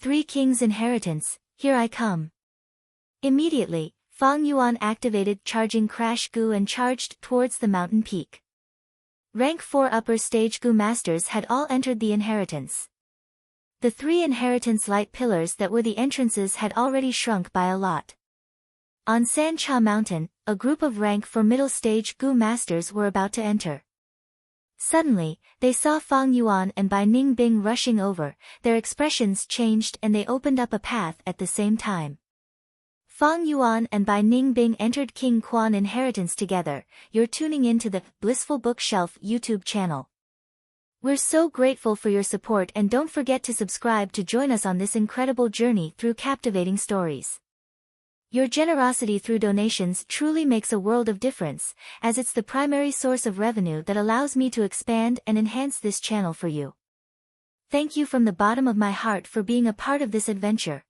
3 Kings Inheritance, here I come. Immediately, Fang Yuan activated Charging Crash Gu and charged towards the mountain peak. Rank 4 upper stage Gu Masters had all entered the inheritance. The 3 inheritance light pillars that were the entrances had already shrunk by a lot. On San Cha Mountain, a group of rank 4 middle stage Gu Masters were about to enter. Suddenly, they saw Fang Yuan and Bai Ningbing rushing over, their expressions changed and they opened up a path at the same time. Fang Yuan and Bai Ningbing entered King Quan Inheritance together. You're tuning into the Blissful Bookshelf YouTube channel. We're so grateful for your support and don't forget to subscribe to join us on this incredible journey through captivating stories. Your generosity through donations truly makes a world of difference, as it's the primary source of revenue that allows me to expand and enhance this channel for you. Thank you from the bottom of my heart for being a part of this adventure.